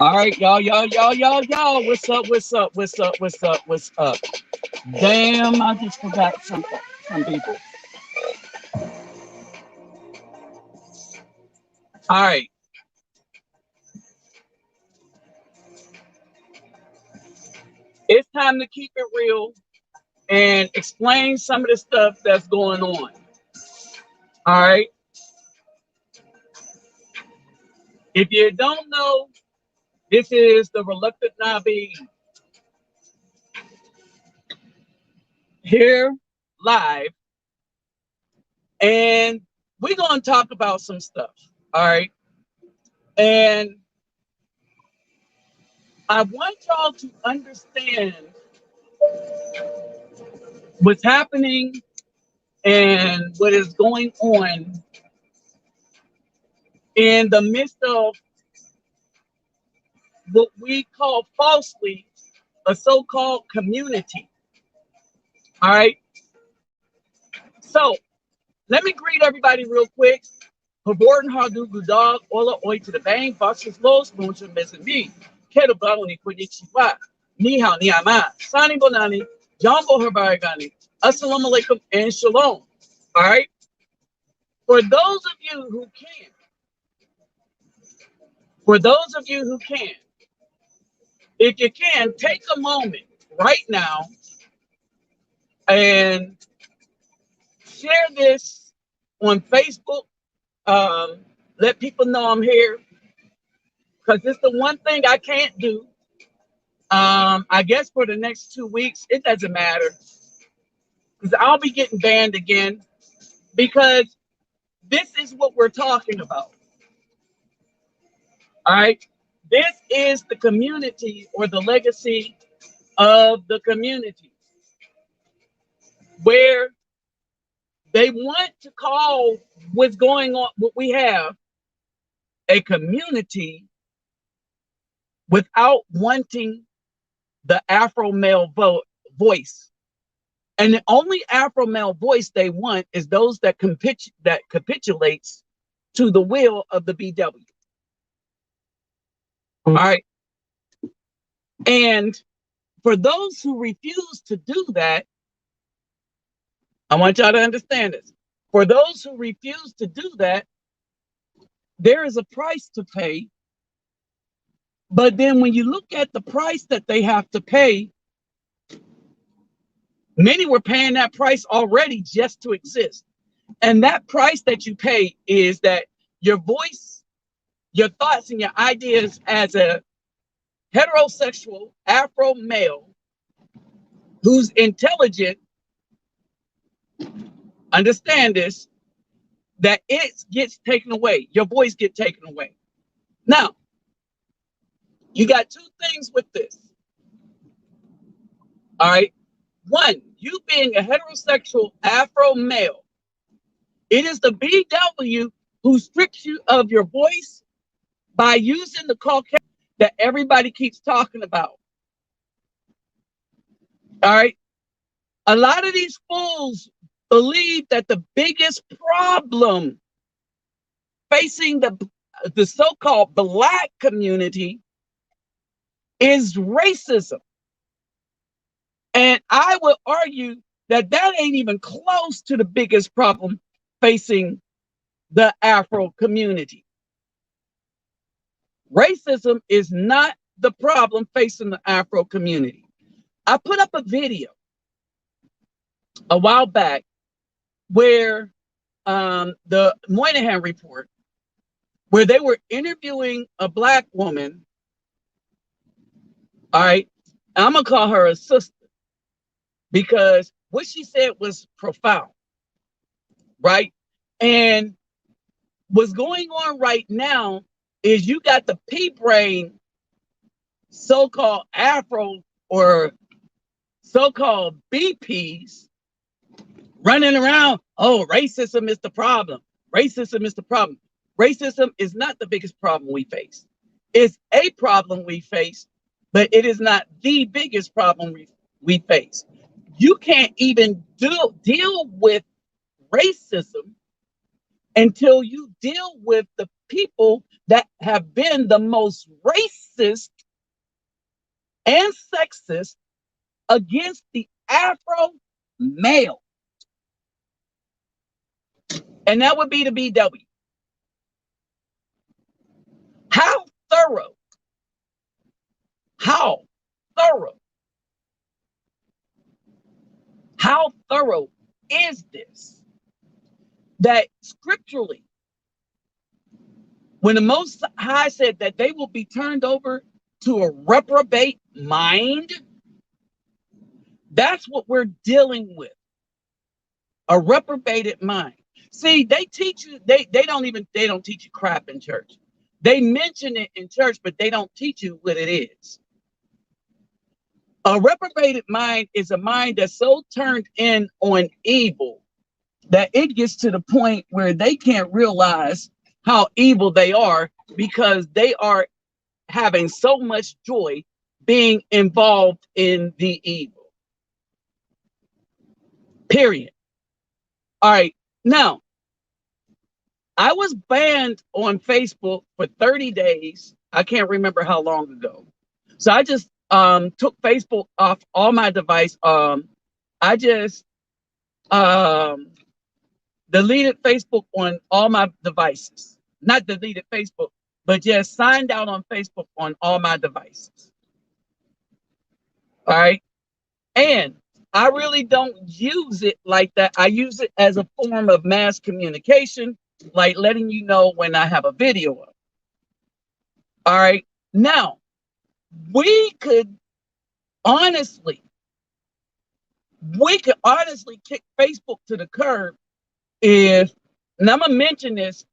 All right, y'all. What's up? What's up? What's up? What's up? What's up? Damn, I just forgot something. Some people. All right, it's time to keep it real and explain some of the stuff that's going on. All right, if you don't know, this is the Reluctant Nabi here live, and we're gonna talk about some stuff. All right, and I want y'all to understand what's happening and what is going on in the midst of what we call falsely a so-called community. All right. So let me greet everybody real quick. Geboren Hadugu dog, Ola Oi to the Bang, Bosses Los, Muncha Messi, Keto Bagoni Kudichiwa, Ni Hao Ni Ama, Sani Bonani, Jumbo Herbarigani, Assalamu alaikum and Shalom. All right. For those of you who can, for those of you who can, if you can, take a moment right now and share this on Facebook. Let people know I'm here because it's the one thing I can't do. I guess for the next 2 weeks, it doesn't matter because I'll be getting banned again because this is what we're talking about. All right. This is the community or the legacy of the community where they want to call what's going on, what we have, a community without wanting the Afro male voice. And the only Afro male voice they want is those that capitulates to the will of the BW. All right. And for those who refuse to do that, I want y'all to understand this. For those who refuse to do that, there is a price to pay. But then when you look at the price that they have to pay, many were paying that price already just to exist. And that price that you pay is that your voice, your thoughts, and your ideas as a heterosexual Afro male who's intelligent, understand this, that it gets taken away. Your voice gets taken away. Now, you got two things with this. All right. One, you being a heterosexual Afro male, it is the BW who strips you of your voice by using the Caucasian that everybody keeps talking about. All right. A lot of these fools believe that the biggest problem facing the so-called Black community is racism. And I would argue that that ain't even close to the biggest problem facing the Afro community. Racism is not the problem facing the Afro community. I put up a video a while back where the Moynihan report, where they were interviewing a Black woman. All right, I'm gonna call her a sister because what she said was profound, right? And what's going on right now is you got the pea-brain so-called Afro or so-called BPs running around. Oh, racism is the problem. Racism is the problem. Racism is not the biggest problem we face. It's a problem we face, but it is not the biggest problem we face. You can't even deal with racism until you deal with the people that have been the most racist and sexist against the Afro male. And that would be the BW. How thorough, how thorough, how thorough is this? That scripturally, when the Most High said that they will be turned over to a reprobate mind, that's what we're dealing with. A reprobated mind. See, they teach you, they don't teach you crap in church. They mention it in church, but they don't teach you what it is. A reprobated mind is a mind that's so turned in on evil that it gets to the point where they can't realize how evil they are because they are having so much joy being involved in the evil. Period. All right. Now, I was banned on Facebook for 30 days. I can't remember how long ago. So I just took Facebook off all my device. I just deleted Facebook on all my devices. Not deleted Facebook, but just signed out on Facebook on all my devices. All right. And I really don't use it like that. I use it as a form of mass communication, like letting you know when I have a video up. All right. Now, we could honestly kick Facebook to the curb if, and I'm going to mention this,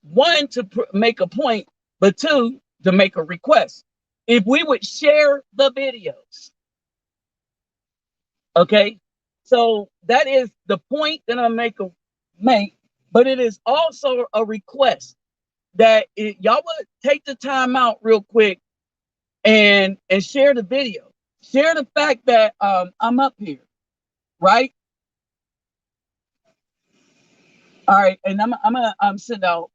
one, to make a point, but two, to make a request. If we would share the videos. Okay. So that is the point that I make, but it is also a request that y'all would take the time out real quick and share the video. Share the fact that I'm up here, right? All right, and I'm gonna send out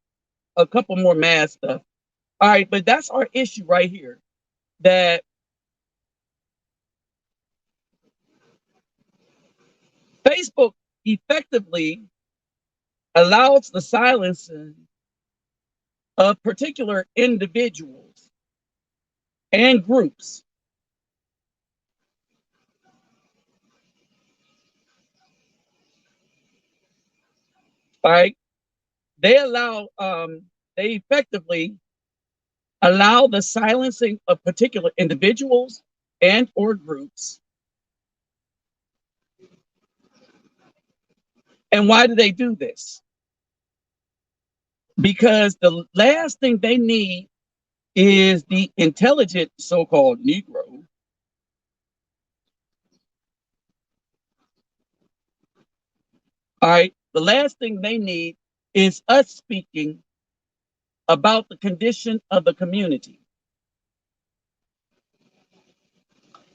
a couple more mass stuff. All right, but that's our issue right here. That Facebook effectively allows the silencing of particular individuals and groups. All right, they effectively allow the silencing of particular individuals and or groups. And why do they do this? Because the last thing they need is the intelligent so-called Negro all right. The last thing they need is us speaking about the condition of the community.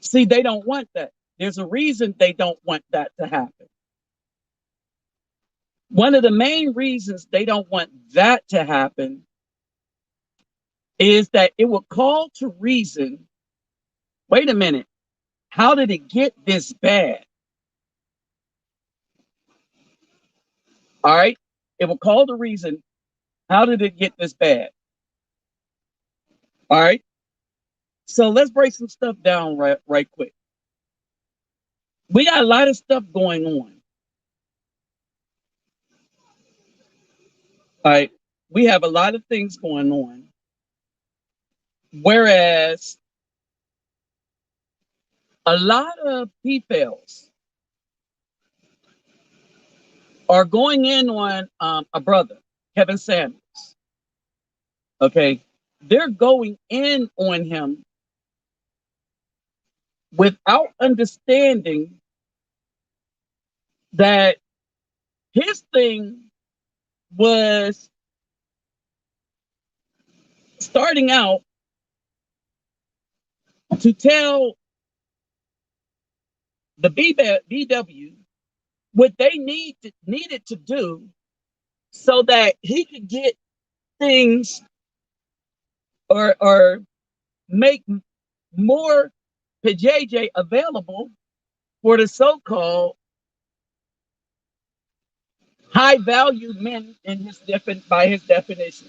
See, they don't want that. There's a reason they don't want that to happen. One of the main reasons they don't want that to happen is that it will call to reason, wait a minute, how did it get this bad? All right. It will call to reason, how did it get this bad? All right. So let's break some stuff down right quick. We got a lot of stuff going on. All right. We have a lot of things going on. Whereas a lot of females are going in on a brother, Kevin Samuels. Okay. They're going in on him without understanding that his thing was starting out to tell the BW what they needed to do so that he could get things or make more PJJ available for the so-called high value men in his by his definition.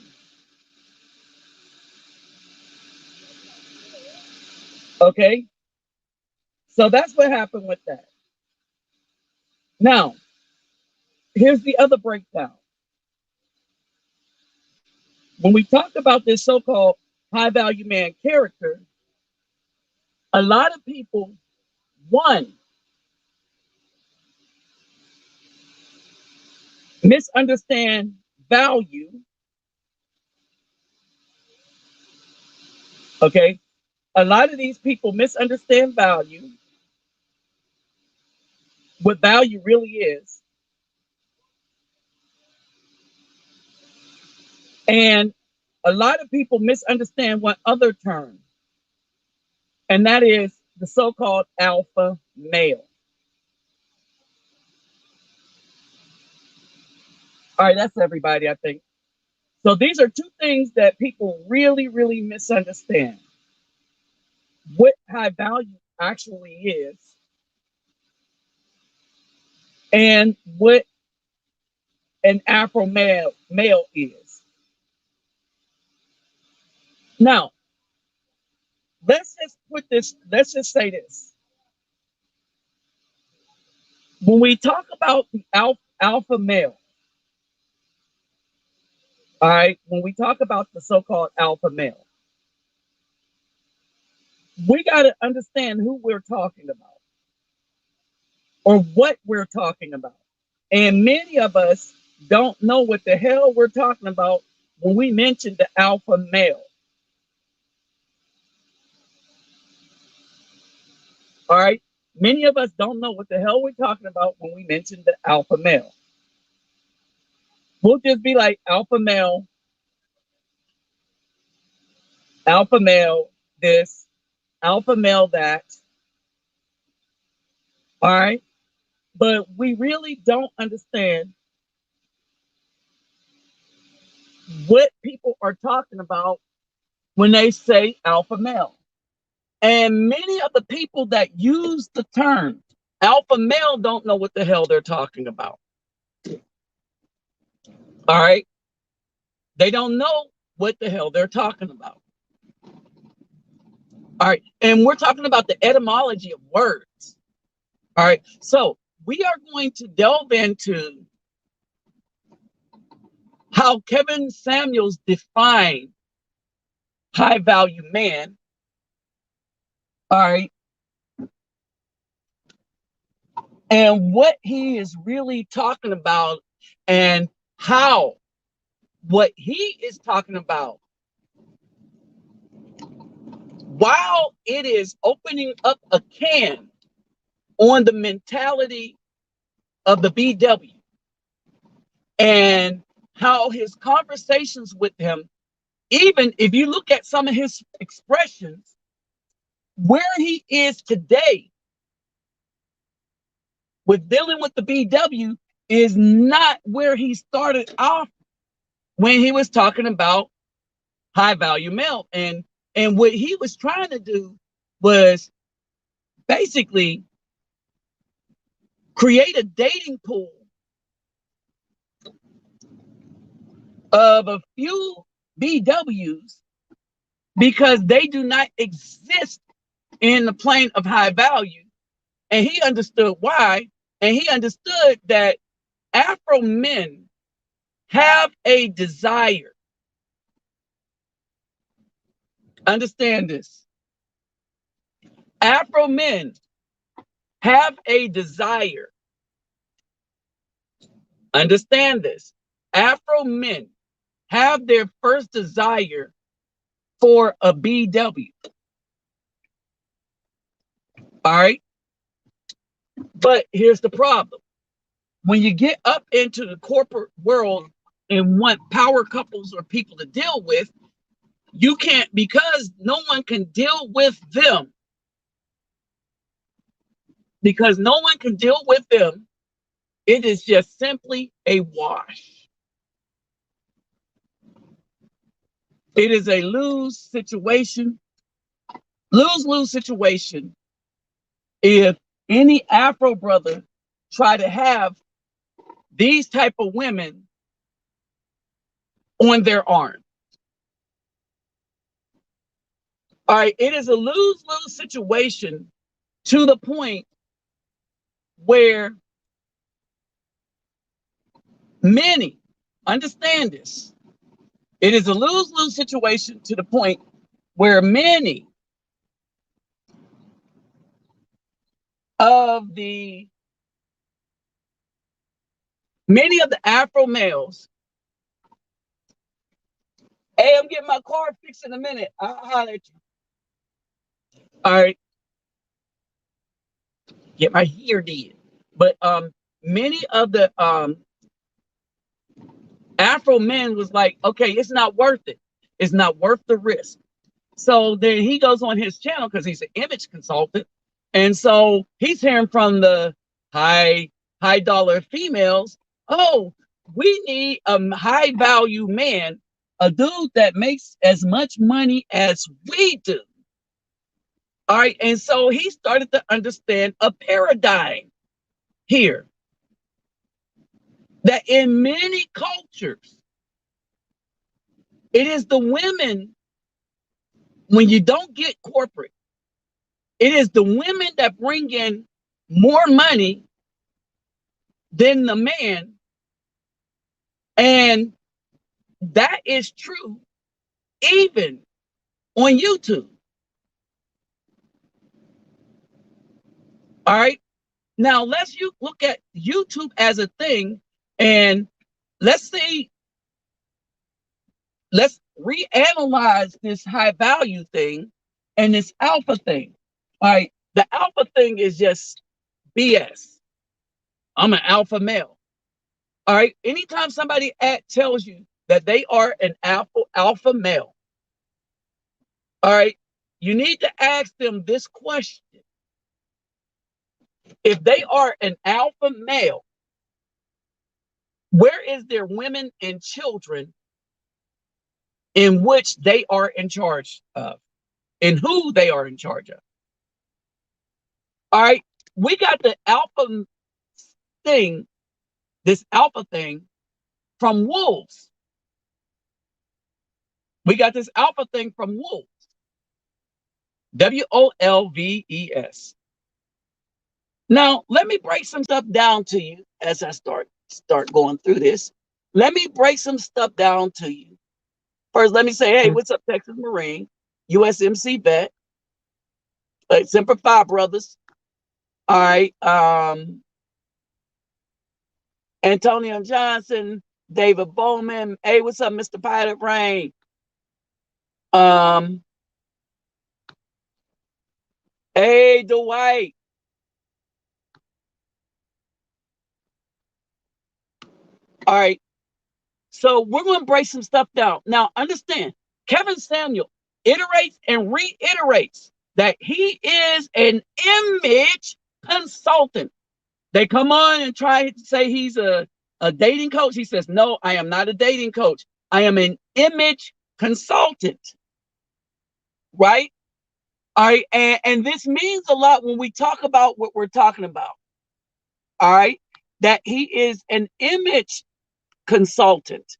Okay, so that's what happened with that. Now, here's the other breakdown. When we talk about this so-called high value man character, a lot of people, one, misunderstand value. Okay, a lot of these people misunderstand value, what value really is, and a lot of people misunderstand one other term, and that is the so-called alpha male. All right, that's everybody, I think. So these are two things that people really, really misunderstand. What high value actually is, and what an Afro male is. Now, let's just say this. When we talk about the alpha male, all right, when we talk about the so-called alpha male, we got to understand who we're talking about or what we're talking about. And many of us don't know what the hell we're talking about when we mention the alpha male. All right. Many of us don't know what the hell we're talking about when we mention the alpha male. We'll just be like alpha male this, alpha male that. All right. But we really don't understand what people are talking about when they say alpha male. And many of the people that use the term alpha male don't know what the hell they're talking about. All right. They don't know what the hell they're talking about. All right. And we're talking about the etymology of words. All right. So we are going to delve into how Kevin Samuels defined high value man. All right. And what he is really talking about, and how what he is talking about, while it is opening up a can on the mentality of the BW, and how his conversations with him, even if you look at some of his expressions, where he is today with dealing with the BW is not where he started off when he was talking about high value male. And what he was trying to do was basically create a dating pool of a few BWs, because they do not exist in the plane of high value. And he understood why. And he understood that Afro men have a desire. Understand this. Afro men have a desire. Understand this. Afro men have their first desire for a BW. All right. But here's the problem. When you get up into the corporate world and want power couples or people to deal with, you can't, because no one can deal with them. Because no one can deal with them, it is just simply a wash. It is a lose-lose situation if any Afro brother try to have these type of women on their arm. All right, it is a lose-lose situation to the point where many understand this. It is a lose-lose situation to the point where many of the Afro males. Hey, I'm getting my car fixed in a minute. I'll holler at you. All right. Get my hair did. But many of the Afro men was like, okay, it's not worth it. It's not worth the risk. So then he goes on his channel because he's an image consultant. And so he's hearing from the high dollar females, oh, we need a high value man, a dude that makes as much money as we do. All right. And so he started to understand a paradigm here that in many cultures, it is the women, when you don't get corporate, it is the women that bring in more money than the man. And that is true even on YouTube. All right. Now let's look at YouTube as a thing, and let's reanalyze this high value thing and this alpha thing. All right. The alpha thing is just BS. I'm an alpha male. All right. Anytime somebody tells you that they are an alpha male, all right, you need to ask them this question. If they are an alpha male, where is their women and children in which they are in charge of, and who they are in charge of? All right. We got the alpha thing, this alpha thing from wolves. We got this alpha thing from wolves. WOLVES. Now, let me break some stuff down to you as I start going through this. Let me break some stuff down to you. First, let me say, hey, what's up, Texas Marine, USMC vet, Semper Fi brothers. All right. Antonio Johnson, David Bowman. Hey, what's up, Mr. Pilot Rain? Hey, Dwight. All right. So we're going to break some stuff down. Now, understand, Kevin Samuel iterates and reiterates that he is an image consultant. They come on and try to say he's a dating coach. He says, no, I am not a dating coach. I am an image consultant. Right? All right. And this means a lot when we talk about what we're talking about. All right. That he is an image consultant.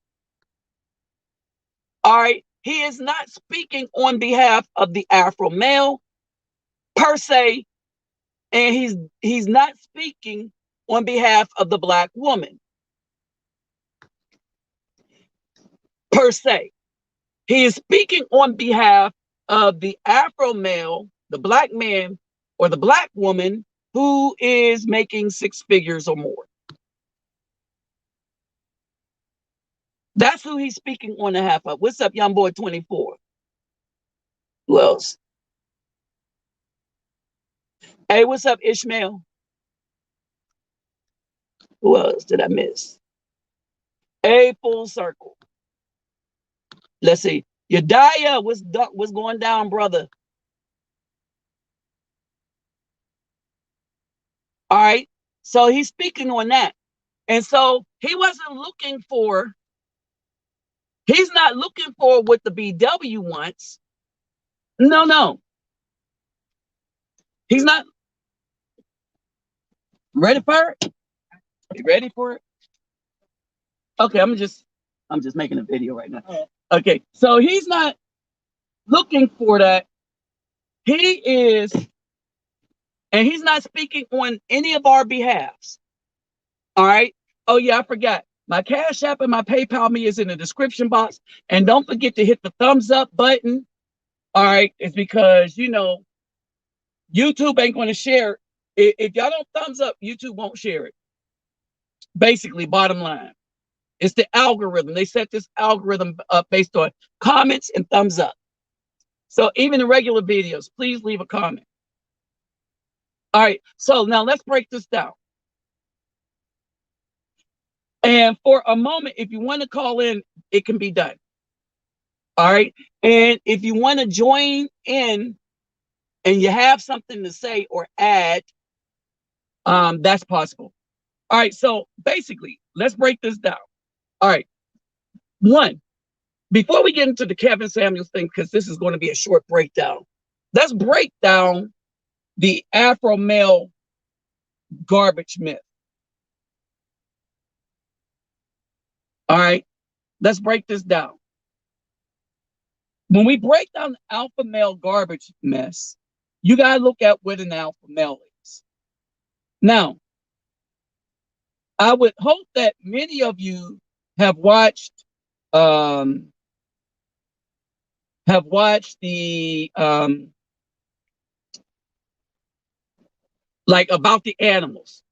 All right. He is not speaking on behalf of the Afro male per se, and he's not speaking on behalf of the Black woman per se. He is speaking on behalf of the Afro male, the Black man, or the Black woman who is making six figures or more. That's who he's speaking on behalf of. What's up, young boy 24? Who else? Hey, what's up, Ishmael? Who else did I miss? Hey, full circle. Let's see. Yadiah, what's going down, brother? All right. So he's speaking on that. And so he wasn't looking for He's not looking for what the BW wants. No. He's not ready for it. You ready for it? Okay, I'm just making a video right now. Okay, so he's not looking for that. He is, and he's not speaking on any of our behalves. All right. Oh yeah, I forgot. My Cash App and my PayPal me is in the description box. And don't forget to hit the thumbs up button. All right. It's because, YouTube ain't going to share it. If y'all don't thumbs up, YouTube won't share it. Basically, bottom line. It's the algorithm. They set this algorithm up based on comments and thumbs up. So even the regular videos, please leave a comment. All right. So now let's break this down. And for a moment, if you want to call in, it can be done. All right. And if you want to join in and you have something to say or add, that's possible. All right. So basically, let's break this down. All right. One, before we get into the Kevin Samuels thing, because this is going to be a short breakdown, let's break down the Afro male garbage myth. All right. Let's break this down. When we break down the alpha male garbage mess, you got to look at what an alpha male is. Now, I would hope that many of you have watched the like about the animals,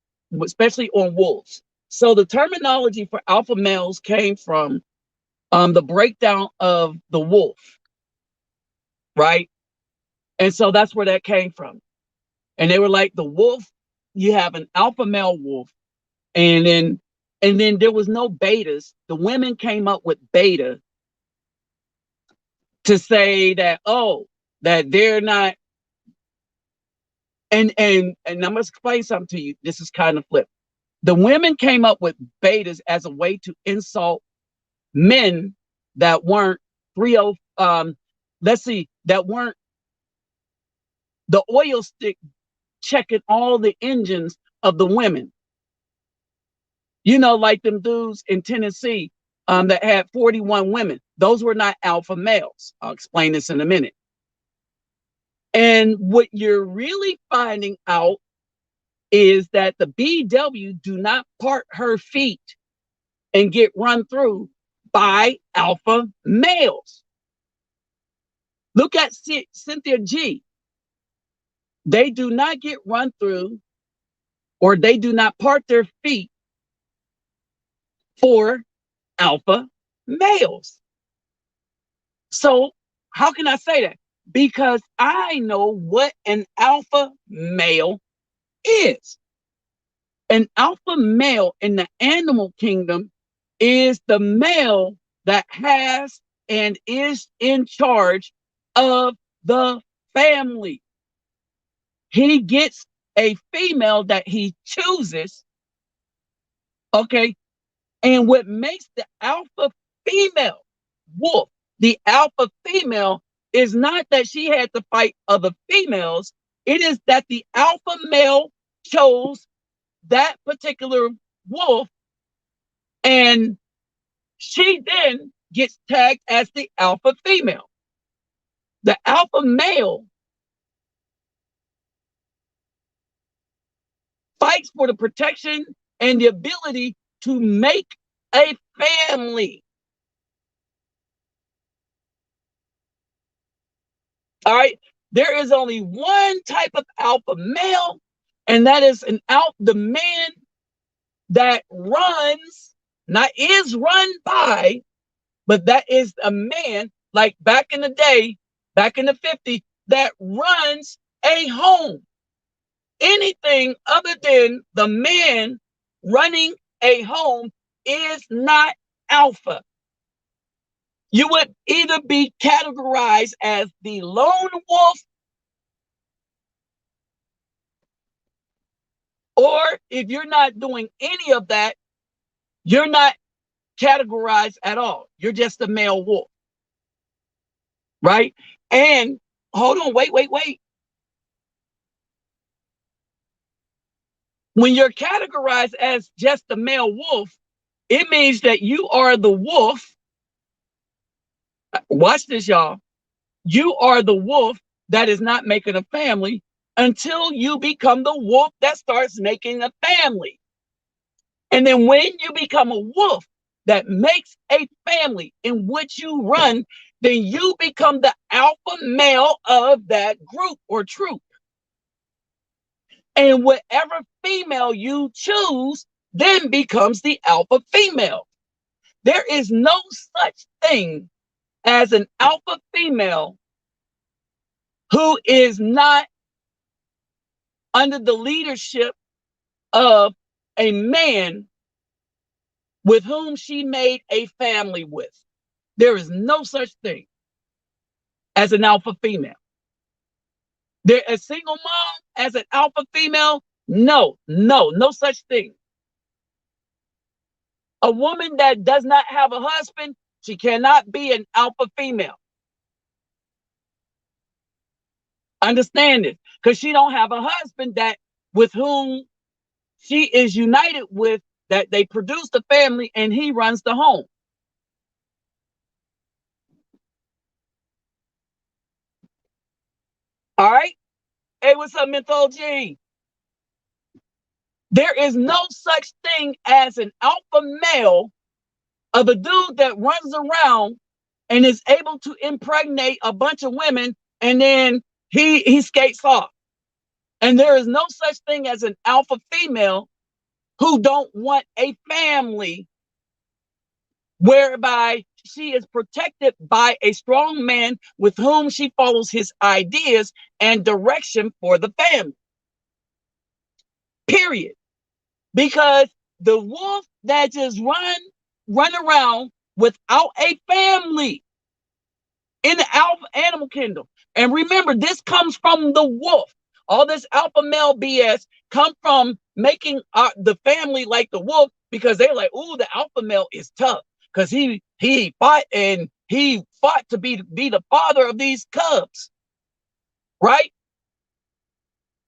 especially on wolves. So the terminology for alpha males came from the breakdown of the wolf, right? And so that's where that came from. And they were like, the wolf, you have an alpha male wolf, and then there was no betas. The women came up with beta to say that, oh, that they're not. And I'm gonna explain something to you. This is kind of flipped. The women came up with betas as a way to insult men that weren't that weren't the oil stick checking all the engines of the women. Like them dudes in Tennessee that had 41 women. Those were not alpha males. I'll explain this in a minute. And what you're really finding out is that the BW do not part her feet and get run through by alpha males. Look at Cynthia G. They do not get run through, or they do not part their feet for alpha males. So how can I say that? Because I know what an alpha male is. An alpha male in the animal kingdom is the male that has and is in charge of the family. He gets a female that he chooses. Okay. And what makes the alpha female wolf, the alpha female, is not that she had to fight other females. It is that the alpha male chose that particular wolf, and she then gets tagged as the alpha female. The alpha male fights for the protection and the ability to make a family. All right. There is only one type of alpha male, and that is the man that runs, not is run by, but that is a man like back in the day, back in the 50s, that runs a home. Anything other than the man running a home is not alpha. You would either be categorized as the lone wolf, or if you're not doing any of that, you're not categorized at all. You're just a male wolf, right? And hold on, wait. When you're categorized as just a male wolf, it means that you are the wolf. Watch this, y'all. You are the wolf that is not making a family until you become the wolf that starts making a family. And then when you become a wolf that makes a family in which you run, then you become the alpha male of that group or troop. And whatever female you choose then becomes the alpha female. There is no such thing as an alpha female who is not under the leadership of a man with whom she made a family with. There is no such thing as an alpha female. There a single mom as an alpha female? No such thing. A woman that does not have a husband, she cannot be an alpha female. Understand this, because she don't have a husband that with whom she is united with, that they produce the family and he runs the home. All right. Hey, what's up, Menthol G? There is no such thing as an alpha male of a dude that runs around and is able to impregnate a bunch of women and then he skates off. And there is no such thing as an alpha female who don't want a family whereby she is protected by a strong man with whom she follows his ideas and direction for the family. Period. Because the wolf that just run around without a family in the alpha animal kingdom. And remember, this comes from the wolf. All this alpha male BS come from making the family like the wolf, because they're like, ooh, the alpha male is tough because he fought to be the father of these cubs, right?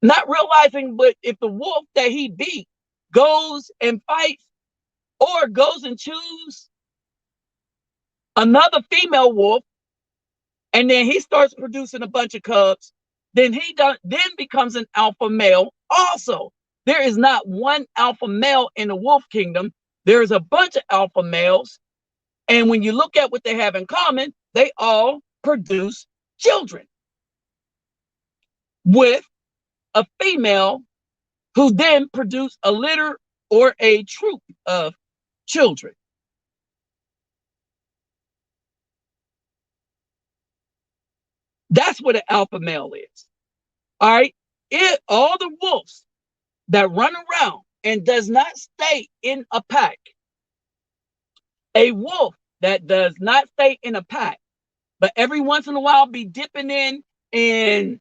Not realizing, but if the wolf that he beat goes and fights or goes and choose another female wolf, and then he starts producing a bunch of cubs, then he then becomes an alpha male also. There is not one alpha male in the wolf kingdom. There's a bunch of alpha males. And when you look at what they have in common, they all produce children with a female who then produce a litter or a troop of children. That's what an alpha male is. All right. All the wolves that run around and does not stay in a pack. A wolf that does not stay in a pack, but every once in a while be dipping in, and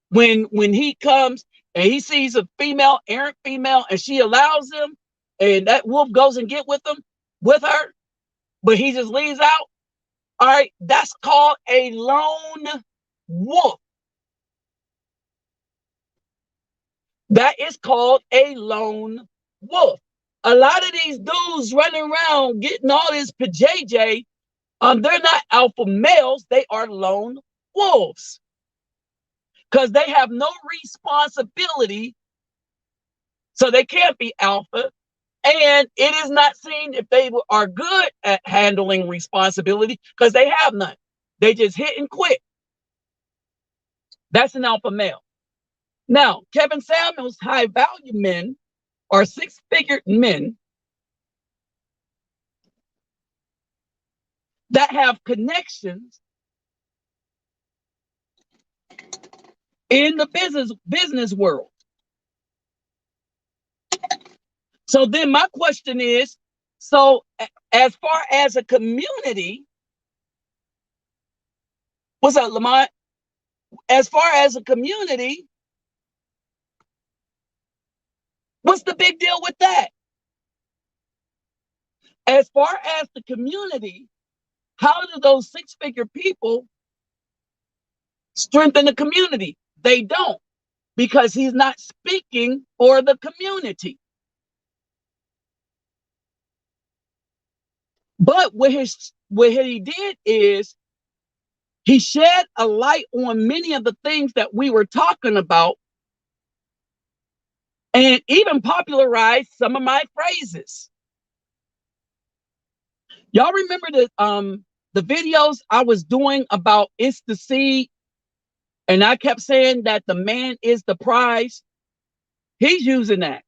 when he comes and he sees a female, errant female, and she allows him, and that wolf goes and get with her, but he just leaves out. All right, that's called a lone wolf. That is called a lone wolf. A lot of these dudes running around getting all this PJJ, they're not alpha males, they are lone wolves. Because they have no responsibility, so they can't be alpha. And it is not seen if they are good at handling responsibility, because they have none. They just hit and quit. That's an alpha male. Now, Kevin Samuels' high value men are six-figured men that have connections in the business world. So then my question is, so as far as a community, what's up, Lamont? As far as a community, what's the big deal with that? As far as the community, how do those six-figure people strengthen the community? They don't, because he's not speaking for the community. But what he did is he shed a light on many of the things that we were talking about, and even popularized some of my phrases. Y'all remember the videos I was doing about it's the seed, and I kept saying that the man is the prize? He's using that.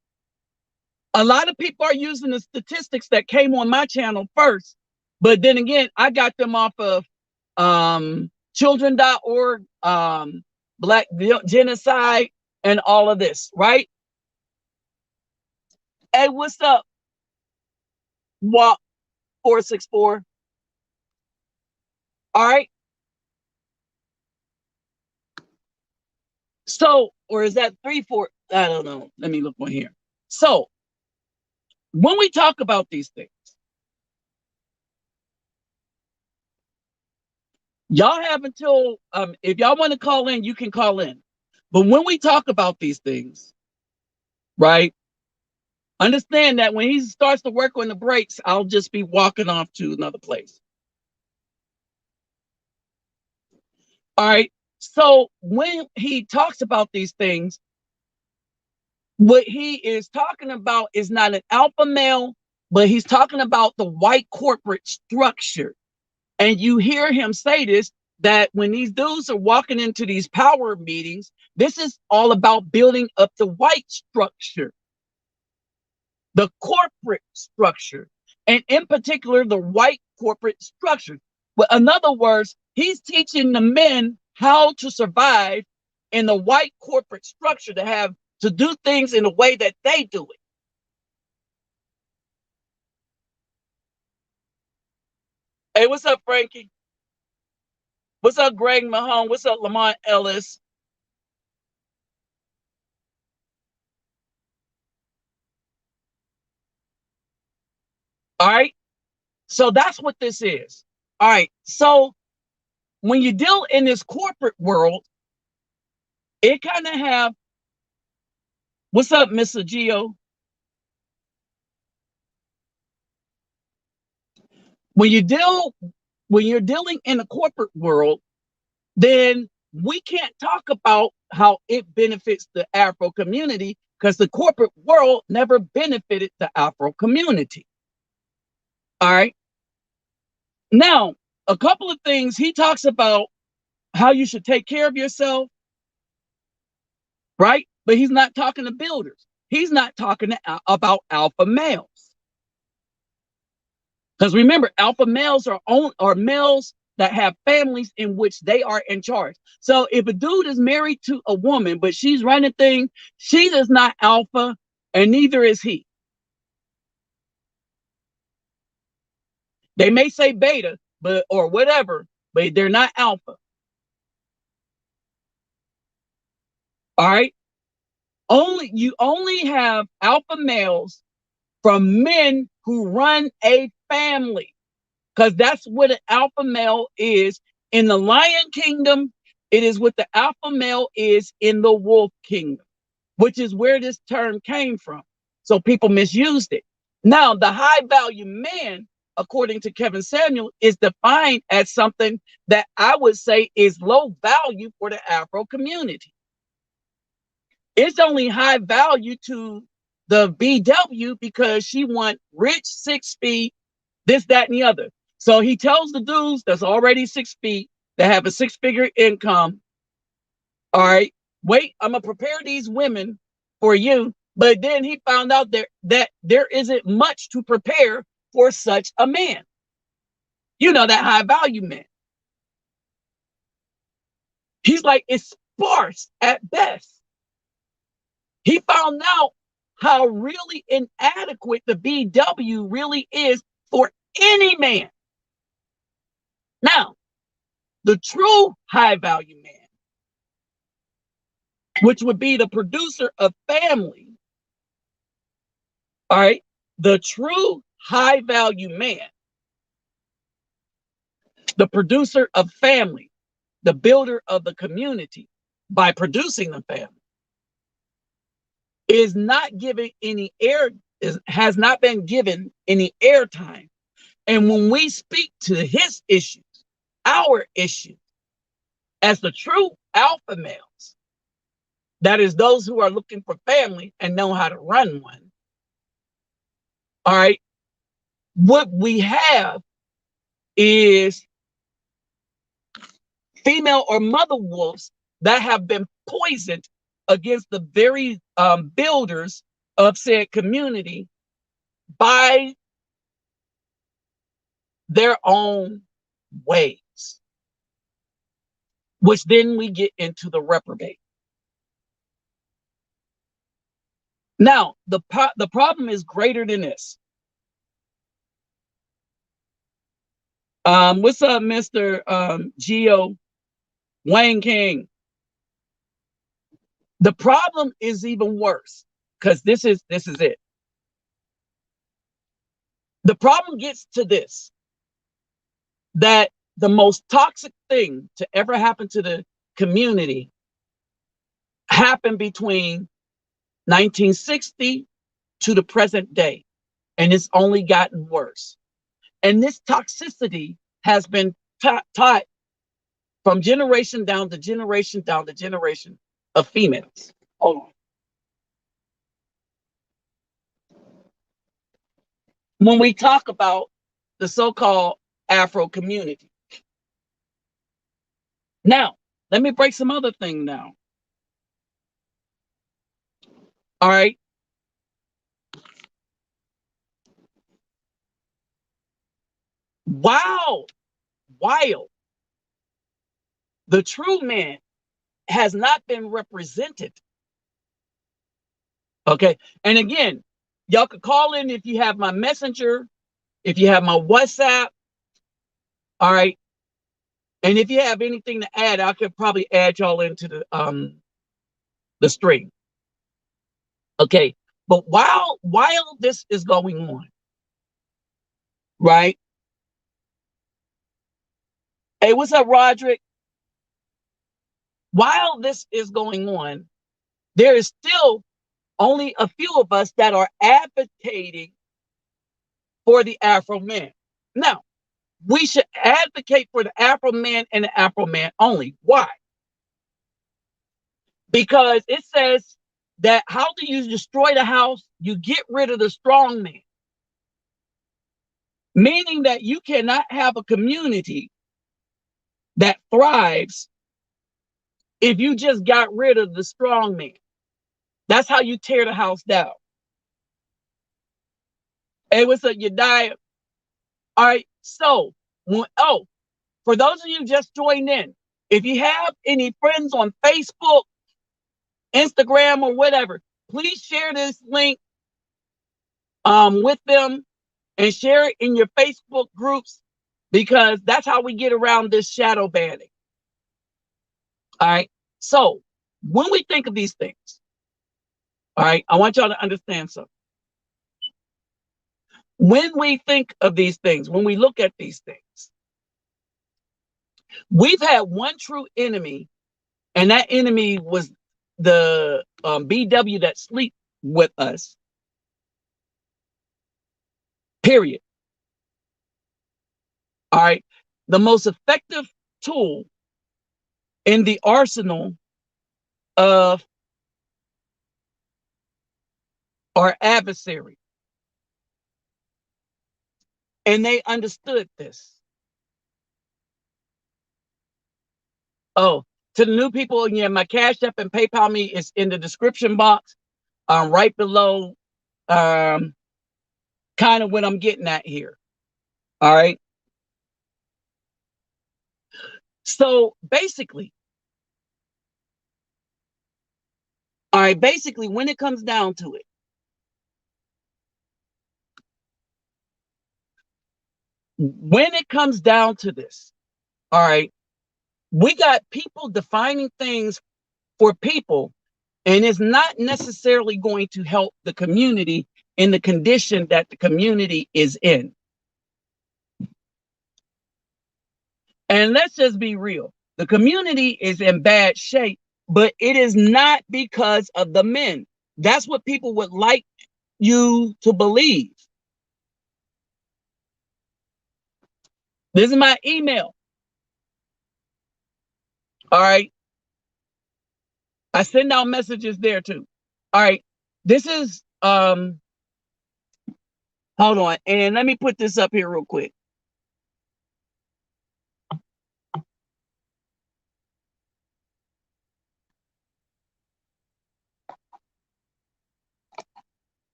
A lot of people are using the statistics that came on my channel first, but then again, I got them off of children.org, Black Genocide, and all of this, right? Hey, what's up? Walk 464. All right. So, or is that 34? I don't know. Let me look on here. So, when we talk about these things, y'all have until, if y'all want to call in, you can call in. But when we talk about these things, right, understand that when he starts to work on the brakes, I'll just be walking off to another place. All right. So when he talks about these things, what he is talking about is not an alpha male, but he's talking about the white corporate structure. And you hear him say this, that when these dudes are walking into these power meetings, this is all about building up the white structure, the corporate structure, and in particular, the white corporate structure. Well, in other words, he's teaching the men how to survive in the white corporate structure, to do things in the way that they do it. Hey, what's up, Frankie? What's up, Greg Mahone? What's up, Lamont Ellis? All right. So that's what this is. All right. So when you deal in this corporate world, it kind of have, what's up, Mr. Geo? When you're dealing in the corporate world, then we can't talk about how it benefits the Afro community, because the corporate world never benefited the Afro community. All right. Now, a couple of things he talks about how you should take care of yourself, right? But he's not talking to builders. He's not talking about alpha males. Because remember, alpha males are males that have families in which they are in charge. So if a dude is married to a woman, but she's running things, she is not alpha, and neither is he. They may say beta, but or whatever, but they're not alpha. All right. You only have alpha males from men who run a family, because that's what an alpha male is in the lion kingdom. It is what the alpha male is in the wolf kingdom, which is where this term came from. So people misused it. Now, the high value man, according to Kevin Samuel, is defined as something that I would say is low value for the Afro community. It's only high value to the BW because she want rich 6 feet, this, that, and the other. So he tells the dudes that's already 6 feet, that have a 6-figure income, all right, wait, I'm gonna prepare these women for you. But then he found out that there isn't much to prepare for such a man. You know, that high value man. He's like, it's sparse at best. He found out how really inadequate the BW really is for any man. Now, the true high value man, which would be the producer of family, all right, the true high value man, the producer of family, the builder of the community by producing the family, is not given any air, has not been given any airtime. And when we speak to his issues, our issues, as the true alpha males, that is those who are looking for family and know how to run one, all right, what we have is female or mother wolves that have been poisoned against the very builders of said community by their own ways, which then we get into the reprobate. Now, the problem is greater than this. What's up, Mr. Geo Wayne King? The problem is even worse, because this is it. The problem gets to this, that the most toxic thing to ever happen to the community happened between 1960 to the present day, and it's only gotten worse. And this toxicity has been taught from generation down to generation down to generation of females. Hold on. When we talk about the so-called Afro community. Now, let me break some other thing down. All right. While the true man has not been represented. Okay. And again, y'all could call in if you have my messenger, if you have my WhatsApp. All right. And if you have anything to add, I could probably add y'all into the stream. Okay. But while this is going on, right? Hey, what's up, Roderick? While this is going on, there is still only a few of us that are advocating for the Afro man. Now, we should advocate for the Afro man and the Afro man only. Why? Because it says that how do you destroy the house? You get rid of the strong man. Meaning that you cannot have a community that thrives if you just got rid of the strong man. That's how you tear the house down. Hey, what's up, you die? All right, so, for those of you just joined in, if you have any friends on Facebook, Instagram, or whatever, please share this link with them and share it in your Facebook groups, because that's how we get around this shadow banning. All right, so when we think of these things, all right, I want y'all to understand something. When we think of these things, when we look at these things, we've had one true enemy, and that enemy was the BW that sleep with us. Period. All right. The most effective tool in the arsenal of our adversary. And they understood this. Oh, to the new people, yeah, my Cash App and PayPal me is in the description box, right below, kind of what I'm getting at here. All right. So basically, when it comes down to it, this, all right, we got people defining things for people, and it's not necessarily going to help the community in the condition that the community is in. And let's just be real. The community is in bad shape, but it is not because of the men. That's what people would like you to believe. This is my email. All right. I send out messages there too. All right. This is hold on. And let me put this up here real quick.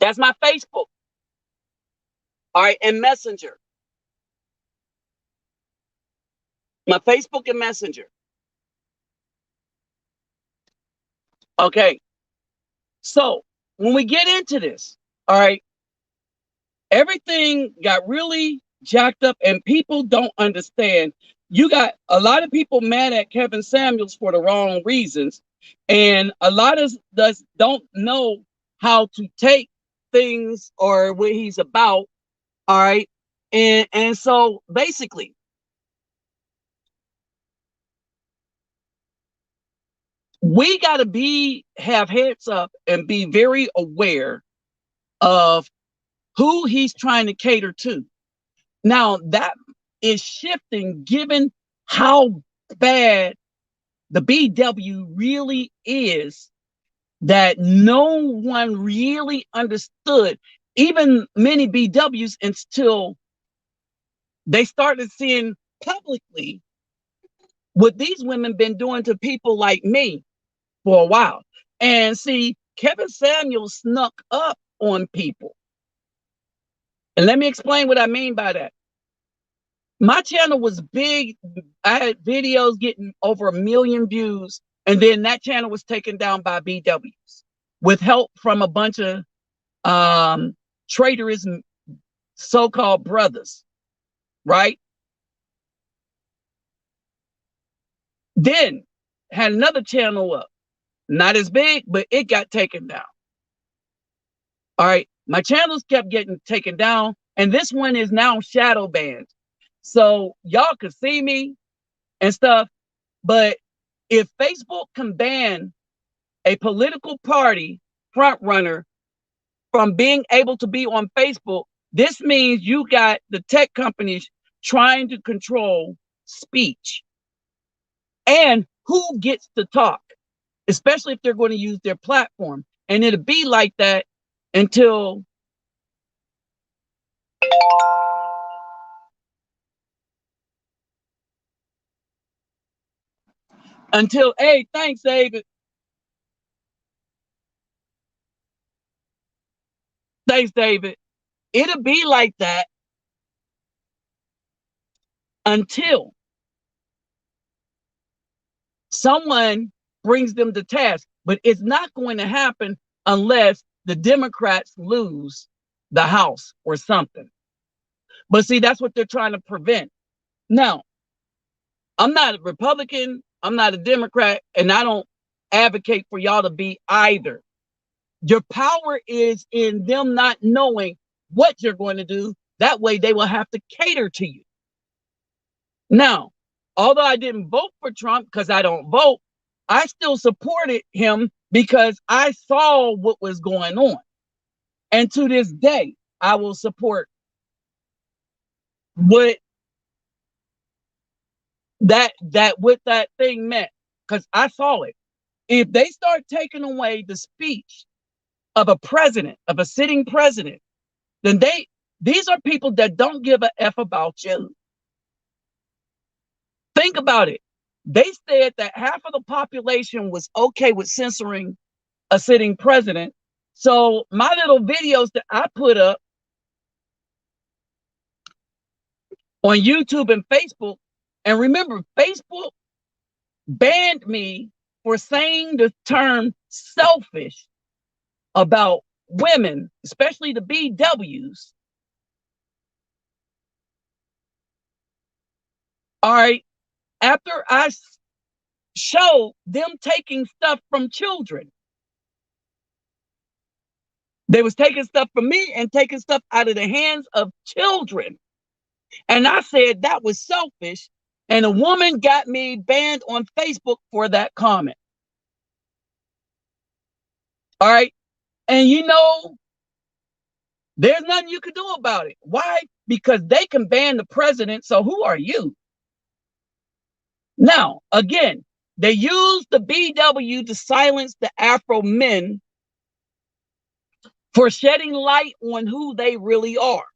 That's my Facebook. All right, and Messenger. My Facebook and Messenger. Okay. So when we get into this, all right, everything got really jacked up and people don't understand. You got a lot of people mad at Kevin Samuels for the wrong reasons. And a lot of us don't know how to take things or what he's about. All right. And so basically, we got to have heads up and be very aware of who he's trying to cater to. Now that is shifting given how bad the BW really is, that no one really understood, even many BWs, until they started seeing publicly what these women been doing to people like me for a while. And see, Kevin Samuels snuck up on people. And let me explain what I mean by that. My channel was big. I had videos getting over 1 million views. And then that channel was taken down by BWs with help from a bunch of traitorous so-called brothers, right? Then had another channel up. Not as big, but it got taken down. All right. My channels kept getting taken down. And this one is now shadow banned. So y'all could see me and stuff. But if Facebook can ban a political party front runner from being able to be on Facebook, this means you got the tech companies trying to control speech and who gets to talk, especially if they're going to use their platform. And it'll be like that until hey, thanks, David. Thanks, David. It'll be like that until someone brings them to task. But it's not going to happen unless the Democrats lose the House or something. But see, that's what they're trying to prevent. Now, I'm not a Republican, I'm not a Democrat, and I don't advocate for y'all to be either. Your power is in them not knowing what you're going to do. That way they will have to cater to you. Now, although I didn't vote for Trump because I don't vote, I still supported him because I saw what was going on. And to this day, I will support what that thing meant, because I saw it. If they start taking away the speech of a president, of a sitting president, then these are people that don't give a F about you. Think about it. They said that half of the population was okay with censoring a sitting president. So my little videos that I put up on YouTube and Facebook, and remember, Facebook banned me for saying the term selfish about women, especially the BWs, all right, after I showed them taking stuff from children, they was taking stuff from me and taking stuff out of the hands of children. And I said that was selfish. And a woman got me banned on Facebook for that comment. All right. And you know, there's nothing you can do about it. Why? Because they can ban the president. So who are you? Now, again, they use the BW to silence the Afro men for shedding light on who they really are.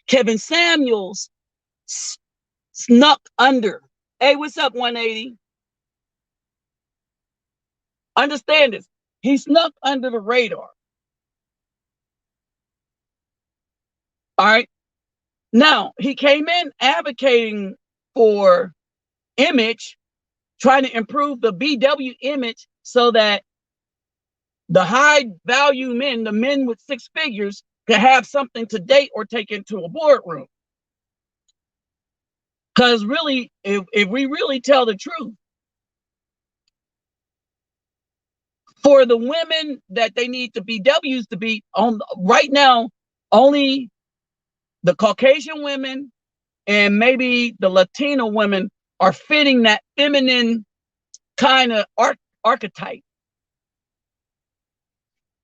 Kevin Samuels snuck under. Hey, what's up, 180? Understand this. He snuck under the radar. All right. Now, he came in advocating for image, trying to improve the BW image so that the high value men, the men with six figures, could have something to date or take into a boardroom. Because really, if we really tell the truth, for the women that they need the BWs to be on right now, only the Caucasian women and maybe the Latino women are fitting that feminine kind of archetype.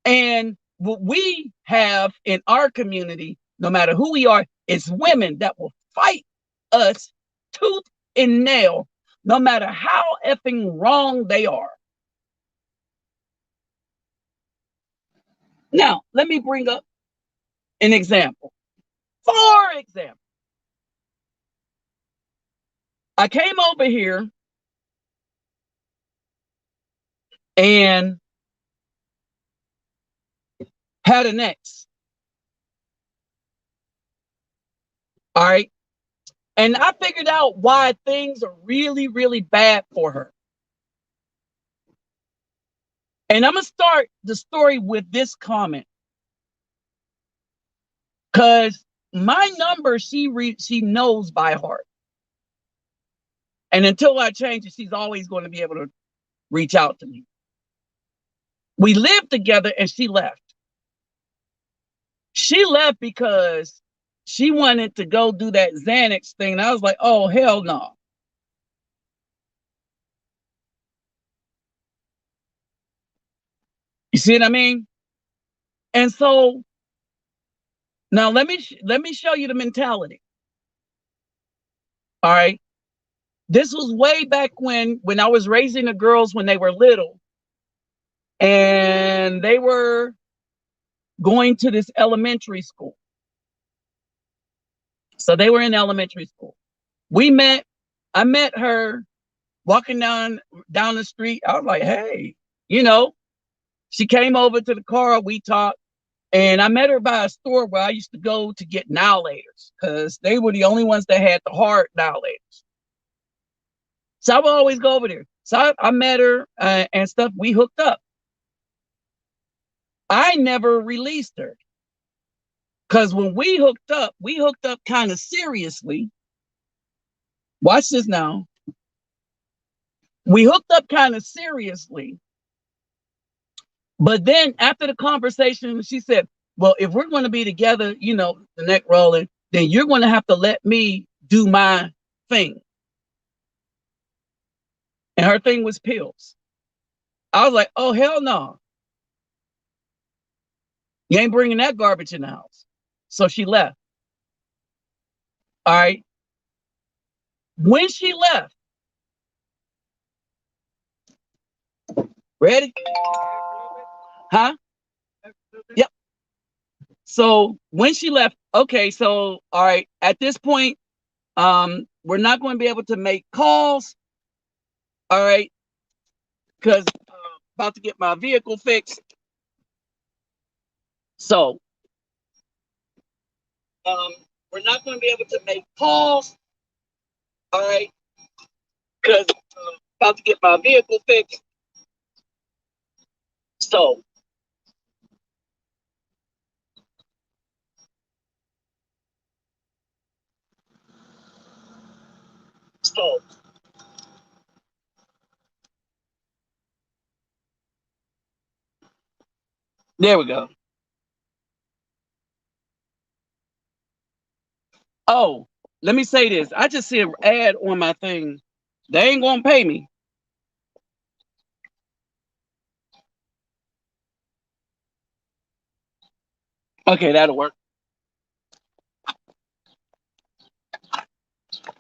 And what we have in our community, no matter who we are, is women that will fight us tooth and nail, no matter how effing wrong they are. Now, let me bring up an example. For example, I came over here and had an ex. All right. And I figured out why things are really, really bad for her. And I'm going to start the story with this comment. Because my number, she knows by heart. And until I change it, she's always going to be able to reach out to me. We lived together and she left. She left because she wanted to go do that Xanax thing. And I was like, oh, hell no. You see what I mean? And so now let me show you the mentality. All right. This was way back when I was raising the girls when they were little. And they were going to this elementary school. So they were in elementary school. I met her walking down the street. I was like, hey, you know, she came over to the car. We talked. And I met her by a store where I used to go to get Now-Laters because they were the only ones that had the hard Now-Laters. So I would always go over there. So I met her and stuff. We hooked up. I never released her because when we hooked up kind of seriously. Watch this now. We hooked up kind of seriously. But then after the conversation, she said, well, if we're going to be together, you know, the neck rolling, then you're going to have to let me do my thing. And her thing was pills. I was like, oh, hell no. You ain't bringing that garbage in the house. So she left. All right. When she left, ready? Huh? Yep. So when she left, okay, so all right, at this point, we're not going to be able to make calls. All right, because about to get my vehicle fixed. So we're not going to be able to make calls. All right, because about to get my vehicle fixed. So So there we go. Oh, let me say this. I just see an ad on my thing. They ain't gonna pay me. Okay, that'll work.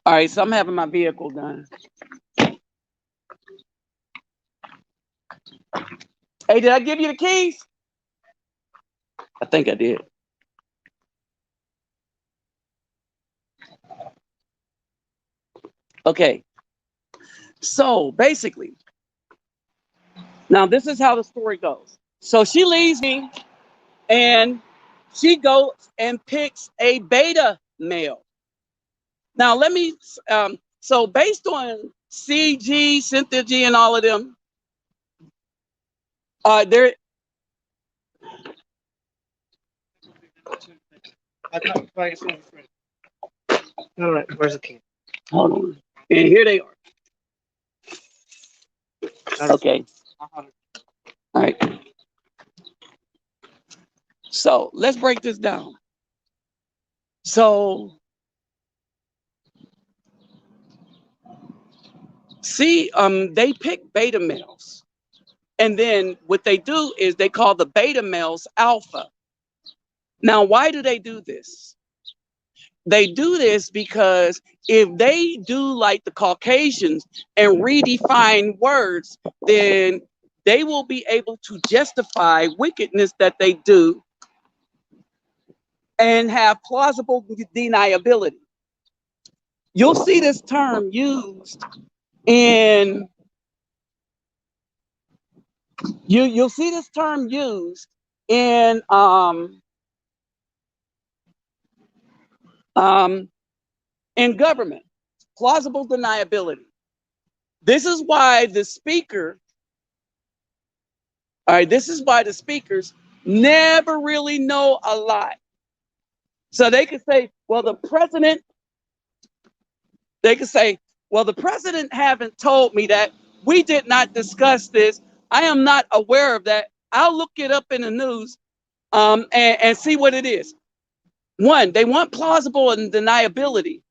All right, so I'm having my vehicle done. Hey, did I give you the keys? I think I did. Okay, so basically, now this is how the story goes. So she leaves me and she goes and picks a beta male. Now let me, so based on CG, Cynthia G, and all of them, there. All right, where's the key? Hold on. And here they are. Okay. All right. So let's break this down. So see, they pick beta males. And then what they do is they call the beta males alpha. Now, why do they do this? They do this because if they do like the Caucasians and redefine words, then they will be able to justify wickedness that they do and have plausible deniability. You'll see this term used in you'll see this term used in government, plausible deniability. This is why the speaker, all right, this is why the speakers never really know a lot. So they could say, well, the president, they could say, well, the president haven't told me that. We did not discuss this. I am not aware of that. I'll look it up in the news and see what it is. One, they want plausible and deniability.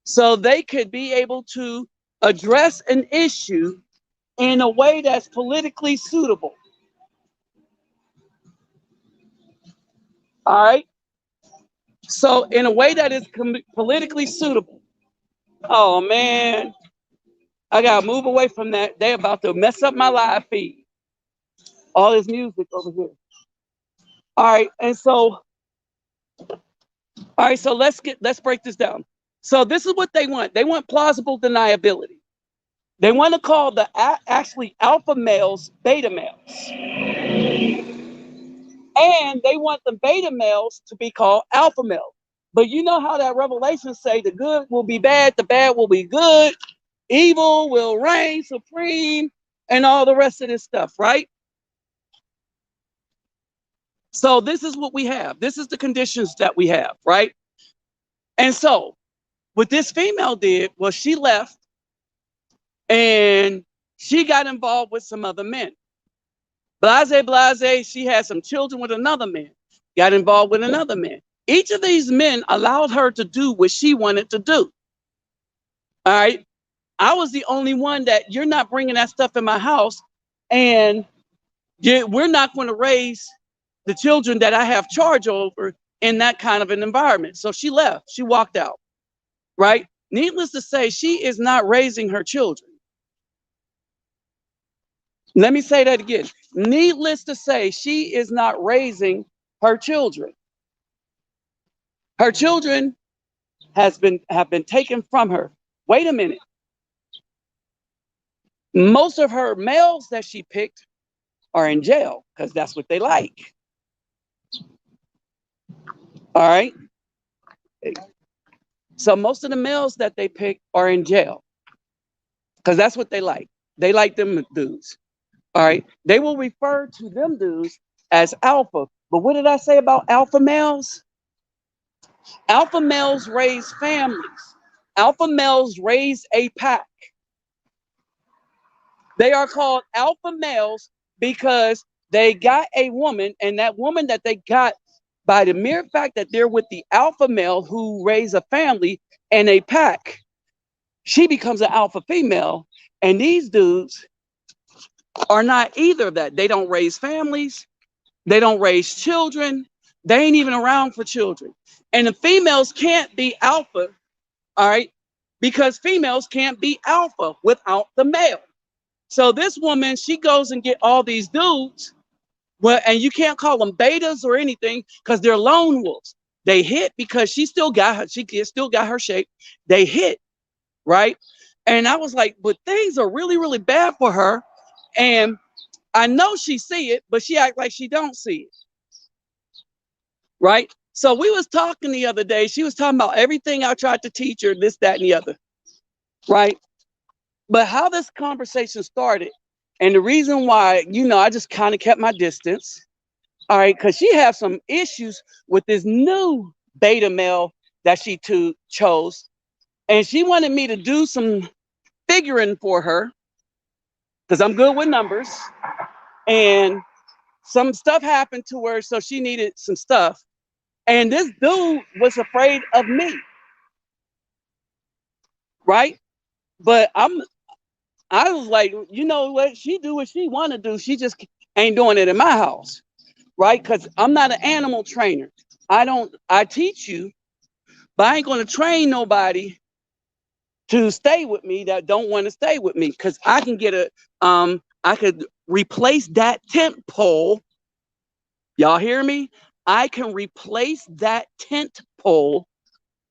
So they could be able to address an issue in a way that's politically suitable. All right. So in a way that is politically suitable. Oh man, I gotta move away from that. They're about to mess up my live feed. All this music over here. All right, and so, so let's break this down. So this is what they want. They want plausible deniability. They want to call the actually alpha males beta males. And they want the beta males to be called alpha males. But you know how that revelation say the good will be bad, the bad will be good, evil will reign supreme, and all the rest of this stuff, right? So this is what we have. This is the conditions that we have, right? And so what this female did was she left and she got involved with some other men. Blase, she had some children with another man, got involved with another man. Each of these men allowed her to do what she wanted to do. All right. I was the only one that you're not bringing that stuff in my house, and we're not going to raise the children that I have charge over in that kind of an environment. So she left. She walked out. Right. Needless to say, she is not raising her children. Let me say that again. Needless to say, she is not raising her children. Her children have been taken from her. Wait a minute. Most of her males that she picked are in jail because that's what they like. All right. So most of the males that they pick are in jail because that's what they like. They like them dudes. All right. They will refer to them dudes as alpha. But what did I say about alpha males? Alpha males raise families. Alpha males raise a pack. They are called alpha males because they got a woman, and that woman that they got, by the mere fact that they're with the alpha male who raise a family and a pack, she becomes an alpha female. And these dudes are not either of that. They don't raise families. They don't raise children. They ain't even around for children. And the females can't be alpha, all right, because females can't be alpha without the male. So this woman, she goes and get all these dudes. Well, and you can't call them betas or anything because they're lone wolves. They hit because she still got her shape. They hit, right? And I was like, but things are really, really bad for her. And I know she see it, but she act like she don't see it. Right? So we was talking the other day. She was talking about everything I tried to teach her, this, that, and the other. Right? But how this conversation started, and the reason why, I just kind of kept my distance. All right, because she has some issues with this new beta male that she chose. And she wanted me to do some figuring for her because I'm good with numbers. And some stuff happened to her, so she needed some stuff. And this dude was afraid of me. Right? But I was like, you know what? She do what she want to do. She just ain't doing it in my house. Right? Because I'm not an animal trainer. I teach you, but I ain't going to train nobody to stay with me that don't want to stay with me. Because I can I could replace that tent pole. Y'all hear me? I can replace that tent pole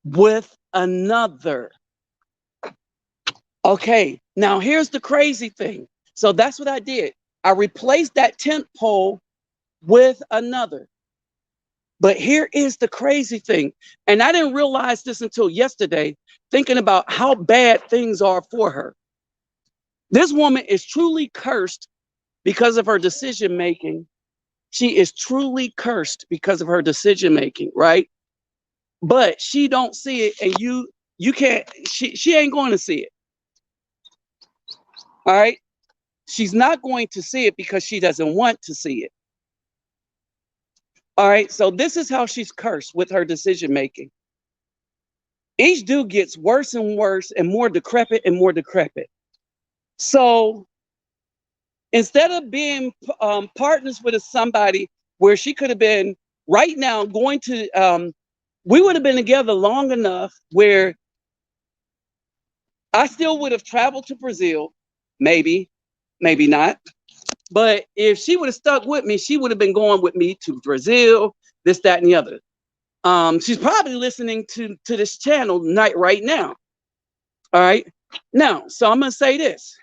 with another. Okay, now here's the crazy thing. So that's what I did. I replaced that tent pole with another. But here is the crazy thing. And I didn't realize this until yesterday, thinking about how bad things are for her. This woman is truly cursed because of her decision making. She is truly cursed because of her decision making, right? But she don't see it, and you can't, she ain't going to see it. All right? She's not going to see it because she doesn't want to see it. All right, so this is how she's cursed with her decision making. Each dude gets worse and worse and more decrepit and more decrepit. So instead of being partners with somebody where she could have been right now going to, we would have been together long enough where I still would have traveled to Brazil, maybe, maybe not. But if she would have stuck with me, she would have been going with me to Brazil, this, that, and the other. She's probably listening to this channel right now. All right. Now, so I'm going to say this.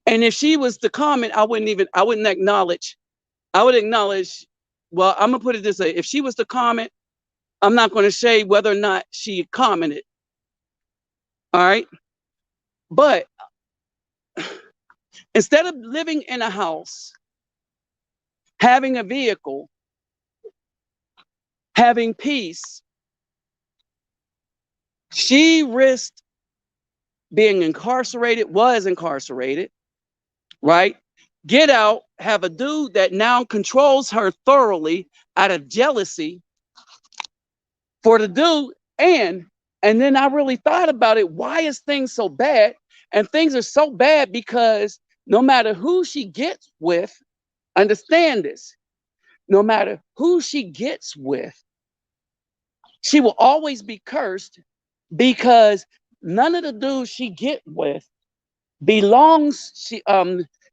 And if she was to comment, I wouldn't acknowledge. I would acknowledge, well, I'm going to put it this way. If she was to comment, I'm not going to say whether or not she commented. All right. But instead of living in a house, having a vehicle, having peace, she risked being incarcerated, was incarcerated, right? Get out, have a dude that now controls her thoroughly out of jealousy for the dude. And then I really thought about it. Why is things so bad? And things are so bad because no matter who she gets with, understand this, no matter who she gets with, she will always be cursed because none of the dudes she get with belongs,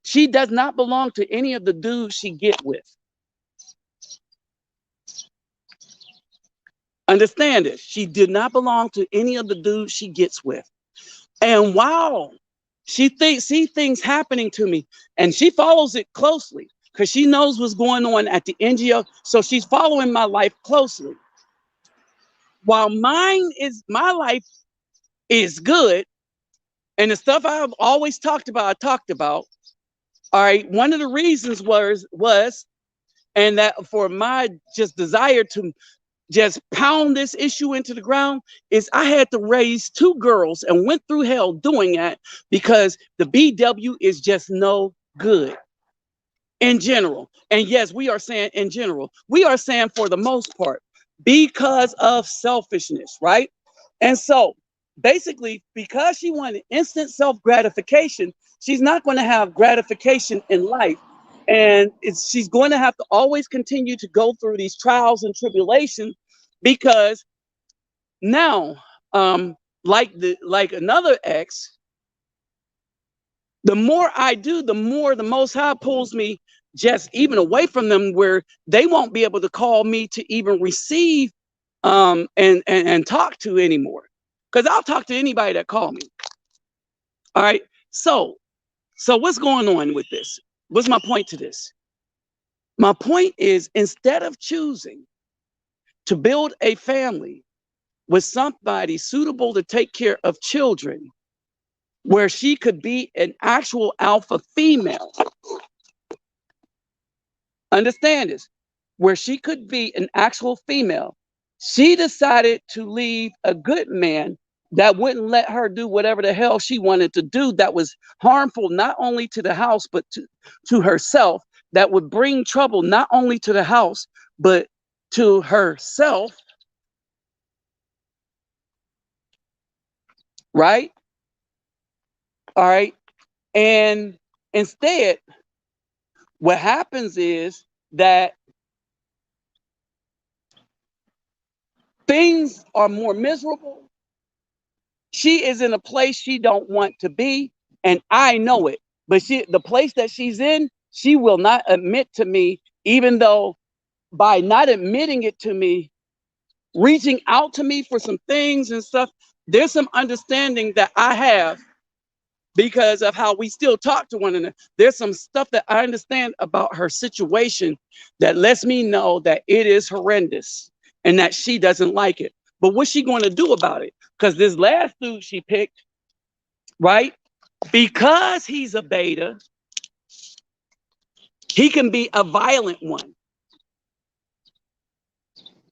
she does not belong to any of the dudes she get with. Understand this. She did not belong to any of the dudes she gets with. And wow, she see things happening to me, and she follows it closely because she knows what's going on at the NGO. So she's following my life closely. While my life is good, and the stuff I've always talked about, I talked about. All right, one of the reasons was, and that for my just desire to just pound this issue into the ground is I had to raise 2 girls and went through hell doing that because the BW is just no good in general. And yes, we are saying in general, we are saying for the most part, because of selfishness, right? And so basically, because she wanted instant self gratification, she's not going to have gratification in life. And she's going to have to always continue to go through these trials and tribulations because now, like another ex, the more I do, the more the Most High pulls me just even away from them, where they won't be able to call me to even receive and talk to anymore. Because I'll talk to anybody that call me. All right. So what's going on with this? What's my point to this? My point is, instead of choosing to build a family with somebody suitable to take care of children, where she could be an actual alpha female, understand this, where she could be an actual female, she decided to leave a good man that wouldn't let her do whatever the hell she wanted to do, that was harmful not only to the house but to herself, that would bring trouble not only to the house but to herself, right? All right. And instead, what happens is that things are more miserable. She is in a place she don't want to be, and I know it. But the place that she's in, she will not admit to me, even though by not admitting it to me, reaching out to me for some things and stuff, there's some understanding that I have because of how we still talk to one another. There's some stuff that I understand about her situation that lets me know that it is horrendous and that she doesn't like it. But what's she going to do about it? Because this last dude she picked, right? Because he's a beta, he can be a violent one.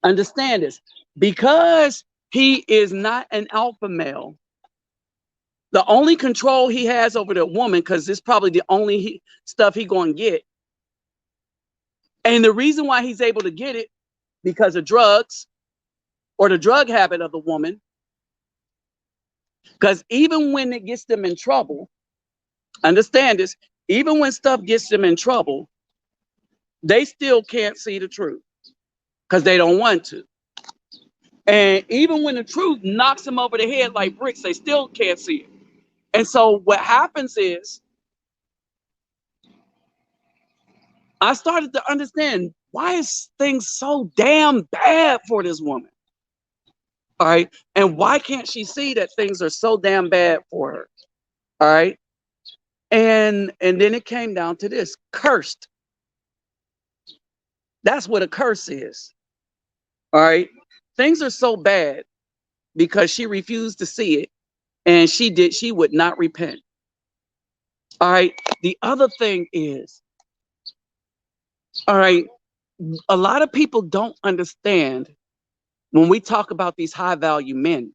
Understand this. Because he is not an alpha male, the only control he has over the woman, because this is probably the only stuff he going to get. And the reason why he's able to get it, because of drugs or the drug habit of the woman. Because even when it gets them in trouble, understand this, even when stuff gets them in trouble, they still can't see the truth because they don't want to. And even when the truth knocks them over the head like bricks, they still can't see it. And so what happens is, I started to understand, why is things so damn bad for this woman? All right. And why can't she see that things are so damn bad for her? All right. And then it came down to this: cursed. That's what a curse is. All right. Things are so bad because she refused to see it, and she would not repent. All right. The other thing is, all right, a lot of people don't understand when we talk about these high value men,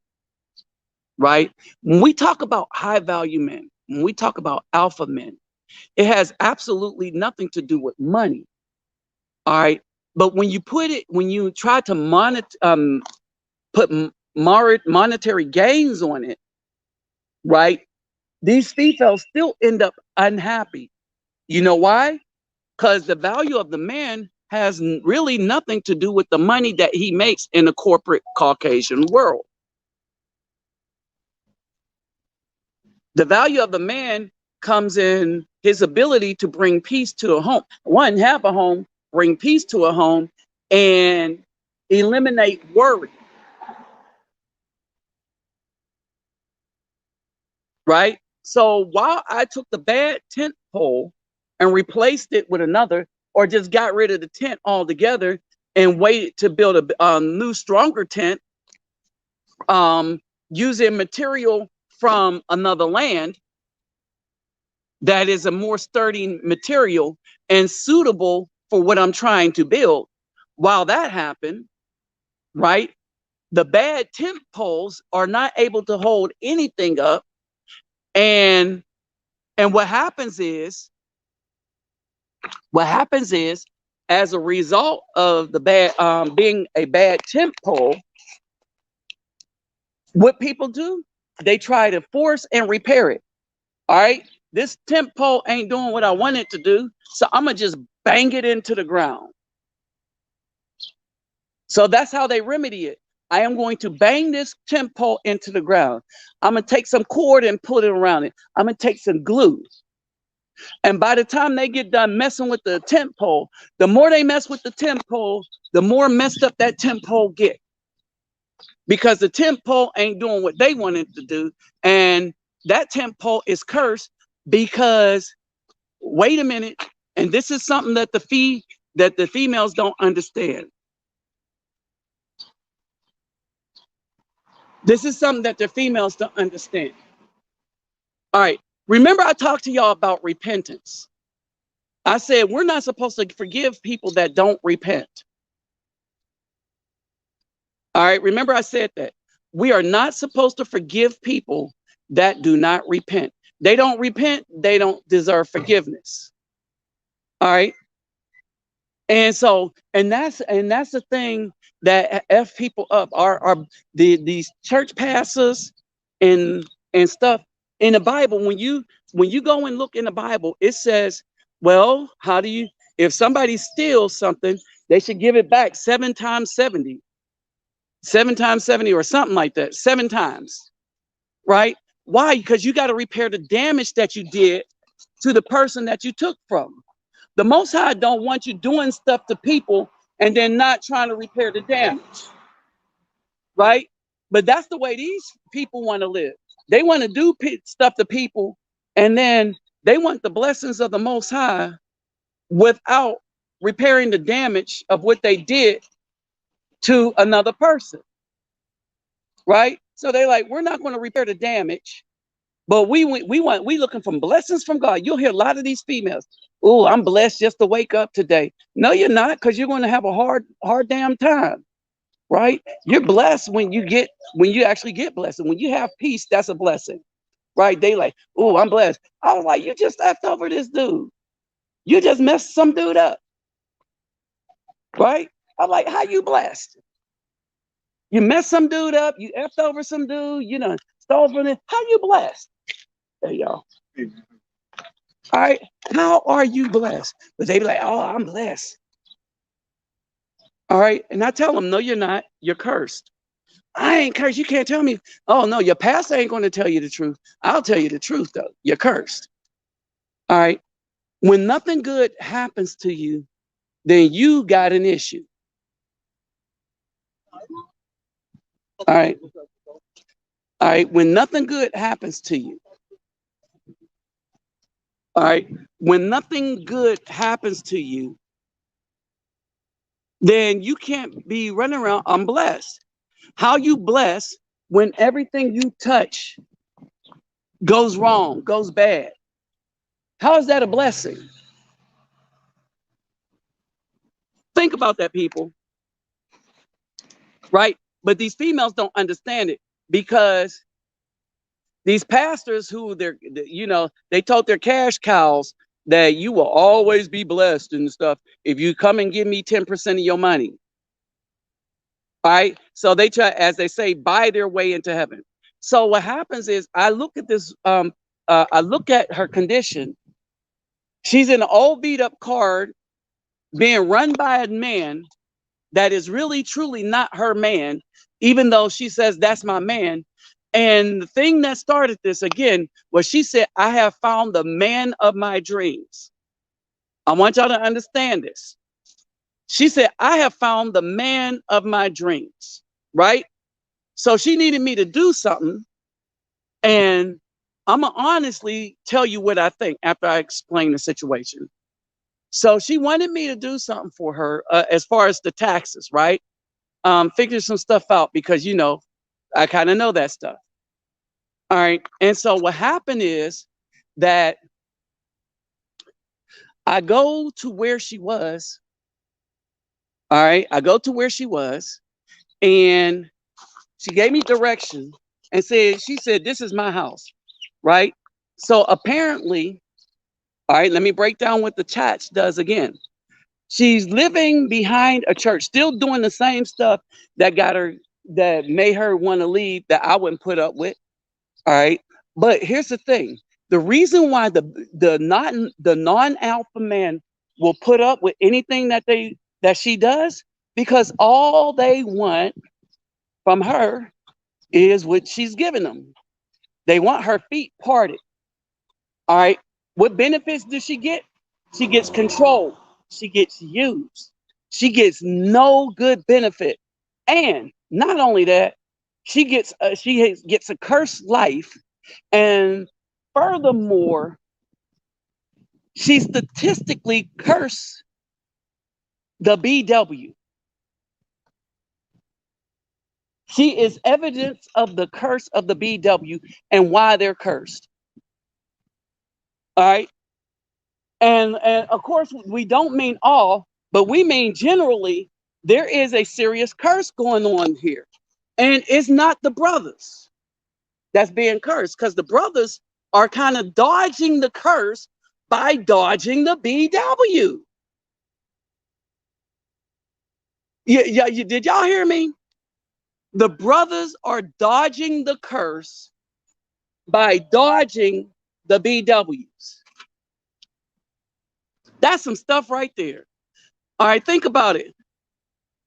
right? When we talk about high value men, when we talk about alpha men, it has absolutely nothing to do with money. All right. But when you try to put monetary gains on it, right? These females still end up unhappy. You know why? Because the value of the man has really nothing to do with the money that he makes in the corporate Caucasian world. The value of the man comes in his ability to bring peace to a home. One, have a home, bring peace to a home, and eliminate worry. Right? So while I took the bad tent pole and replaced it with another, or just got rid of the tent altogether and waited to build a new, stronger tent, using material from another land that is a more sturdy material and suitable for what I'm trying to build. While that happened, right? The bad tent poles are not able to hold anything up. And what happens is, as a result of the bad being a bad tent pole, what people do, they try to force and repair it. All right. This tent pole ain't doing what I want it to do. So I'm gonna just bang it into the ground. So that's how they remedy it. I am going to bang this tent pole into the ground. I'm gonna take some cord and put it around it. I'm gonna take some glue. And by the time they get done messing with the tent pole, the more they mess with the tent pole, the more messed up that tent pole get. Because the tent pole ain't doing what they wanted to do. And that tent pole is cursed because, wait a minute, and this is something that the females don't understand. This is something that the females don't understand. All right. Remember, I talked to y'all about repentance. I said we're not supposed to forgive people that don't repent. All right. Remember, I said that. We are not supposed to forgive people that do not repent. They don't repent, they don't deserve forgiveness. All right. And so, and that's the thing that F people up are these church pastors and stuff in the Bible. When you go and look in the Bible, it says, well, how do you, if somebody steals something, they should give it back 7 times 70, 7 times 70 or something like that, 7 times, right? Why? Because you got to repair the damage that you did to the person that you took from. The Most High don't want you doing stuff to people and then not trying to repair the damage, right? But that's the way these people want to live. They want to do stuff to people, and then they want the blessings of the Most High without repairing the damage of what they did to another person, right? So they like, we're not going to repair the damage, but we looking for blessings from God. You'll hear a lot of these females. Oh, I'm blessed just to wake up today. No, you're not, because you're going to have a hard damn time, right? You're blessed when you actually get blessed. And when you have peace, that's a blessing, right? They like, oh, I'm blessed. I was like, you just effed over this dude. You just messed some dude up, right? I'm like, how you blessed? You messed some dude up. You effed over some dude. You know, stole from it. How you blessed? There y'all. All right. How are you blessed? But they be like, oh, I'm blessed. All right. And I tell them, no, you're not. You're cursed. I ain't cursed. You can't tell me. Oh, no, your pastor ain't going to tell you the truth. I'll tell you the truth, though. You're cursed. All right. When nothing good happens to you, then you got an issue. All right. All right. When nothing good happens to you. All right. When nothing good happens to you, then you can't be running around, I'm blessed. How you blessed when everything you touch goes wrong, goes bad? How is that a blessing? Think about that, people. Right? But these females don't understand it, because these pastors who they told their cash cows that you will always be blessed and stuff if you come and give me 10% of your money. All right. So they try, as they say, buy their way into heaven. So what happens is, I look at this, I look at her condition. She's in an old beat up car being run by a man that is really truly not her man, even though she says that's my man. And the thing that started this again was, she said, I have found the man of my dreams. I want y'all to understand this. She said, I have found the man of my dreams, right? So she needed me to do something. And I'm going to honestly tell you what I think after I explain the situation. So she wanted me to do something for her as far as the taxes, right? Figure some stuff out, because, I kind of know that stuff. All right. And so what happened is that I go to where she was. All right. I go to where she was. and she gave me direction and she said, this is my house, right? So apparently, all right, let me break down what the chat does again. She's living behind a church, still doing the same stuff that that made her want to leave, that I wouldn't put up with. All right. But here's the thing. The reason why the non-alpha man will put up with anything that she does, because all they want from her is what she's giving them. They want her feet parted. All right. What benefits does she get? She gets control. She gets used. She gets no good benefit. And not only that, she gets a cursed life. And furthermore, she statistically cursed the BW. She is evidence of the curse of the BW and why they're cursed. All right. And of course, we don't mean all, but we mean generally, there is a serious curse going on here. And it's not the brothers that's being cursed, because the brothers are kind of dodging the curse by dodging the BW. Yeah, did y'all hear me? The brothers are dodging the curse by dodging the BWs. That's some stuff right there. All right, think about it.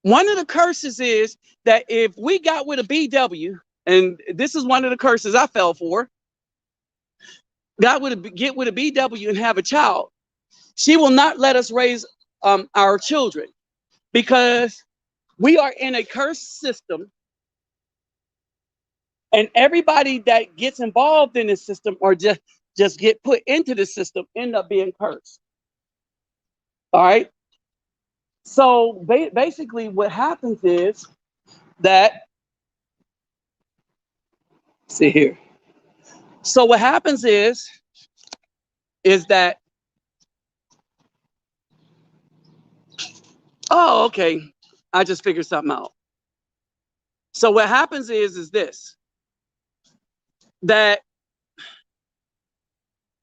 One of the curses is that if we got with a BW, and this is one of the curses I fell for, get with a BW and have a child, she will not let us raise our children, because we are in a cursed system, and everybody that gets involved in this system or just get put into the system end up being cursed. All right. So basically what happens is that, see here. So what happens is that, oh, okay, I just figured something out. So what happens is this, that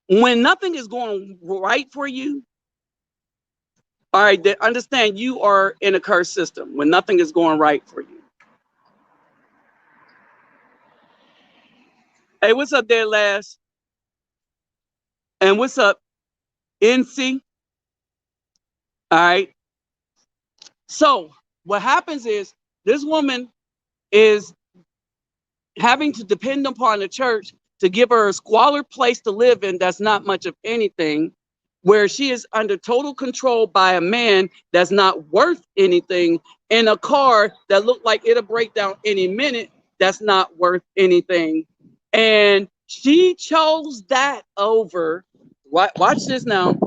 when nothing is going right for you, all right, understand you are in a cursed system when nothing is going right for you. Hey, what's up there, Lass? And what's up, NC? All right. So what happens is this woman is having to depend upon the church to give her a squalor place to live in that's not much of anything, where she is under total control by a man that's not worth anything, in a car that looked like it'll break down any minute, that's not worth anything. And she chose that over, watch this now.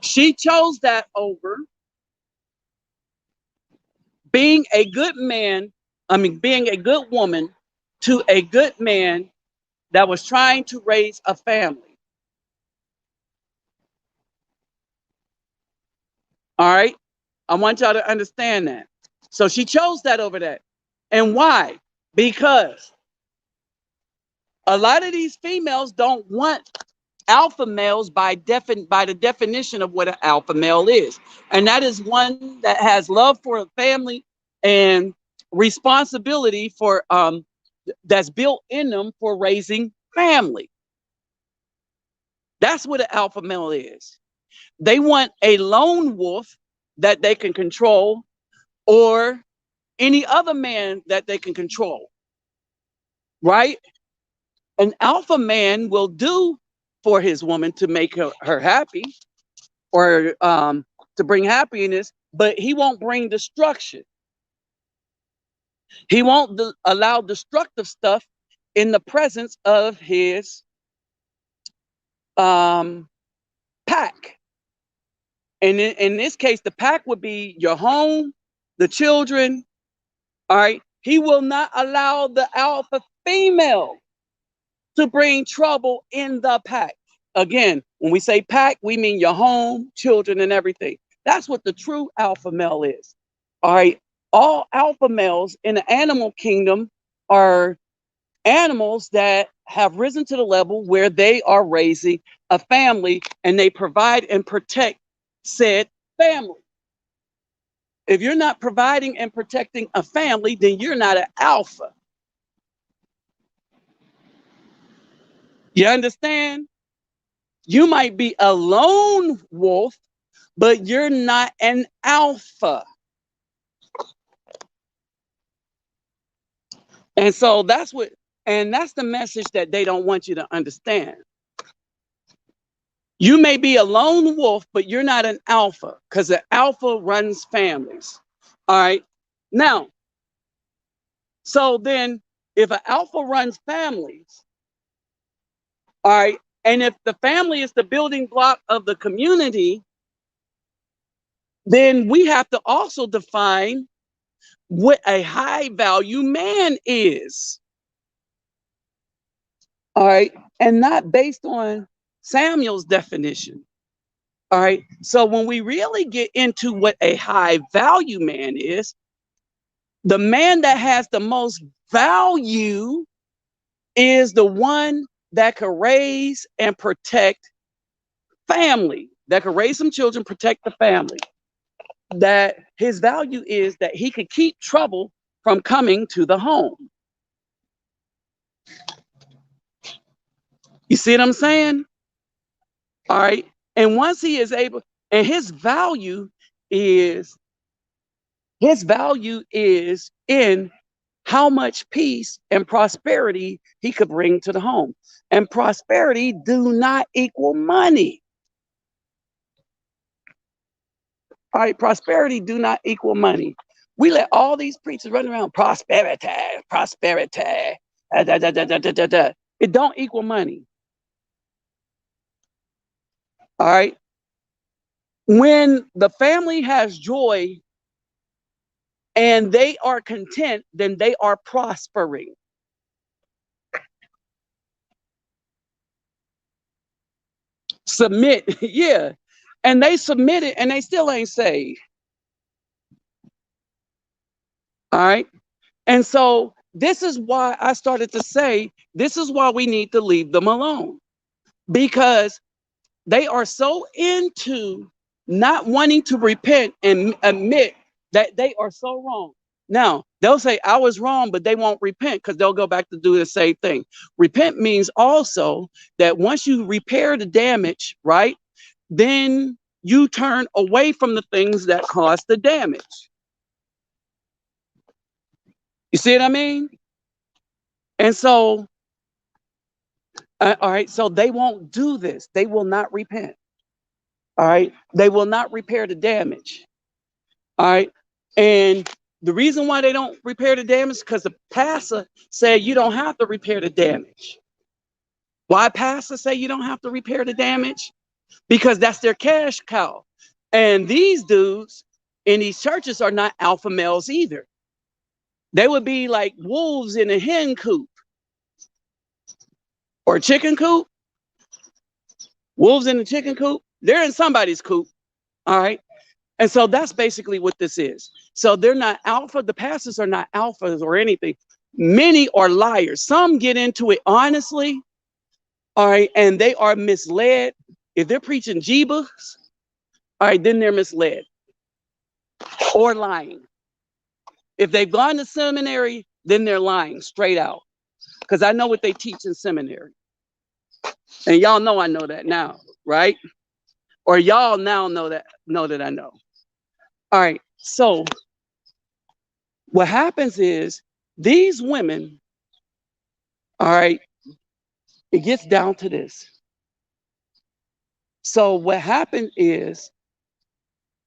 She chose that over being a good man, being a good woman to a good man that was trying to raise a family. All right. I want y'all to understand that. So she chose that over that. And why? Because a lot of these females don't want alpha males by the definition of what an alpha male is. And that is one that has love for a family and responsibility for that's built in them for raising family. That's what an alpha male is. They want a lone wolf that they can control, or any other man that they can control, right? An alpha man will do for his woman to make her happy, or to bring happiness, but he won't bring destruction. He won't allow destructive stuff in the presence of his pack. And in this case, the pack would be your home, the children. All right. He will not allow the alpha female to bring trouble in the pack. Again, when we say pack, we mean your home, children, and everything. That's what the true alpha male is. All right. all alpha males in the animal kingdom are animals that have risen to the level where they are raising a family and they provide and protect said family. If you're not providing and protecting a family, then you're not an alpha. You understand? You might be a lone wolf, but you're not an alpha. And so that's the message that they don't want you to understand. You may be a lone wolf, but you're not an alpha, because the alpha runs families. All right. Now, so then if an alpha runs families, all right, and if the family is the building block of the community, then we have to also define what a high value man is. All right. And not based on Samuel's definition. All right. So when we really get into what a high value man is, the man that has the most value is the one that can raise and protect family, that can raise some children, protect the family. That his value is that he could keep trouble from coming to the home. You see what I'm saying? All right. And once he is able, and his value is in how much peace and prosperity he could bring to the home. And prosperity do not equal money. All right, prosperity do not equal money. We let all these preachers run around prosperity. It don't equal money. All right. When the family has joy and they are content, then they are prospering. Submit, yeah. And they submitted and they still ain't saved. All right. And so this is why I started to say, this is why we need to leave them alone. Because they are so into not wanting to repent and admit that they are so wrong. Now, they'll say, I was wrong, but they won't repent because they'll go back to do the same thing. Repent means also that once you repair the damage, right, then you turn away from the things that caused the damage. You see what I mean? And so, all right, so they won't do this. They will not repent. All right. They will not repair the damage. All right. And the reason why they don't repair the damage is because the pastor said you don't have to repair the damage. Why pastor say you don't have to repair the damage? Because that's their cash cow. And these dudes in these churches are not alpha males either. They would be like wolves in a hen coop or a chicken coop. Wolves in the chicken coop. They're in somebody's coop. All right. And so that's basically what this is. So they're not alpha. The pastors are not alphas or anything. Many are liars. Some get into it honestly. All right. And they are misled. If they're preaching Jeebus, all right, then they're misled or lying. If they've gone to seminary, then they're lying straight out. Because I know what they teach in seminary. And y'all know I know that now, right? Or y'all now know that I know. All right. So what happens is these women, all right, it gets down to this. So what happened is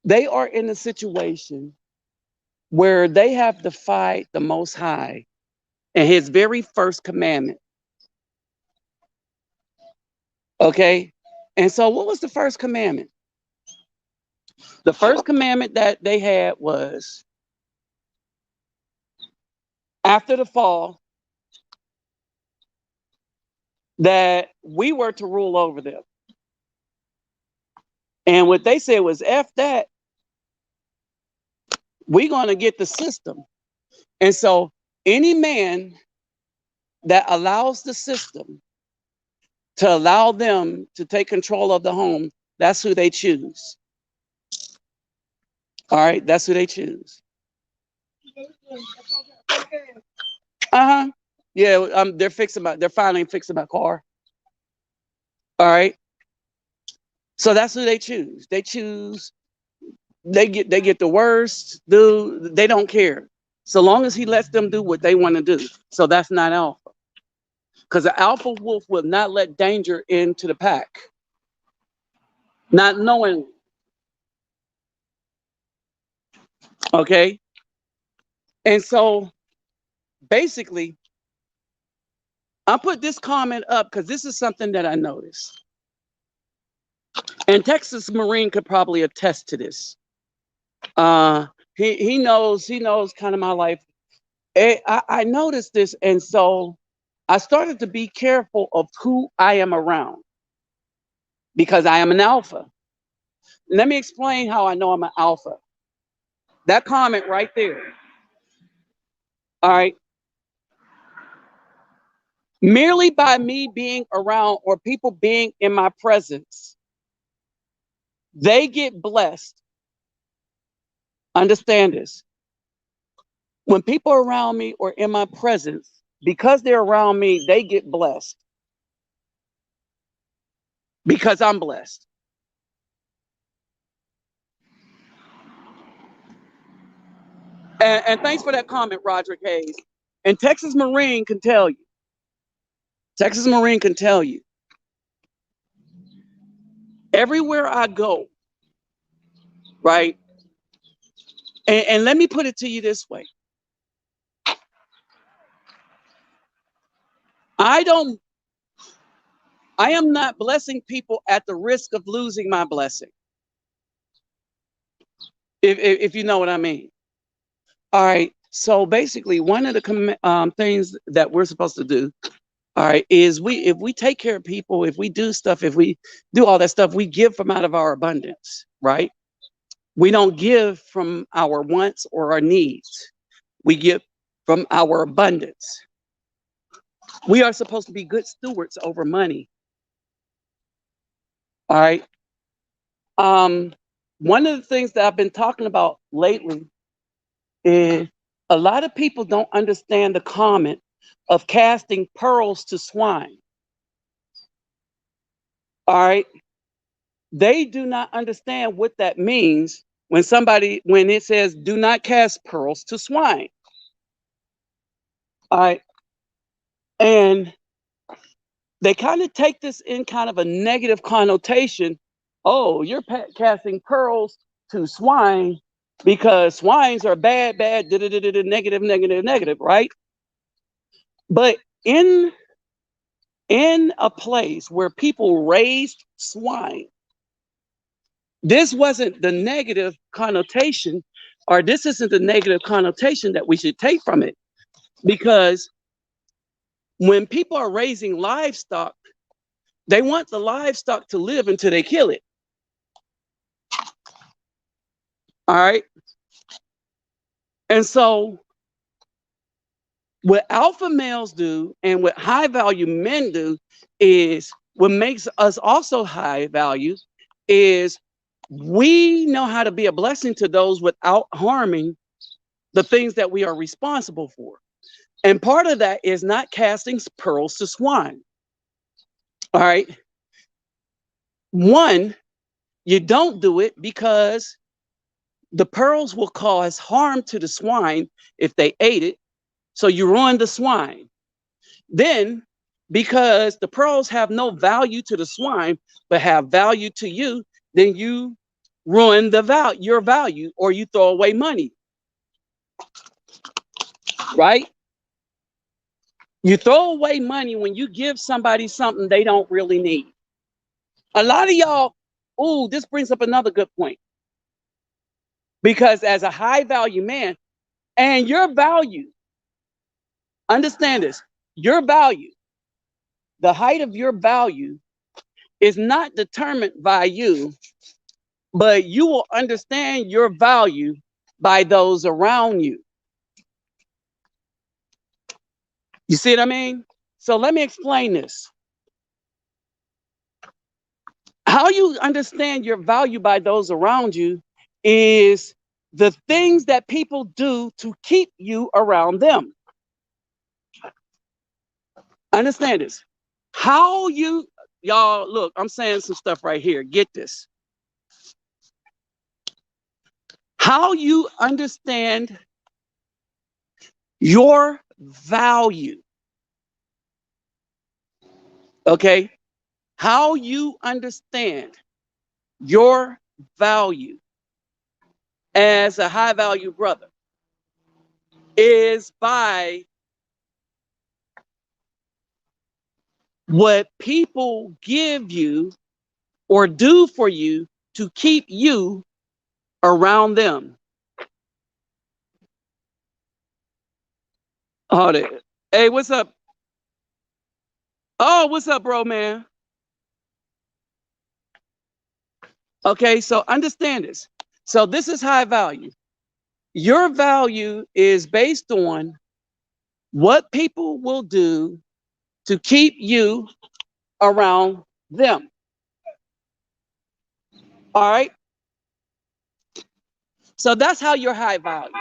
they are in a situation where they have defied the Most High and his very first commandment. Okay. And so what was the first commandment? The first commandment that they had was after the fall that we were to rule over them. And what they said was, F that. we're going to get the system. And so any man that allows the system to allow them to take control of the home, that's who they choose. All right, that's who they choose. Uh-huh. Yeah, they're finally fixing my car. All right. So that's who they choose. They get the worst, dude. They don't care. So long as he lets them do what they want to do. So that's not alpha. Because the alpha wolf will not let danger into the pack. Not knowing. Okay. And so basically, I put this comment up because this is something that I noticed. And Texas Marine could probably attest to this. He knows kind of my life. I noticed this, and so I started to be careful of who I am around because I am an alpha. Let me explain how I know I'm an alpha. That comment right there. All right. Merely by me being around or people being in my presence, they get blessed. Understand this. When people are around me or in my presence, because they're around me, they get blessed. Because I'm blessed. And thanks for that comment, Roderick Hayes. And Texas Marine can tell you. Texas Marine can tell you. Everywhere I go, right? And let me put it to you this way. I am not blessing people at the risk of losing my blessing. If you know what I mean. All right. So basically, one of the things that we're supposed to do, all right, is if we take care of people, if we do stuff, if we do all that stuff, we give from out of our abundance, right? We don't give from our wants or our needs. We give from our abundance. We are supposed to be good stewards over money. All right. One of the things that I've been talking about lately is a lot of people don't understand the comment of casting pearls to swine. All right. They do not understand what that means when it says do not cast pearls to swine. All right. And they kind of take this in kind of a negative connotation. Oh, you're casting pearls to swine because swines are bad, negative, negative, negative, right? But in a place where people raised swine, this wasn't the negative connotation, or this isn't the negative connotation that we should take from it. Because when people are raising livestock, they want the livestock to live until they kill it. All right. And so what alpha males do and what high value men do is what makes us also high value is we know how to be a blessing to those without harming the things that we are responsible for. And part of that is not casting pearls to swine. All right. One, you don't do it because the pearls will cause harm to the swine if they ate it. So you ruin the swine. Then, because the pearls have no value to the swine, but have value to you, then you ruin your value, or you throw away money. Right? You throw away money when you give somebody something they don't really need. A lot of y'all, this brings up another good point. Because as a high value man, and your value, understand this, your value, the height of your value is not determined by you, but you will understand your value by those around you. You see what I mean? So let me explain this. How you understand your value by those around you is the things that people do to keep you around them. Understand this. How you, y'all, look, I'm saying some stuff right here. Get this. How you understand your value. Okay? How you understand your value as a high value brother is by what people give you or do for you to keep you around them. Oh, hey, what's up? Oh, what's up, bro, man? Okay, so understand this. So this is high value. Your value is based on what people will do to keep you around them. All right. So that's how you're high value.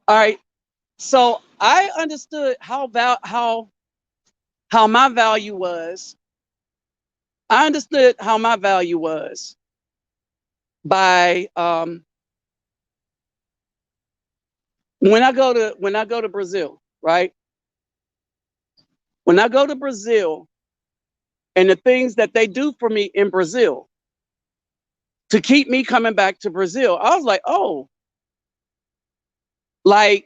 All right. So I understood how my value was. I understood how my value was by when I go to Brazil, right? When I go to Brazil and the things that they do for me in Brazil to keep me coming back to Brazil, I was like, oh, like,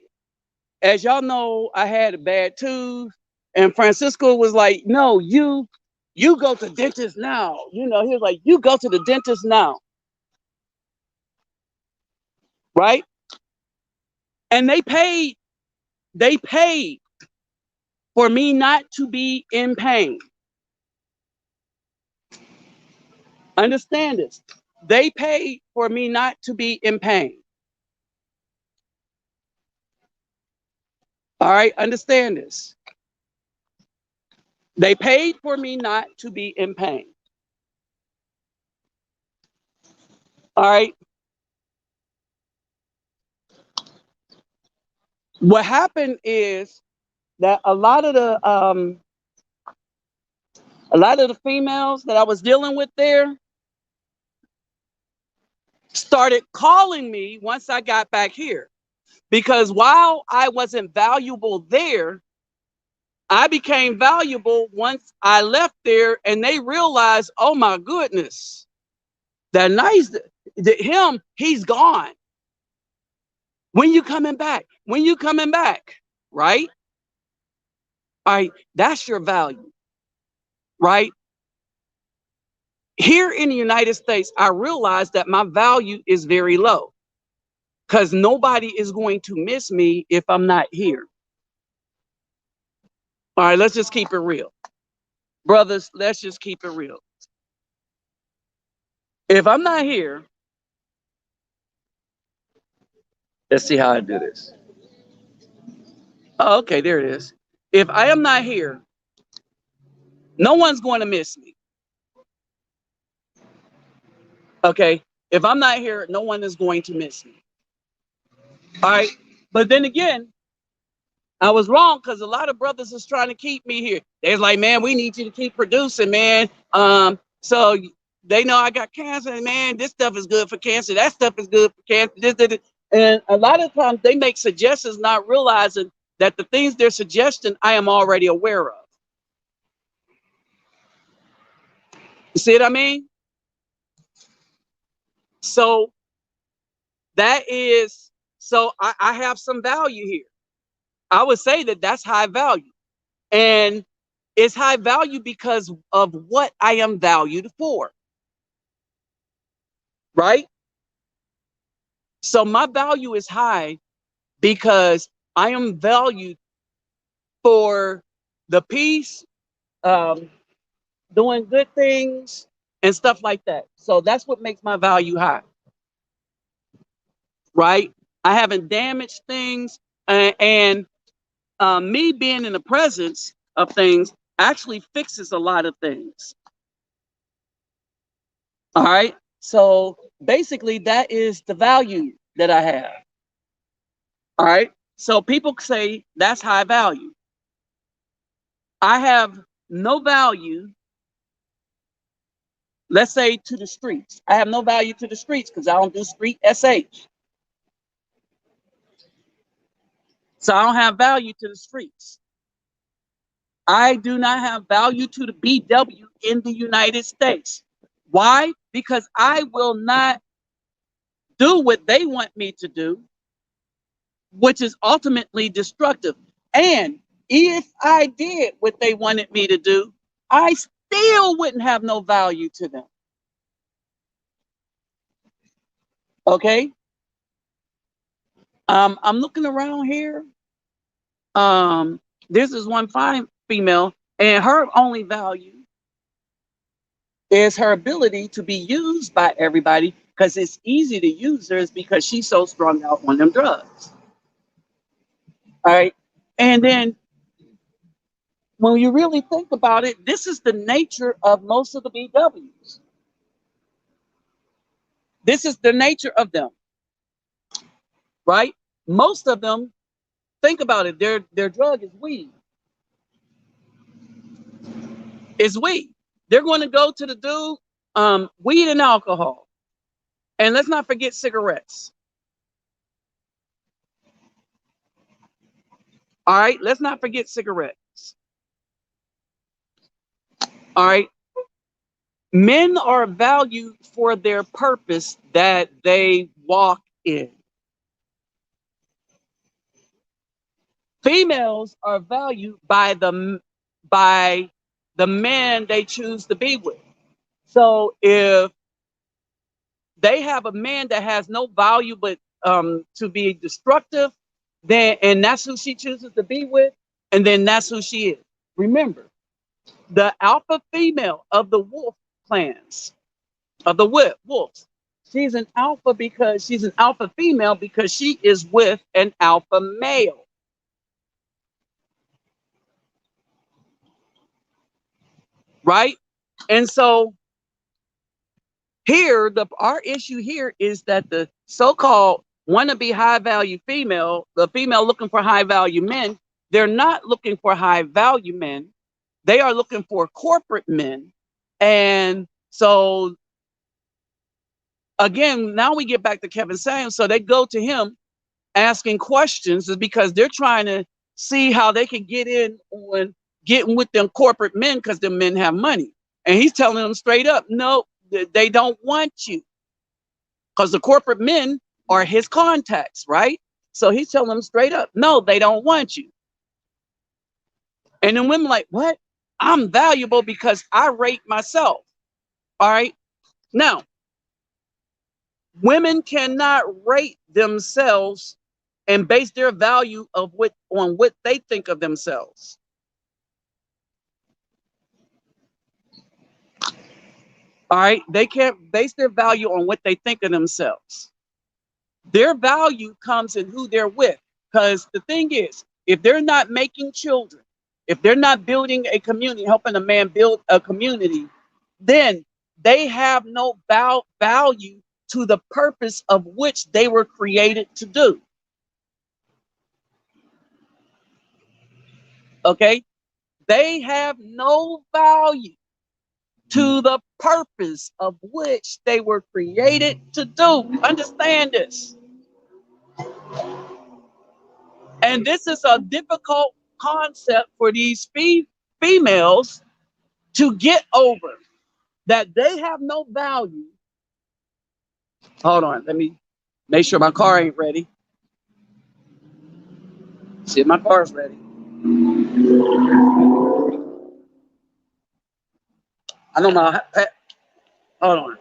as y'all know, I had a bad tooth, and Francisco was like, no, you go to dentist now. You know, he was like, you go to the dentist now. Right? And they paid for me not to be in pain. Understand this. They paid for me not to be in pain. All right, understand this. They paid for me not to be in pain. All right. What happened is that a lot of the females that I was dealing with there started calling me once I got back here. Because while I wasn't valuable there, I became valuable once I left there, and they realized, oh my goodness, that nice, him, he's gone. When you coming back? When you coming back? Right? All right, that's your value, right? Here in the United States, I realized that my value is very low because nobody is going to miss me if I'm not here. All right, let's just keep it real. Brothers, let's just keep it real. If I'm not here, let's see how I do this. Oh, okay, there it is. If I am not here, no one's going to miss me. Okay, if I'm not here, no one is going to miss me. All right, but then again, I was wrong because a lot of brothers is trying to keep me here. They're like, man, we need you to keep producing, man. So they know I got cancer, and man, this stuff is good for cancer. That stuff is good for cancer. This. And a lot of times they make suggestions, not realizing that the things they're suggesting, I am already aware of. You see what I mean? So that is, so I have some value here. I would say that that's high value. And it's high value because of what I am valued for. Right? So my value is high because I am valued for the peace, doing good things, and stuff like that. So that's what makes my value high. right? I haven't damaged things, and me being in the presence of things actually fixes a lot of things. All right. So basically, that is the value that I have. All right. So people say that's high value. I have no value, let's say, to the streets. I have no value to the streets because I don't do street SH. So I don't have value to the streets. I do not have value to the BW in the United States. Why? Because I will not do what they want me to do, which is ultimately destructive. And if I did what they wanted me to do, I still wouldn't have no value to them. Okay? I'm looking around here. This is one fine female, and her only value is her ability to be used by everybody because it's easy to use her is because she's so strung out on them drugs. All right. And then when you really think about it, this is the nature of most of the BWs. This is the nature of them, right? Most of them, think about it, their drug is weed. It's weed. They're going to go to the dude, weed and alcohol. And let's not forget cigarettes. All right, let's not forget cigarettes. All right. Men are valued for their purpose that they walk in. Females are valued by the man they choose to be with. So if they have a man that has no value but to be destructive, then and that's who she chooses to be with, and then that's who she is. Remember, the alpha female of the wolf clans, of the wolves. She's an alpha because she's an alpha female because she is with an alpha male. Right? And so here, our issue here is that the so-called wannabe high value female, the female looking for high value men, they're not looking for high value men. They are looking for corporate men. And so again, now we get back to Kevin Samuels. So they go to him asking questions is because they're trying to see how they can get in on getting with them corporate men because the men have money. And he's telling them straight up, no, they don't want you. Because the corporate men are his contacts, right? So he's telling them straight up, no, they don't want you. And then women like, what? I'm valuable because I rate myself. All right. Now, women cannot rate themselves and base their value of on what they think of themselves. All right. They can't base their value on what they think of themselves. Their value comes in who they're with. Because the thing is, if they're not making children, if they're not building a community, helping a man build a community, then they have no value to the purpose of which they were created to do. Okay? They have no value to the purpose of which they were created to do. Understand this. And this is a difficult concept for these females to get over, that they have no value. Hold on, let me make sure my car ain't ready. See if my car's ready. I know my hold on.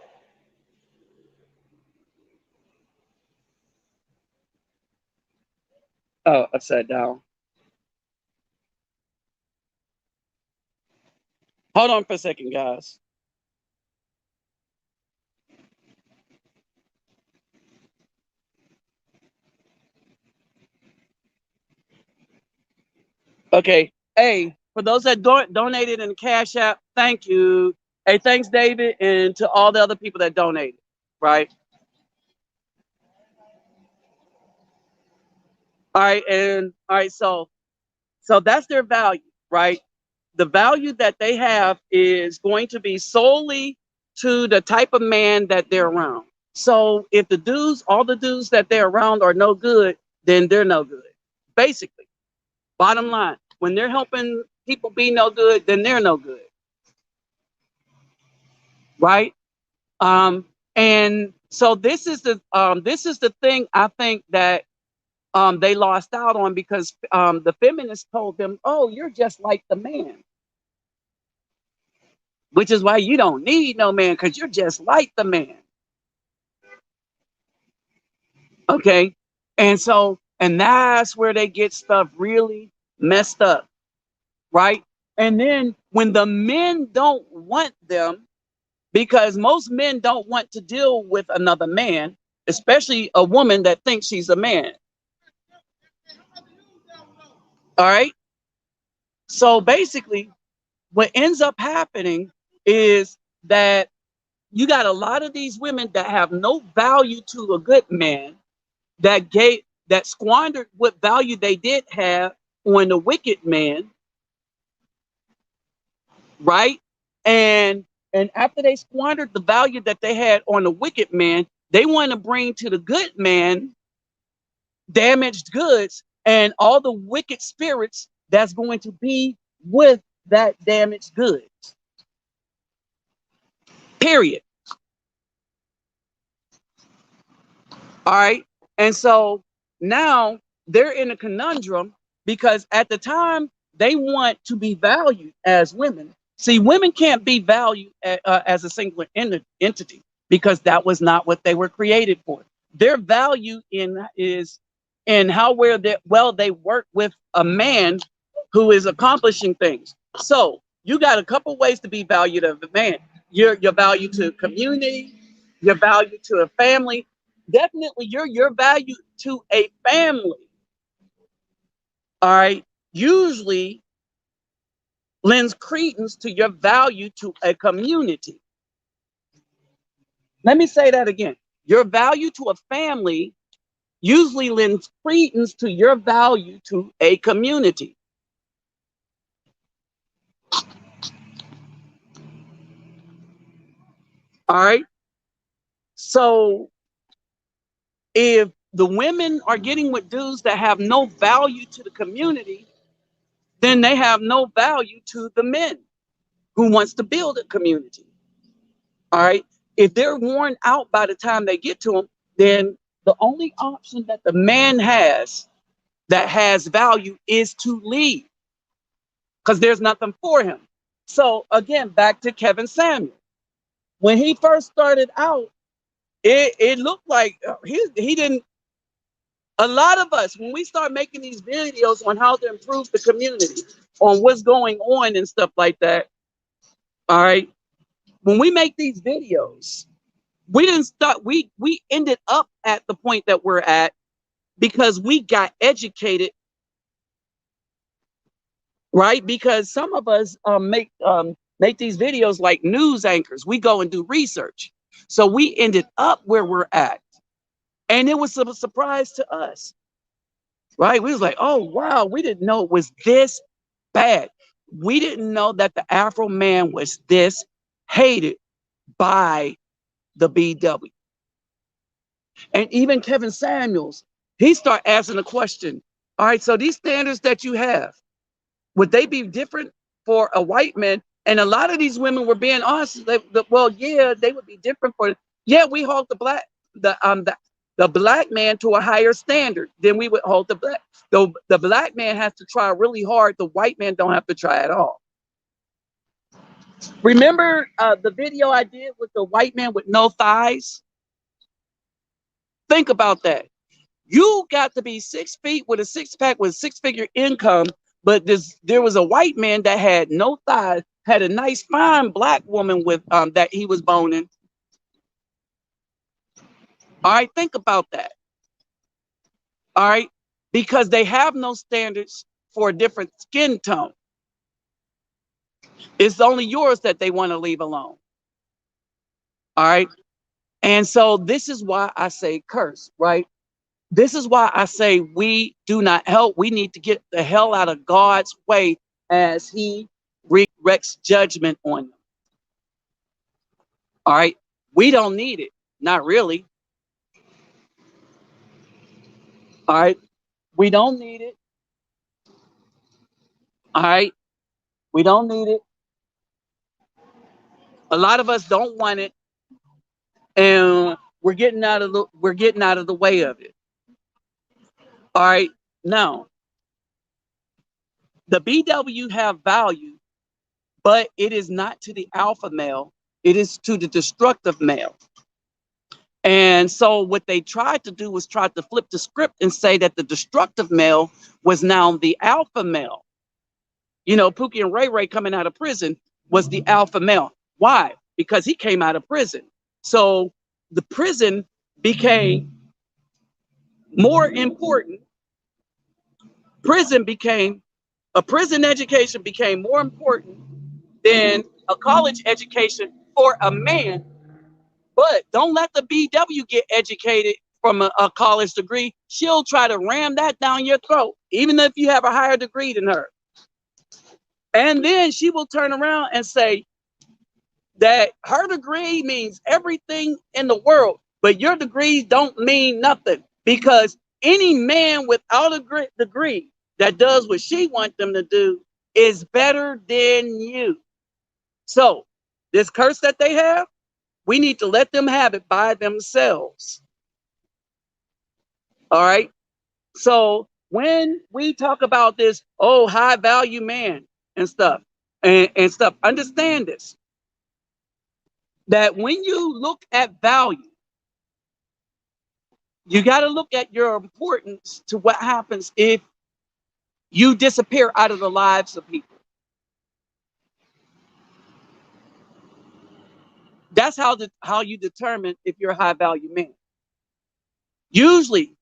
Oh, upside down. Hold on for a second, guys. Okay. Hey, for those that donated in the Cash App, thank you. Hey, thanks, David, and to all the other people that donated. Right. All right. And all right. So that's their value, right? The value that they have is going to be solely to the type of man that they're around. So if the dudes, all the dudes that they're around are no good, then they're no good. Basically, bottom line, when they're helping people be no good, then they're no good, right? And so this is the thing I think that they lost out on because the feminists told them, "Oh, you're just like the man," which is why you don't need no man because you're just like the man. Okay. And that's where they get stuff really messed up, right? And then when the men don't want them, because most men don't want to deal with another man, especially a woman that thinks she's a man. All right. So basically, what ends up happening is that you got a lot of these women that have no value to a good man that squandered what value they did have on the wicked man, right? And and after they squandered the value that they had on the wicked man, they want to bring to the good man damaged goods and all the wicked spirits that's going to be with that damaged goods. Period. All right. And so now they're in a conundrum because at the time they want to be valued as women. See, women can't be valued as a singular entity because that was not what they were created for. Their value is in how well they work with a man who is accomplishing things. So you got a couple ways to be valued of a man. Your value to community, your value to a family, definitely your value to a family, all right, usually lends credence to your value to a community. Let me say that again. Your value to a family usually lends credence to your value to a community. All right. So if the women are getting with dudes that have no value to the community, then they have no value to the men who wants to build a community. All right. If they're worn out by the time they get to them, then the only option that the man has that has value is to leave because there's nothing for him. So again, back to Kevin Samuel. When he first started out, it looked like he didn't. A lot of us, when we start making these videos on how to improve the community, on what's going on and stuff like that, all right, when we make these videos, we didn't start, we ended up at the point that we're at because we got educated, right? Because some of us make these videos like news anchors. We go and do research. So we ended up where we're at. And it was a surprise to us, right? We was like, oh wow, we didn't know it was this bad. We didn't know that the Afro man was this hated by the BW. And even Kevin Samuels, he started asking the question, all right, so these standards that you have, would they be different for a white man? And a lot of these women were being honest. Well, yeah, they would be different for, yeah, we hold the black man to a higher standard than we would hold the black. The black man has to try really hard. The white man don't have to try at all. Remember the video I did with the white man with no thighs? Think about that. You got to be 6 feet with a six pack with six-figure income, but there was a white man that had no thighs, had a nice fine black woman with that he was boning. All right, think about that. All right, because they have no standards for a different skin tone. It's only yours that they want to leave alone. All right. And so this is why I say curse, right? This is why I say we do not help. We need to get the hell out of God's way as he wreaks judgment on them. All right. We don't need it. Not really. All right. We don't need it. All right. We don't need it. A lot of us don't want it. And we're getting out of the way of it. All right. Now, the BW have value, but it is not to the alpha male. It is to the destructive male. And so what they tried to do was try to flip the script and say that the destructive male was now the alpha male. You know, Pookie and Ray Ray coming out of prison was the alpha male. Why? Because he came out of prison. So the prison became more important. Prison education became more important than a college education for a man. But don't let the BW get educated from a college degree. She'll try to ram that down your throat, even if you have a higher degree than her. And then she will turn around and say that her degree means everything in the world, but your degrees don't mean nothing, because any man without a degree that does what she wants them to do is better than you. So this curse that they have, we need to let them have it by themselves. All right. So when we talk about this, oh, high value man and stuff, understand this, that when you look at value, you got to look at your importance to what happens if you disappear out of the lives of people. That's how you determine if you're a high value man. Usually,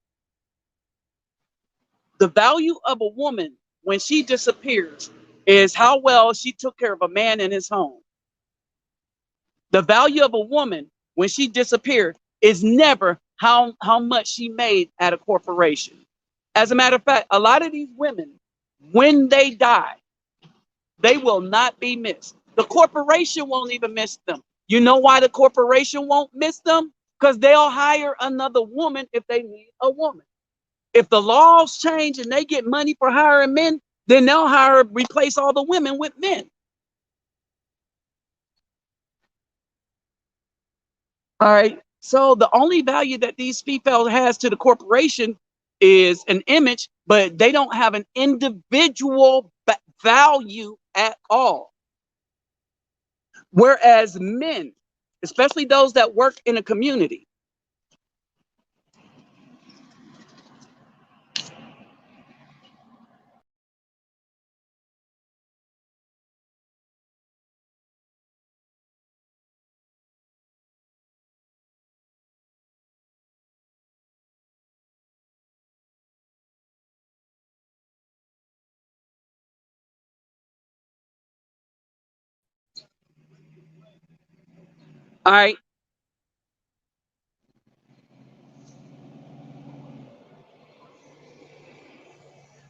the value of a woman when she disappears is how well she took care of a man in his home. The value of a woman when she disappeared is never how much she made at a corporation. As a matter of fact, a lot of these women, when they die, they will not be missed. The corporation won't even miss them. You know why the corporation won't miss them? Because they'll hire another woman if they need a woman. If the laws change and they get money for hiring men, then they'll replace all the women with men. All right. So the only value that these females has to the corporation is an image, but they don't have an individual value at all. Whereas men, especially those that work in a community, all right.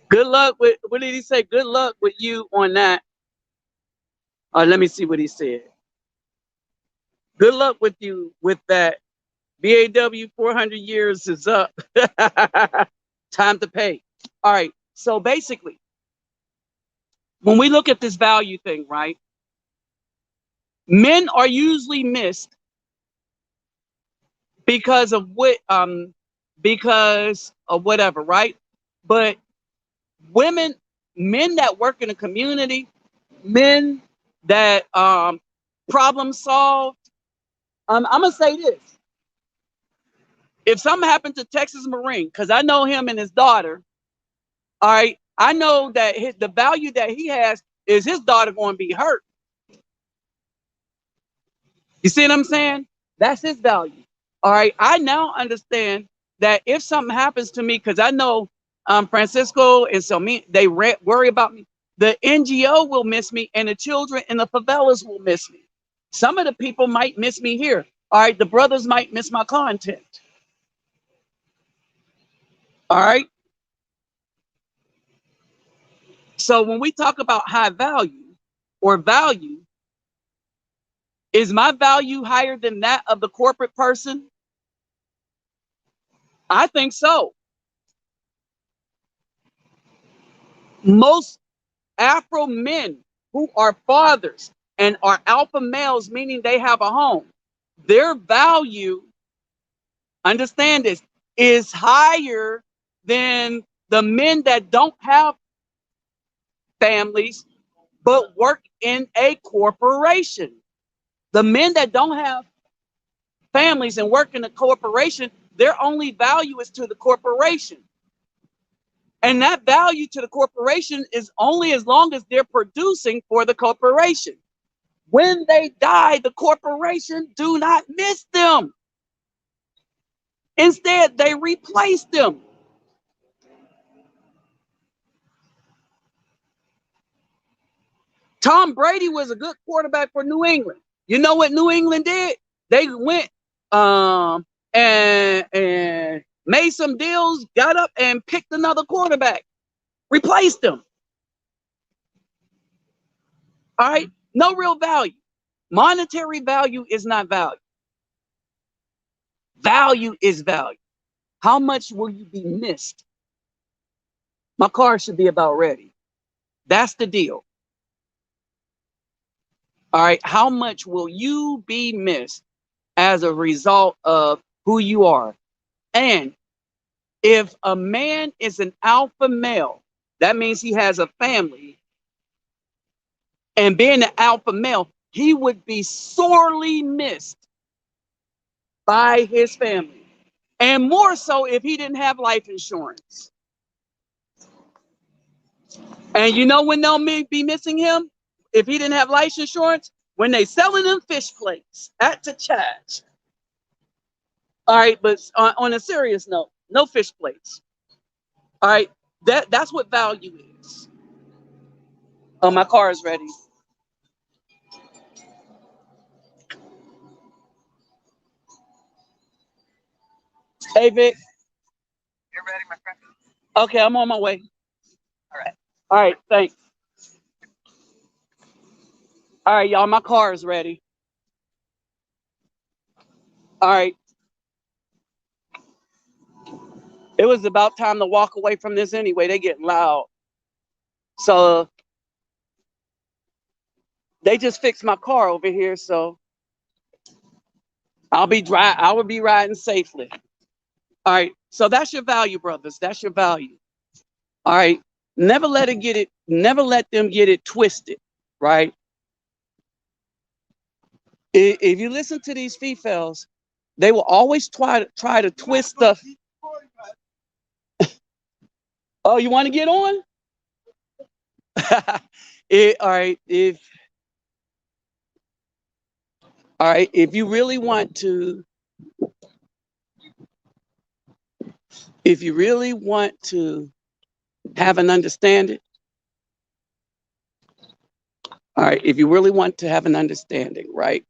Good luck with, what did he say? Good luck with you on that. Let me see what he said. Good luck with you with that. BAW 400 years is up. Time to pay. All right. So basically, when we look at this value thing, right? Men are usually missed because of whatever, right? But men that work in a community, men that problem solved. I'm gonna say this: if something happened to Texas Marine, because I know him and his daughter, all right, I know that the value that he has is his daughter going to be hurt. You see what I'm saying? That's his value. All right, I now understand that if something happens to me, because I know Francisco and Selmy, they worry about me. The NGO will miss me, and the children in the favelas will miss me. Some of the people might miss me here. All right, the brothers might miss my content. All right. So when we talk about high value or value, is my value higher than that of the corporate person? I think so. Most Afro men who are fathers and are alpha males, meaning they have a home, their value, understand this, is higher than the men that don't have families but work in a corporation. The men that don't have families and work in a corporation, their only value is to the corporation. And that value to the corporation is only as long as they're producing for the corporation. When they die, the corporation do not miss them. Instead, they replace them. Tom Brady was a good quarterback for New England. You know what New England did? They went and made some deals, got up and picked another quarterback, replaced them. All right, no real value. Monetary value is not value. Value is value. How much will you be missed? My car should be about ready. That's the deal. All right, how much will you be missed as a result of who you are? And if a man is an alpha male, that means he has a family. And being an alpha male, he would be sorely missed by his family. And more so if he didn't have life insurance. And you know when they'll be missing him? If he didn't have life insurance? When they selling them fish plates at the charge. All right, but on a serious note, no fish plates. All right, that's what value is. Oh, my car is ready. Hey, Vic. You're ready, my friend? Okay, I'm on my way. All right. All right, thanks. All right, y'all, my car is ready. All right. It was about time to walk away from this anyway. They get loud. So they just fixed my car over here, so I will be riding safely. All right. So that's your value, brothers. That's your value. All right. Never let them get it twisted, right? If you listen to these females, they will always try to twist stuff. Oh, you want to get on? All right. If you really want to have an understanding, all right, if you really want to have an understanding, right?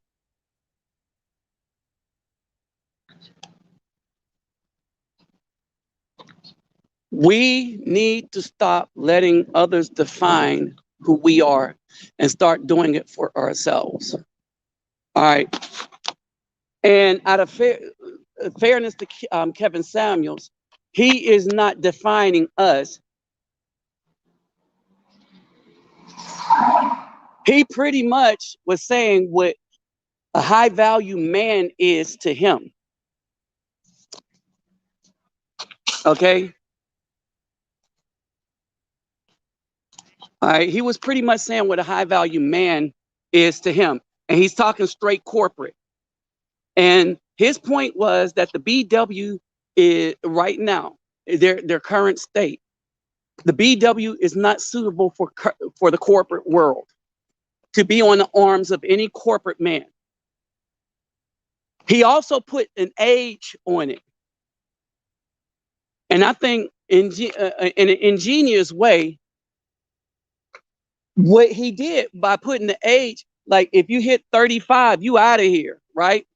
We need to stop letting others define who we are and start doing it for ourselves. All right. And out of fairness to Kevin Samuels, he is not defining us. He pretty much was saying what a high value man is to him. Okay. All right. He was pretty much saying what a high value man is to him. And he's talking straight corporate. And his point was that the BW is right now, their current state, the BW is not suitable for the corporate world to be on the arms of any corporate man. He also put an age on it. And I think in an ingenious way what he did by putting the age, like if you hit 35, you out of here, right?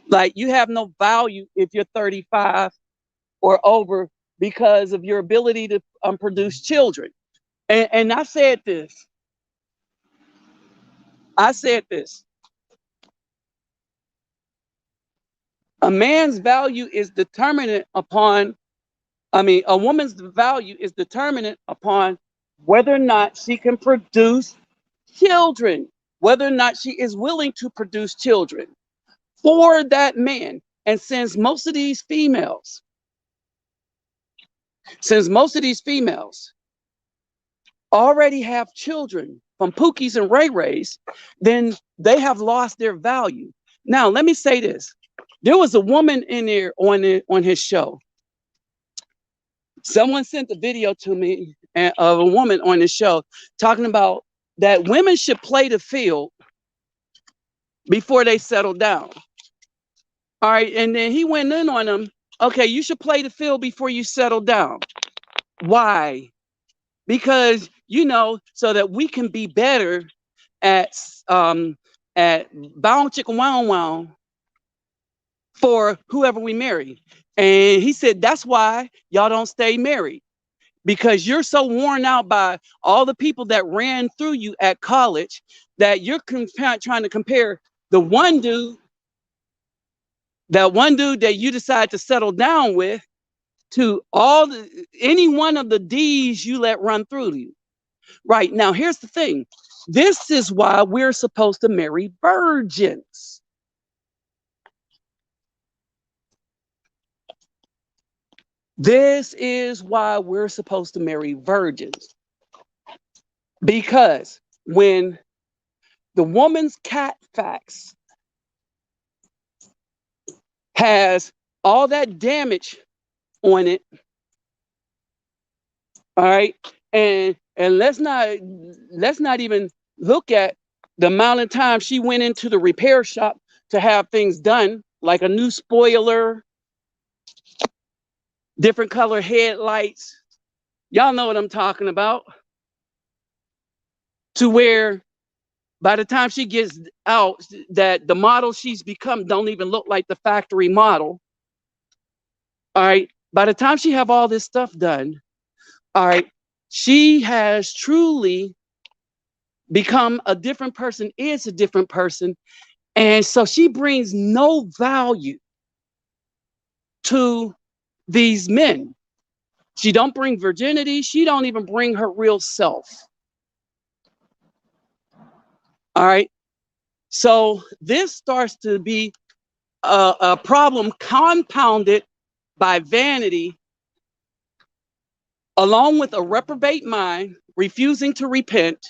Like you have no value if you're 35 or over because of your ability to produce children. And I said this. A man's value is determinant upon, a woman's value is determinant upon whether or not she can produce children, whether or not she is willing to produce children for that man. And since most of these females already have children from Pookies and Ray Rays, then they have lost their value. Now, let me say this. There was a woman in there on his show. Someone sent a video to me of a woman on his show talking about that women should play the field before they settle down. All right, and then he went in on them. Okay, you should play the field before you settle down. Why? Because, so that we can be better at bound chicken wow wow for whoever we marry. And he said, that's why y'all don't stay married, because you're so worn out by all the people that ran through you at college that you're trying to compare the one dude that you decide to settle down with to any one of the D's you let run through you. Right. Now, here's the thing. This is why we're supposed to marry virgins. This is why we're supposed to marry virgins. Because when the woman's cat facts has all that damage on it, all right, and let's not even look at the amount of time she went into the repair shop to have things done, like a new spoiler, different color headlights. Y'all know what I'm talking about. To where by the time she gets out, that the model she's become don't even look like the factory model. All right. By the time she have all this stuff done, all right, she has truly become a different person, is a different person. And so she brings no value to these men. She don't bring virginity. She don't even bring her real self. All right. So this starts to be a problem compounded by vanity, along with a reprobate mind, refusing to repent.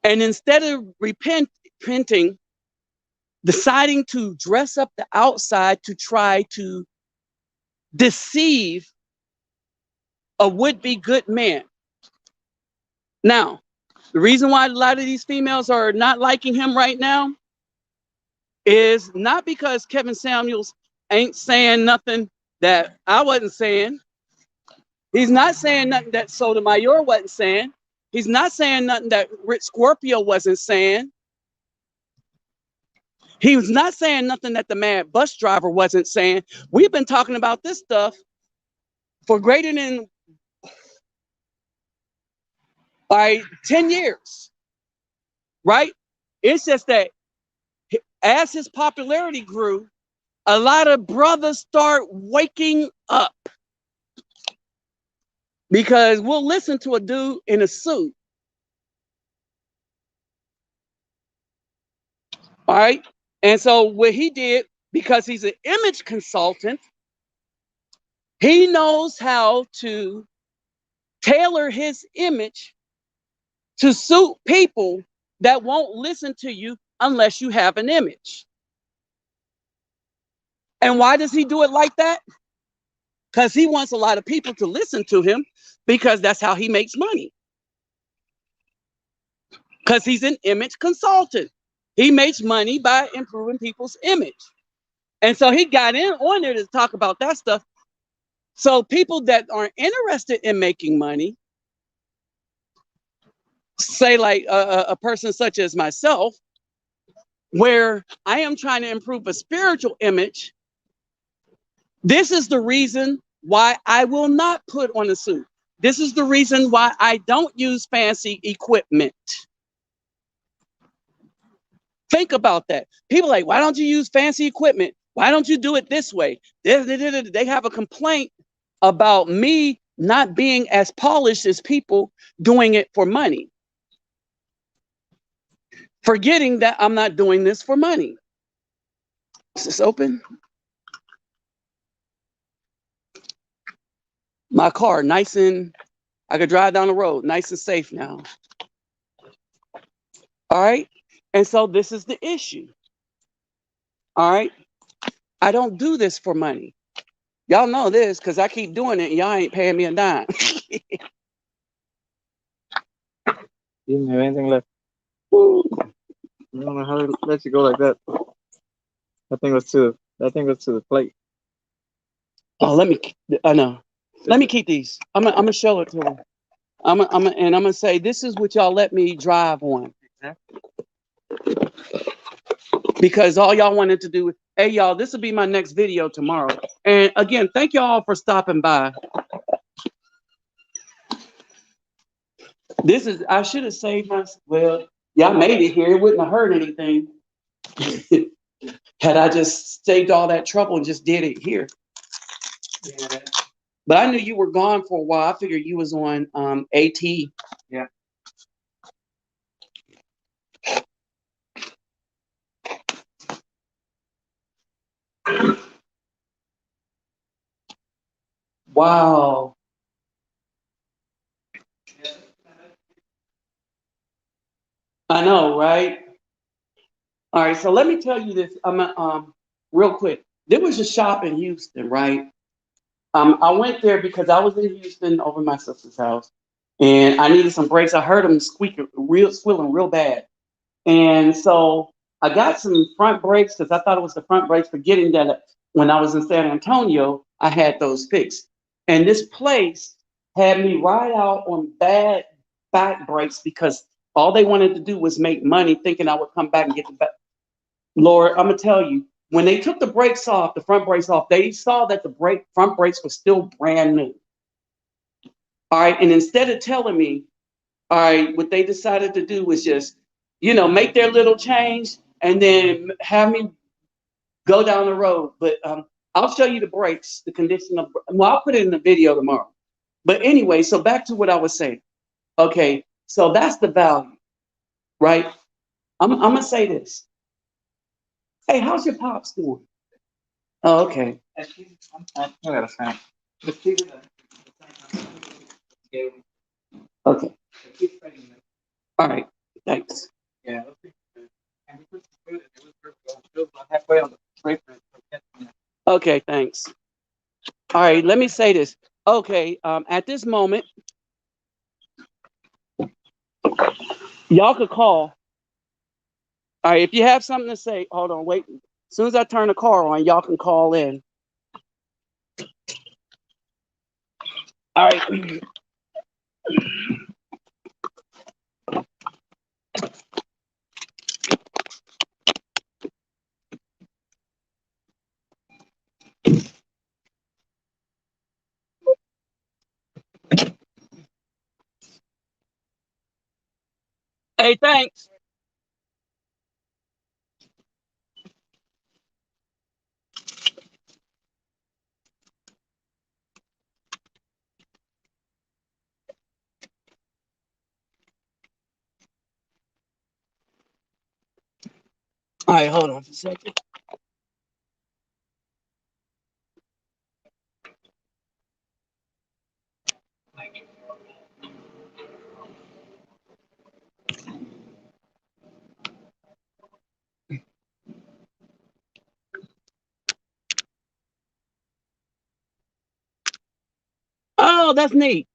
And instead of repenting, deciding to dress up the outside to try to deceive a would-be good man. Now, the reason why a lot of these females are not liking him right now is not because Kevin Samuels ain't saying nothing that I wasn't saying. He's not saying nothing that Sotomayor wasn't saying. He's not saying nothing that Rich Scorpio wasn't saying. He was not saying nothing that the mad bus driver wasn't saying. We've been talking about this stuff for greater than 10 years, right? It's just that as his popularity grew, a lot of brothers start waking up, because we'll listen to a dude in a suit. All right. And so what he did, because he's an image consultant, he knows how to tailor his image to suit people that won't listen to you unless you have an image. And why does he do it like that? Because he wants a lot of people to listen to him, because that's how he makes money. Because he's an image consultant. He makes money by improving people's image. And so he got in on there to talk about that stuff. So people that aren't interested in making money, say like a person such as myself, where I am trying to improve a spiritual image, this is the reason why I will not put on a suit. This is the reason why I don't use fancy equipment. Think about that. People are like, why don't you use fancy equipment? Why don't you do it this way? They have a complaint about me not being as polished as people doing it for money. Forgetting that I'm not doing this for money. Is this open? My car, nice and I could drive down the road, nice and safe now. All right. And so this is the issue. All right. I don't do this for money. Y'all know this because I keep doing it and y'all ain't paying me a dime. You didn't have anything left. Woo. I don't know how to let you go like that. That thing was to the plate. Oh, I know. Let me keep these. I'm gonna show it to them. I'm gonna say this is what y'all let me drive on. Because all y'all wanted to do, hey y'all, this will be my next video tomorrow. And again, thank y'all for stopping by. I should have saved well, y'all made it here. It wouldn't have hurt anything. Had I just saved all that trouble and just did it here. Yeah. But I knew you were gone for a while. I figured you was on AT. Yeah. Wow. I know, right? All right, so let me tell you this. Real quick. There was a shop in Houston, right? I went there because I was in Houston over my sister's house, and I needed some brakes. I heard them squealing real bad, and so I got some front brakes because I thought it was the front brakes. Forgetting that when I was in San Antonio, I had those fixed, and this place had me ride out on bad back brakes because all they wanted to do was make money, thinking I would come back and get the back. Lord, I'm gonna tell you, when they took the brakes off, the front brakes off, they saw that the front brakes were still brand new. All right, and instead of telling me, all right, what they decided to do was just, make their little change and then have me go down the road. But I'll show you the brakes, the condition of. Well, I'll put it in the video tomorrow. But anyway, so back to what I was saying. Okay, so that's the value, right? I'm gonna say this. Hey, how's your pops doing? Oh, okay. Okay. All right. Thanks. Yeah. Halfway on the plate. Okay. Thanks. All right. Let me say this. Okay. At this moment, y'all could call. All right. If you have something to say, hold on. Wait. As soon as I turn the car on, y'all can call in. All right. Hey, thanks. All right. Hold on for a second. Oh, that's neat.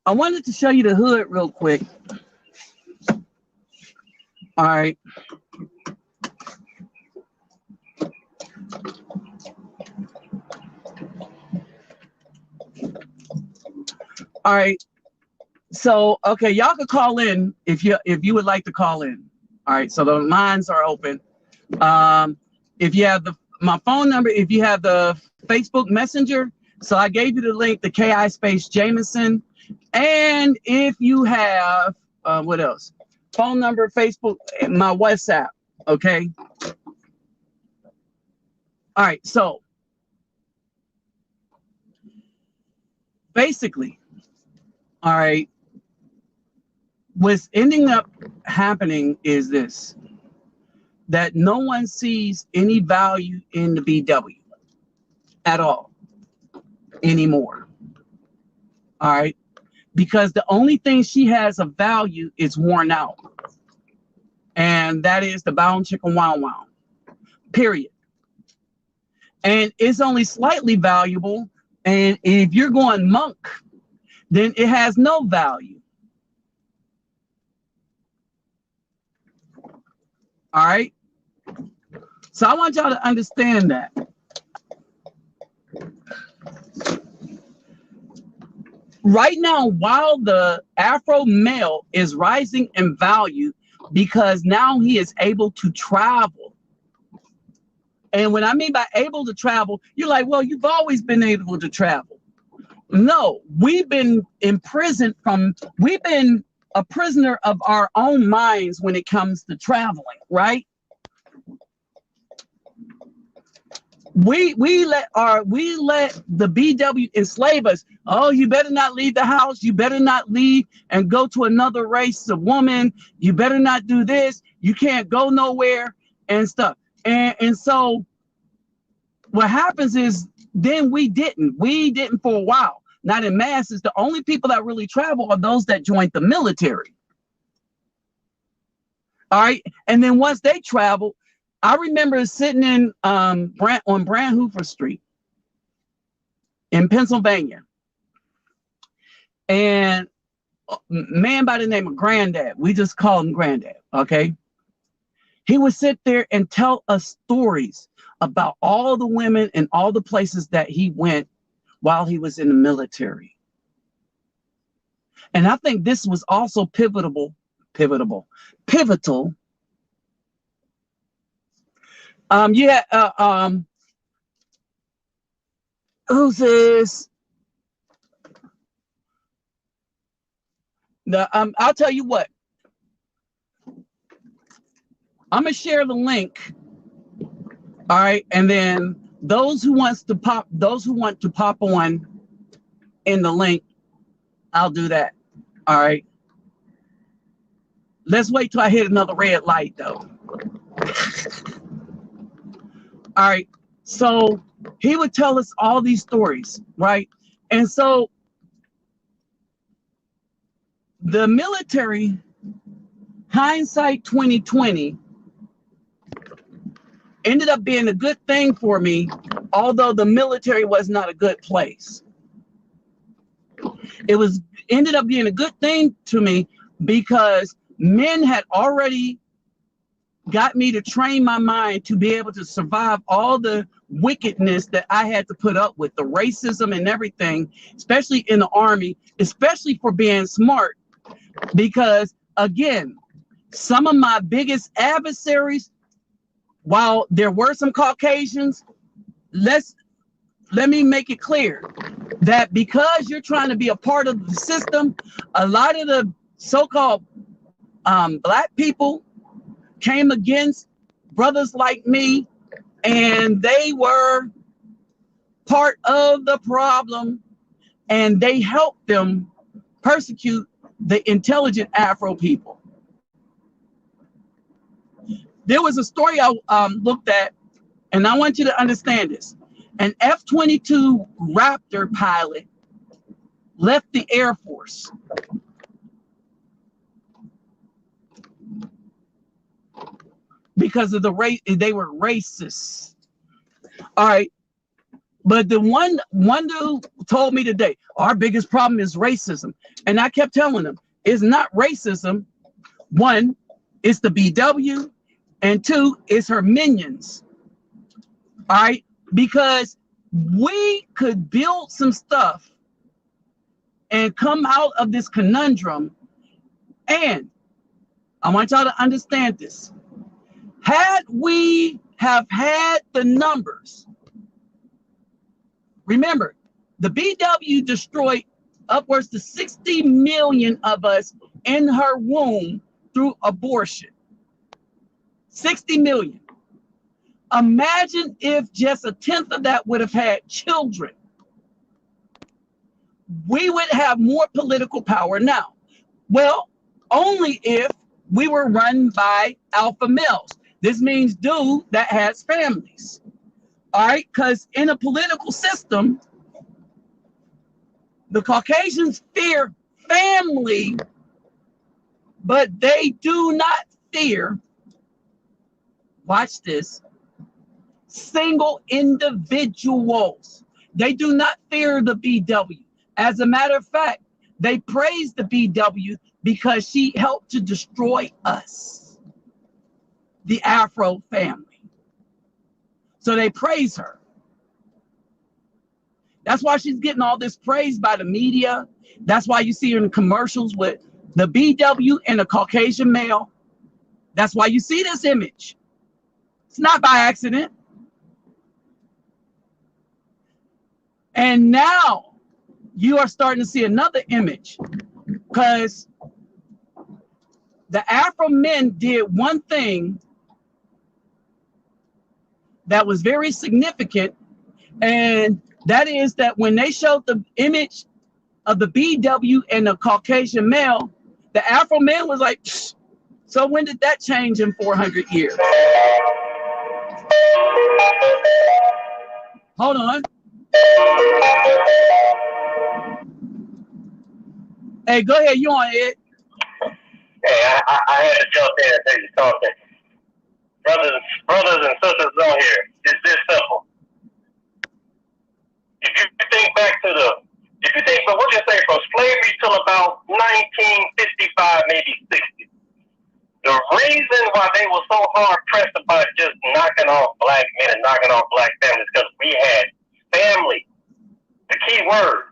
I wanted to show you the hood real quick. All right. All right. So, okay, y'all could call in if you would like to call in. All right. So the lines are open. If you have my phone number, if you have the Facebook Messenger, so I gave you the link, the KI space Jameson, and if you have what else? Phone number, Facebook, my WhatsApp. Okay. All right. So basically, all right, what's ending up happening is this, that no one sees any value in the BW at all anymore. All right. Because the only thing she has of value is worn out. And that is the bound chicken wow wow. Period. And it's only slightly valuable. And if you're going monk, then it has no value. All right. So I want y'all to understand that. Right now, while the Afro male is rising in value because now he is able to travel. And when I mean by able to travel, you're like, well, you've always been able to travel. No, we've been imprisoned we've been a prisoner of our own minds when it comes to traveling, right? We let the BW enslave us. Oh, you better not leave the house. You better not leave and go to another race of woman. You better not do this. You can't go nowhere and stuff. And so what happens is then we didn't for a while. Not in masses. The only people that really travel are those that joined the military. All right. And then once they travel, I remember sitting in on Branhoover Street in Pennsylvania, and a man by the name of Granddad, we just call him Granddad, okay? He would sit there and tell us stories about all the women and all the places that he went while he was in the military. And I think this was also pivotal. Who's this? I'll tell you what. I'm gonna share the link. All right, and then those who want to pop on in the link, I'll do that. All right. Let's wait till I hit another red light though. All right. So he would tell us all these stories, right? And so the military, hindsight 2020, ended up being a good thing for me, although the military was not a good place. It ended up being a good thing to me because men had already got me to train my mind to be able to survive all the wickedness that I had to put up with, the racism and everything, especially in the Army, especially for being smart. Because again, some of my biggest adversaries, while there were some Caucasians, let me make it clear that because you're trying to be a part of the system, a lot of the so-called Black people came against brothers like me, and they were part of the problem, and they helped them persecute the intelligent Afro people. There was a story I looked at, and I want you to understand this. An F-22 Raptor pilot left the Air Force because of the race. They were racist. All right. But the one dude told me today, our biggest problem is racism. And I kept telling him, it's not racism. One, it's the BW, and two, it's her minions. All right, because we could build some stuff and come out of this conundrum. And I want y'all to understand this. Had we have had the numbers, remember, the BW destroyed upwards to 60 million of us in her womb through abortion. 60 million. Imagine if just a tenth of that would have had children. We would have more political power now. Well, only if we were run by alpha males. This means dude that has families. All right, because in a political system, the Caucasians fear family, but they do not fear, watch this, single individuals. They do not fear the BW. As a matter of fact, they praise the BW because she helped to destroy us, the AFRO family. So they praise her. That's why she's getting all this praise by the media. That's why you see her in commercials with the BW and a Caucasian male. That's why you see this image. It's not by accident. And now you are starting to see another image, because the Afro men did one thing that was very significant, and that is that when they showed the image of the BW and the Caucasian male, the Afro man was like, psh, so when did that change in 400 years? Hold on. Hey, go ahead. You on it? Hey, I had to jump in and say something. Brothers and sisters on here, it's this simple. If you think back to what you say, from slavery till about 1955, maybe 60, the reason why they were so hard pressed about just knocking off black men and knocking off black families, because we had family. The key word.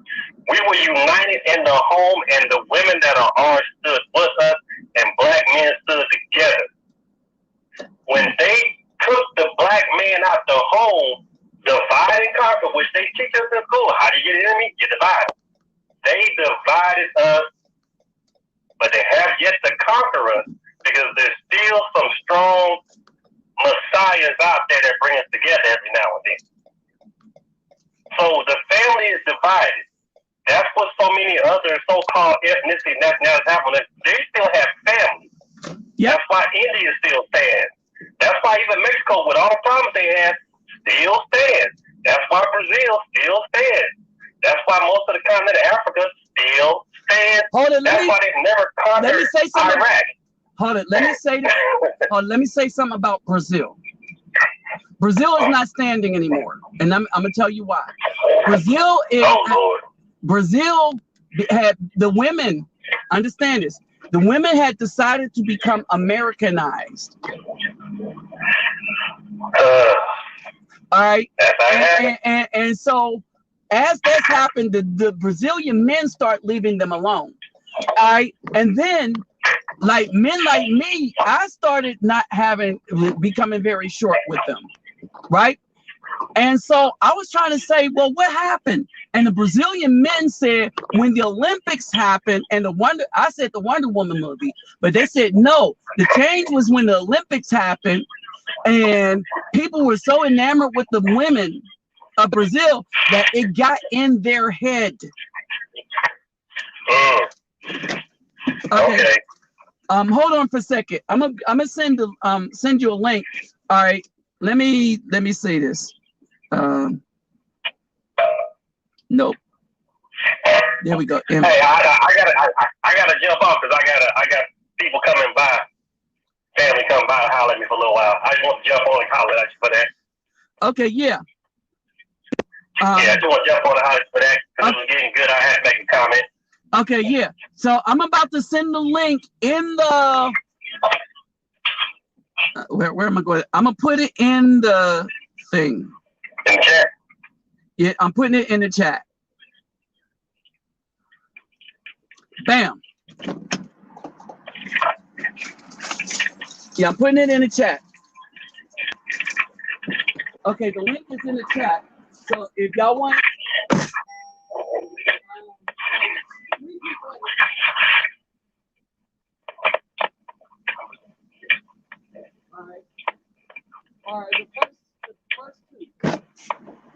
We were united in the home, and the women that are ours stood with us, and black men stood together. When they took the black man out the home, divide and conquer, which they teach us in school. How do you get an enemy? You divide. They divided us, but they have yet to conquer us, because there's still some strong messiahs out there that bring us together every now and then. So the family is divided. That's what so many other so-called ethnicity nationalities have. They still have families. Yep. That's why India still stands. That's why even Mexico, with all the problems they have, still stands. That's why Brazil still stands. That's why most of the continent of Africa still stands. That's why they've never conquered Iraq. Hold it. Let me say something about Brazil. Brazil is not standing anymore, and I'm gonna tell you why. Brazil had the women. Understand this. The women had decided to become Americanized. All right, and so as this happened, the Brazilian men start leaving them alone. All right, and then like men like me, I started becoming very short with them, right? And so I was trying to say, well, what happened? And the Brazilian men said, when the Olympics happened, and I said the Wonder Woman movie, but they said no. The change was when the Olympics happened, and people were so enamored with the women of Brazil that it got in their head. Okay. Hold on for a second. I'm gonna send you a link. All right. Let me say this. Nope. There we go. Hey, I gotta jump off because I got people coming by, family coming by to holler at me for a little while. I just want to jump on and holler at you for that. Okay, yeah. I just want to jump on the house for that because it was getting good. I had to make a comment. Okay, yeah. So I'm about to send the link in the where am I going? I'm gonna put it in the thing. In the chat. Yeah, I'm putting it in the chat. Bam. Yeah, I'm putting it in the chat. Okay, the link is in the chat. So if y'all want, all right. The first two.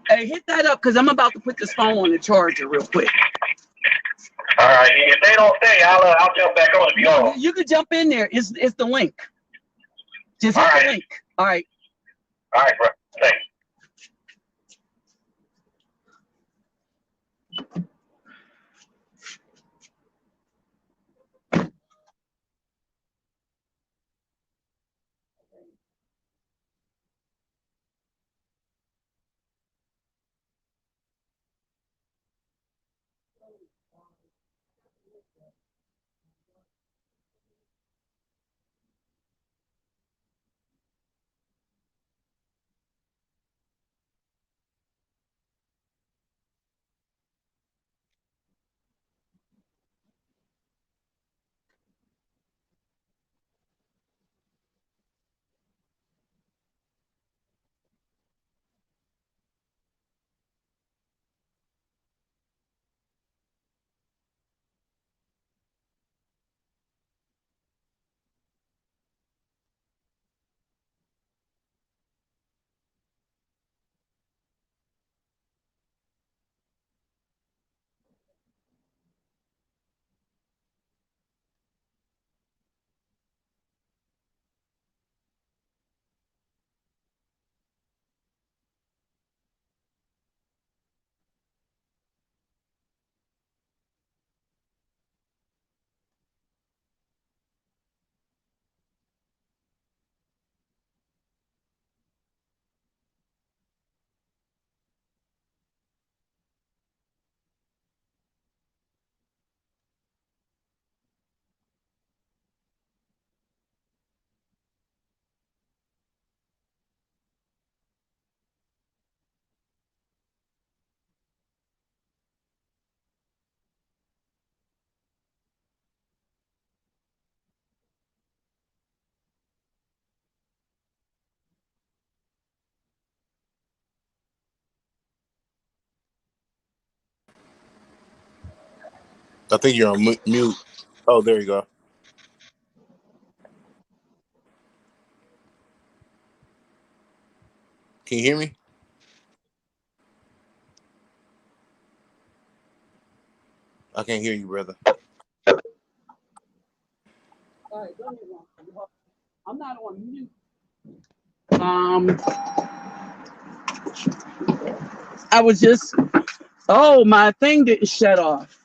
Hey, hit that up because I'm about to put this phone on the charger real quick. All right. If they don't stay, I'll jump back on if you want. You can jump in there. It's the link. Just hit the link. All right. All right, bro. Thanks. I think you're on mute. Oh, there you go. Can you hear me? I can't hear you, brother. All right, go ahead. I'm not on mute. I was just. Oh, my thing didn't shut off.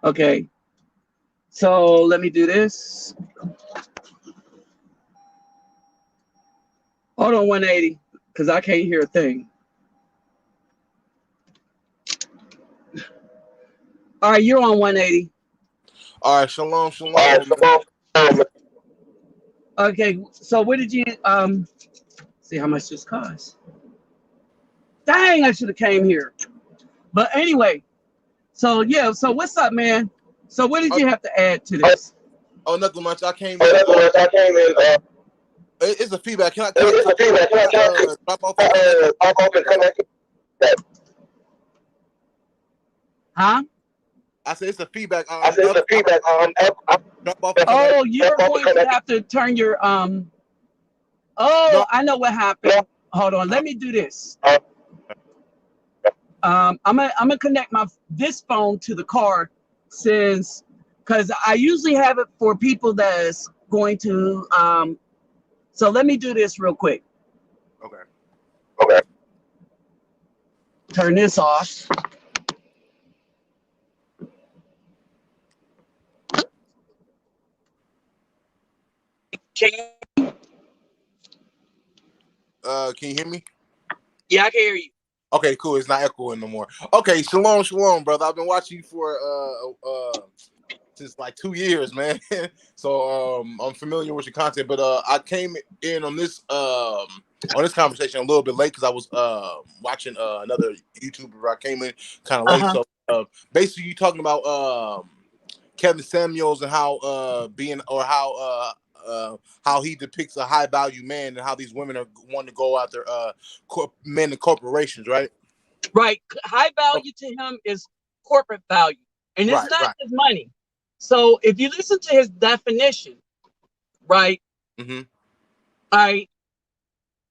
Okay. So let me do this. Hold on, 180, because I can't hear a thing. All right, you're on 180. All right, shalom, shalom. Okay, so what did you see how much this cost? Dang, I should have came here. But anyway, so yeah, so what's up, man? So what did you have to add to this? Oh, nothing much. I came in. It's a feedback. Can I drop off and come back? Huh? I said it's a feedback. Drop off. Oh, you're going to have to turn your Oh, no. I know what happened. Hold on, let me do this. I'm gonna connect this phone to the car, since because I usually have it for people that's going to so let me do this real quick. Okay. Turn this off. Can you Can you hear me? Yeah, I can hear you. Okay, cool. It's not echoing no more. Okay, shalom, brother. I've been watching you for since like 2 years, man. So I'm familiar with your content, but I came in on this conversation a little bit late because I was watching another YouTuber. I came in kind of late, so basically you talking about Kevin Samuels and how how he depicts a high value man and how these women are wanting to go after men and corporations, right? Right. High value to him is corporate value, and it's not his money. So if you listen to his definition, right? Mm-hmm.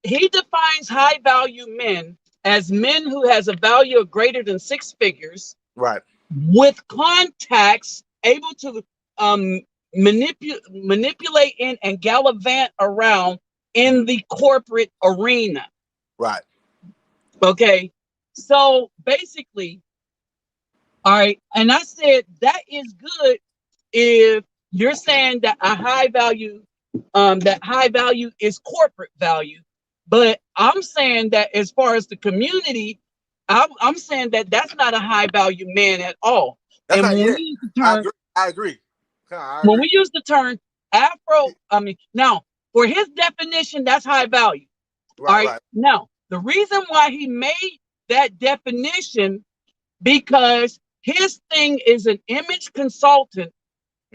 He defines high value men as men who has a value of greater than 6 figures, right, with contacts able to manipulate in and gallivant around in the corporate arena. Right. Okay. So basically, all right, and I said that is good if you're saying that a high value, that high value is corporate value. But I'm saying that as far as the community, I'm saying that that's not a high value man at all. That's And not, when yeah, we use the term, I agree. I when agree. we use the term Afro, now for his definition, that's high value. Right, all right. right. Now, the reason why he made that definition, because his thing is an image consultant,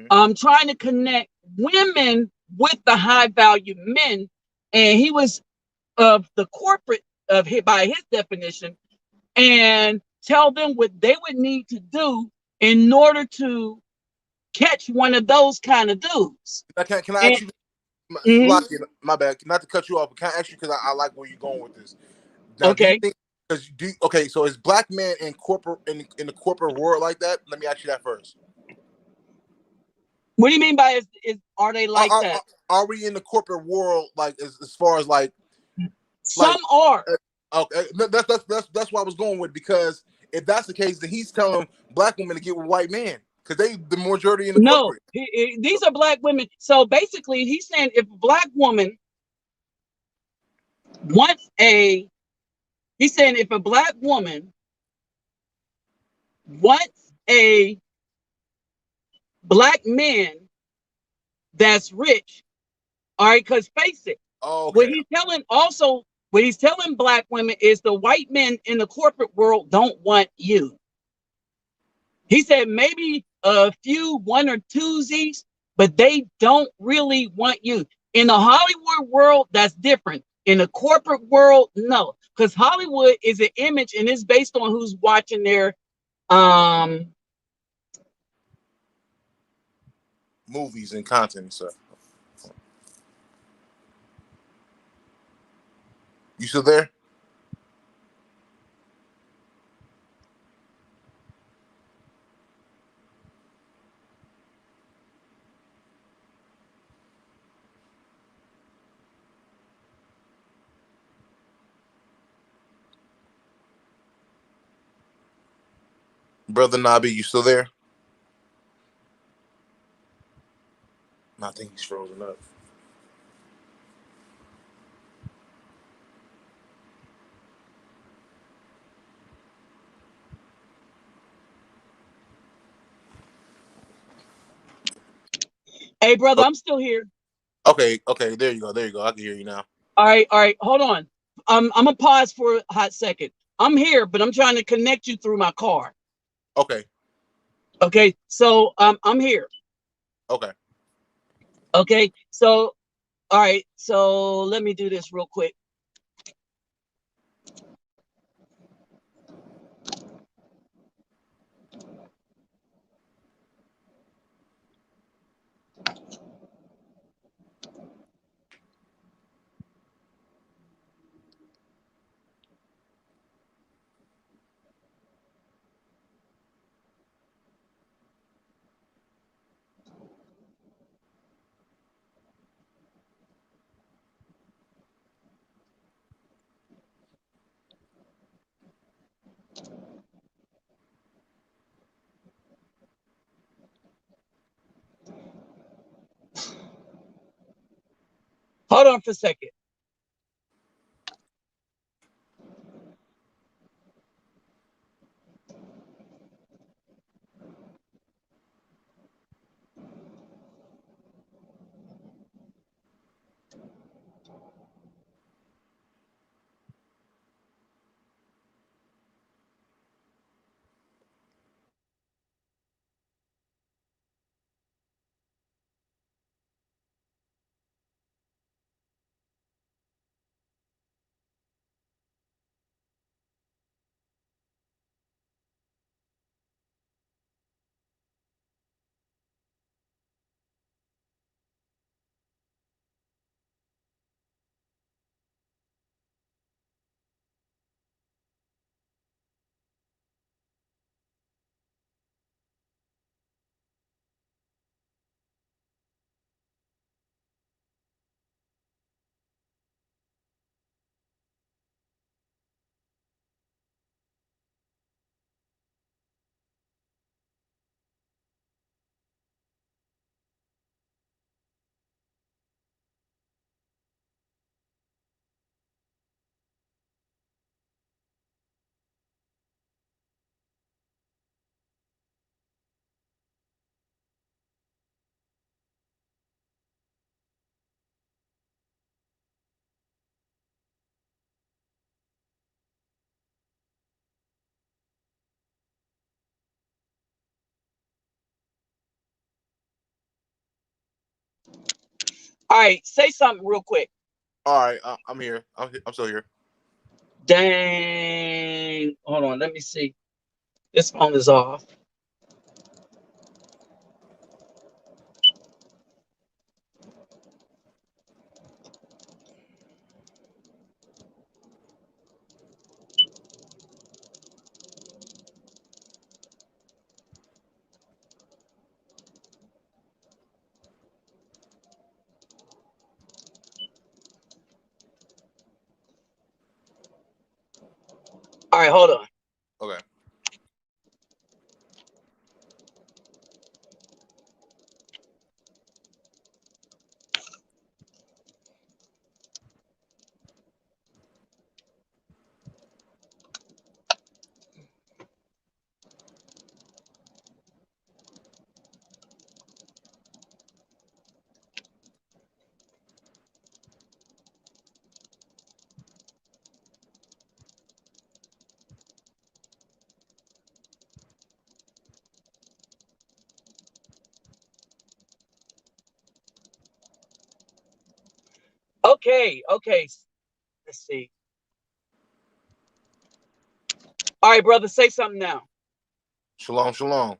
trying to connect women with the high value men, and he was of the corporate by his definition, and tell them what they would need to do in order to catch one of those kind of dudes. Can I ask you? My bad, not to cut you off, but can I ask you because I like where you're going with this. Now, okay. Do you think, okay, so is black men in corporate in the corporate world like that? Let me ask you that first. What do you mean by are they like that? Are we in the corporate world like as far as like some are? Okay, that's what I was going with, because if that's the case, then he's telling black women to get with white men because they the majority in the corporate. These are black women. So basically, he's saying if a black woman he's saying if a black woman wants a black man that's rich, all right, because face it, what he's telling black women is the white men in the corporate world don't want you. He said maybe a few one or twosies, but they don't really want you. In the Hollywood world, that's different. In the corporate world, no, because Hollywood is an image and it's based on who's watching their movies and content and stuff. You still there? Brother Nabi, you still there? I think he's frozen up. Hey, brother, I'm still here. Okay, there you go. I can hear you now. All right, hold on. I'm gonna pause for a hot second. I'm here, but I'm trying to connect you through my car. Okay, so I'm here. Okay, so all right, so let me do this real quick. Hold on for a second. All right, say something real quick. All right, I'm here. I'm still here. Dang. Hold on, let me see. This phone is off. All right, hold on. Okay. Okay. Let's see. All right, brother, say something now. Shalom, shalom.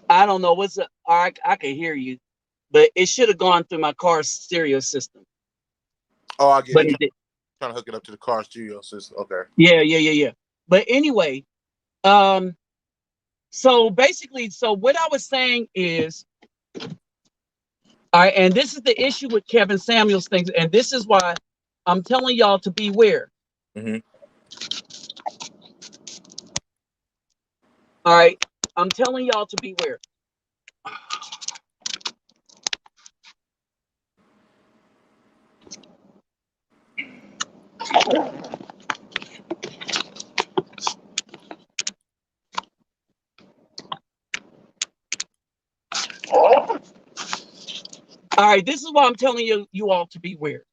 I don't know what's up. All right, I can hear you, but it should have gone through my car's stereo system. Oh, I get But it. it did. Trying to hook it up to the car stereo system. Okay. Yeah. But anyway, so basically, so what I was saying is, all right, and this is the issue with Kevin Samuels things, and this is why I'm telling y'all to beware. Mm-hmm. All right, I'm telling y'all to beware. All right, this is why I'm telling you all to beware.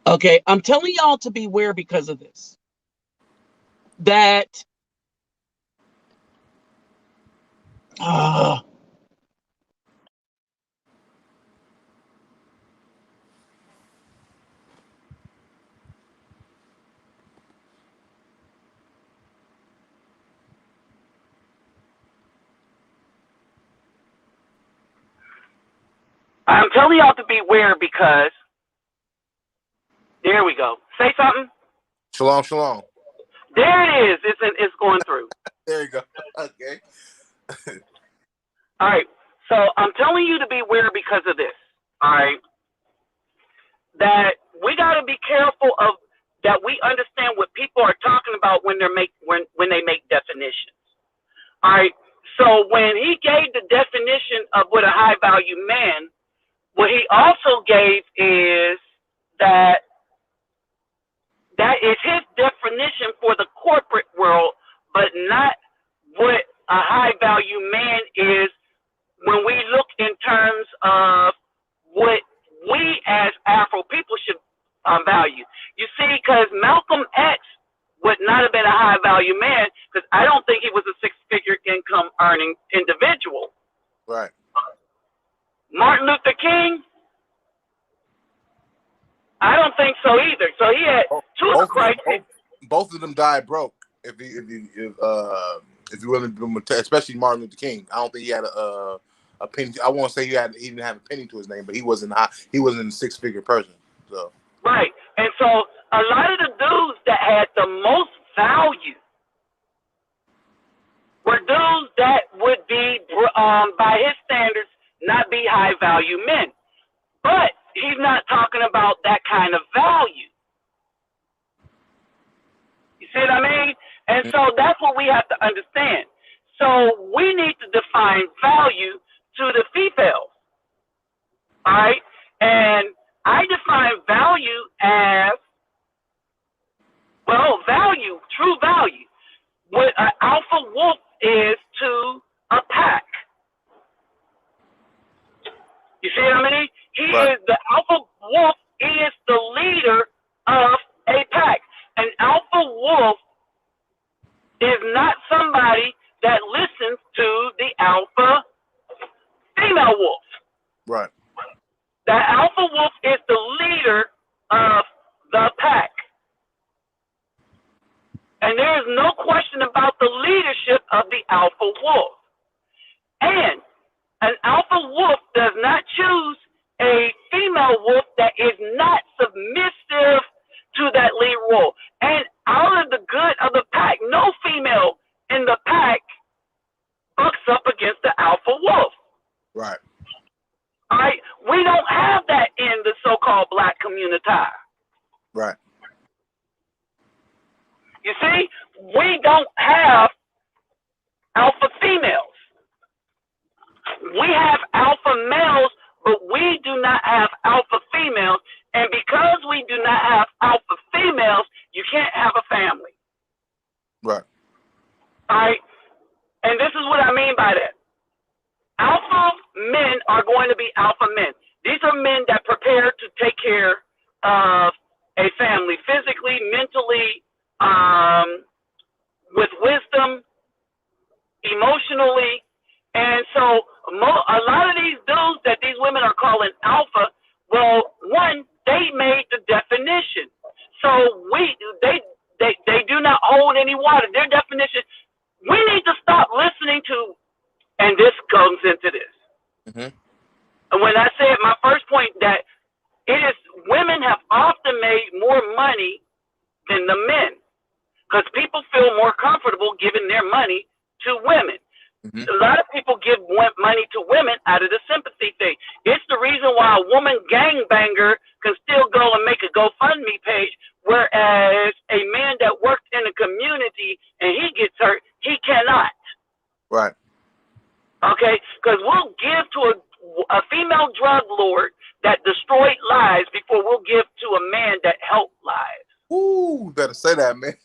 Okay, I'm telling y'all to beware because of this. That I'm telling y'all to beware because there we go. Say something. Shalom, shalom. There it is. It's going through. There you go. Okay. All right. So I'm telling you to beware because of this. All right. That we got to be careful of that. We understand what people are talking about when they make definitions. All right. So when he gave the definition of what a high value man, what he also gave is that is his definition for the corporate world, but not what a high value man is when we look in terms of what we as Afro people should value. You see, because Malcolm X would not have been a high value man because I don't think he was a six-figure income earning individual. Right. Martin Luther King, I don't think so either. So he had both of them died broke. If you really, especially Martin Luther King, I don't think he had a penny. I won't say he didn't have a penny to his name, but he wasn't a six-figure person. So right, and so a lot of the dudes that had the most value were dudes that would be, by his standards, not be high value men. But he's not talking about that kind of value. You see what I mean? And so that's what we have to understand. So we need to define value to the females. All right? And I define value as, well, value, true value. What an alpha wolf is to a pack. You see what I mean? He right. is the alpha wolf is the leader of a pack. And alpha wolf is not somebody that listens to the alpha female wolf. Right. The alpha wolf is the leader of the pack. And there is no question about the leadership of the alpha wolf. And an alpha wolf does not choose a female wolf that is not submissive to that lead role. And out of the good of the pack, no female in the pack bucks up against the alpha wolf. Right. All right. We don't have that in the so-called black community. Right. You see, we don't have alpha females. We have alpha males, but we do not have alpha females. And because we do not have alpha females, you can't have a family. Right. All right. And this is what I mean by that. Alpha men are going to be alpha men. These are men that prepare to take care of a family physically, mentally, with wisdom, emotionally. And so a lot of these dudes that these women are calling alpha, well, one, they made the definition. So they do not hold any water. Their definition, we need to stop listening to, and this comes into this. Mm-hmm. And when I said my first point that it is women have often made more money than the men because people feel more comfortable giving their money to women. Mm-hmm. A lot of people give money to women out of the sympathy thing. It's the reason why a woman gangbanger can still go and make a GoFundMe page, whereas a man that worked in the community and he gets hurt, he cannot. Right. Okay? Because we'll give to a female drug lord that destroyed lives before we'll give to a man that helped lives. Ooh, better say that, man.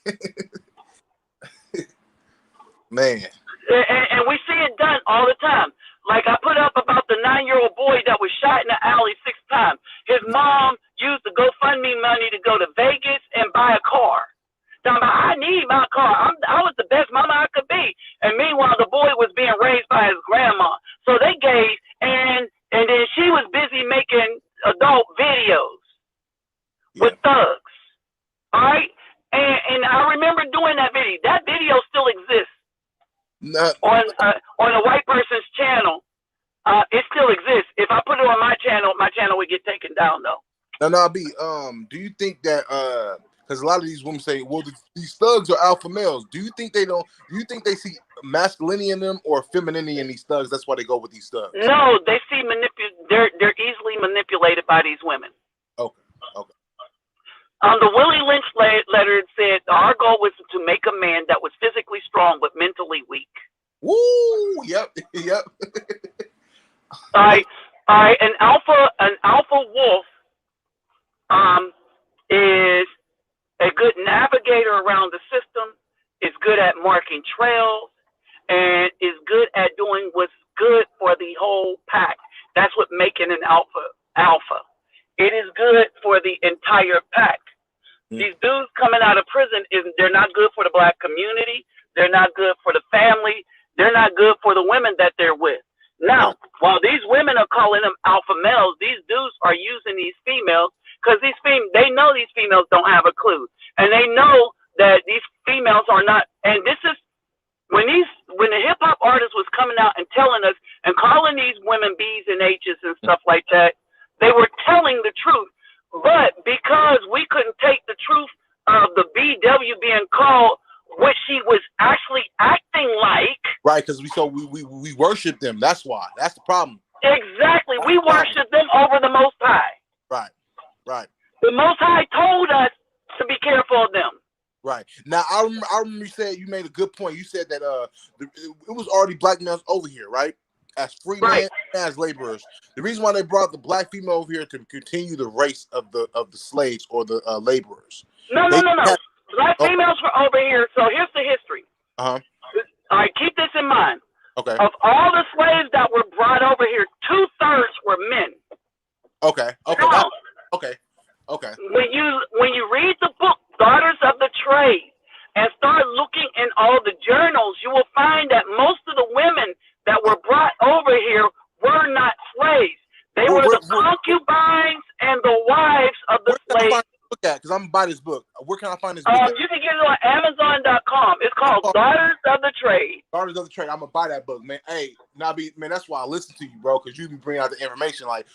Man. And we see it done all the time. Like I put up about the 9-year-old boy that was shot in the alley 6 times. His mom used the GoFundMe money to go to Vegas and buy a car. Talking about, I need my car. I was the best mama I could be. And meanwhile, the boy was being raised by his grandma. So they gave, and then she was busy making adult videos with thugs. All right? And I remember doing that video. That video still exists. On a white person's channel, it still exists. If I put it on my channel would get taken down though. No, B. Do you think that because a lot of these women say, well, these thugs are alpha males. Do you think they don't? Do you think they see masculinity in them or femininity in these thugs? That's why they go with these thugs. No, they see they're easily manipulated by these women. Okay. The Willie Lynch letter said our goal was to make a man that was physically strong but mentally weak. Woo! Yep. All right. An alpha wolf is a good navigator around the system, is good at marking trails, and is good at doing what's good for the whole pack. That's what making an alpha. It is good for the entire pack. These dudes coming out of prison, they're not good for the black community. They're not good for the family. They're not good for the women that they're with. Now, while these women are calling them alpha males, these dudes are using these females because they know these females don't have a clue. And they know that these females are not, and this is, when the hip hop artist was coming out and telling us and calling these women B's and H's and stuff like that, they were telling the truth. But because we couldn't take the truth of the BW being called what she was actually acting like. Right, because we worship them. That's why. That's the problem. Exactly. We worship them over the Most High. Right. The Most High told us to be careful of them. Right. Now, I remember you made a good point. You said that it was already black males over here, right? As free men and as laborers. The reason why they brought the black female over here to continue the race of the slaves or the laborers. No. Black females were over here. So here's the history. All right, keep this in mind. Okay. Of all the slaves that were brought over here, 2/3 were men. Okay. Now, Okay. When you read the book, Daughters of the Trade, and start looking in all the journals, you will find that most of the women that were brought over here were not slaves. They were the concubines and the wives of the slaves. Look at, because I'm gonna buy this book. Where can I find this book? You can get it on Amazon.com. It's called Daughters of the Trade. Daughters of the Trade. I'm gonna buy that book, man. Hey, Nabi, man, that's why I listen to you, bro, because you be bringing out the information. Like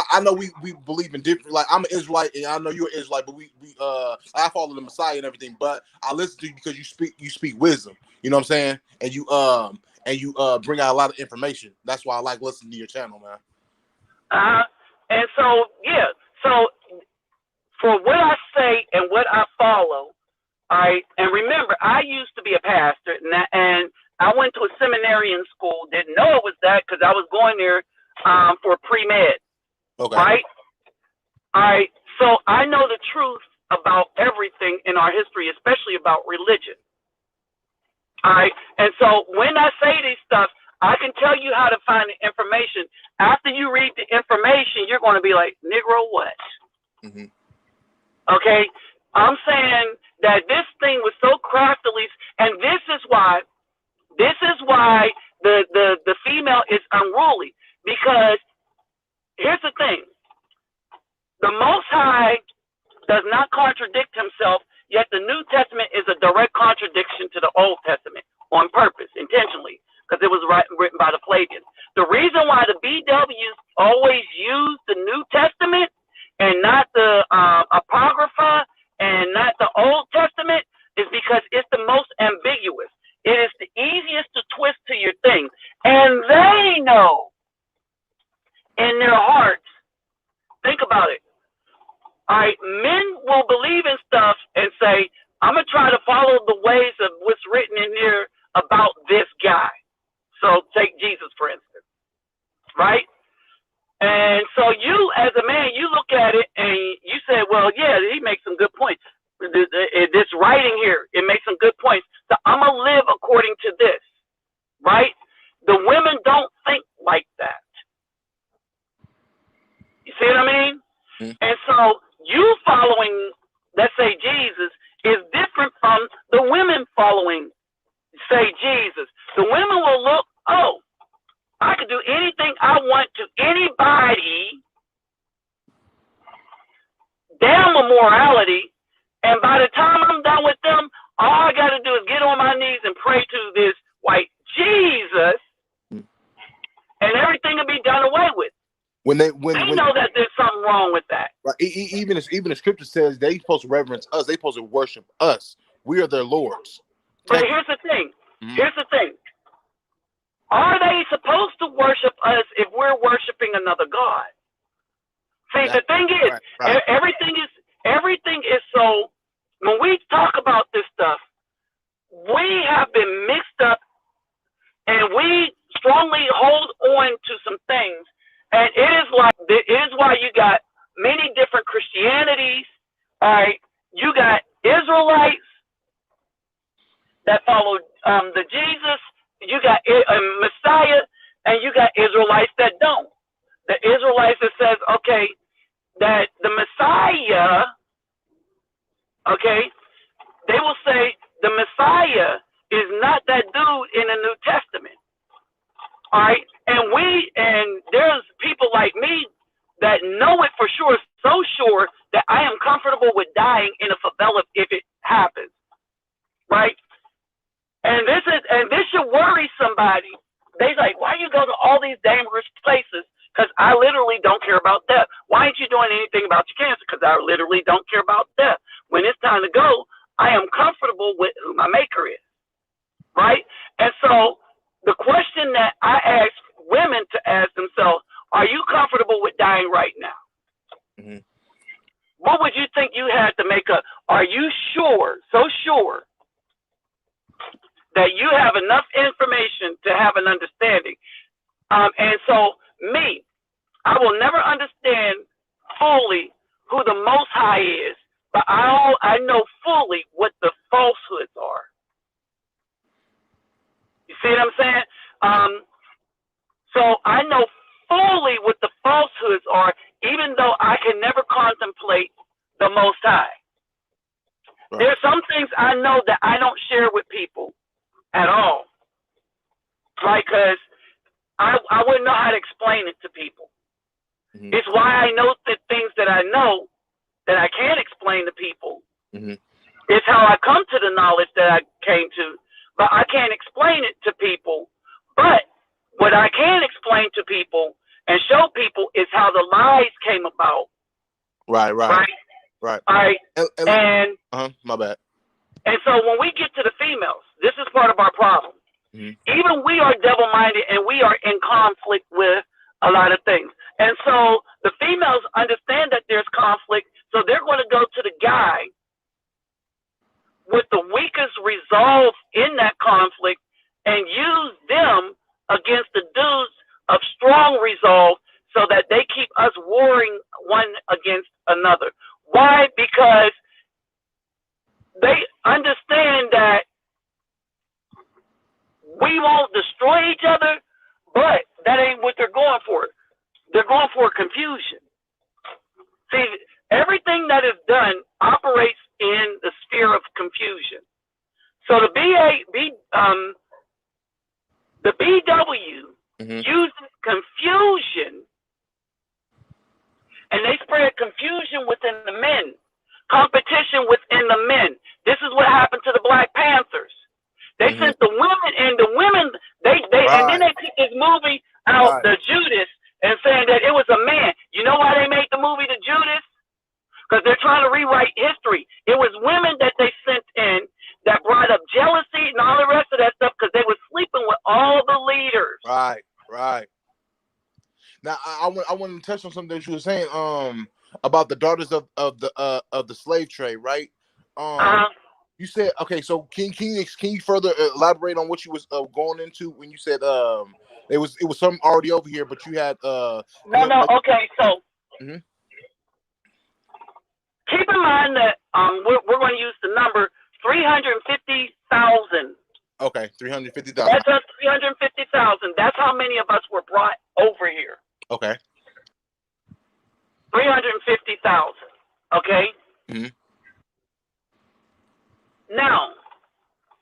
I know we believe in different. Like I'm an Israelite, and I know you're an Israelite, but I follow the Messiah and everything. But I listen to you because you speak wisdom. You know what I'm saying? And you bring out a lot of information. That's why I like listening to your channel, man. And so yeah, so. For what I say and what I follow, all right, and remember, I used to be a pastor, and I went to a seminarian school, didn't know it was that because I was going there for pre-med, okay. Right? All right, so I know the truth about everything in our history, especially about religion, all right, and so when I say these stuff, I can tell you how to find the information. After you read the information, you're going to be like, Negro, what? Mm-hmm. Okay, I'm saying that this thing was so craftily, and this is why the female is unruly, because here's the thing: the Most High does not contradict himself, yet the New Testament is a direct contradiction to the Old Testament on purpose, intentionally, because it was written by the Pelagians. The reason why the BWs always use the New Testament and not the Apocrypha and not the Old Testament is because it's the most ambiguous. It is the easiest to twist to your thing. And they know in their hearts, think about it. All right, men will believe in stuff and say, I'm going to try to follow the ways of what's written in here about this guy. So take Jesus, for instance, right? And so you, as a man, you look at it and you say, well, yeah, he makes some good points. This writing here, it makes some good points. So I'm going to live according to this, right? The women don't think like that. You see what I mean? Mm-hmm. And so you following, let's say, Jesus is different from the women following, say, Jesus. The women will look, oh, I could do anything I want to anybody, damn morality, and by the time I'm done with them, all I got to do is get on my knees and pray to this white Jesus, and everything will be done away with. When they know that there's something wrong with that. Right. Even the scripture says they're supposed to reverence us. They're supposed to worship us. We are their lords. But here's the thing. Here's the thing. Are they supposed to worship us if we're worshiping another God? See, the thing is, right. everything is so. When we talk about this stuff, we have been mixed up, and we strongly hold on to some things. And it is why you got many different Christianities. All right, you got Israelites that follow the Jesus. You got a Messiah, and you got Israelites that don't. The Israelites that says, okay, that the Messiah, okay, they will say the Messiah is not that dude in the New Testament. All right, and there's people like me that know it for sure, so sure that I am comfortable with dying in a favela if it happens, right? And this should worry somebody. They like, why you go to all these dangerous places? Because I literally don't care about death. Why aren't you doing anything about your cancer? Because I literally don't care about death. When it's time to go, I am comfortable with who my maker is, right? And so the question that I ask women to ask themselves, are you comfortable with dying right now? Mm-hmm. What would you think you had to make up? Are you sure, so sure, that you have enough information to have an understanding? And so me, I will never understand fully who the Most High is, but I know fully what the falsehoods are. You see what I'm saying? So I know fully what the falsehoods are, even though I can never contemplate the Most High. Right. There's some things I know know that I don't share with people at all, right? Because I wouldn't know how to explain it to people. Mm-hmm. It's why I know the things that I know that I can't explain to people. Mm-hmm. It's how I come to the knowledge that I came to, but I can't explain it to people. But what I can explain to people and show people is how the lies came about. Right. All right. And my bad. And so when we get to the females, this is part of our problem. Mm-hmm. Even we are double-minded and we are in conflict with a lot of things. And so the females understand that there's conflict, so they're going to go to the guy with the weakest resolve in that conflict and use them against the dudes of strong resolve so that they keep us warring one against another. Why? Because they understand that we won't destroy each other, but that ain't what they're going for. They're going for confusion. See, everything that is done operates in the sphere of confusion. So the BW uses confusion, and they spread confusion within the men, competition within the men. This is what happened to the Black Panthers. They sent the women, and the women, and then they took this movie out, the Judas, and saying that it was a man. You know why they made the movie The Judas? Because they're trying to rewrite history. It was women that they sent in that brought up jealousy and all the rest of that stuff because they were sleeping with all the leaders. Right. Now I want to touch on something that you were saying about the daughters of the slave trade, right? You said, okay, so can you further elaborate on what you was going into when you said it was something already over here, but you had okay, so keep in mind that we're going to use the number 350,000. Okay, 350,000. That's us, 350,000. That's how many of us were brought over here. Okay. 350,000. Okay. Now,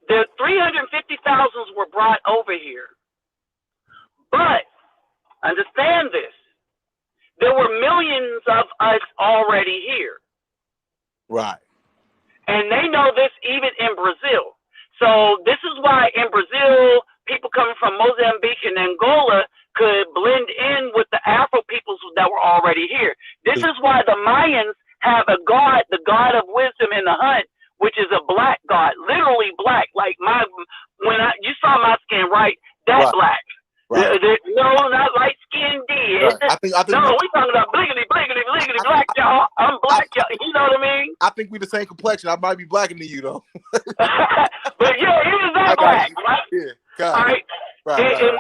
the 350,000 were brought over here, but understand this: there were millions of us already here. Right. And they know this even in Brazil. So this is why in Brazil, people coming from Mozambique and Angola could blend in with the Afro peoples that were already here. This is why the Mayans have a god, the god of wisdom in the hunt, which is a black god, literally black. Like you saw my skin, right? That black. Right. No, not light skinned dead. Right. I think no, we talking about bliggity black, y'all. I'm black, y'all. You know what I mean? I think we the same complexion. I might be blacker than you though. But yeah, it is that black, right? Yeah. All right. And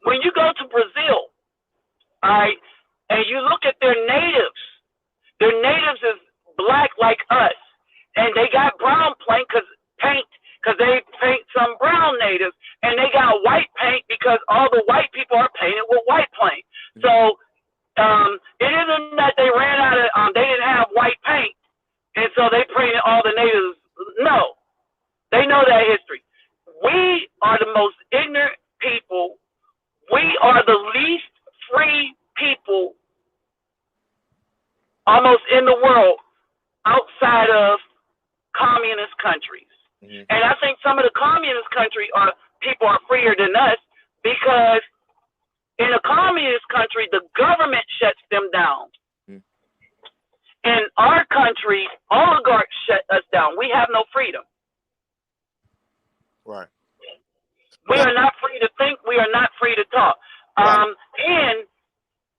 when you go to Brazil, all right, and you look at their natives is black like us, and they got brown paint because they paint some brown natives, and they got white paint because all the white people are painted with white paint. So it isn't that they ran out of they didn't have white paint, and so they painted all the natives. No, they know that history. We are the most ignorant people. We are the least free people almost in the world outside of communist countries. And I think some of the communist country people are freer than us because in a communist country, the government shuts them down. In our country, oligarchs shut us down. We have no freedom. Right. We are not free to think. We are not free to talk. Right.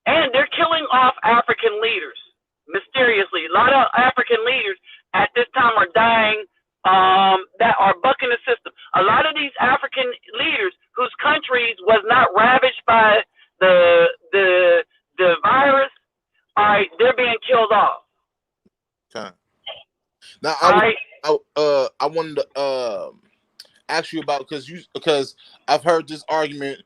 And they're killing off African leaders mysteriously. A lot of African leaders at this time are dying that are bucking the system. A lot of these African leaders whose countries was not ravaged by the virus, all right, they're being killed off. Okay. Now I wanted to ask you about because I've heard this argument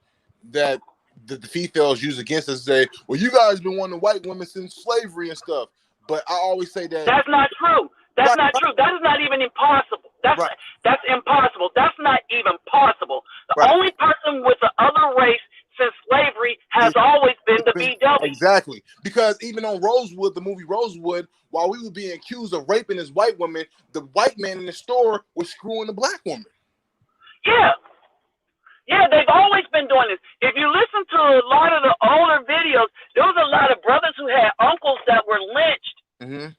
that the females use against us, say, well, you guys been wanting white women since slavery and stuff. But I always say that that's not true. That's not true. That is not even impossible. That's impossible. That's not even possible. The only person with the other race since slavery has always been the BW. Exactly. Because even on Rosewood, the movie Rosewood, while we were being accused of raping this white woman, the white man in the store was screwing the black woman. Yeah. Yeah, they've always been doing this. If you listen to a lot of the older videos, there was a lot of brothers who had uncles that were lynched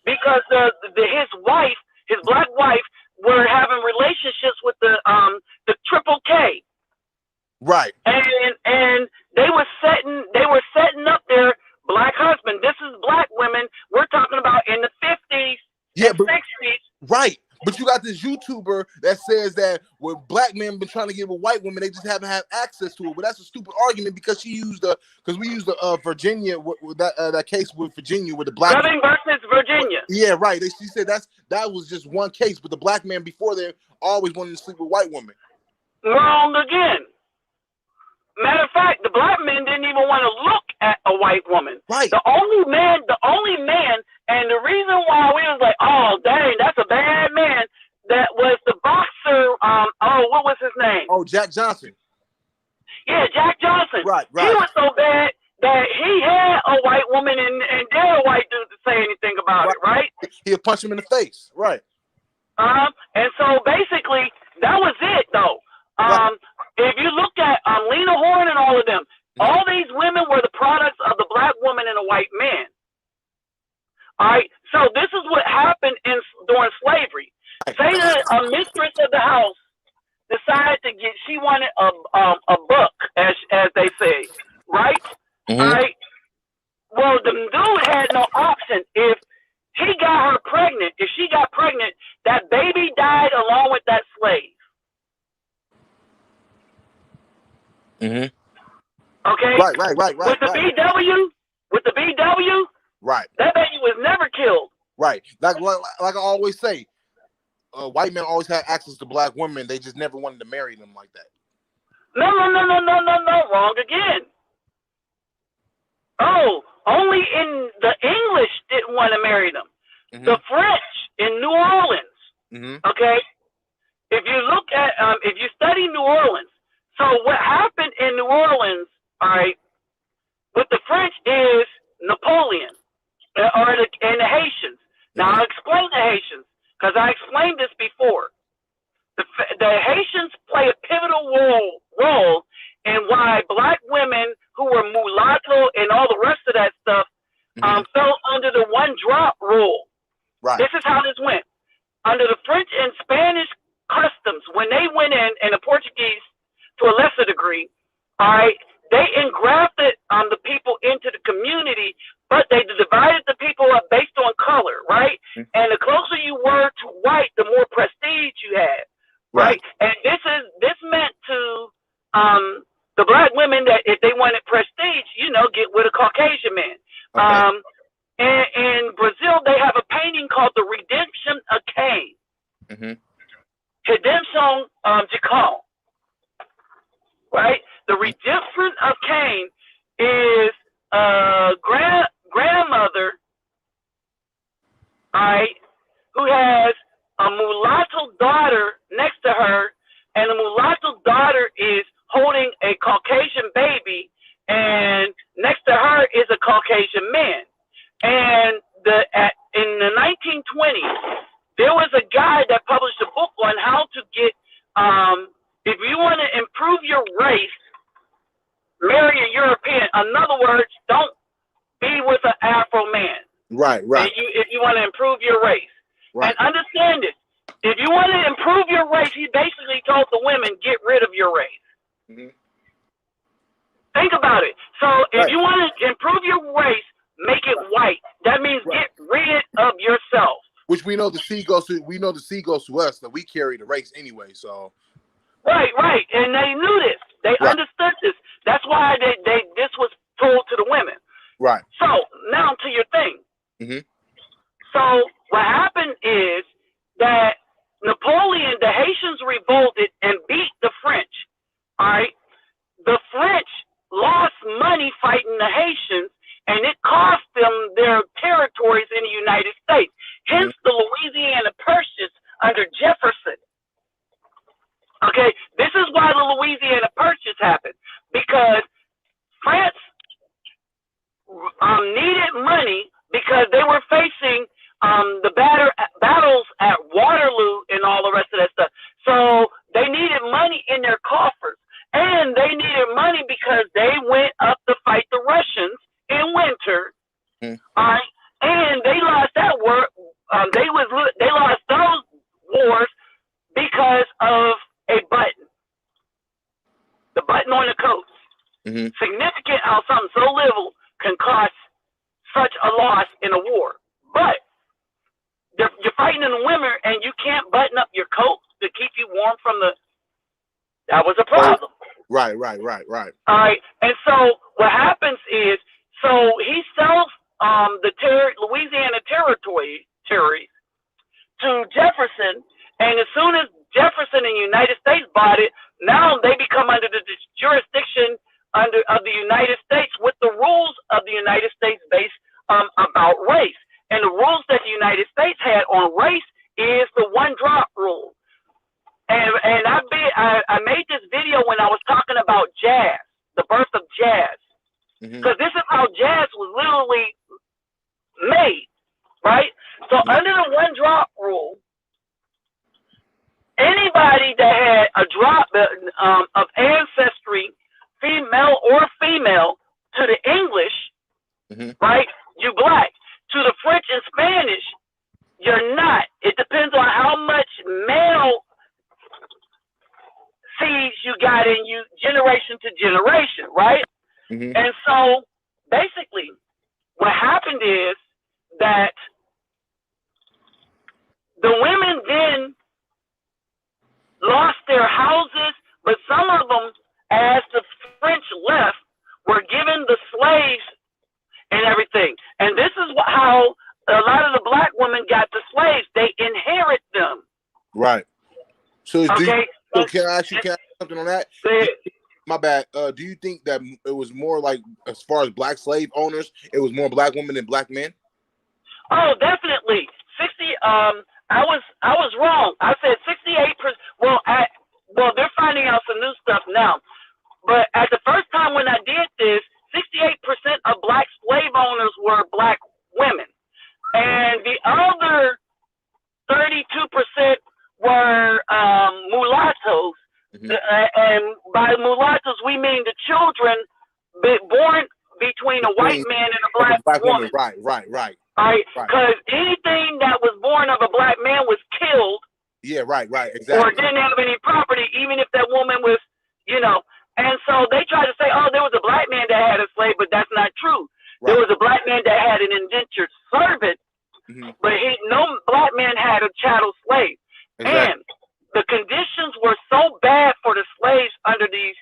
because his wife, his black wife, were having relationships with the Triple K. Right. And they were setting up their black husband. This is black women. We're talking about in the 50s and 60s. Right. But you got this YouTuber that says that when black men been trying to give a white woman, they just haven't had access to it. But that's a stupid argument because we used the Virginia that case with Virginia with the black Loving versus Virginia. Yeah, right. She said that was just one case, but the black man before them always wanted to sleep with white women. Wrong again. Matter of fact, the black men didn't even want to look at a white woman. Right. The only man, and the reason why we was like, oh dang, that's a bad man, that was the boxer. What was his name? Oh, Jack Johnson. Yeah, Jack Johnson. Right. He was so bad that he had a white woman and dared a white dude to say anything about it. Right. He'll punch him in the face. Right. And so basically that was it though. If you look at Lena Horne and all of them, all these women were the products of the black woman and a white man. All right, so this is what happened during slavery. Say that a mistress of the house decided she wanted a buck, as they say, right? All right. Well, the dude had no option. If he got her pregnant, if she got pregnant, that baby died along with that slave. Okay. Right. With the BW, right. That baby was never killed. Right. Like I always say, white men always had access to black women. They just never wanted to marry them like that. No. Wrong again. Oh, only in the English didn't want to marry them. The French in New Orleans. Okay. If you look at, if you study New Orleans, so what happened in New Orleans, all right, with the French is Napoleon and the Haitians. Now I'll explain the Haitians because I explained this before. The Haitians play a pivotal role in why black women who were mulatto and all the rest of that stuff fell under the one drop rule. Right. This is how this went. Under the French and Spanish customs, when they went in, and the Portuguese to a lesser degree, all right, they engrafted the people into the community, but they divided the people up based on color, right? And the closer you were to white, the more prestige you had, right? And this meant to the black women that if they wanted prestige, get with a Caucasian man. Okay. And in Brazil, they have a painting called The Redemption of Cain. Redemption de Cain. Right? The redemption of Cain is a grandmother, right, who has a mulatto daughter next to her, and the mulatto daughter is holding a Caucasian baby, and next to her is a Caucasian man. And in the 1920s, there was a guy that published a book on how to get, if you want to improve your race, marry a European. In other words, don't be with an Afro man. Right. If you want to improve your race. Right. And understand this. If you want to improve your race, he basically told the women, get rid of your race. Think about it. So if you want to improve your race, make it white. That means get rid of yourself. Which we know the sea goes to us, that we carry the race anyway, so. Right. And they knew this. They understood this. That's why this was told to the women. Right. So now to your thing. So what happened is that Napoleon, the Haitians revolted and beat the French. All right. The French lost money fighting the Haitians, and it cost them their territories in the United States. Hence the Louisiana because of a button. The button on the coat. Significant how something so little can cause such a loss in a war. But you're fighting in the winter and you can't button up your coat to keep you warm from the. That was a problem. Right. All right. And so what happens is, so he sells the Louisiana territory to Jefferson, and as soon as Jefferson and the United States bought it, now they become under the jurisdiction of the United States with the rules of the United States based about race. And the rules that the United States had on race is the one drop rule. And I made this video when I was talking about jazz, the birth of jazz, because this is how jazz was literally made, right? So under the one drop rule, anybody that had a drop of ancestry, male or female, to the English, right? You black. To the French and Spanish, you're not. It depends on how much male seeds you got in you, generation to generation, right? And so basically, what happened is that the women then lost their houses, but some of them, as the French left, were given the slaves and everything. And this is how a lot of the black women got the slaves. They inherit them. Right. So, okay. Can I ask you something on that? My bad. Do you think that it was more like, as far as black slave owners, it was more black women than black men? Oh, definitely. 60. I was wrong. I said 68%. Well, they're finding out some new stuff now. But at the first time when I did this, 68% of black slave owners were black women, and the other 32% were mulattoes. And by mulattoes, we mean the children born between a white man and a black woman. Right. Because anything that was born of a black man was killed. Yeah, right, exactly. Or didn't have any property, even if that woman was, And so they try to say, oh, there was a black man that had a slave, but that's not true. Right. There was a black man that had an indentured servant, but no black man had a chattel slave. Exactly. And the conditions were so bad for the slaves under these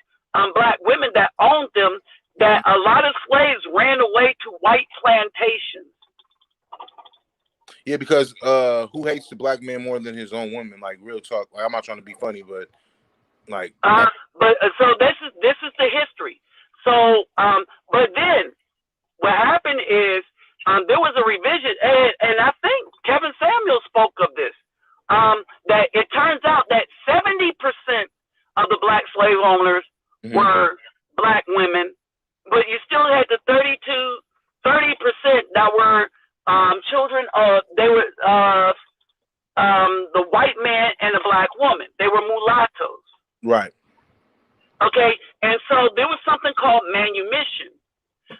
black women that owned them that a lot of slaves ran away to white plantations. Yeah, because who hates the black man more than his own woman? Like, real talk. Like, I'm not trying to be funny, but like. So this is the history. So, but then what happened is there was a revision, and I think Kevin Samuel spoke of this. That it turns out that 70% of the black slave owners were black women, but you still had the 30% that were children of the white man and the black woman. They were mulattoes. Right. Okay, and so there was something called manumission.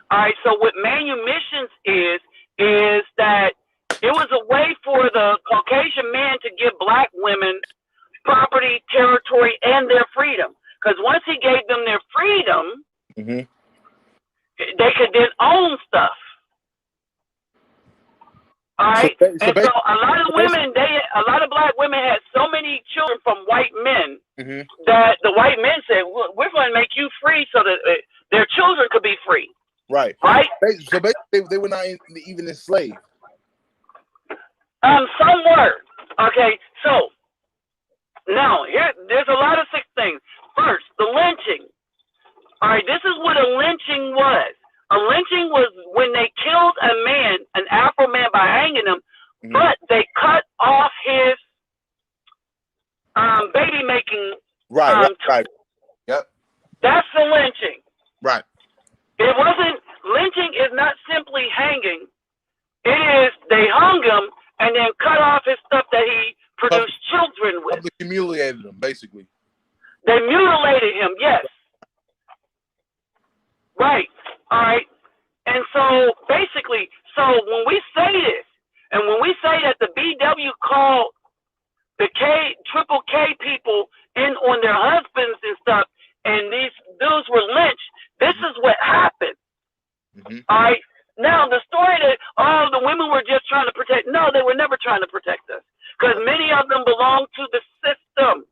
All right, so what manumissions is that it was a way for the Caucasian man to give black women property, territory, and their freedom. Because once he gave them their freedom, they could then own stuff. All right, so a lot of women, a lot of black women had so many children from white men that the white men said, "We're going to make you free so that their children could be free." Right. Right. So basically, they were not even enslaved. Some were. Okay. So now there's a lot of sick things. First, the lynching. All right. This is what a lynching was. A lynching was when they killed a man, an Afro man, by hanging him, but they cut off his baby making. Right. Yep. That's the lynching. Right. It wasn't. Lynching is not simply hanging. It is they hung him and then cut off his stuff that he produced children with. They humiliated him, basically. They mutilated him. Yes. Right. All right. And so basically, so when we say this, and when we say that the BW called the triple K people in on their husbands and stuff, and these dudes were lynched. This is what happened. All right. Now the story that the women were just trying to protect. No, they were never trying to protect us, because many of them belong to the system.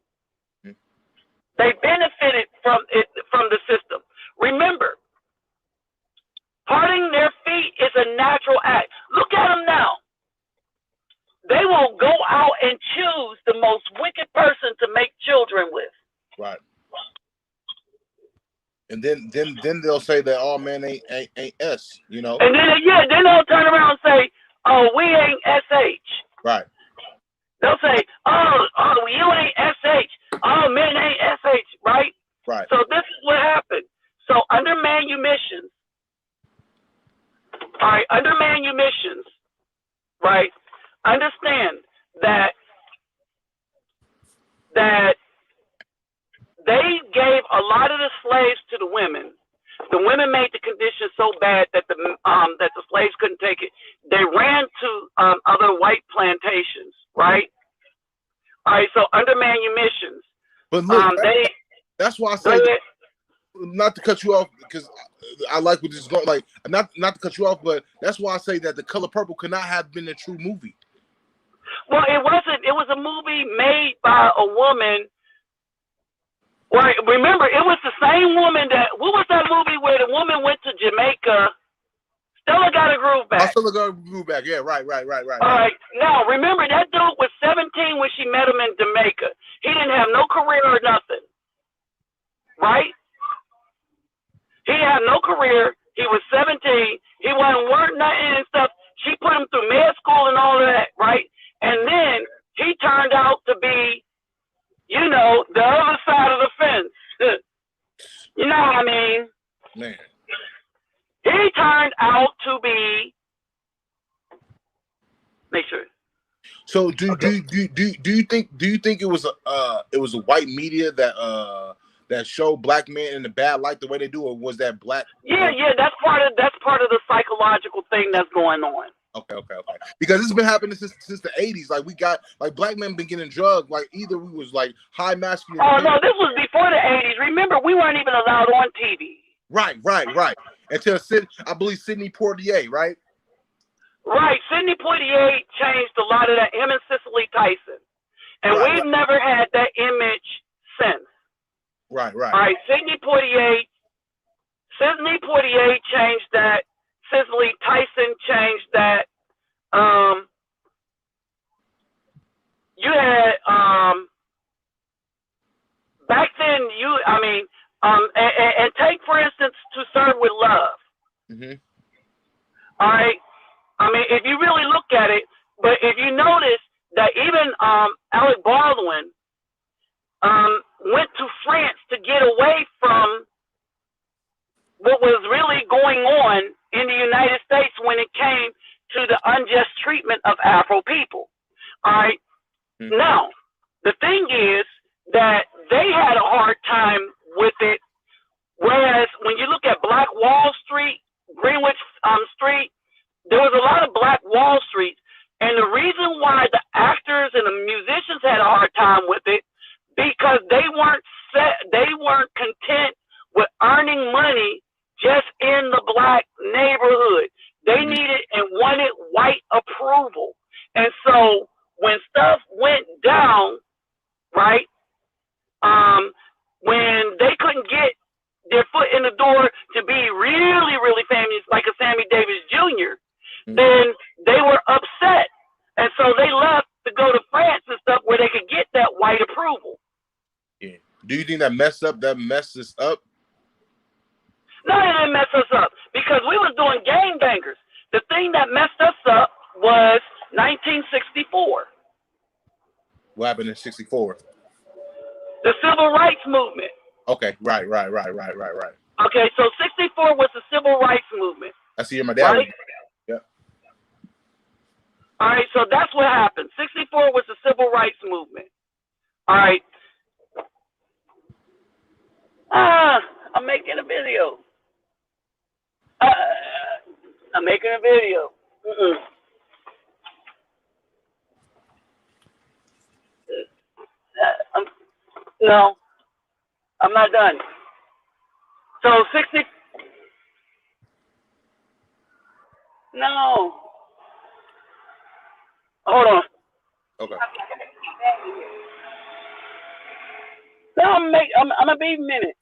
They benefited from the system. Remember, parting their feet is a natural act. Look at them now. They will go out and choose the most wicked person to make children with. Right. And then they'll say that all men ain't S, you know. And then then they'll turn around and say, "Oh, we ain't SH." Right. They'll say, "Oh, you ain't SH. Oh, men ain't SH." Right. Right. So this is what happened. So under manumissions, all right, under manumissions, right. Understand that they gave a lot of the slaves to the women. The women made the conditions so bad that the slaves couldn't take it. They ran to other white plantations, right? All right, so under manumissions. But look, that's why I say, not to cut you off, because I like what this is going, like, not to cut you off, but that's why I say that The Color Purple could not have been a true movie. Well, it wasn't. It was a movie made by a woman. Right. Remember, it was the same woman what was that movie where the woman went to Jamaica? Stella Got a Groove Back. Stella Got a Groove Back. Yeah, right. All right. Now, remember, that dude was 17 when she met him in Jamaica. He didn't have no career or nothing. Right? He had no career. He was 17. He wasn't worth nothing and stuff. She put him through med school and all of that, right? And then he turned out to be, you know, the other side of the fence. You know what I mean? Man. He turned out to be. Make sure. So do you think it was a white media that showed black men in the bad light the way they do, or was that black? Yeah, that's part of the psychological thing that's going on. Okay. Because it's been happening since the 80s. Like, we got, like, black men been getting drugged. Like, either we was like high masculine. Oh no, this was before the 80s. Remember, we weren't even allowed on TV. Right. Until I believe Sidney Poitier, right? Right. Sidney Poitier changed a lot of that. Him and Cicely Tyson, and we've never had that image since. Right. All right. Sidney Poitier changed that. Cicely Tyson changed that. You had back then. And take for instance To Serve with Love. Mm-hmm. All right. I mean, if you really look at it, but if you notice that even Alec Baldwin went to France to get away from what was really going on in the United States when it came to the unjust treatment of Afro people. All right. Mm-hmm. Now, the thing is that they had a hard time with it, whereas when you look at Black Wall Street, Greenwich Street, there was a lot of Black Wall Street, and the reason why the actors and the musicians had a hard time with it, because they weren't content with earning money just in the black neighborhood. They needed and wanted white approval. And so when stuff went down, right, when they couldn't get their foot in the door to be really, really famous, like a Sammy Davis Jr., then they were upset. And so they left to go to France and stuff where they could get that white approval. Yeah. Do you think that messed us up? No, it didn't mess us up, because we was doing gangbangers. The thing that messed us up was 1964. What happened in 64? The Civil Rights Movement. Okay, right. Okay, so 64 was the Civil Rights Movement. I see my dad. Right? Yeah. All right, so that's what happened. 64 was the Civil Rights Movement. All right. I'm making a video. I'm making a video. No, I'm not done. So 60. No. Hold on. Okay. No, I'm gonna be a minute.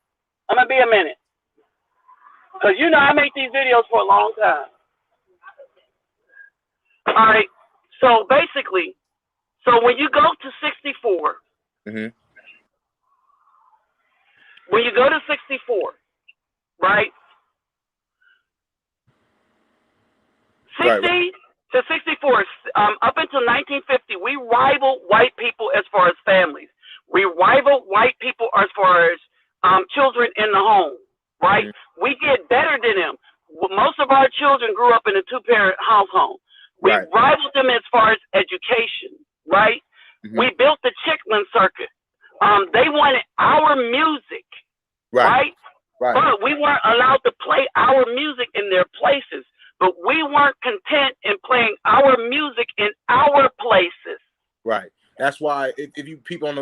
I'm gonna be a minute. Cause you know I make these videos for a long time. All right. So basically, so when you go to 64, Mm-hmm. when you go to 64, right? 60 Right. to 64, up until 1950, we rival white people as far as families. We rival white people as far as children in the home, right? Mm-hmm. We get better than them. Most of our children grew up in a two-parent household. We Right. rivaled them as far as education, right? Mm-hmm. We built the Chitlin Circuit. They wanted our music, right? Right. But we weren't allowed to play our music in their places. But we weren't content in playing our music in our places. Right. That's why if you people on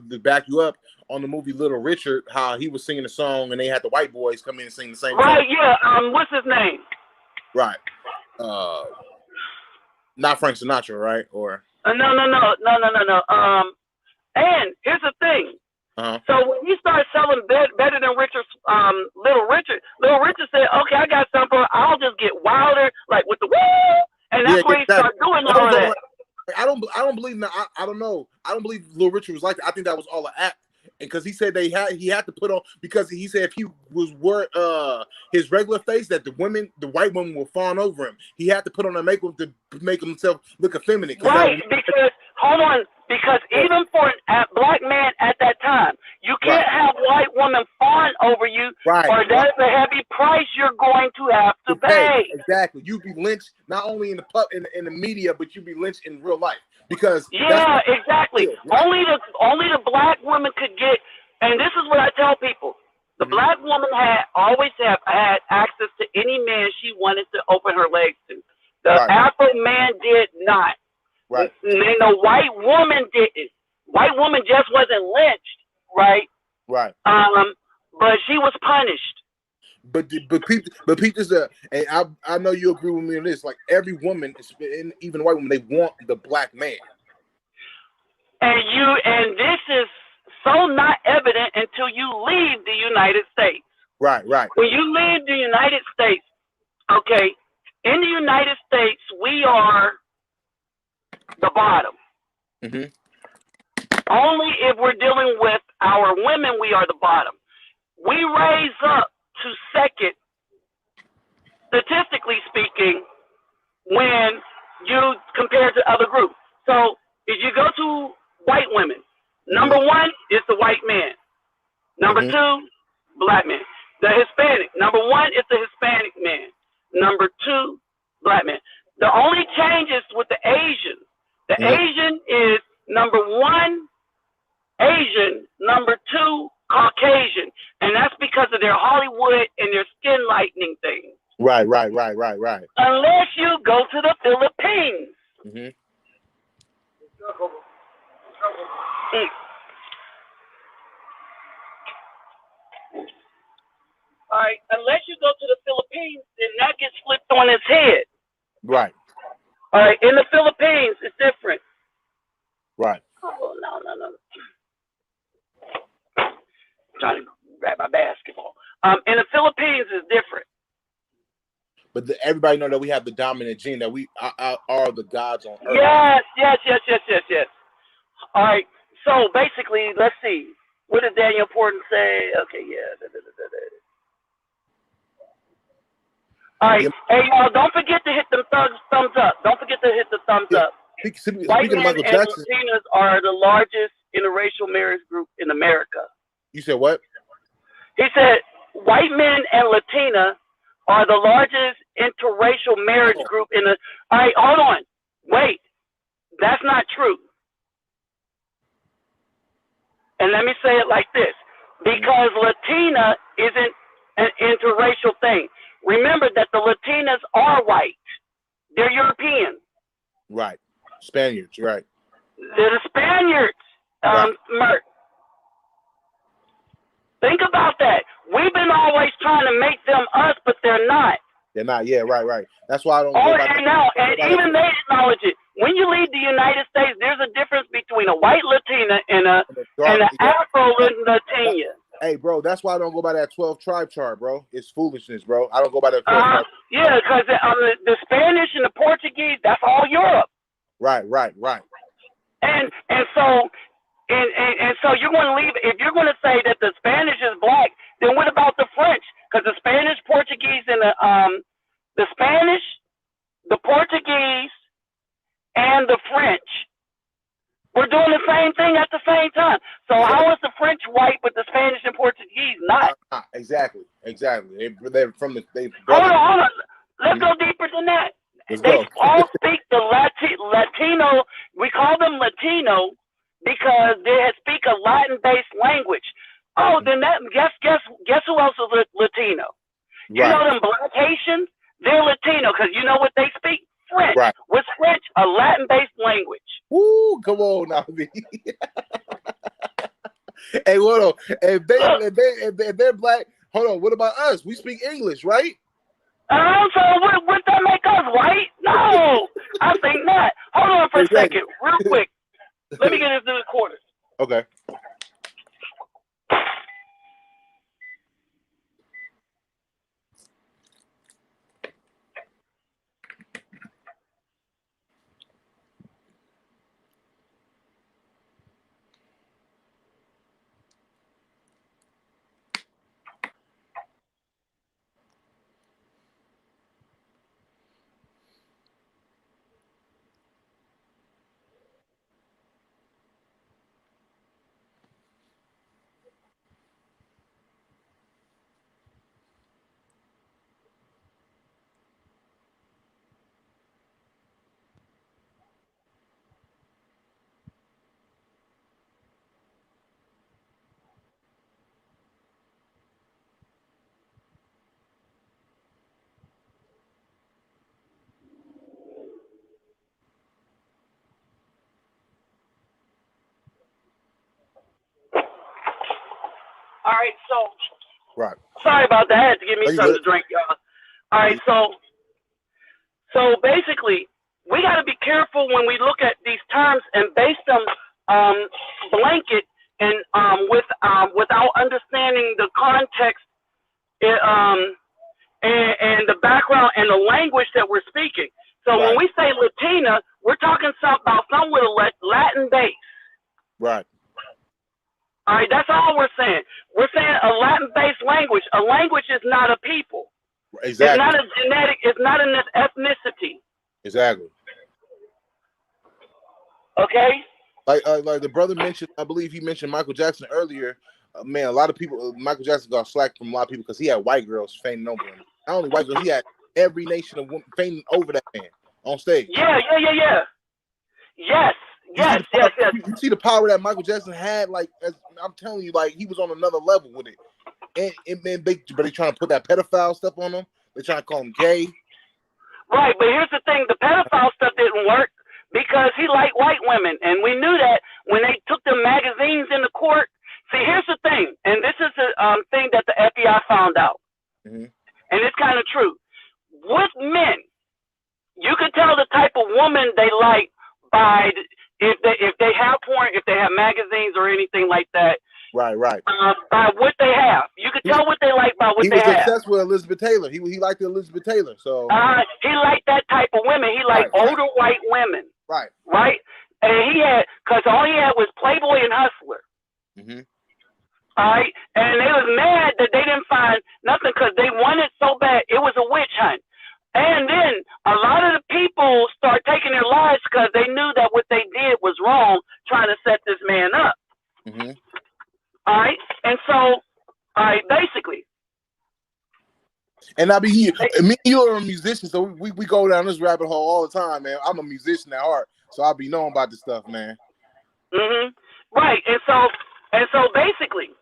the back you up on the movie Little Richard, how he was singing the song and they had the white boys come in and sing the same right, song. Yeah. What's his name? Right. Not Frank Sinatra, right? Or No. And here's the thing. So when you start selling better than Richard's, Little Richard said, "Okay, I got something. I'll just get wilder, like with the woo," and that's where he started doing all of that. I don't believe that. I don't know. I don't believe Little Richard was like that. I think that was all an act, because he said he had to put on, because he said if he was his regular face, that the white women will fawn over him. He had to put on a makeup to make himself look effeminate. Right, because hold on. Because even for a black man at that time, you can't have white women fawn over you, or that's a heavy price you're going to have to pay. Exactly. You'd be lynched not only in the media, but you'd be lynched in real life. Because exactly. Right. Only the black woman could get, and this is what I tell people. The black woman had access to any man she wanted to open her legs to. The Afro man did not. Right. And the white woman didn't. White woman just wasn't lynched, right? Right. But she was punished. But people, and I know you agree with me on this. Like every woman, even white women, they want the black man. And this is so not evident until you leave the United States. Right. When you leave the United States, okay, in the United States, we are the bottom. Mm-hmm. Only if we're dealing with our women, we are the bottom. We raise up to second, statistically speaking, when you compare to other groups. So if you go to white women, number one is the white man. Number two, black man. The Hispanic, number one is the Hispanic man. Number two, black man. The only change is with the Asian. The Asian is number one, Asian, number two, Caucasian. And that's because of their Hollywood and their skin lightening thing. Right. Unless you go to the Philippines. All right, unless you go to the Philippines, then that gets flipped on its head. Right. All right, in the Philippines, it's different. Right. Oh, no. I'm trying to grab my basketball. In the Philippines, it's different. But everybody know that we have the dominant gene, that we are the gods on earth. Yes. All right, so basically, let's see. What did Daniel Porton say? Okay, yeah. All right, hey, y'all, don't forget to hit the thumbs up. Don't forget to hit the thumbs up. White men and Latinas are the largest interracial marriage group in America. You said what? He said white men and Latina are the largest interracial marriage group in the. All right, hold on. Wait, that's not true. And let me say it like this, because Latina isn't an interracial thing. Remember that the Latinas are white. They're European. Right. Spaniards, right. They're the Spaniards. Mert. Think about that. We've been always trying to make them us, but they're not. They're not. Yeah, right. That's why I don't. And even they acknowledge it. When you leave the United States, there's a difference between a white Latina and an Afro Latina. Hey, bro, that's why I don't go by that 12 tribe chart, bro. It's foolishness, bro. I don't go by that 12 tribe. Yeah, because the Spanish and the Portuguese, that's all Europe. Right. And so you're going to leave. If you're going to say that the Spanish is black, then what about the French? Because the Spanish, Portuguese, and the Spanish, the Portuguese, and the French were doing the same thing at the same time. So how is the French white, but the Spanish and Portuguese not? Exactly. They're from the. Hold on. Let's go deeper than that. They all speak the Latino. We call them Latino because they speak a Latin-based language. Oh, then guess who else is Latino? You know them black Haitians? They're Latino because you know what they speak? French. Right. What's French? A Latin-based language. Woo, come on now. Hey, hold on. If they're black, hold on. What about us? We speak English, right? So would that make us white? No, I think not. Hold on for a second, real quick. Let me get into the quarters. Okay. All right, so Right. sorry about that. I had to give me something to drink, y'all. All right, so basically, we got to be careful when we look at these terms and base them blanket and without understanding the context and the background and the language that we're speaking. So when we say Latina, we're talking about someone with a Latin base. Right. All right, that's all we're saying. We're saying a Latin-based language. A language is not a people. Exactly. It's not a genetic. It's not an ethnicity. Exactly. Okay. Like the brother mentioned, I believe he mentioned Michael Jackson earlier. Man, a lot of people, Michael Jackson got slack from a lot of people because he had white girls fainting over him. Not only white girls, he had every nation of women fainting over that man on stage. Yeah. Yes. You see the power that Michael Jackson had, like, as I'm telling you, like, he was on another level with it. And they trying to put that pedophile stuff on him. They're trying to call him gay. Right, but here's the thing: the pedophile stuff didn't work because he liked white women, and we knew that when they took the magazines in the court. See, here's the thing, and this is the thing that the FBI found out, and it's kind of true. With men, you can tell the type of woman they like by if they have porn, if they have magazines or anything like that. Right. By what they have, you can tell what they like by what they have. He was obsessed with Elizabeth Taylor. He liked Elizabeth Taylor. So he liked that type of women. He liked older white women. Right. And he had, because all he had was Playboy and Hustler. All right, and they was mad that they didn't find nothing because they wanted so bad. It was a witch hunt. And then a lot of the people start taking their lives because they knew that what they did was wrong, trying to set this man up. All right, and so, basically. And I mean, me and you are a musician, so we go down this rabbit hole all the time, man. I'm a musician at heart, so I be knowing about this stuff, man. Right, and so basically,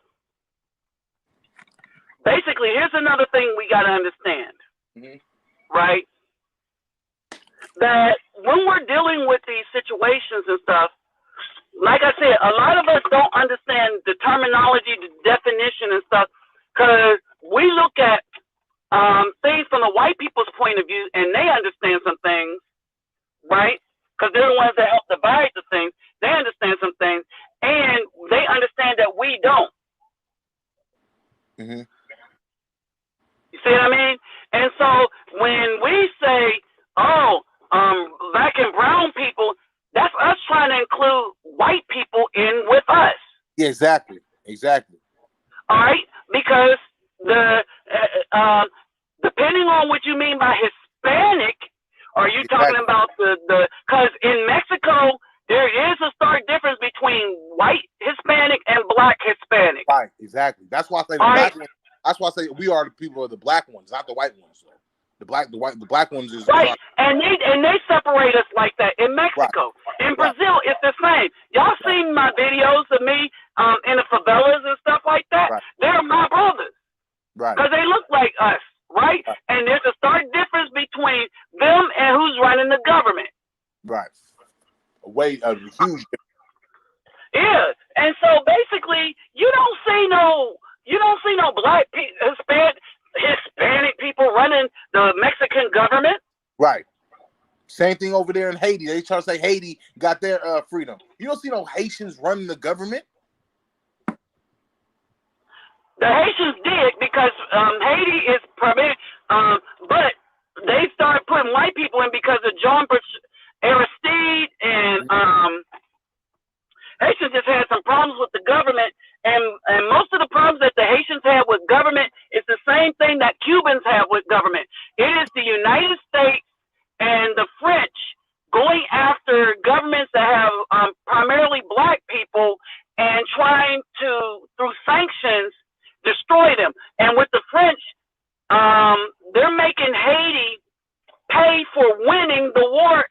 here's another thing we got to understand, right? That when we're dealing with these situations and stuff, like I said, a lot of us don't understand the terminology, the definition and stuff, because we look at things from the white people's point of view, and they understand some things, right? Because they're the ones that help divide the things. They understand some things, and they understand that we don't. Mm-hmm. You see what I mean? And so when we say, oh, black and brown people, that's us trying to include white people in with us. Yeah, exactly. All right, because the depending on what you mean by Hispanic, are you talking about the because in Mexico there is a stark difference between white Hispanic and black Hispanic. Right, exactly. That's why I say the black ones. That's why I say we are the people of the black ones, not the white ones. So the black ones is right, and they separate us like that in Mexico. Right. In Brazil, it's the same. Y'all seen my videos of me in the favelas and stuff like that? Right. They're my brothers, right? Because they look like us, right? And there's a stark difference between them and who's running the government. Right. A huge. Yeah, and so basically, you don't see no black Hispanic people running the Mexican government. Right. Same thing over there in Haiti. They try to say Haiti got their freedom. You don't see no Haitians running the government. The Haitians did because Haiti is permitted, but they started putting white people in because of John Aristide and Haitians just had some problems with the government, and most of the problems that the Haitians have with government is the same thing that Cubans have with government. It is the United States and the French going after governments that have primarily black people and trying to, through sanctions, destroy them. And with the French, they're making Haiti pay for winning the war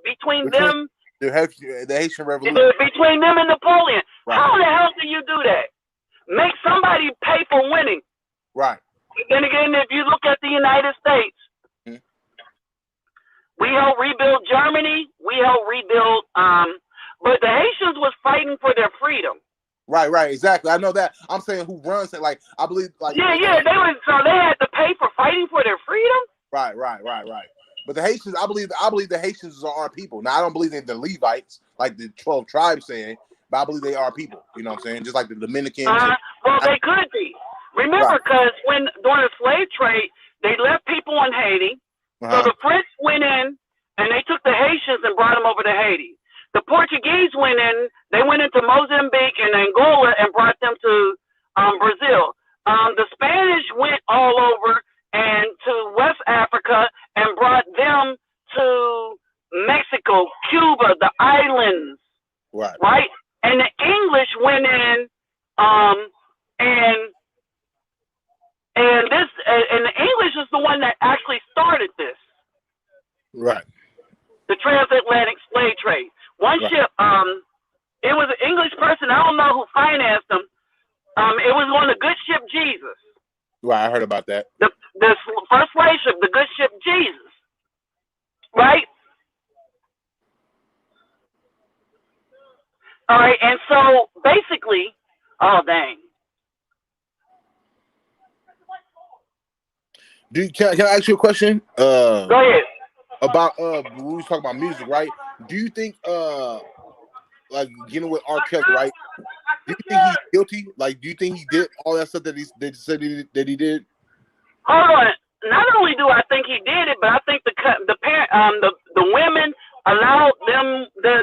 between them. The Haitian Revolution. Between them and Napoleon. Right. How the hell do you do that? Make somebody pay for winning. Right. Then again, if you look at the United States, we helped rebuild Germany. We helped rebuild, but the Haitians was fighting for their freedom. Right, exactly. I know that. I'm saying who runs it. Like I believe, like they had to pay for fighting for their freedom. Right. But the Haitians, I believe the Haitians are our people. Now I don't believe they're the Levites, like the 12 tribes saying, but I believe they are people. You know what I'm saying? Just like the Dominicans. Well, they could be. Remember, because during the slave trade, they left people in Haiti. So the French went in and they took the Haitians and brought them over to Haiti. The Portuguese went in, they went into Mozambique and Angola and brought them to Brazil. The Spanish went all over and to West Africa and brought them to Mexico, Cuba, the islands. Right? And the English went in and the English is the one that actually started this. Right. The transatlantic slave trade. One ship, it was an English person, I don't know who financed them. It was on the good ship Jesus. Right, I heard about that. The first slave ship, the good ship Jesus. Right? All right, and so basically, oh dang. Can I ask you a question? Go ahead. About we was talking about music, right? Do you think like getting with R. Kelly, right? Do you think he's guilty? Like, do you think he did all that stuff that they said that he did? Hold on. Not only do I think he did it, but I think the women allowed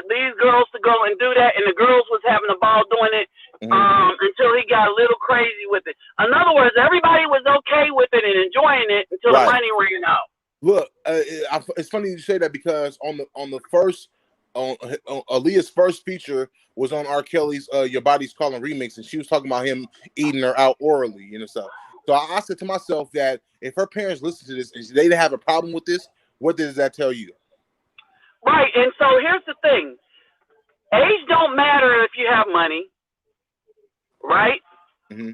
these girls to go and do that, and the girls was having a ball doing it until he got a little crazy with it. In other words, everybody was okay with it and enjoying it until the money ran out. Look, it's funny you say that because on the first Aaliyah's first feature was on R. Kelly's "Your Body's Calling" remix, and she was talking about him eating her out orally, you know. So I said to myself that if her parents listen to this and they didn't have a problem with this, what does that tell you? Right, and so here's the thing: age don't matter if you have money, right? Mm-hmm.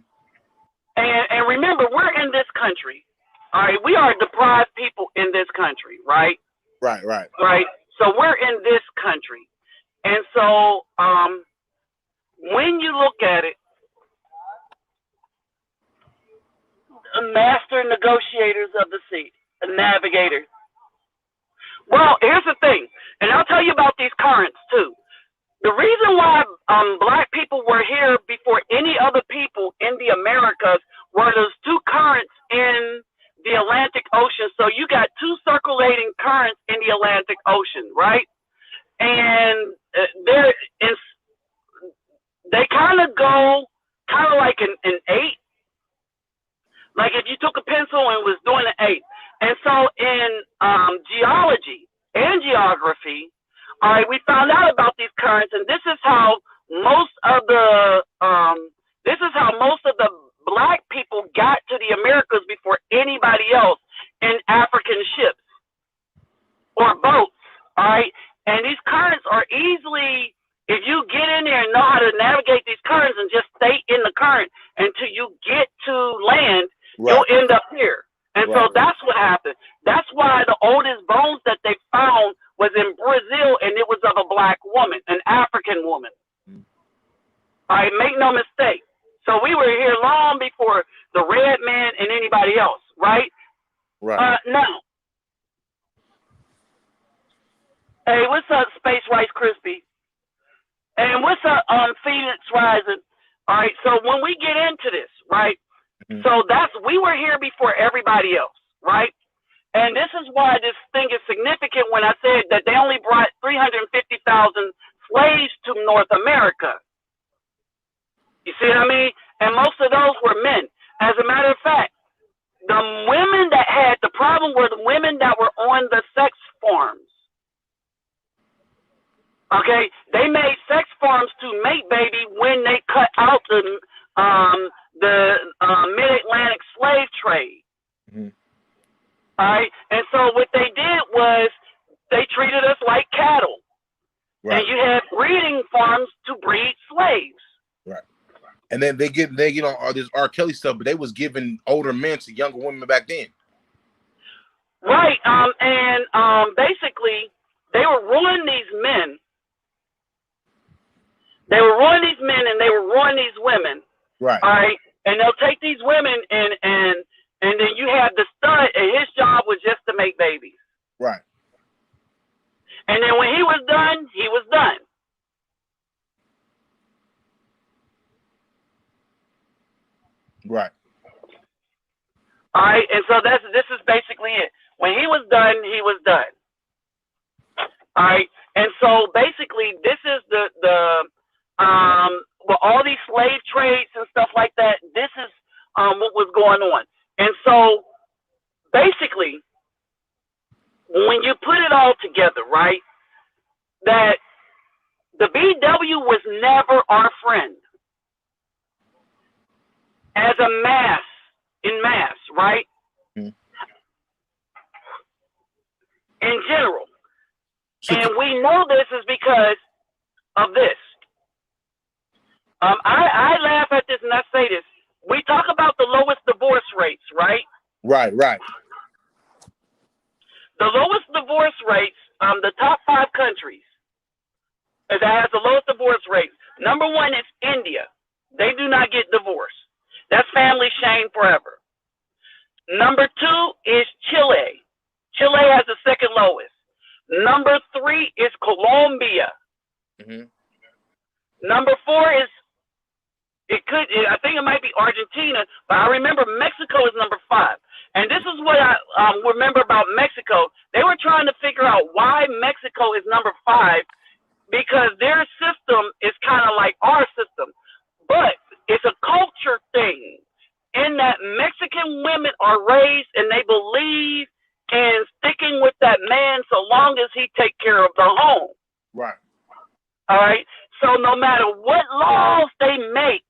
And remember, we're in this country. All right, we are deprived people in this country, right? Right. So we're in this country. And so when you look at it, master negotiators of the sea, navigators. Well, here's the thing, and I'll tell you about these currents too. The reason why black people were here before any other people in the Americas were those two currents in the Atlantic Ocean. So you got two circulating currents in the Atlantic Ocean, right? And they kind of go kind of like an 8. Like if you took a pencil and was doing an 8. And so in geology and geography, all right, we found out about these currents, and this is how most of the black people got to the Americas before anybody else in African ships or boats. All right, and these currents are easily, if you get in there and know how to navigate these currents and just stay in the current until you get to land, you'll end up here. And so that's what happened. That's why the oldest bones that they found was in Brazil, and it was of a black woman, an African woman. All right, make no mistake. So we were here long before the red man and anybody else, right? Right. Now, hey, what's up, Space Rice Krispie? And what's up, Phoenix Rising? All right, so when we get into this, right? So we were here before everybody else, right? And this is why this thing is significant when I said that they only brought 350,000 slaves to North America. You see what I mean? And most of those were men. As a matter of fact, the women that had the problem were the women that were on the sex farms. Okay? They made sex farms to make baby when they cut out the mid-Atlantic slave trade. All right, and so what they did was they treated us like cattle, and you had breeding farms to breed slaves. Right, and then they get on all this R. Kelly stuff, but they was giving older men to younger women back then. Right, and basically they were ruining these men. They were ruining these men, and they were ruining these women. Right. All right. And they'll take these women and then you have the stud, and his job was just to make babies. Right. And then when he was done, he was done. Right. All right. And so this is basically it. When he was done, he was done. All right. And so basically this is the with all these slave trades and stuff like that, this is what was going on. And so basically, when you put it all together, right, that the BW was never our friend as a mass, right? In general. And we know this is because of this. I laugh at this and I say this. We talk about the lowest divorce rates, right? Right. The lowest divorce rates, the top 5 countries that has the lowest divorce rates. Number 1 is India. They do not get divorced. That's family shame forever. Number 2 is Chile. Chile has the second lowest. Number 3 is Colombia. Number 4 is I think it might be Argentina, but I remember Mexico is number 5. And this is what I remember about Mexico. They were trying to figure out why Mexico is number 5, because their system is kind of like our system. But it's a culture thing in that Mexican women are raised and they believe in sticking with that man so long as he take care of the home. Right. All right. So no matter what laws they make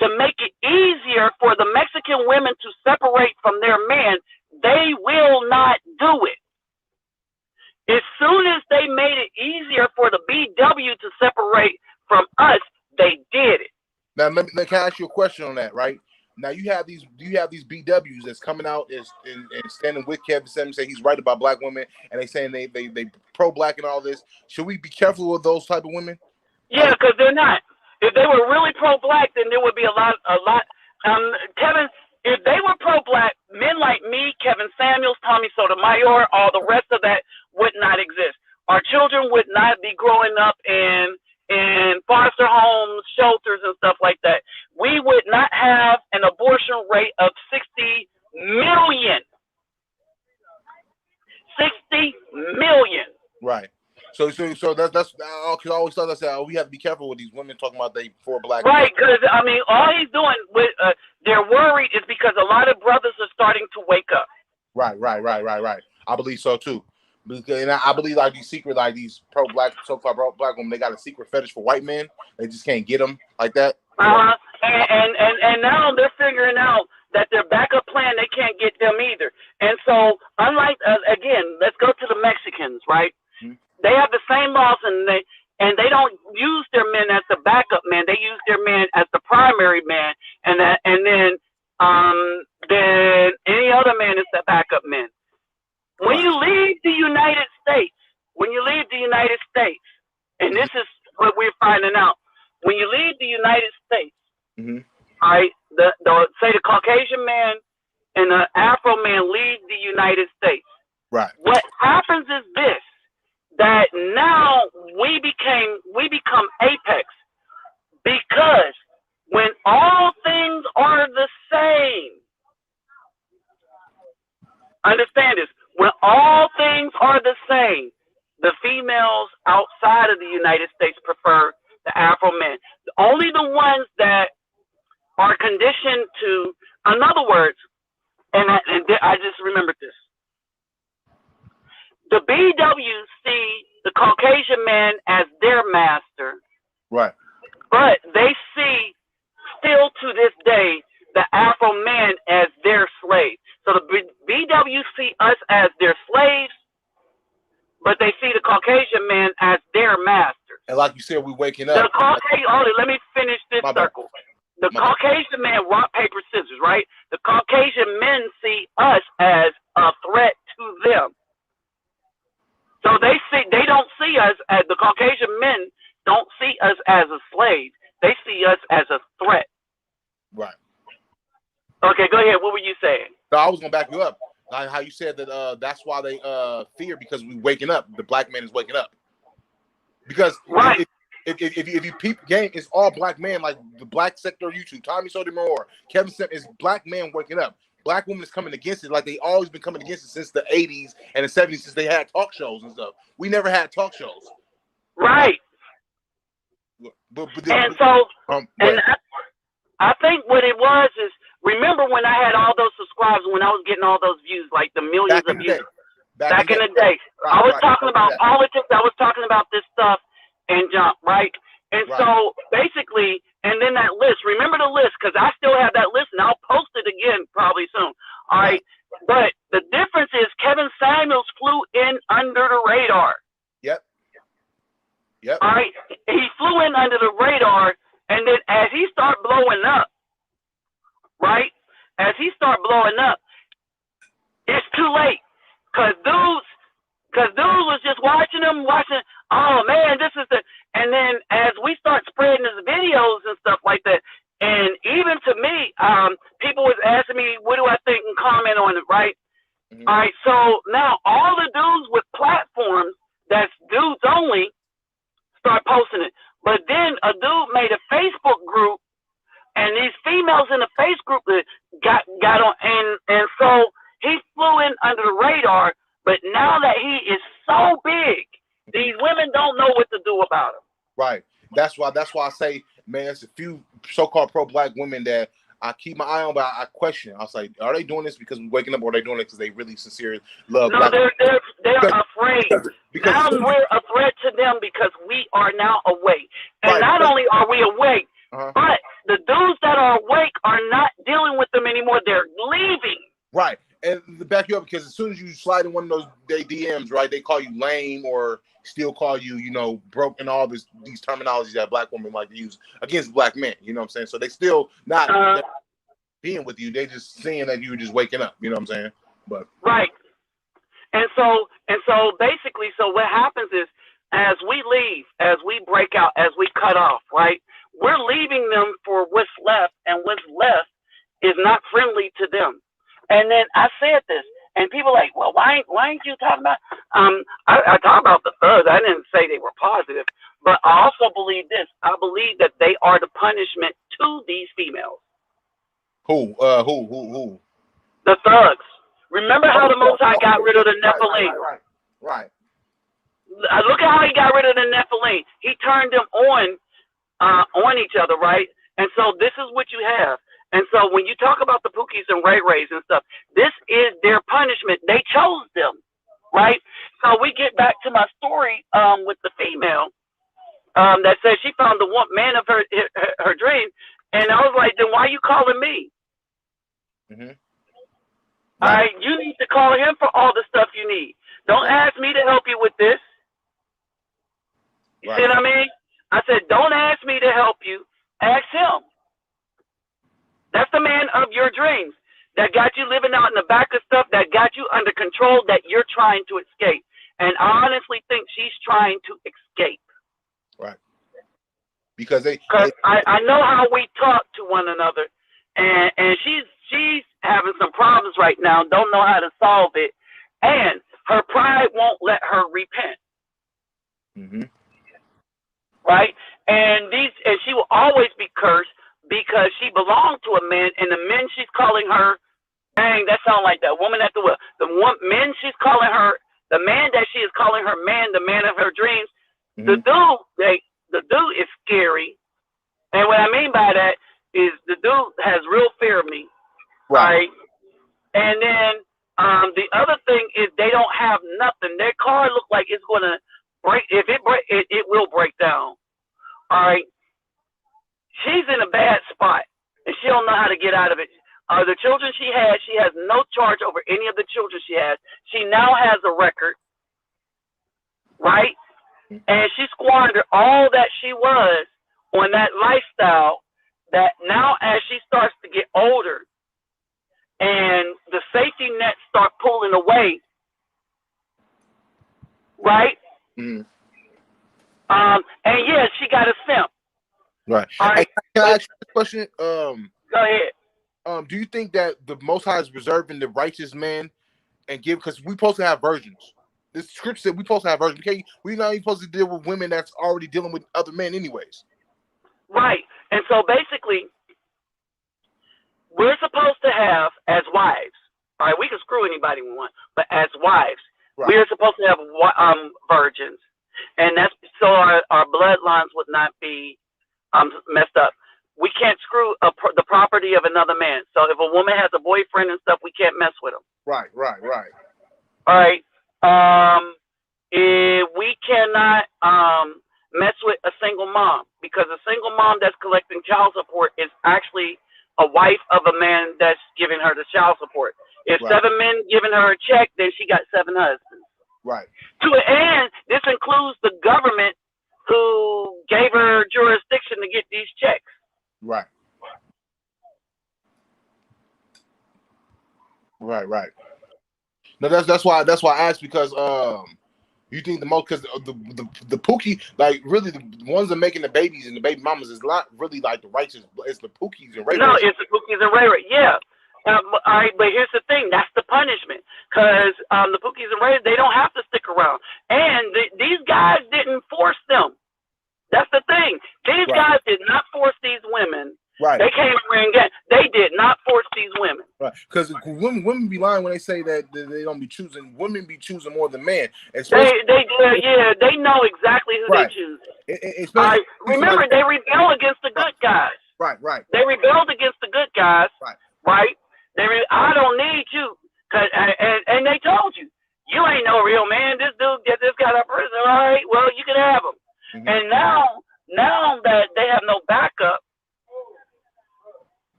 to make it easier for the Mexican women to separate from their man, they will not do it. As soon as they made it easier for the BW to separate from us, they did it. Now, can I ask you a question on that, right? Now you have these BWs that's coming out and standing with Kevin Samuels, say he's right about black women, and they saying they pro-black and all this. Should we be careful of those type of women? Yeah, because they're not. If they were really pro-black, then there would be a lot. Kevin, if they were pro-black, men like me, Kevin Samuels, Tommy Sotomayor, all the rest of that would not exist. Our children would not be growing up in foster homes, shelters, and stuff like that. We would not have an abortion rate of 60 million. 60 million. Right. So that's because I always thought we have to be careful with these women talking about they for black. Right, because I mean, all he's doing with they're worried is because a lot of brothers are starting to wake up. Right. I believe so too. Because, and I believe like these secret, like these pro-black, so-called pro-black women, they got a secret fetish for white men. They just can't get them like that. And now they're figuring out that their backup plan, they can't get them either. And so, unlike again, let's go to the Mexicans, right? Mm-hmm. They have the same laws, and they don't use their men as the backup man. They use their men as the primary man, and then any other man is the backup man. When you leave the United States, and this is what we're finding out, when you leave the United States, mm-hmm. all right, say the Caucasian man and the Afro man leave the United States. Right. What happens is this, that now we become apex, because when all things are the same, understand this, when all things are the same, the females outside of the United States prefer the Afro men. Only the ones that are conditioned to, in other words, and I just remembered this. The BWs see the Caucasian man as their master. Right. But they see, still to this day, the Afro man as their slave. So the BWs see us as their slaves, but they see the Caucasian man as their master. And like you said, we're waking up. The Caucasian, let me finish this circle. The Caucasian man, rock, paper, scissors, right? The Caucasian men see us as a threat to them. So they don't see us as, the Caucasian men don't see us as a slave. They see us as a threat. Right. Okay, go ahead. What were you saying? No, I was gonna back you up. Like how you said that that's why they fear, because we waking up. The black man is waking up. Because right. If you peep game, it's all black men, like the black sector of YouTube. Tommy Sotomayor, Kevin Smith, is black men waking up. Black women is coming against it, like they always been coming against it since the 80s and the 70s, since they had talk shows and stuff. We never had talk shows. Right. And so, I think what it was is, remember when I had all those subscribers, when I was getting all those views, like the millions of views, back in the day. Right, I was talking about politics. I was talking about this stuff and jump, right? And so basically, and then that list, remember the list, because I still have that list, and I'll post it again probably soon. All right. But the difference is Kevin Samuels flew in under the radar. Yep. All right. He flew in under the radar, and then as he started blowing up, right? As he started blowing up, it's too late. Because dudes was just watching, oh man, this is and then as we start spreading his videos and stuff like that, and even to me, people was asking me, what do I think, and comment on it, right? Mm-hmm. All right, so now all the dudes with platforms that's dudes only start posting it. But then a dude made a Facebook group, and these females in the Facebook group got on, and so he flew in under the radar. But now that he is so big, these women don't know what to do about him. Right. That's why I say, man, there's a few so-called pro-black women that I keep my eye on, but I question. I was like, are they doing this because we're waking up, or are they doing it because they really sincerely love? No, they're afraid. Now we're a threat to them because we are now awake. And not only are we awake, but the dudes that are awake are not dealing with them anymore. They're leaving. Right. And to back you up, because as soon as you slide in one of those DMs, right, they call you lame or still call you, broke, and all these terminologies that black women like to use against black men. You know what I'm saying? So they still not. being with you. They just saying that you were just waking up. You know what I'm saying? But right. And so basically, so what happens is, as we leave, as we break out, as we cut off, right, we're leaving them for what's left, and what's left is not friendly to them. And then I said this, and people are like, well, why ain't you talking about? I talk about the thugs. I didn't say they were positive, but I also believe this. I believe that they are the punishment to these females. Who? The thugs. Remember how the Most High got rid of the Nephilim? Right. Look at how he got rid of the Nephilim. He turned them on each other, right? And so this is what you have. And so when you talk about the Pookies and Ray Rays and stuff, this is their punishment. They chose them, right? So we get back to my story with the female that says she found the one man of her dream, and I was like, then why are you calling me? Mm-hmm. All right, you need to call him for all the stuff you need. Don't ask me to help you with this. You see what I mean? I said, don't ask me to help you. Ask him. That's the man of your dreams that got you living out in the back of stuff, that got you under control, that you're trying to escape. And I honestly think she's trying to escape. Right. Because I know how we talk to one another, and she's having some problems right now, don't know how to solve it, and her pride won't let her repent. Mm-hmm. Right? And she will always be cursed because she belonged to a man, and the men she's calling her, dang, that sounds like that woman at the well. The men she's calling her, the man that she is calling her man, the man of her dreams, mm-hmm. The dude is scary. And what I mean by that is the dude has real fear of me. Right? And then the other thing is they don't have nothing. Their car looks like it's going to break. If it break, it will break down. All right. She's in a bad spot, and she don't know how to get out of it. The children she has no charge over any of the children she has. She now has a record, right? And she squandered all that she was on that lifestyle, that now as she starts to get older and the safety nets start pulling away, right? Mm-hmm. And yeah, she got a simp. Right. All right. Hey, can I ask you a question? Go ahead. Do you think that the Most High is reserving the righteous man and give, because we supposed to have virgins? The scripture said we supposed to have virgins. We're not even supposed to deal with women that's already dealing with other men anyways. Right. And so basically, we're supposed to have, as wives, all right, we can screw anybody we want, but as wives, we are supposed to have virgins. And that's so our bloodlines would not be messed up. We can't screw the property of another man. So if a woman has a boyfriend and stuff, we can't mess with him. Right. All right. We cannot mess with a single mom, because a single mom that's collecting child support is actually a wife of a man that's giving her the child support. If 7 men giving her a check, then she got 7 husbands. Right. To an end, this includes the government who gave her jurisdiction to get these checks. Right. No, that's why I asked, because you think the most, because the Pookie, like really the ones that are making the babies and the baby mamas is not really like the righteous. It's the Pookies and Ray. No, it's the Pookies and Ray. Yeah. All right, but here's the thing. That's the punishment, because the Pookies and Ray, they don't have to stick around, and these guys didn't force them. That's the thing. These guys did not force these women. Right. They came around again. They did not force these women. Right. Because women be lying when they say that they don't be choosing. Women be choosing more than men. They know exactly who they choose. Remember, they rebel against the good guys. Right. They rebelled against the good guys. Right. I don't need you. And they told you, you ain't no real man. This dude get this guy out of prison. All right, well, you can have him. Mm-hmm. And now that they have no backup,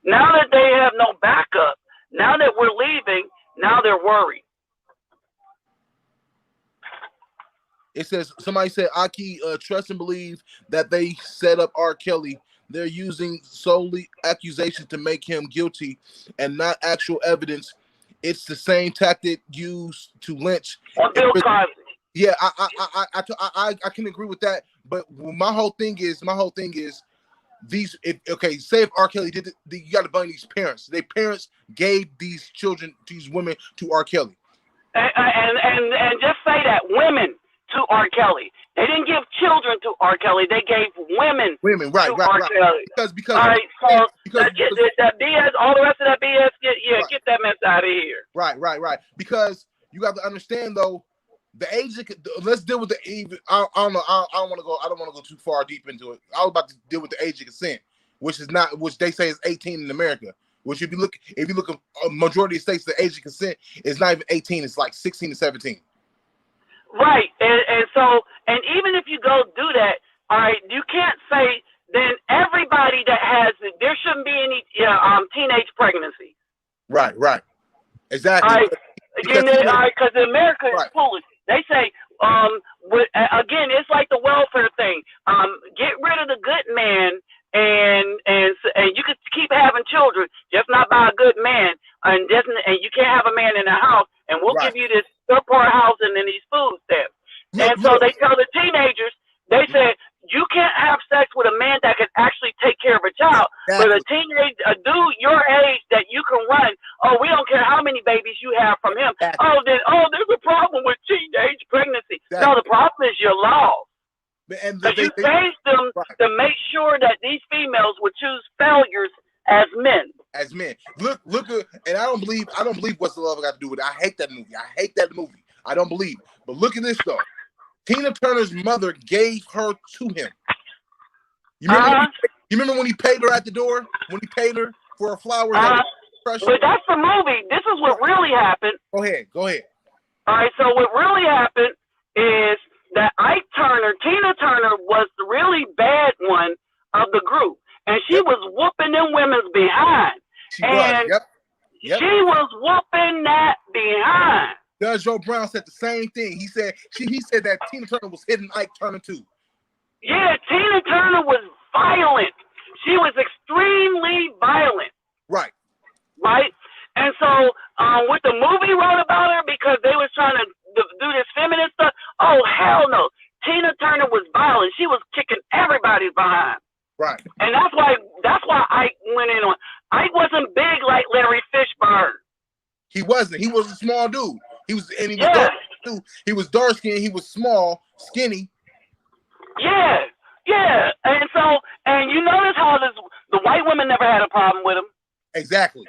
now that we're leaving, now they're worried. It says, somebody said, Aki, trust and believe that they set up R. Kelly. they're using solely accusations to make him guilty and not actual evidence. It's the same tactic used to lynch. Bill Cosby. Yeah, I can agree with that. But my whole thing is these. Say if R. Kelly did it, you got to blame these parents. Their parents gave these children, these women, to R. Kelly. And just say that women to R. Kelly. They didn't give children to R. Kelly. They gave women right, to R. Kelly. Because all right, so that BS, all the rest of that BS, get that mess out of here. Right. Because you got to understand though, the age. Let's deal with the age. I don't know. I don't want to go too far deep into it. I was about to deal with the age of consent, which they say is 18 in America. Which if you look at a majority of states, the age of consent is not even 18. It's like 16 to 17. Right, and so even if you go do that, all right, you can't say then everybody that has it, there shouldn't be any teenage pregnancy. Right, exactly. All right, because America is foolish. They say, again, it's like the welfare thing. Get rid of the good man, and you can keep having children, just not by a good man, and you can't have a man in the house, and we'll give you this subpar housing and these food stamps. So they tell the teenagers, they said, you can't have sex with a man that can actually take care of a child. But a dude your age that you can run, we don't care how many babies you have from him. There's a problem with teenage pregnancy. No, the problem is your laws. Because you raised them to make sure that these females would choose failures as men. Look, and I don't believe What's the Love got to do with it. I hate that movie. I don't believe. But look at this though. Tina Turner's mother gave her to him. You remember when he paid her at the door? When he paid her for her flowers? But that's the movie. This is what really happened. Go ahead. All right, so what really happened is that Tina Turner was the really bad one of the group. And she was whooping them women's behind. She was whooping that behind. Judge Joe Brown said the same thing. He said that Tina Turner was hitting Ike Turner too. Yeah, Tina Turner was violent. She was extremely violent. Right. And so with the movie wrote about her because they was trying to do this feminist stuff. Oh hell no. Tina Turner was violent. She was kicking everybody behind. Right. And that's why Ike went in on. Ike wasn't big like Larry Fishburne. He wasn't. He was a small dude. He was dark too. He was dark skinned. He was small, skinny. Yeah. And you notice how the white women never had a problem with him. Exactly.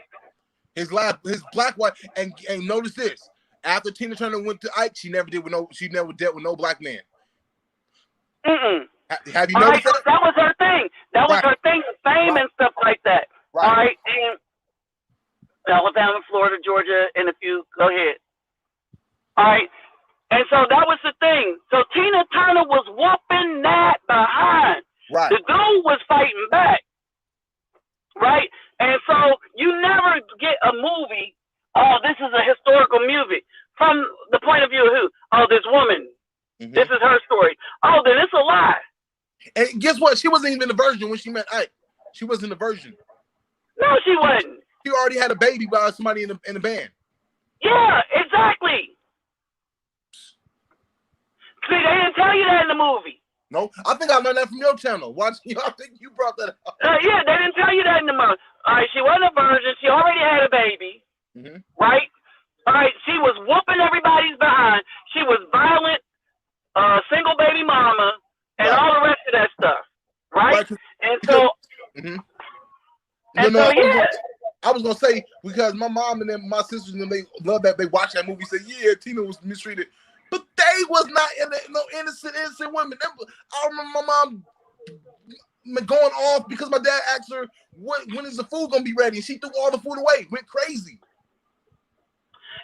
His black wife, and notice this. After Tina Turner went to Ike, she never dealt with no black man. Have you noticed that? That was her thing. That was her thing, fame and stuff like that. Right. All right. And Alabama, Florida, Georgia, and a few. Go ahead. All right. And so that was the thing. So Tina Turner was whooping that behind. Right. The dude was fighting back. Right. And so you never get a movie, this is a historical movie, from the point of view of who? Oh, this woman. Mm-hmm. This is her story. Oh, then it's a lie. And guess what? She wasn't even a virgin when she met Ike. She wasn't a virgin. No, she wasn't. She already had a baby by somebody in the band. Yeah, exactly. See, they didn't tell you that in the movie. No, I think I learned that from your channel. I think you brought that up. Yeah, they didn't tell you that in the movie. All right, she wasn't a virgin. She already had a baby. Mm-hmm. Right? All right, she was whooping everybody's behind. She was violent, single baby mama, and all the rest of that stuff. Right? And so... Mm-hmm. I was gonna say, because my mom and then my sisters and they love that, they watch that movie. Say, yeah, Tina was mistreated, but they was not no innocent women. I remember my mom going off because my dad asked her, when is the food gonna be ready? And she threw all the food away, went crazy.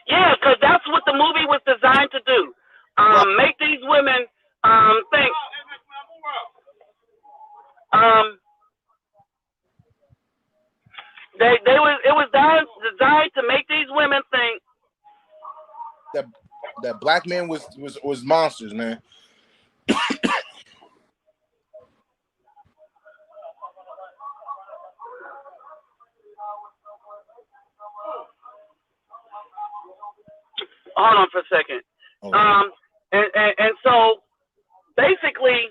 Yeah, because that's what the movie was designed to do. Make these women think. It was designed to make these women think that black men was monsters, man. hold on for a second. Okay. And so basically,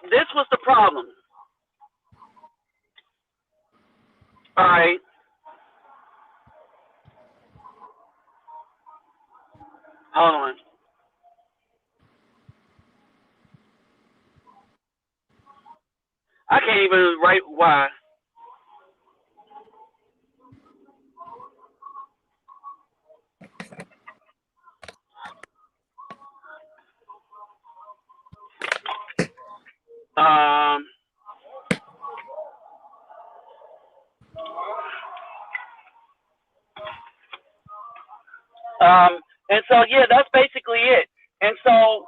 this was the problem. All right. Hold on. I can't even write why. And so yeah, that's basically it. And so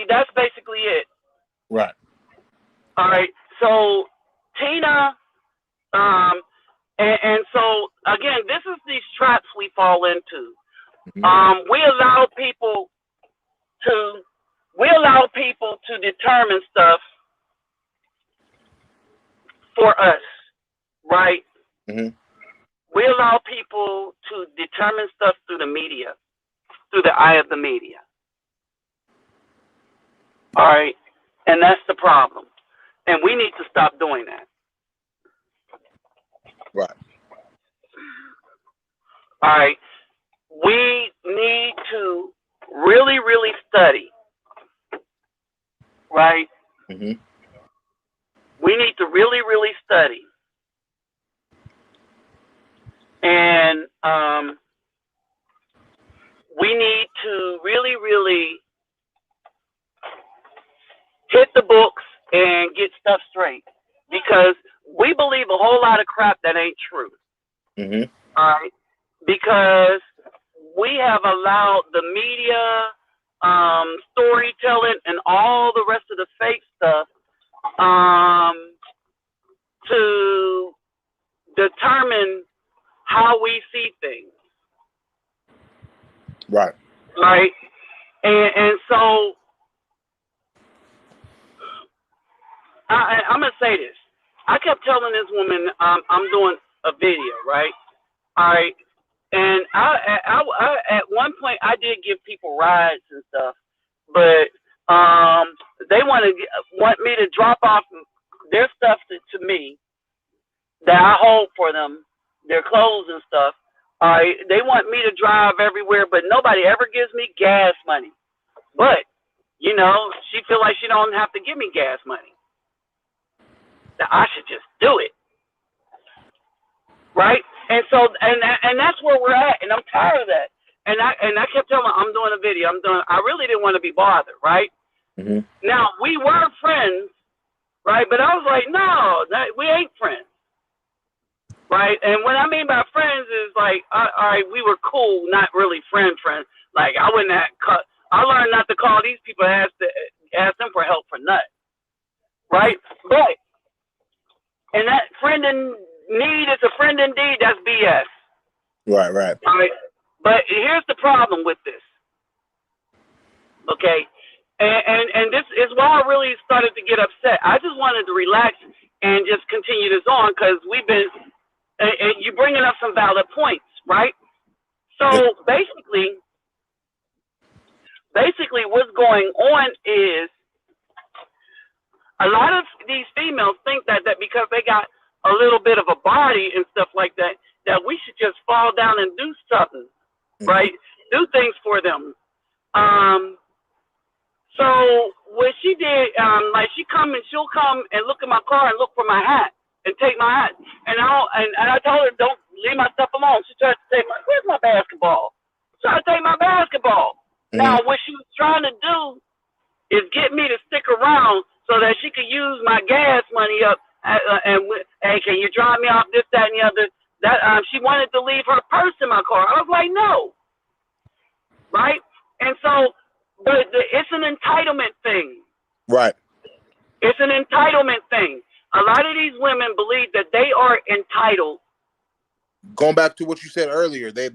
that's basically it. Right. All right. So Tina, and so again, this is these traps we fall into. We allow people to determine stuff for us, right? Mm-hmm. We allow people to determine stuff through the media, through the eye of the media. All right, and that's the problem, and we need to stop doing that. Right. All right, we need to really, really study. Right. Mm-hmm. We need to really, really study, and we need to really, really hit the books and get stuff straight, because we believe a whole lot of crap that ain't true. Mm-hmm. All right, because we have allowed the media, storytelling, and all the rest of the fake stuff to determine how we see things. Right. Right. And so I'm gonna say this. I kept telling this woman I'm doing a video, right? All right. And I at one point I did give people rides and stuff, but they want me to drop off their stuff to me that I hold for them, their clothes and stuff. All right, they want me to drive everywhere, but nobody ever gives me gas money. But you know, she feel like she don't have to give me gas money. That I should just do it, right? And so, and that's where we're at, and I'm tired of that. And I kept telling her, I'm doing a video. I really didn't want to be bothered, right? Mm-hmm. Now we were friends, right? But I was like, no, we ain't friends. Right, and what I mean by friends is like, all right, we were cool, not really friends. Like I wouldn't have. I learned not to call these people and ask them for help for nothing. Right, but and that friend in need is a friend indeed. That's BS. Right. Right. All right, but here's the problem with this. Okay, and this is why I really started to get upset. I just wanted to relax and just continue this on because we've been. And you're bringing up some valid points, right? So basically, what's going on is a lot of these females think that because they got a little bit of a body and stuff like that, that we should just fall down and do something, right? Do things for them. So what she did, like she'll come and look at my car and look for my hat. And take my hat, and I told her don't leave my stuff alone. She tried to take where's my basketball? She tried to take my basketball. Mm-hmm. Now what she was trying to do is get me to stick around so that she could use my gas money up. And hey, can you drive me off this, that, and the other? That she wanted to leave her purse in my car. I was like, no, right? And so, but it's an entitlement thing. Right. It's an entitlement thing. a lot of these women believe that they are entitled. Going back to what you said earlier, they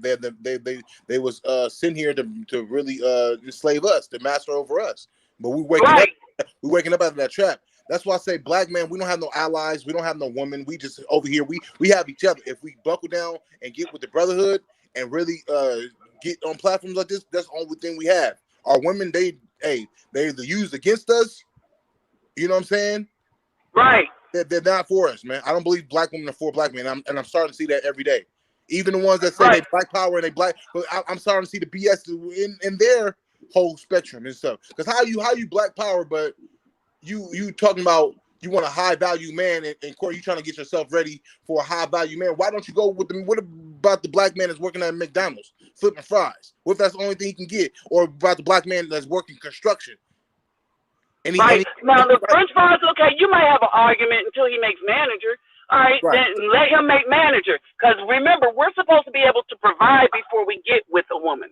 was sent here to really enslave us, to master over us. But we waking up out of that trap. That's why I say, black man, we don't have no allies, we don't have no women. We just over here, we have each other. If we buckle down and get with the brotherhood and really get on platforms like this, that's the only thing we have. Our women, they either used against us. You know what I'm saying? Right. They're not for us, man. I don't believe black women are for black men, and I'm starting to see that every day. Even the ones that say they black power and they black, but I'm starting to see the BS in their whole spectrum and stuff. Because how you black power, but you talking about you want a high value man, and Corey, you trying to get yourself ready for a high value man. Why don't you go with them? What about the black man that's working at McDonald's flipping fries? What if that's the only thing he can get? Or about the black man that's working construction? Now the French fries, okay, you might have an argument until he makes manager. All right, then let him make manager. Because remember, we're supposed to be able to provide before we get with a woman.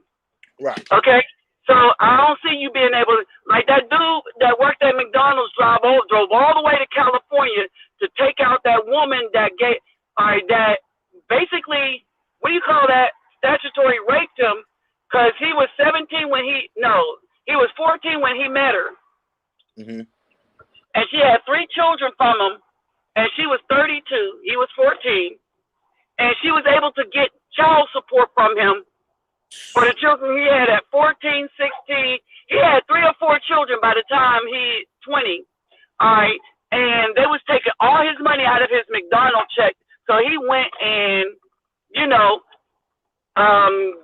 Right. Okay. So I don't see you being able to, like that dude that worked at McDonald's drove all the way to California to take out that woman that that basically, what do you call that? Statutory raped him, because he was 17 when he was 14 when he met her. Mm-hmm. And she had 3 children from him, and she was 32. He was 14, and she was able to get child support from him for the children he had at 14, 16. He had 3 or 4 children by the time he 20. All right, and they was taking all his money out of his McDonald's check. So he went and,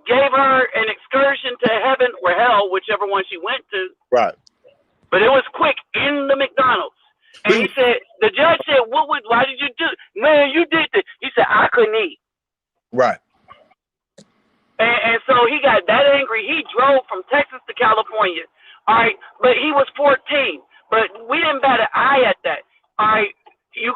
gave her an excursion to heaven or hell, whichever one she went to. Right. But it was quick in the McDonald's. And he said, the judge said, why did you do? Man, you did this. He said, I couldn't eat. Right. And so he got that angry. He drove from Texas to California. All right. But he was 14. But we didn't bat an eye at that. All right. He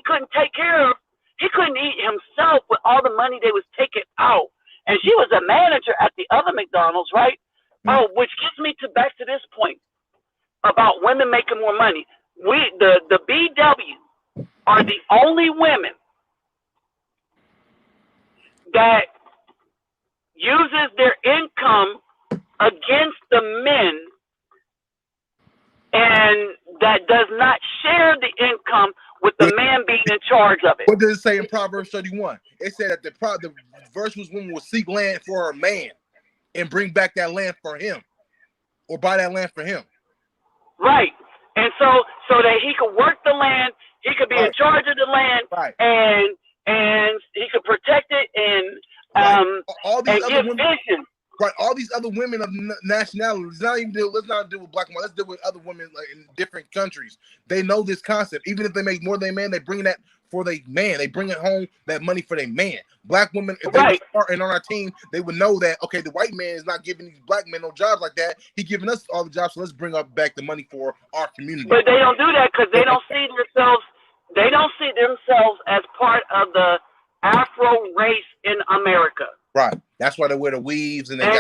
couldn't take care of, he couldn't eat himself with all the money they was taking out. And she was a manager at the other McDonald's, right? Mm-hmm. Oh, which gets me back to this point about women making more money. The BW are the only women that uses their income against the men, and that does not share the income with the man being in charge of it. What does it say in Proverbs 31? It said that the virtuous woman will seek land for her man and bring back that land for him, or buy that land for him. Right. And so that he could work the land, he could be in charge of the land, and he could protect it and all these and other give women, vision. Right, all these other women of nationalities. Let's not deal with black women. Let's deal with other women like in different countries. They know this concept. Even if they make more than their man, they bring that for their man. They bring it home, that money for their man. Black women, if they were starting on our team, they would know that, okay, the white man is not giving these black men no jobs like that. He's giving us all the jobs, so let's bring back the money for our community. But they don't do that because they don't see themselves. They don't see themselves as part of the Afro race in America. Right. That's why they wear the weaves and and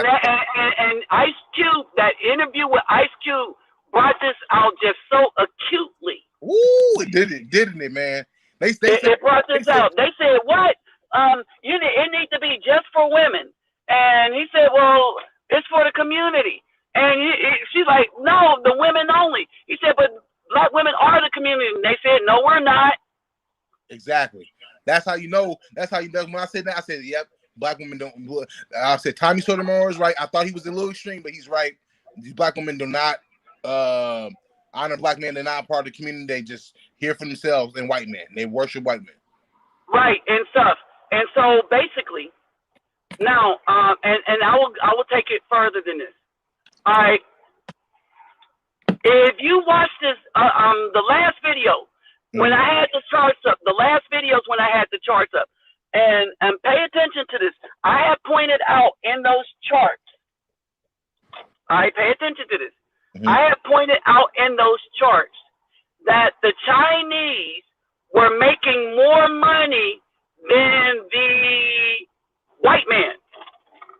Ice Cube, that interview with Ice Cube brought this out just so acutely. Ooh, it did, didn't it, man? It brought this out. They said, what? It needs to be just for women. And he said, well, it's for the community. And she's like, no, the women only. He said, but black women are the community. And they said, no, we're not. Exactly. That's how you know. That's how you know. When I said that, I said, yep, black women don't. I said Tommy Sotomayor is right. I thought he was a little extreme, but he's right. These black women do not honor black men. They're not part of the community. They just hear for themselves and white men. They worship white men. Right, and stuff. And so basically, now, and I will take it further than this. All right. If you watch this, the last video when I had the charts up, the last videos when I had the charts up, and pay attention to this. I have pointed out in those charts. All right, pay attention to this. Mm-hmm. I have pointed out in those charts that the Chinese were making more money than the white man.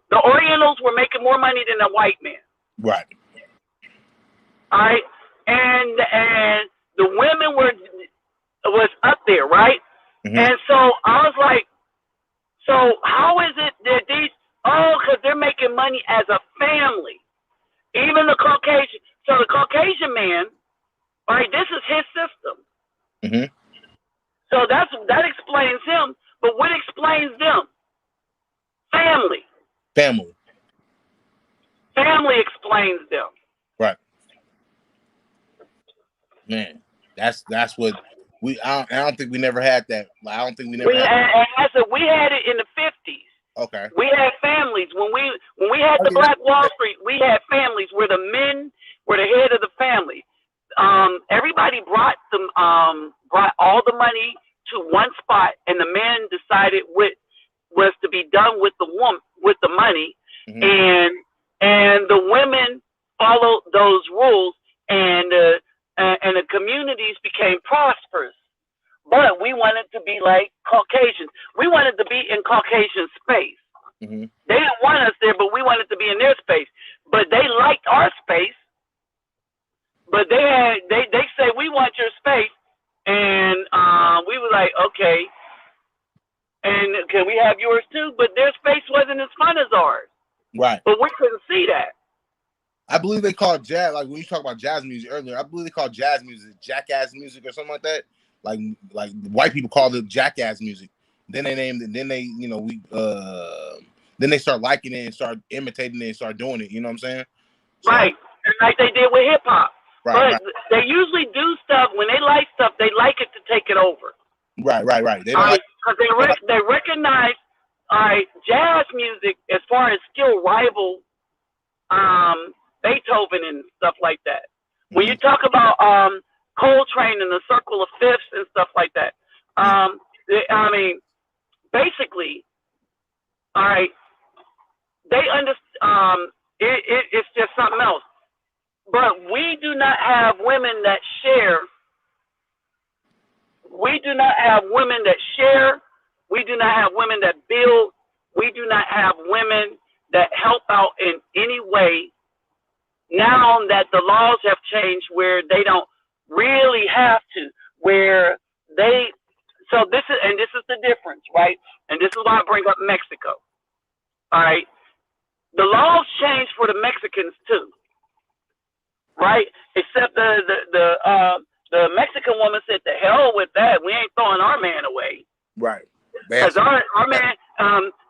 The Orientals were making more money than the white man. Right. All right, and the women were was up there, right? Mhm. And so I was like, so how is it that these? Oh, because they're making money as a family. Even the Caucasian. So the Caucasian man, right? This is his system. Mhm. So that explains him. But what explains them? Family. Family. Family explains them. Right. Man, that's what I don't think we never had that. Like, I don't think we never had. And I said we had it in the 50s. Okay. We had families when we had the Black Wall Street. We had families where the men were the head of the family. Everybody brought all the money to one spot, and the men decided what was to be done with the money, Mhm. and the women followed those rules, and the communities became prosperous. But we wanted to be like Caucasians. We wanted to be in Caucasian space. Mhm. They didn't want us there, but we wanted to be in their space. But they liked our space. But they say we want your space, and we were like, okay. And can we have yours too? But their space wasn't as fun as ours. Right. But we couldn't see that. I believe they call jazz, like when you talk about jazz music earlier, I believe they call jazz music jackass music or something like that. Like white people call it jackass music. Then they named it. Then they, then they start liking it and start imitating it and start doing it. You know what I'm saying? So, Right. And like they did with hip hop. Right. But they usually do stuff when they like stuff. They like it to take it over. Right. They don't because they recognize, jazz music as far as skill rival Beethoven and stuff like that. When you talk about Coltrane and the Circle of Fifths and stuff like that, I mean, basically, all right, they understand. It's just something else. But we do not have women that share. We do not have women that share. We do not have women that build. We do not have women that help out in any way. Now that the laws have changed where they don't really have to, so this is the difference, right? And this is why I bring up Mexico. All right. The laws changed for the Mexicans too. Right? Except the Mexican woman said, "The hell with that. We ain't throwing our man away." Right. Because our man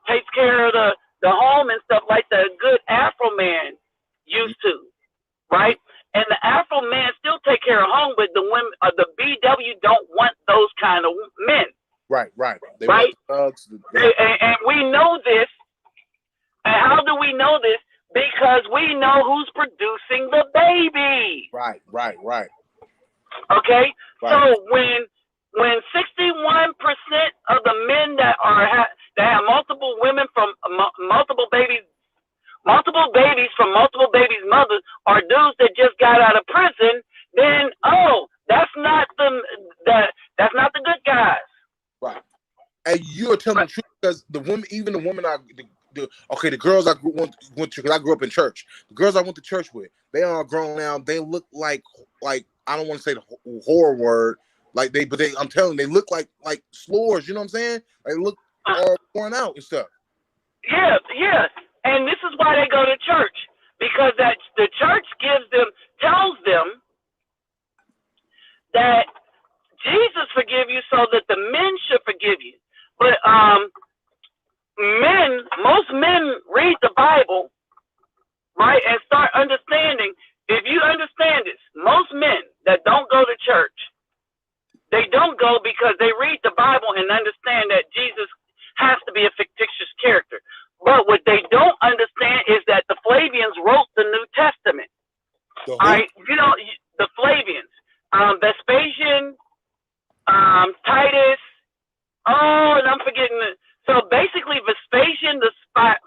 takes care of the home and stuff like the good Afro man used to. Right? And the Afro man still take care of home, but the women, the BW don't want those kind of men. Right. They right? Want thugs. And we know this. And how do we know this? Because we know who's producing the baby. Right. Okay? So when 61% of the men that have multiple women from multiple babies from multiple babies' mothers are dudes that just got out of prison, then that's not the good guys. Right. And you're telling the truth because the girls I went to, because I grew up in church. The girls I went to church with, they are grown now. They look like I don't want to say the horror word, but I'm telling you, they look like slores. You know what I'm saying? They look all worn out and stuff. Yeah. And this is why they go to church, because the church tells them that Jesus forgive you so that the men should forgive you. But most men read the Bible, right, and start understanding. If you understand this, most men that don't go to church, they don't go because they read the Bible and understand that Jesus has to be a fictitious character. But what they don't understand is that the Flavians wrote the New Testament. All right, the Flavians, Vespasian, Titus. And I'm forgetting it. So basically, Vespasian, the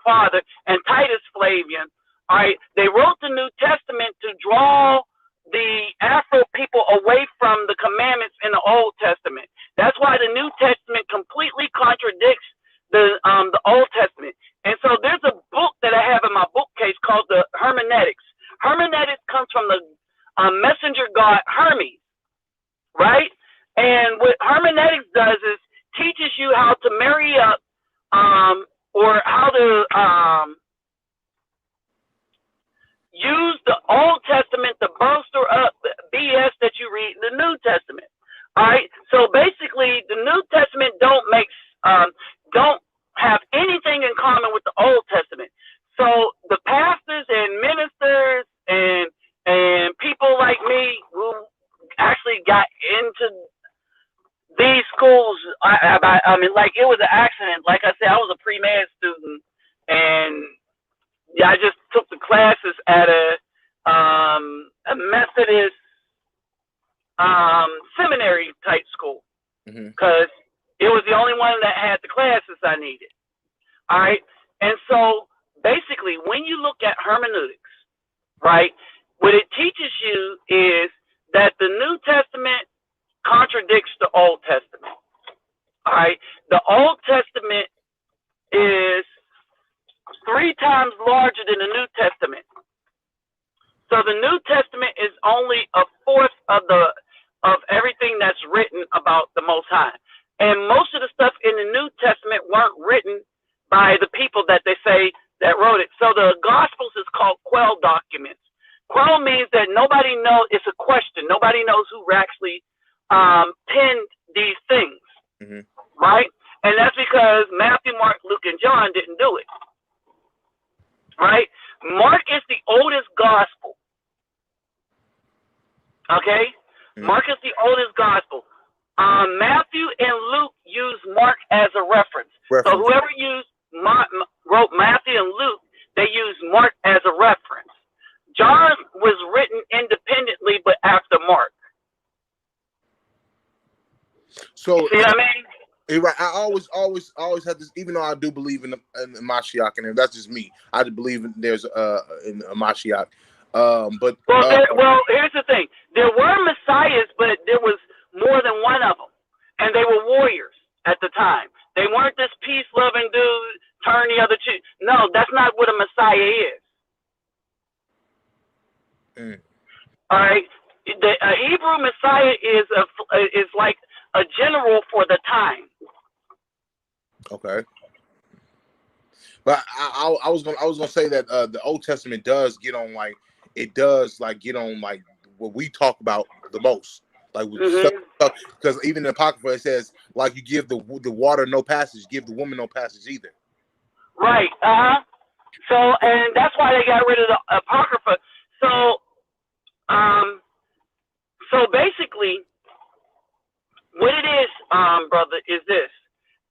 father, and Titus Flavian. All right, they wrote the New Testament to draw the Afro people away from the commandments in the Old Testament. That's why the New Testament completely contradicts the Old Testament. And so there's a book that I have in my bookcase called the Hermeneutics. Hermeneutics comes from the messenger god Hermes, right? And what hermeneutics does is teaches you how to marry up, or how to use the Old Testament to bolster up the BS that you read in the New Testament. All right. So basically, the New Testament don't have anything in common with the Old Testament. So the pastors and ministers and people like me who actually got into these schools, I mean, like, it was an accident. Like I said, I was a pre-med student, and yeah, I just took the classes at a Methodist seminary type school, because it was the only one that had the classes I needed. All right. And so basically, when you look at hermeneutics, right, what it teaches you is that the New Testament contradicts the Old Testament. All right. The Old Testament is 3 times larger than the New Testament. So the New Testament is only a fourth of everything that's written about the Most High. And most of the stuff in the New Testament weren't written by the people that they say that wrote it. So the Gospels is called quell documents. Quell means that nobody knows. It's a question. Nobody knows who actually penned these things, right? And that's because Matthew, Mark, Luke, and John didn't do it, right? Mark is the oldest gospel. Okay? Mark is the oldest gospel. Matthew and Luke use Mark as a reference. So whoever wrote Matthew and Luke, they use Mark as a reference. John was written independently, but after Mark. So, you see what I mean? Right. I always had this, even though I do believe in Mashiach, and that's just me. I do believe there's in a Mashiach. But well, here's the thing: there were messiahs, but there was more than one of them, and they were warriors at the time. They weren't this peace-loving dude turn the other cheek. No, that's not what a messiah is. All right, a Hebrew messiah is like a general for the time. Okay. But I was gonna say that the Old Testament does get on get on what we talk about the most, like because even in the Apocrypha it says like you give the water no passage, give the woman no passage either. Right. So and that's why they got rid of the Apocrypha. So basically, what it is, brother, is this: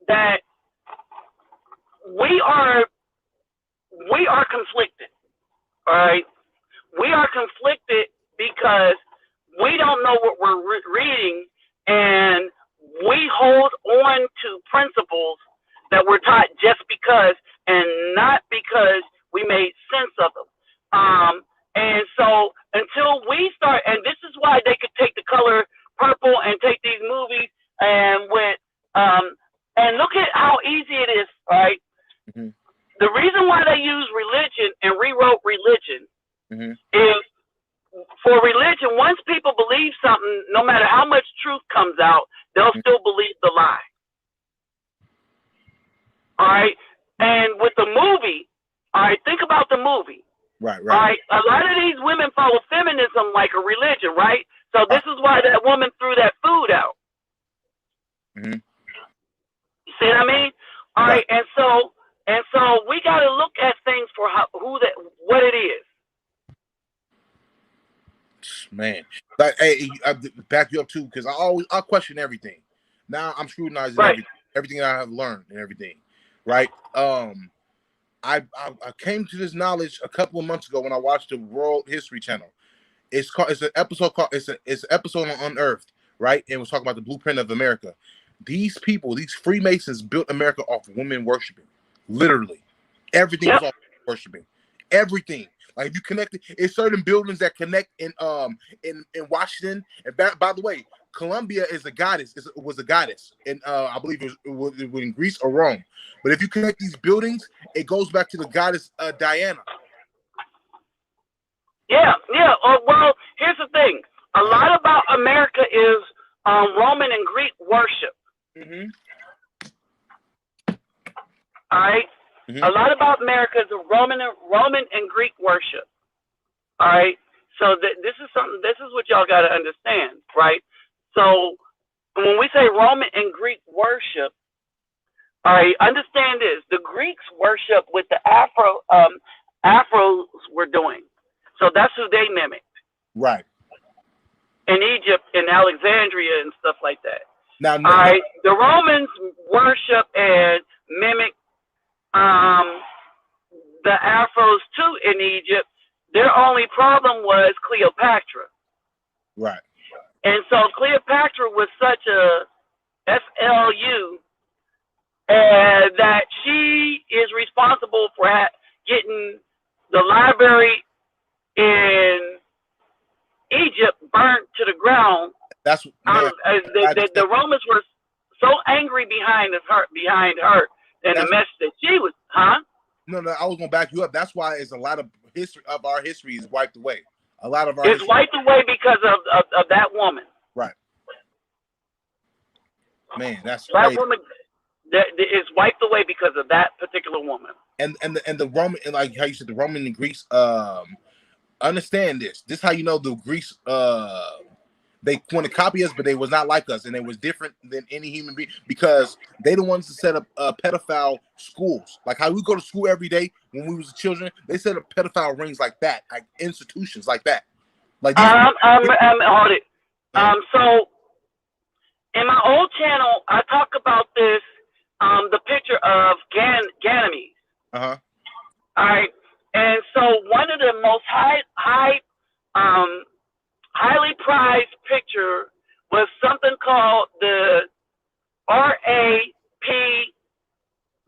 that we are conflicted. All right, we are conflicted because we don't know what we're reading, and we hold on to principles that we're taught just because, and not because we made sense of them. And so until we start, and this is why they could take the color purple and take these movies and and look at how easy it is, right? The reason why they use religion and rewrote religion is for religion, once people believe something, no matter how much truth comes out, they'll still believe the lie. All right? And with the movie, all right, think about the movie. Right. All right? A lot of these women follow feminism like a religion, right? So this is why that woman threw that food out. You see what I mean? All right, and so we got to look at things for what it is. Man, like, hey, I back you up too, because I question everything. Now I'm scrutinizing everything that I have learned and everything. Right. I came to this knowledge a couple of months ago when I watched the World History Channel. It's an episode on Unearthed, right? And it was talking about the blueprint of America. These people, these Freemasons, built America off of women worshiping. Literally, everything was off worshiping. Everything. Like if you connect it's certain buildings that connect in Washington. And by the way, Columbia is a goddess. Was a goddess, and I believe it was in Greece or Rome. But if you connect these buildings, it goes back to the goddess Diana. Yeah. Well, here's the thing. A lot about America is Roman and Greek worship. Mm-hmm. All right. Mm-hmm. A lot about America is Roman and Greek worship. All right. So this is something. This is what y'all got to understand, right? So when we say Roman and Greek worship, all right, understand this: the Greeks worship with the Afros were doing. So that's who they mimicked. Right. In Egypt, in Alexandria, and stuff like that. Now, all right, the Romans worship and mimic the Afros too in Egypt. Their only problem was Cleopatra. Right. And so Cleopatra was such a SLU that she is responsible for getting the library in Egypt burnt to the ground. That's the Romans were so angry behind her and the mess that she was, No, I was gonna back you up. That's why it's a lot of history of our history is wiped away. A lot of our it's wiped away because of that woman. Right. Man, that's that crazy. Woman that is wiped away because of that particular woman. And the Roman, and like how you said, the Roman and Greeks. Understand this. This is how you know the Greeks. They want to copy us, but they was not like us, and they was different than any human being because they the ones to set up pedophile schools. Like how we go to school every day when we was children, they set up pedophile rings like that, like institutions like that. Like hold it. So in my old channel, I talk about this. The picture of Ganymedes. Uh-huh. All right, and so one of the most highly prized picture was something called the RAP,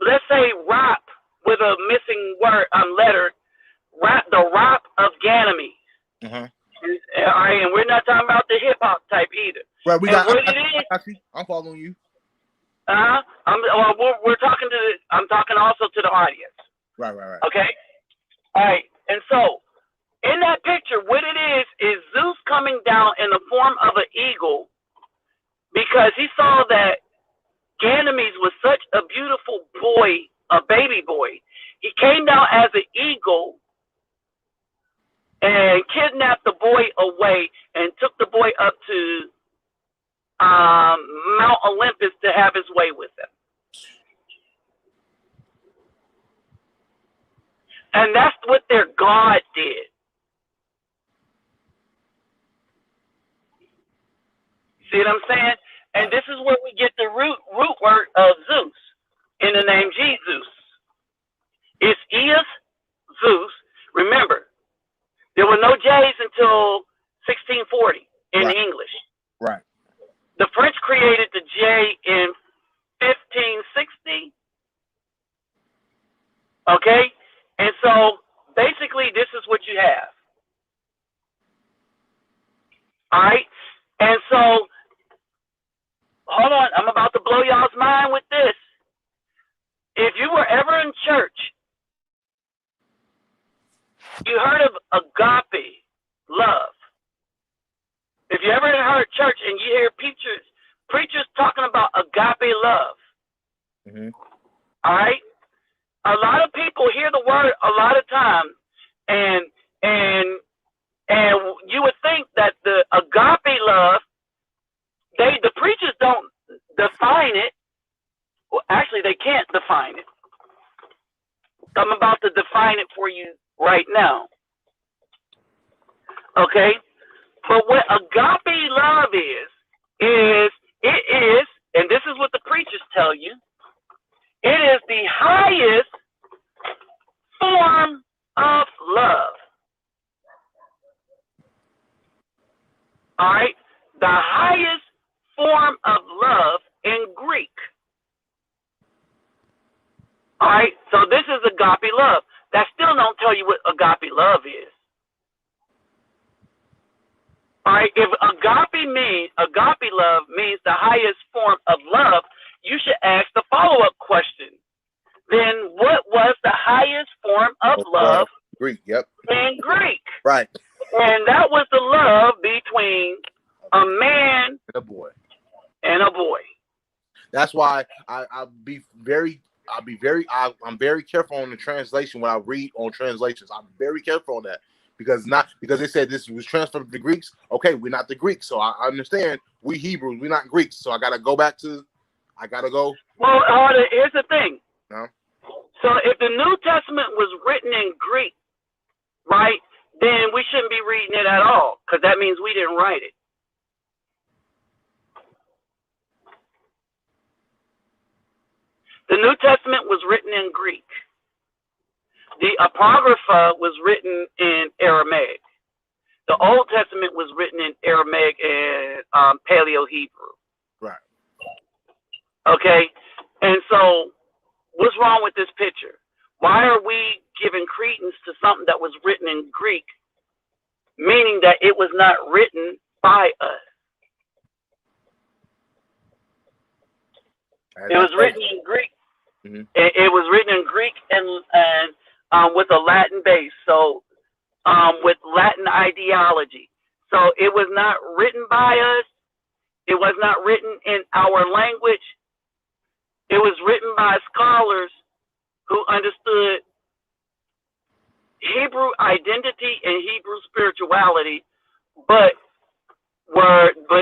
let's say RAP with a missing word, letter, the RAP of Ganymedes. Uh-huh. All right, and we're not talking about the hip hop type either. Right, I'm following you. We're talking I'm talking also to the audience. Right. Okay. All right, and so in that picture, what it is Zeus coming down in the form of an eagle because he saw that Ganymedes was such a beautiful boy, a baby boy. He came down as an eagle and kidnapped the boy away and took the boy up to Mount Olympus to have his way with him. And that's what their God did. See what I'm saying? And this is where we get the root word of Zeus in the name Jesus. It's Eos, Zeus. Remember, there were no J's until 1640 in English. Right. The French created the J in 1560. Okay? And so basically this is what you have. All right? And so hold on, I'm about to blow y'all's mind with this. If you were ever in church, you heard of agape love. If you ever heard church and you hear preachers talking about agape love, mm-hmm. All right? A lot of people hear the word a lot of times, and you would think that the agape love, the preachers don't define it. Well, actually, they can't define it. I'm about to define it for you right now. Okay? But what agape love is, and this is what the preachers tell you, it is the highest form of love. All right? The highest form of love in Greek. All right? So this is agape love. That still don't tell you what agape love is. All right? If agape love means the highest form of love, you should ask the follow-up question. Then what was the highest form of love? Greek, yep. In Greek. Right. And that was the love between a man man and a boy. and a boy. That's why I'm very careful on the translation when I read on translations. I'm very careful on that because they said this was transferred to the Greeks. Okay, we're not the Greeks, so I understand we Hebrews, we're not Greeks. So I gotta go. Well, here's the thing. No? So if the New Testament was written in Greek, right, then we shouldn't be reading it at all, because that means we didn't write it. The New Testament was written in Greek. The Apocrypha was written in Aramaic. The Old Testament was written in Aramaic and Paleo-Hebrew. Right. Okay? And so, what's wrong with this picture? Why are we giving credence to something that was written in Greek, meaning that it was not written by us? It was written in Greek. Mm-hmm. It was written in Greek and with a Latin base, so with Latin ideology. So it was not written by us. It was not written in our language. It was written by scholars who understood Hebrew identity and Hebrew spirituality, but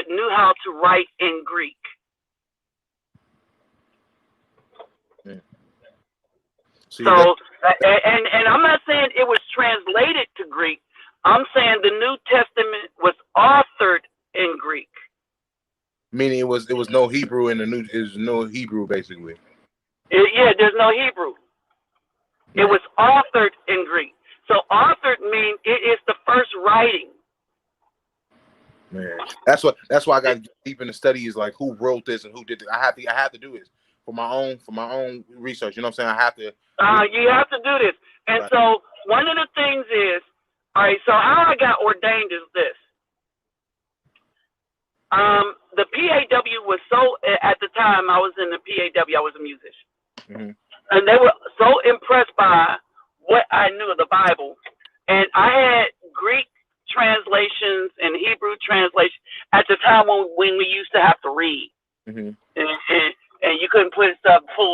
knew how to write in Greek. So and I'm not saying it was translated to Greek. I'm saying the New Testament was authored in Greek. Meaning it was no Hebrew in the New. There's no Hebrew basically. There's no Hebrew. It was authored in Greek. So authored means it is the first writing. Man, that's why I got to get deep in the studies, like who wrote this and who did it. I have to do this for my own research. You know what I'm saying? I have to. You have to do this. And right. So one of the things is, all right, so how I got ordained is this. The PAW was so, at the time I was in the PAW, I was a musician. Mm-hmm. And they were so impressed by what I knew of the Bible. And I had Greek translations and Hebrew translations at the time when we used to have to read. Mm-hmm. And you couldn't pull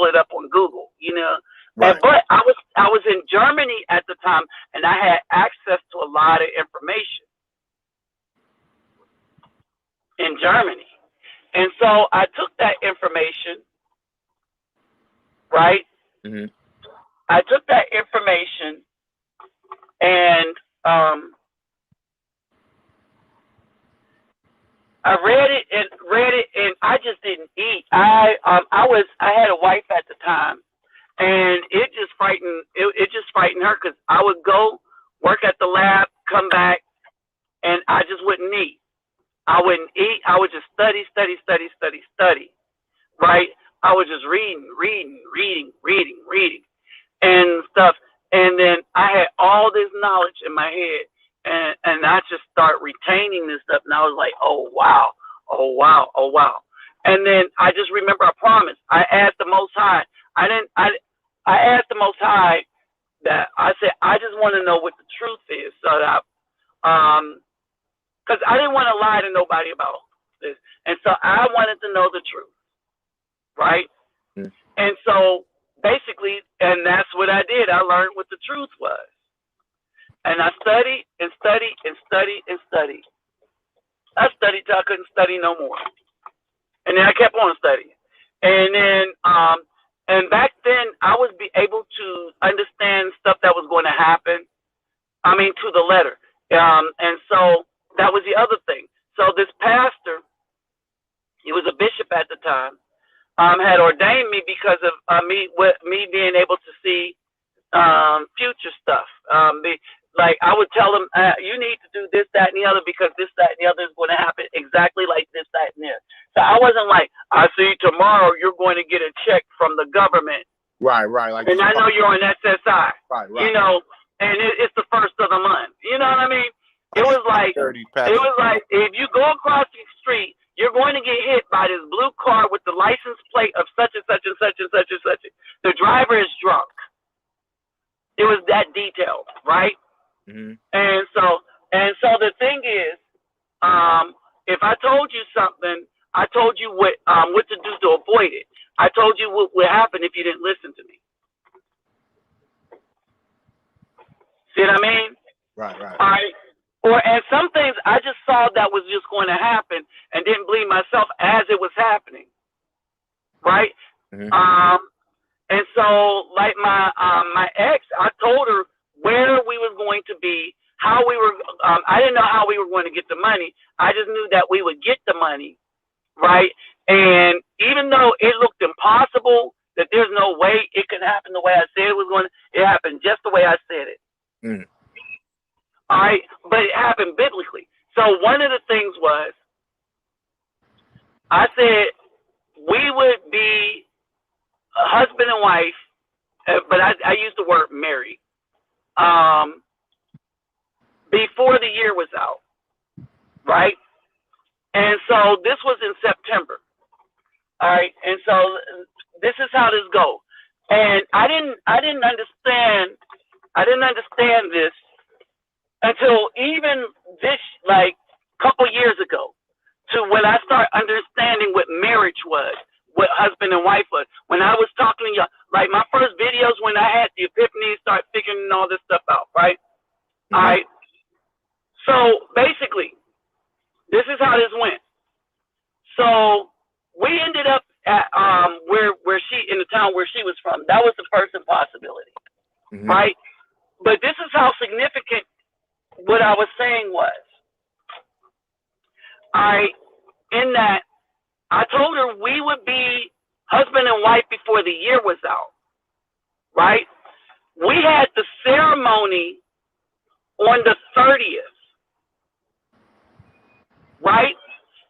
it up on Google, you know. Right. But I was in Germany at the time, and I had access to a lot of information in Germany. And so I took that information, right? Mm-hmm. I took that information and I read it and I just didn't eat. I had a wife at the time, and it just frightened her, because I would go work at the lab, come back, and I just wouldn't eat. I wouldn't eat. I would just study, right? I was just reading and stuff. And then I had all this knowledge in my head, and I just start retaining this stuff. And I was like, oh wow. And then I just remember I promised. I asked the Most High. I asked the Most High that I said, I just want to know what the truth is, so that because I didn't want to lie to nobody about this. And so I wanted to know the truth, right? Mm. And so basically, and that's what I did. I learned what the truth was. And I studied and studied and studied and studied. I studied till I couldn't study no more. And then I kept on studying. And then, and back then, I was able to understand stuff that was going to happen. I mean, to the letter. And so that was the other thing. So this pastor, he was a bishop at the time, had ordained me because of me being able to see future stuff. Like I would tell him, you need to do this, that, and the other, because this, that, and the other is going to happen exactly like this, that, and the other. So I wasn't like, I see tomorrow you're going to get a check from the government. Right. Like, and I know you're on SSI. Right. You know, and it's the first of the month. You know what I mean? It was like if you go across the street, you're going to get hit by this blue car with the license plate of such and such and such and such and such. The driver is drunk. It was that detailed, right? Mm-hmm. And so the thing is, if I told you something, I told you what to do to avoid it. I told you what would happen if you didn't listen to me. See what I mean? Right. All right. And some things I just saw that was just going to happen and didn't believe myself as it was happening. Right? Mm-hmm. And so like my ex, I told her where we was going to be, how we were, I didn't know how we were going to get the money. I just knew that we would get the money. Right? And even though it looked impossible, that there's no way it could happen the way I said it was going to, it happened just the way I said it. Mm. All right, but it happened biblically. So one of the things was, I said we would be a husband and wife, but I used the word married, before the year was out, right? And so this was in September. All right, and so this is how this goes. And I didn't understand this until even this, like, couple years ago, to when I started understanding what marriage was, what husband and wife was. When I was talking to y'all, like my first videos, when I had the epiphany, start figuring all this stuff out, right? Mm-hmm. All right. So basically, this is how this went. So we ended up at where she, in the town where she was from. That was the first impossibility, mm-hmm. right? But this is how significant what I was saying was. In that I told her we would be husband and wife before the year was out, right? We had the ceremony on the 30th, right?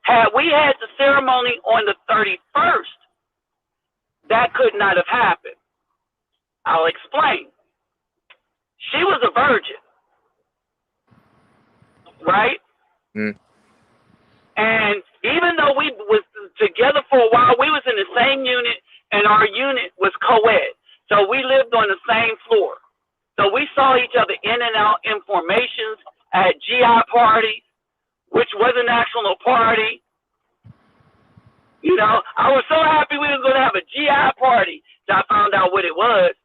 Had we had the ceremony on the 31st, that could not have happened. I'll explain. She was a virgin, right? Mm. And even though we was together for a while, we was in the same unit, and our unit was co-ed. So we lived on the same floor. So we saw each other in and out in formations at GI party, which was a national party. You know, I was so happy we were going to have a GI party that I found out what it was.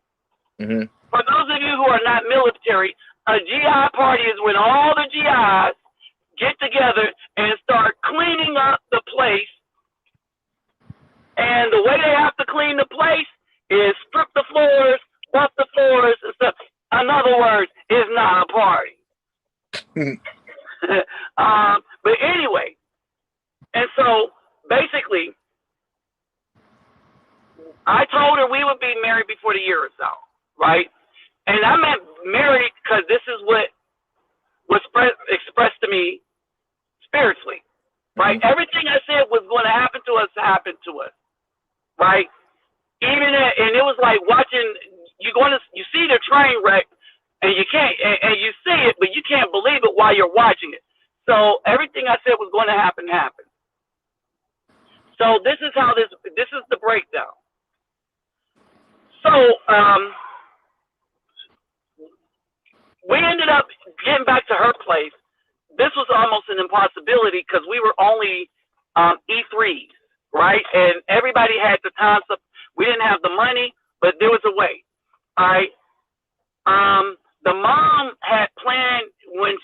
Mm-hmm. For those of you who are not military, a GI party is when all the GIs get together and start cleaning up the place. And the way they have to clean the place is strip the floors, buff the floors, and stuff. In other words, it's not a party. But anyway, and so basically, I told her we would be married before the year was out, right? And I meant married because this is what was expressed to me spiritually, right? Mm-hmm. Everything I said was going to happen to us happened to us, right? Even and it was like watching. You see the train wreck, and you can't, and you see it, but you can't believe it while you're watching it. So everything I said was going to happen happened. So this is how this is the breakdown. So we ended up getting back to her place. This was almost an impossibility because we were only E3s, right? And everybody had the time. So we didn't have the money, but there was a way. All right. The mom had planned when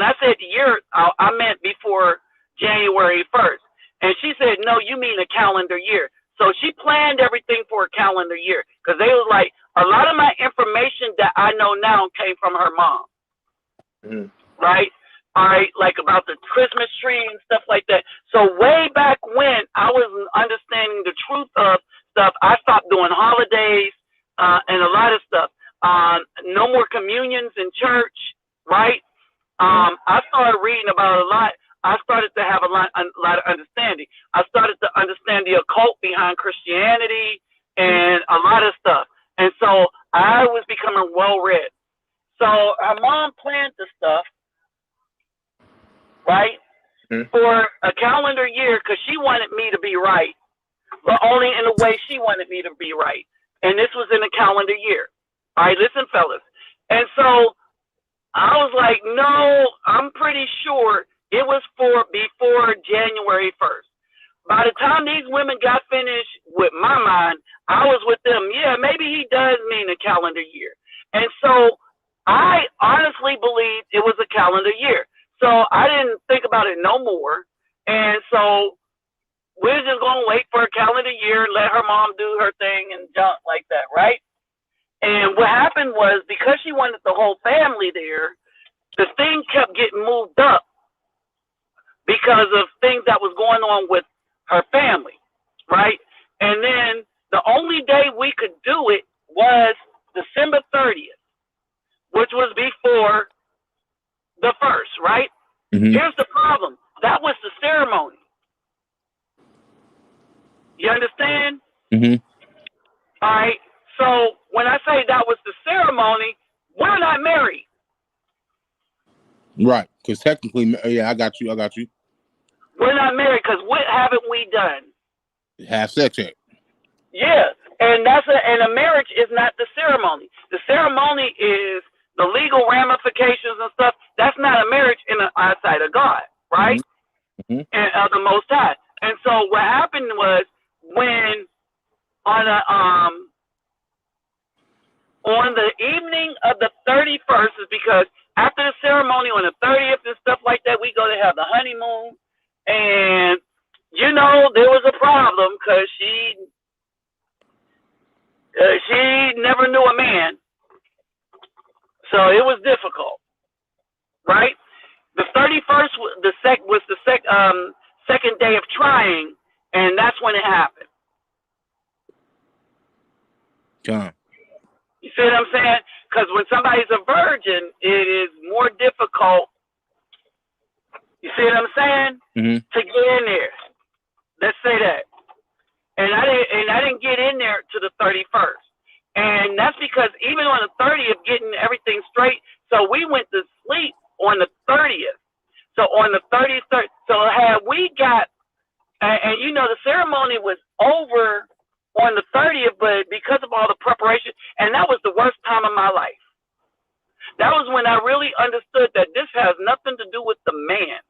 I said the year, I meant before January 1st. And she said, no, you mean a calendar year. So she planned everything for a calendar year because they was like, a lot of my information that I know now came from her mom. Mm-hmm. Right? All right, like about the Christmas tree and stuff like that. So way back when I was understanding the truth of stuff, I stopped doing holidays and a lot of stuff. No more communions in church, right? I started reading about a lot. I started to have a lot of understanding. I started to understand the occult behind Christianity and a lot of stuff. And so I was becoming well-read. So her mom planned the stuff, right, for a calendar year because she wanted me to be right, but only in the way she wanted me to be right. And this was in a calendar year. All right, listen, fellas. And so I was like, no, I'm pretty sure it was for before January 1st. By the time these women got finished with my mind, I was with them. Yeah, maybe he does mean a calendar year. And so I honestly believed it was a calendar year. So I didn't think about it no more. And so we're just going to wait for a calendar year, let her mom do her thing and junk like that, right? And what happened was, because she wanted the whole family there, the thing kept getting moved up because of things that was going on with her family, right? And then the only day we could do it was December 30th, which was before the 1st, right? Mm-hmm. Here's the problem. That was the ceremony. You understand? Mm-hmm. All right. So when I say that was the ceremony, we're not married. Right. Because technically, yeah, I got you. We're not married because what haven't we done? Have sex yet? Yeah. And and a marriage is not the ceremony. The ceremony is the legal ramifications and stuff. That's not a marriage in the eyesight of God, right? Mm-hmm. And of the Most High. And so what happened was, when on the evening of the 31st, is because after the ceremony on the 30th and stuff like that, we go to have the honeymoon. And, there was a problem because she never knew a man. So it was difficult, right? The 31st was the second day of trying, and that's when it happened. You see what I'm saying? Because when somebody's a virgin, it is more difficult. You see what I'm saying? Mm-hmm. To get in there. Let's say that. And I didn't get in there to the 31st. And that's because even on the 30th, getting everything straight, so we went to sleep on the 30th. So on the 33rd, so had we got, and the ceremony was over on the 30th, but because of all the preparation, and that was the worst time of my life. That was when I really understood that this has nothing to do with the man.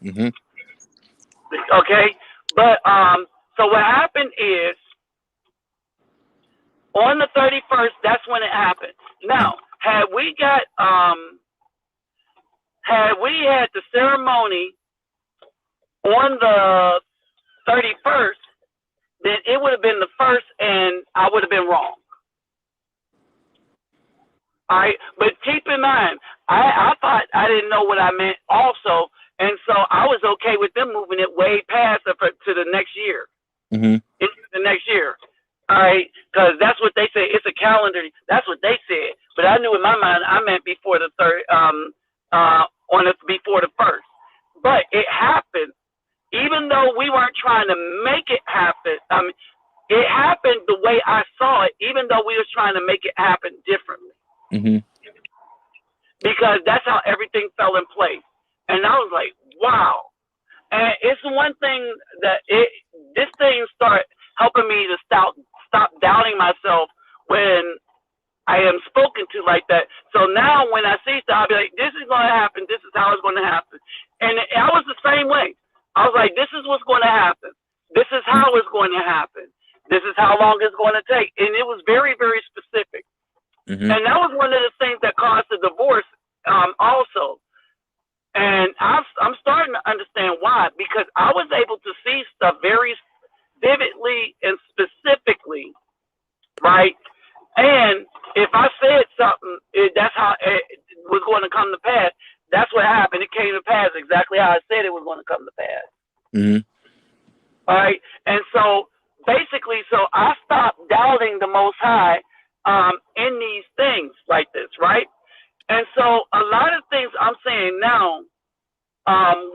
Mm-hmm. Okay? But, so what happened is, on the 31st, that's when it happened. Now, had we had the ceremony on the 31st, then it would have been the 1st, and I would have been wrong. All right, but keep in mind, I thought I didn't know what I meant also, and so I was okay with them moving it way past to the next year. Mm-hmm. Into the next year. All right, because that's what they say. It's a calendar. That's what they said. But I knew in my mind I meant before the before the 1st. But it happened, even though we weren't trying to make it happen. It happened the way I saw it, even though we were trying to make it happen differently. Mm-hmm. Because that's how everything fell in place. And I was like, wow. And it's one thing that this thing started helping me to stop doubting myself when I am spoken to like that. So now when I see stuff, I'll be like, this is going to happen. This is how it's going to happen. And I was the same way. I was like, this is what's going to happen. This is how it's going to happen. This is how long it's going to take. And it was very, very specific. Mm-hmm. And that was one of the things that caused the divorce also. And I'm starting to understand why, because I was able to see stuff very vividly and specifically, right? And if I said something, that's how it was going to come to pass. That's what happened. It came to pass exactly how I said it was going to come to pass. Mm-hmm. All right. And so basically, I stopped doubting the Most High in these things like this, right? And so a lot of things I'm saying now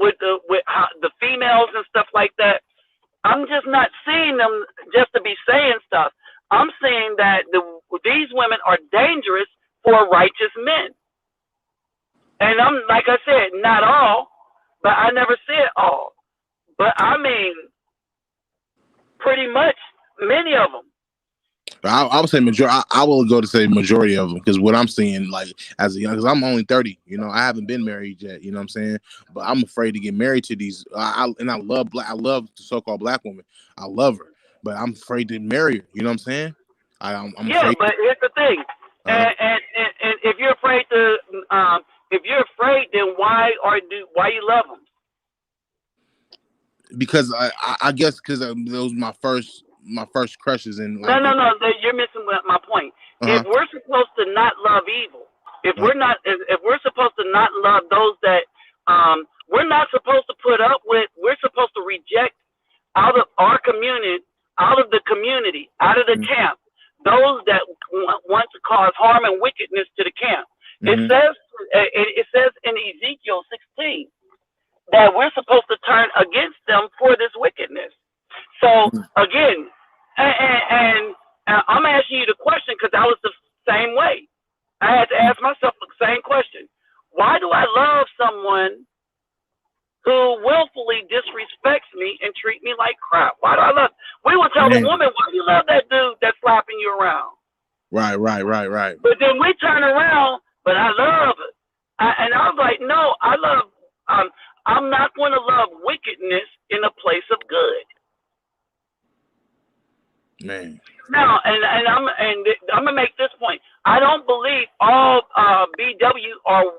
with the females and stuff like that, I'm just not seeing them just to be saying stuff. I'm saying that these women are dangerous for righteous men. And I'm, like I said, not all, but I never said all. But I mean, pretty much many of them. I would say majority. I will go to say majority of them because what I'm seeing, like as a young, because I'm only 30. You know, I haven't been married yet. You know what I'm saying? But I'm afraid to get married to these. I love black. I love the so-called black woman. I love her, but I'm afraid to marry her. You know what I'm saying? I'm afraid. But here's the thing, and if you're afraid to, then why you love them? Because I guess because those my first crushes and like. No, you're missing my point. If we're supposed to not love evil, if we're supposed to not love those that we're not supposed to put up with, we're supposed to reject out of our community, out of the community, out of the camp, those that want to cause harm and wickedness to the camp. It says in Ezekiel 16 that we're supposed to turn against them for this wickedness. So again, and I'm asking you the question because I was the same way. I had to ask myself the same question. Why do I love someone who willfully disrespects me and treat me like crap? Why do I love? We will tell the woman, why do you love that dude that's slapping you around? Right. But then we turn around, but I love it. And I was like, no, I love, I'm not going to love wickedness in a place of good. Man. Now, and I'm gonna make this point. I don't believe all BW are.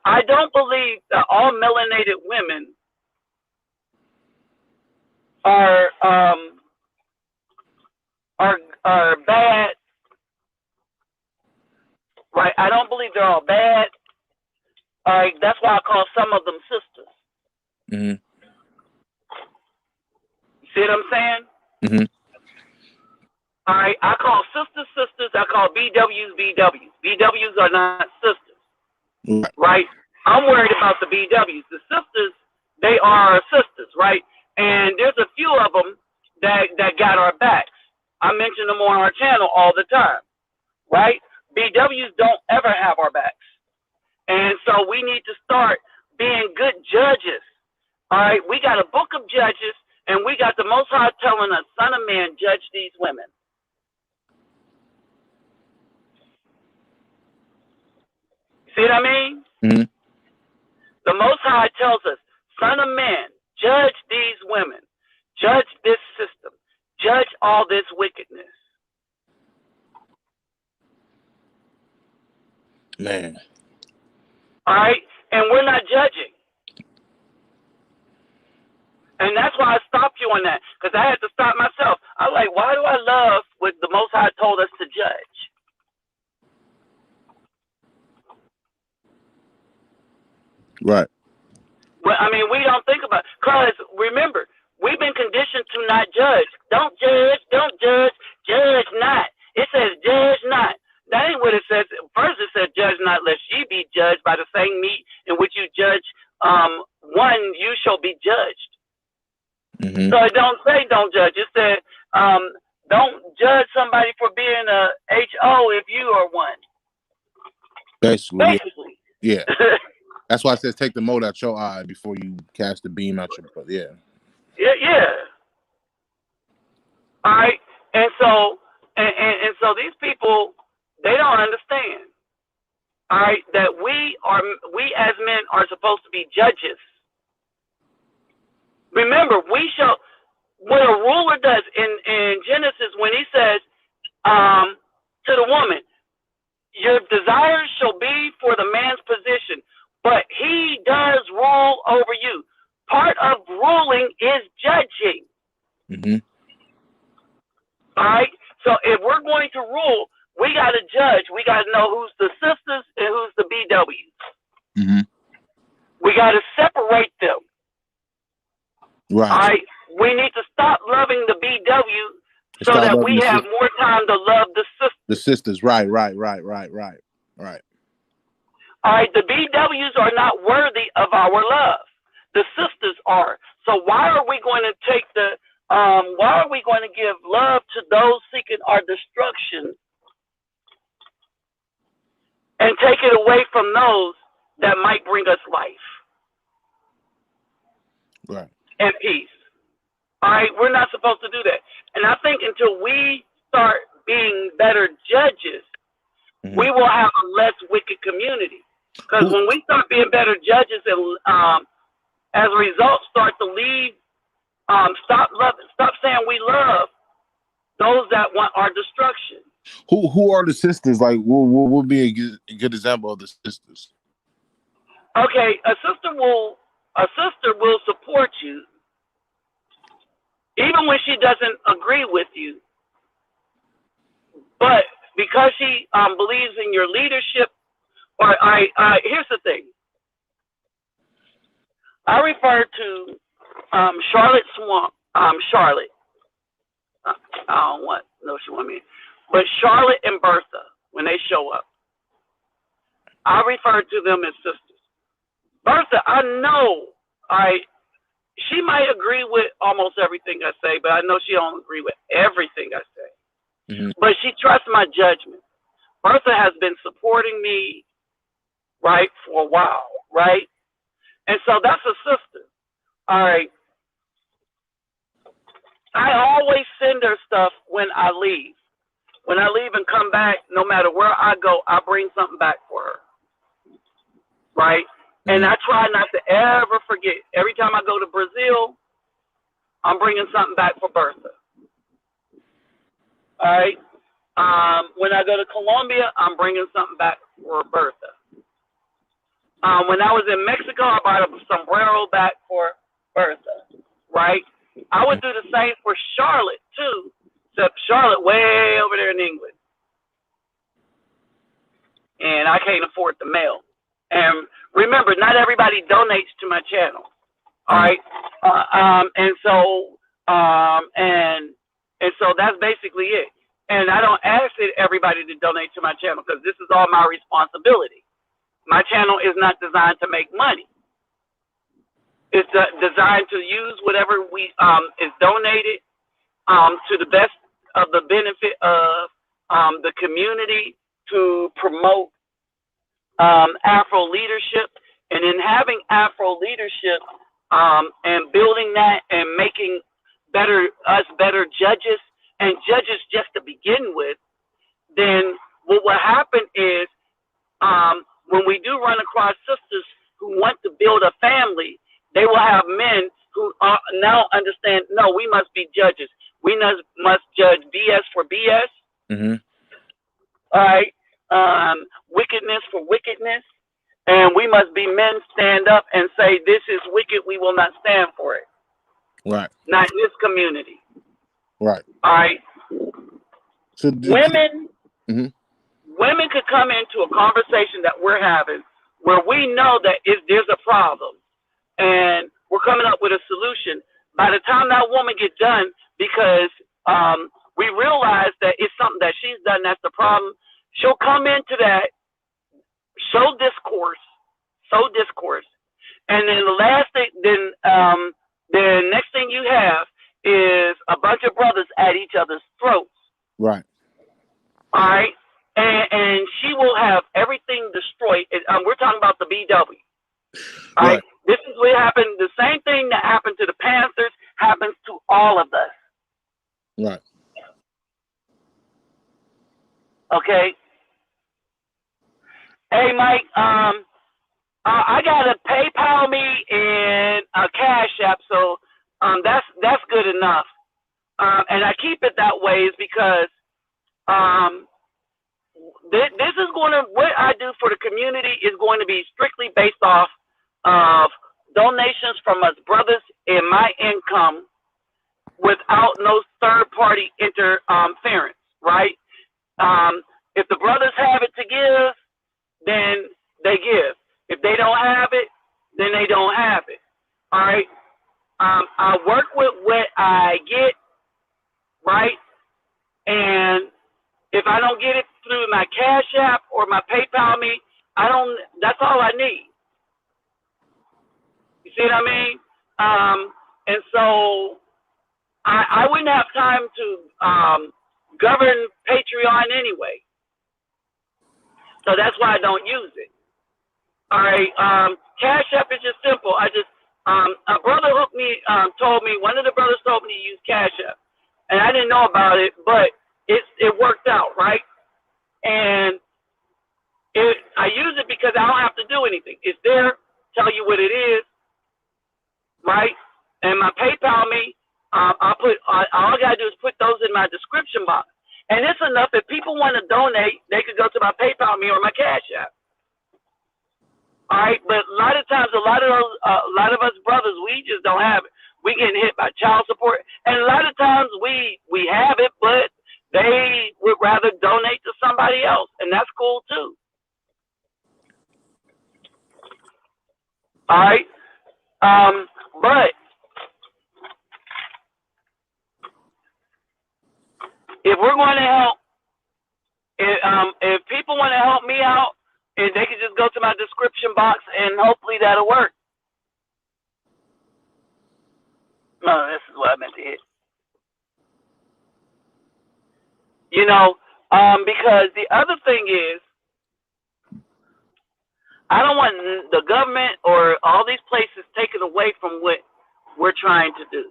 I don't believe that all melanated women are bad. Right? I don't believe they're all bad. All right. That's why I call some of them sisters. Mm-hmm. See what I'm saying? Mm-hmm. All right, I call sisters sisters. I call BWs BWs. BWs are not sisters, right? I'm worried about the BWs. The sisters, they are sisters, right? And there's a few of them that got our backs. I mention them on our channel all the time, right? BWs don't ever have our backs. And so we need to start being good judges, all right? We got a book of judges, and we got the Most High telling us, son of man, judge these women. See what I mean? Mm-hmm. The Most High tells us, son of man, judge these women, judge this system, judge all this wickedness. Man. All right? And we're not judging. And that's why I stopped you on that, because I had to stop myself. I was like, why do I love what the Most High told us to judge? Right. Well, I mean, we don't think about it. Because remember, we've been conditioned to not judge. Don't judge, judge not. It says judge not. That ain't what it says. First it said judge not lest ye be judged by the same meat in which you judge one, you shall be judged. Mm-hmm. So it don't say don't judge. It said don't judge somebody for being a HO if you are one. Basically. Yeah. That's why it says take the mote out your eye before you cast the beam out your butt. Yeah. Yeah. All right. And so these people, they don't understand. All right, that we as men are supposed to be judges. Remember, what a ruler does in Genesis when he says to the woman, your desires shall be for the man's position, but he does rule over you. Part of ruling is judging. Mm-hmm. All right? So if we're going to rule, we got to judge. We got to know who's the sisters and who's the BWs. Mm-hmm. We got to separate them. Right. All right? We need to stop loving the BW so that we have more time to love the sisters. The sisters, right. All right, the BWs are not worthy of our love. The sisters are. So why are we going to why are we going to give love to those seeking our destruction and take it away from those that might bring us life? Right. And peace. All right, we're not supposed to do that. And I think until we start being better judges, we will have a less wicked community. Because when we start being better judges and as a result start to leave, stop saying we love those that want our destruction. Who are the sisters? Like, what would be a good example of the sisters? Okay, a sister will support you even when she doesn't agree with you. But because she believes in your leadership, or here's the thing. I refer to Charlotte Swamp, Charlotte. I don't know she want me, but Charlotte and Bertha, when they show up, I refer to them as sisters. Bertha, I know, she might agree with almost everything I say, but I know she don't agree with everything I say. But she trusts my judgment. Bertha has been supporting me, right, for a while, right? And so that's a sister. All right. I always send her stuff when I leave. When I leave and come back, no matter where I go, I bring something back for her. Right? And I try not to ever forget. Every time I go to Brazil, I'm bringing something back for Bertha. All right? When I go to Colombia, I'm bringing something back for Bertha. When I was in Mexico, I bought a sombrero back for Bertha. Right? I would do the same for Charlotte, too, except Charlotte way over there in England. And I can't afford the mail. And remember, not everybody donates to my channel. All right? And so that's basically it. And I don't ask everybody to donate to my channel because this is all my responsibility. My channel is not designed to make money. It's designed to use whatever is donated to the best of the benefit of the community to promote Afro leadership. And in having Afro leadership and building that and making us better judges and judges just to begin with, then what will happen is when we do run across sisters who want to build a family, they will have men who now understand, no, we must be judges. We must judge BS for BS. All right. Wickedness for wickedness. And we must be men stand up and say, this is wicked. We will not stand for it. Right. Not in this community. Right. All right. So women could come into a conversation that we're having where we know that there's a problem and we're coming up with a solution. By the time that woman gets done, because we realize that it's something that she's done that's the problem, she'll come into that, sow discourse, and then the last thing, the next thing you have is a bunch of brothers at each other's throats. Right. All right. And she will have everything destroyed. We're talking about the BW. All right. This is what happened. The same thing that happened to the Panthers happens to all of us. Right. Okay. Hey, Mike. I got a PayPal me and a Cash App, so that's good enough. And I keep it that way is because this is going to, what I do for the community is going to be strictly based off of donations from us brothers and my income without no third-party interference, right? If the brothers have it to give, then they give. If they don't have it, then they don't have it. All right? I work with what I get, right? And if I don't get it through my Cash App or my PayPal me, that's all I need. You see what I mean? And so I wouldn't have time to govern Patreon anyway. So that's why I don't use it. All right. Cash App is just simple. A brother told me, one of the brothers told me to use Cash App. And I didn't know about it, but it worked out, right? And I use it because I don't have to do anything. It's there, tell you what it is, right? And my PayPal me, all I gotta do is put those in my description box, and it's enough. If people want to donate, they could go to my PayPal me or my Cash App. All right, but a lot of times, a lot of us brothers, we just don't have it. We getting hit by child support, and a lot of times we have it, but they would rather donate to somebody else, and that's cool too. All right, but if we're going to help, if people want to help me out, and they can just go to my description box, and hopefully that'll work. No, this is what I meant to hit. You know, because the other thing is, I don't want the government or all these places taken away from what we're trying to do.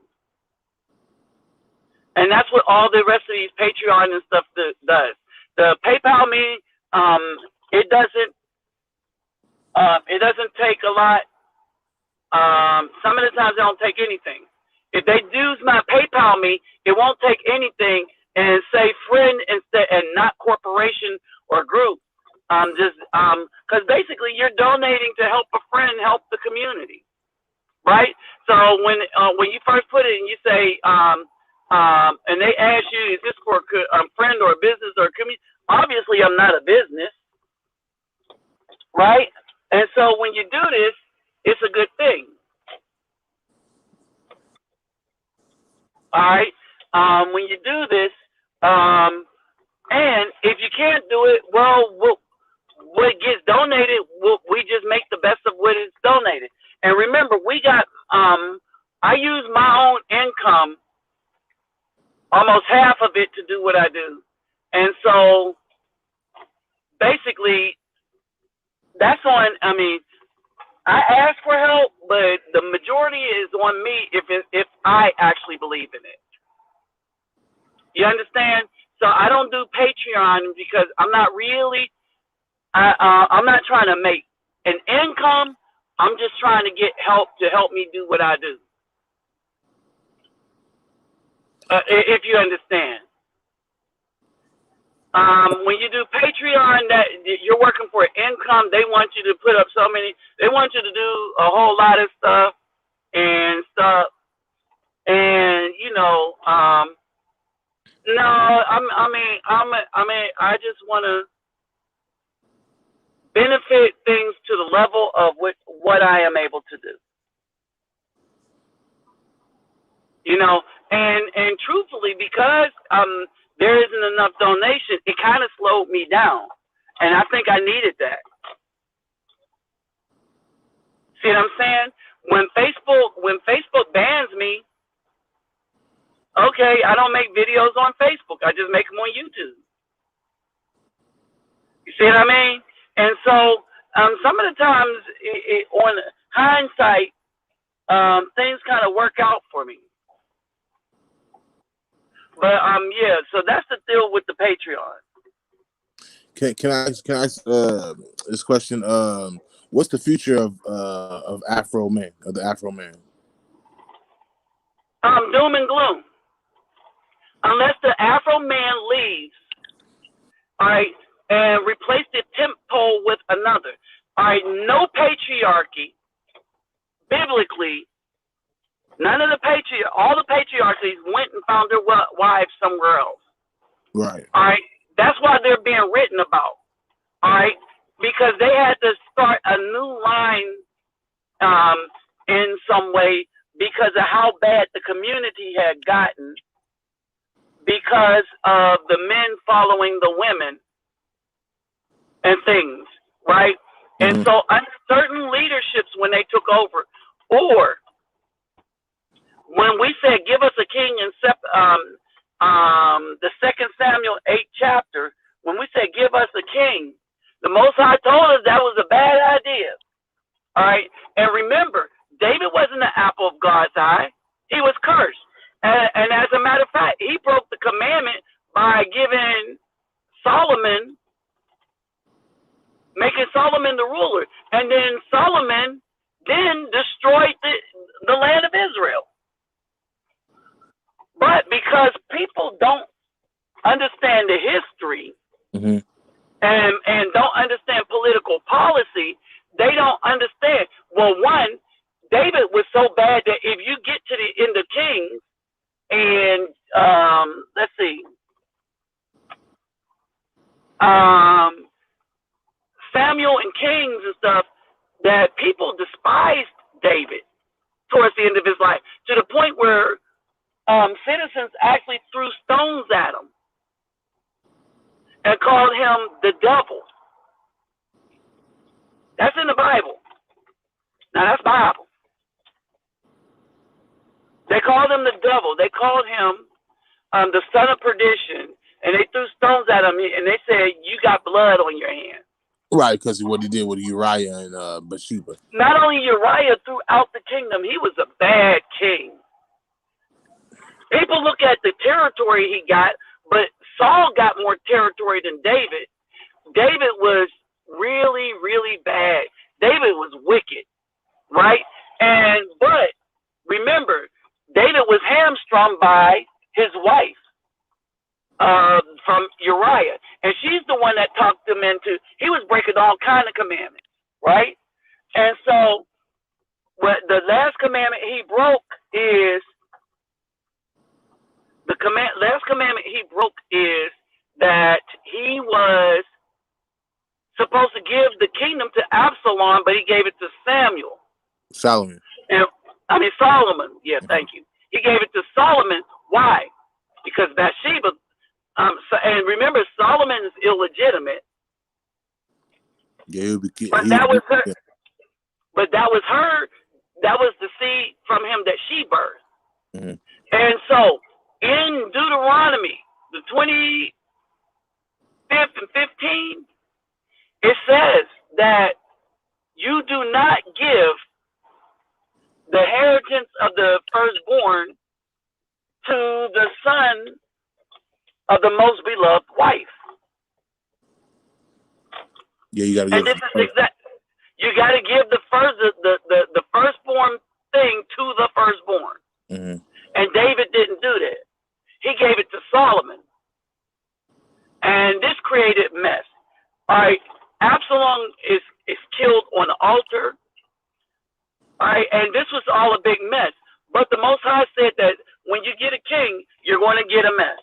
And that's what all the rest of these Patreon and stuff does. The PayPal me, it doesn't take a lot. Some of the times they don't take anything. If they use my PayPal me, it won't take anything and say friend instead and not corporation or group. Because basically you're donating to help a friend help the community, right? So when you first put it and you say and they ask you, is this for a friend or a business or a community? Obviously, I'm not a business, right? And so when you do this, it's a good thing. All right. When you do this, and if you can't do it, well, what gets donated, we just make the best of what is donated. And remember, we got, I use my own income, almost half of it, to do what I do. And so basically, that's on, I mean, I ask for help, but the majority is on me if I actually believe in it. You understand? So I don't do Patreon because I'm not really, I'm not trying to make an income. I'm just trying to get help to help me do what I do. If you understand. When you do Patreon, that you're working for income, they want you to put up they want you to do a whole lot of stuff, and you know, no, I just want to benefit things to the level of what I am able to do. You know, and truthfully, because there isn't enough donation, it kind of slowed me down, and I think I needed that. See what I'm saying? When Facebook bans me, okay, I don't make videos on Facebook. I just make them on YouTube. You see what I mean? And so some of the times, on hindsight, things kind of work out for me. But yeah, so that's the deal with the Patreon. Can I ask this question? What's the future of Afro Man, of the Afro Man? Doom and gloom. Unless the Afro Man leaves, all right, and replace the tent pole with another. All right, no patriarchy. Biblically, none of all the patriarchies went and found their wives somewhere else. Right. All right. That's why they're being written about. All right. Because they had to start a new line in some way because of how bad the community had gotten because of the men following the women and things. Right. Mm-hmm. And so under certain leaderships, when they took over, or when we said, give us a king in the 2 Samuel 8 chapter, when we said, give us a king, the Most High told us that was a bad idea. All right. And remember, David wasn't the apple of God's eye. He was cursed. And as a matter of fact, he broke the commandment by giving But because people don't understand the history Mm-hmm. and don't understand political policy, they don't understand. Well, one, David was so bad that if you get to the end of Kings and let's see, Samuel and Kings and stuff, that people despised David towards the end of his life, to the point where citizens actually threw stones at him and called him the devil. That's in the Bible. Now that's Bible. They called him the devil. They called him the son of perdition, and they threw stones at him, and they said, "You got blood on your hands." Right, because what he did with Uriah and Bathsheba. Not only Uriah, throughout the kingdom, he was a bad king. People look at the territory he got, but Saul got more territory than David. David was really, really bad. David was wicked, right? But remember, David was hamstrung by his wife from Uriah, and she's the one that talked him into. He was breaking all kind of commandments, right? And so, what the last commandment he broke is last commandment he broke is that he was supposed to give the kingdom to Absalom, but he gave it to Solomon. Solomon. Yeah, thank you. He gave it to Solomon. Why? Because Bathsheba. And remember, Solomon is illegitimate. Yeah, but that was her. But that was her. That was the seed from him that she birthed. Mm-hmm. And so, in Deuteronomy, the 25th and 15, it says that you do not give the inheritance of the firstborn to the son of the most beloved wife. Yeah, you got to give. And this is exact. You got to give the firstborn thing to the firstborn. Mm-hmm. And David didn't do that. He gave it to Solomon. And this created mess. All right, Absalom is killed on the altar. All right, and this was all a big mess. But the Most High said that when you get a king, you're going to get a mess.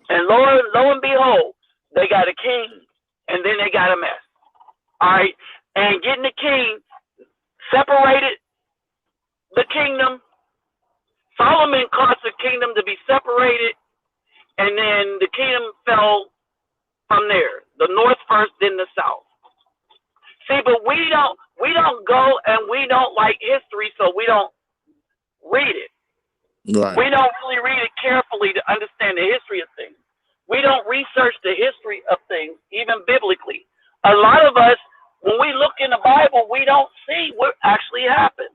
And lo and behold, they got a king, and then they got a mess. All right, and getting the king separated the kingdom. Solomon caused the kingdom to be separated, and then the kingdom fell from there. The north first, then the south. See, but we don't go and we don't like history, so we don't read it. Right. We don't really read it carefully to understand the history of things. We don't research the history of things, even biblically. A lot of us, when we look in the Bible, we don't see what actually happened.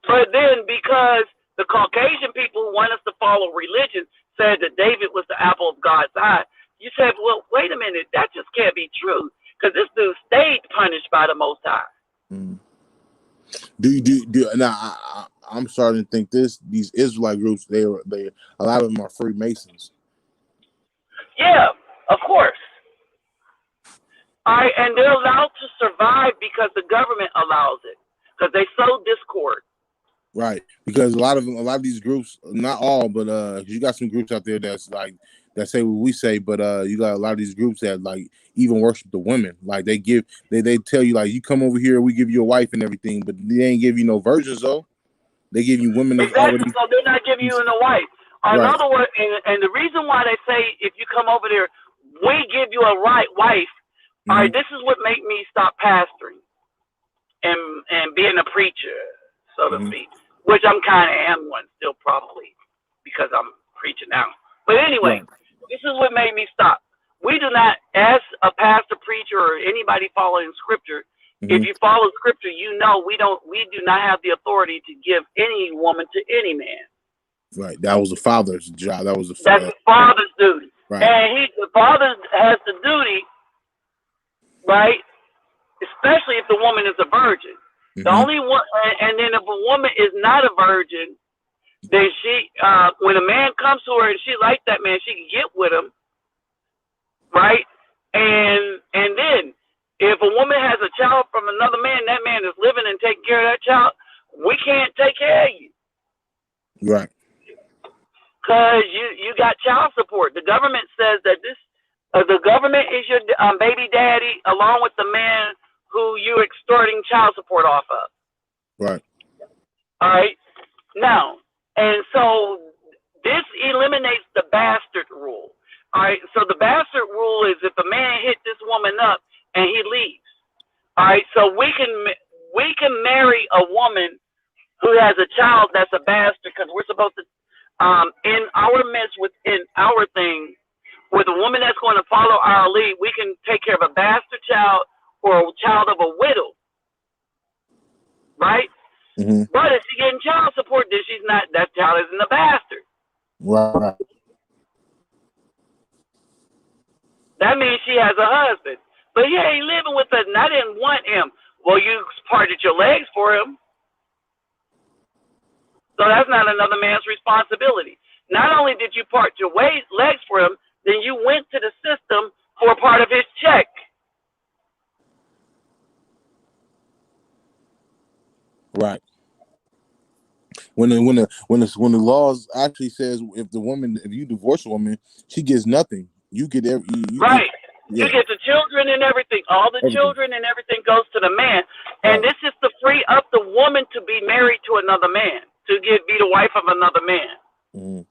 But then, because the Caucasian people who want us to follow religion said that David was the apple of God's eye, you said, well, wait a minute, that just can't be true, because this dude stayed punished by the Most High. Mm. Now? I'm starting to think these Israelite groups, they a lot of them are Freemasons. Yeah, of course. All right, and they're allowed to survive because the government allows it, because they sow discord. Right, because a lot of these groups, not all, but you got some groups out there that say what we say, but you got a lot of these groups that like even worship the women. Like they tell you like, you come over here, we give you a wife and everything, but they ain't give you no virgins though. They give you women that's exactly. already. So they're not giving you a wife. In other words, and the reason why they say if you come over there, we give you a wife. Mm-hmm. All right, this is what made me stop pastoring and being a preacher, so to speak. Which I'm kind of am one still, probably, because I'm preaching now. But anyway, This is what made me stop. We do not, as a pastor, preacher, or anybody following scripture, if you follow scripture, you know we do not have the authority to give any woman to any man. Right. That was the father's job. That's the father's duty. Right. And the father has the duty, right? Especially if the woman is a virgin. The only one, and then if a woman is not a virgin, then she, when a man comes to her and she likes that man, she can get with him, right? And then if a woman has a child from another man, that man is living and taking care of that child, we can't take care of you. Right. Because you got child support. The government says that the government is your baby daddy along with the man who you're extorting child support off of. Right. All right. Now, and so this eliminates the bastard rule. All right. So the bastard rule is if a man hit this woman up and he leaves. All right. So we can marry a woman who has a child that's a bastard because we're supposed to, in our midst, within our thing, with a woman that's going to follow our lead, we can take care of a bastard child or a child of a widow. Right? Mm-hmm. But if she's getting child support, then she's not, that child isn't a bastard. Right. That means she has a husband. But yeah, he living with us and I didn't want him. Well, you parted your legs for him. So that's not another man's responsibility. Not only did you part your legs for him, then you went to the system for a part of his check. Right. When the laws actually says if you divorce a woman, she gets nothing. You get right. Yeah. You get the children and everything. All the children and everything goes to the man. And this is to free up the woman to be married to another man, to be the wife of another man. Mm-hmm.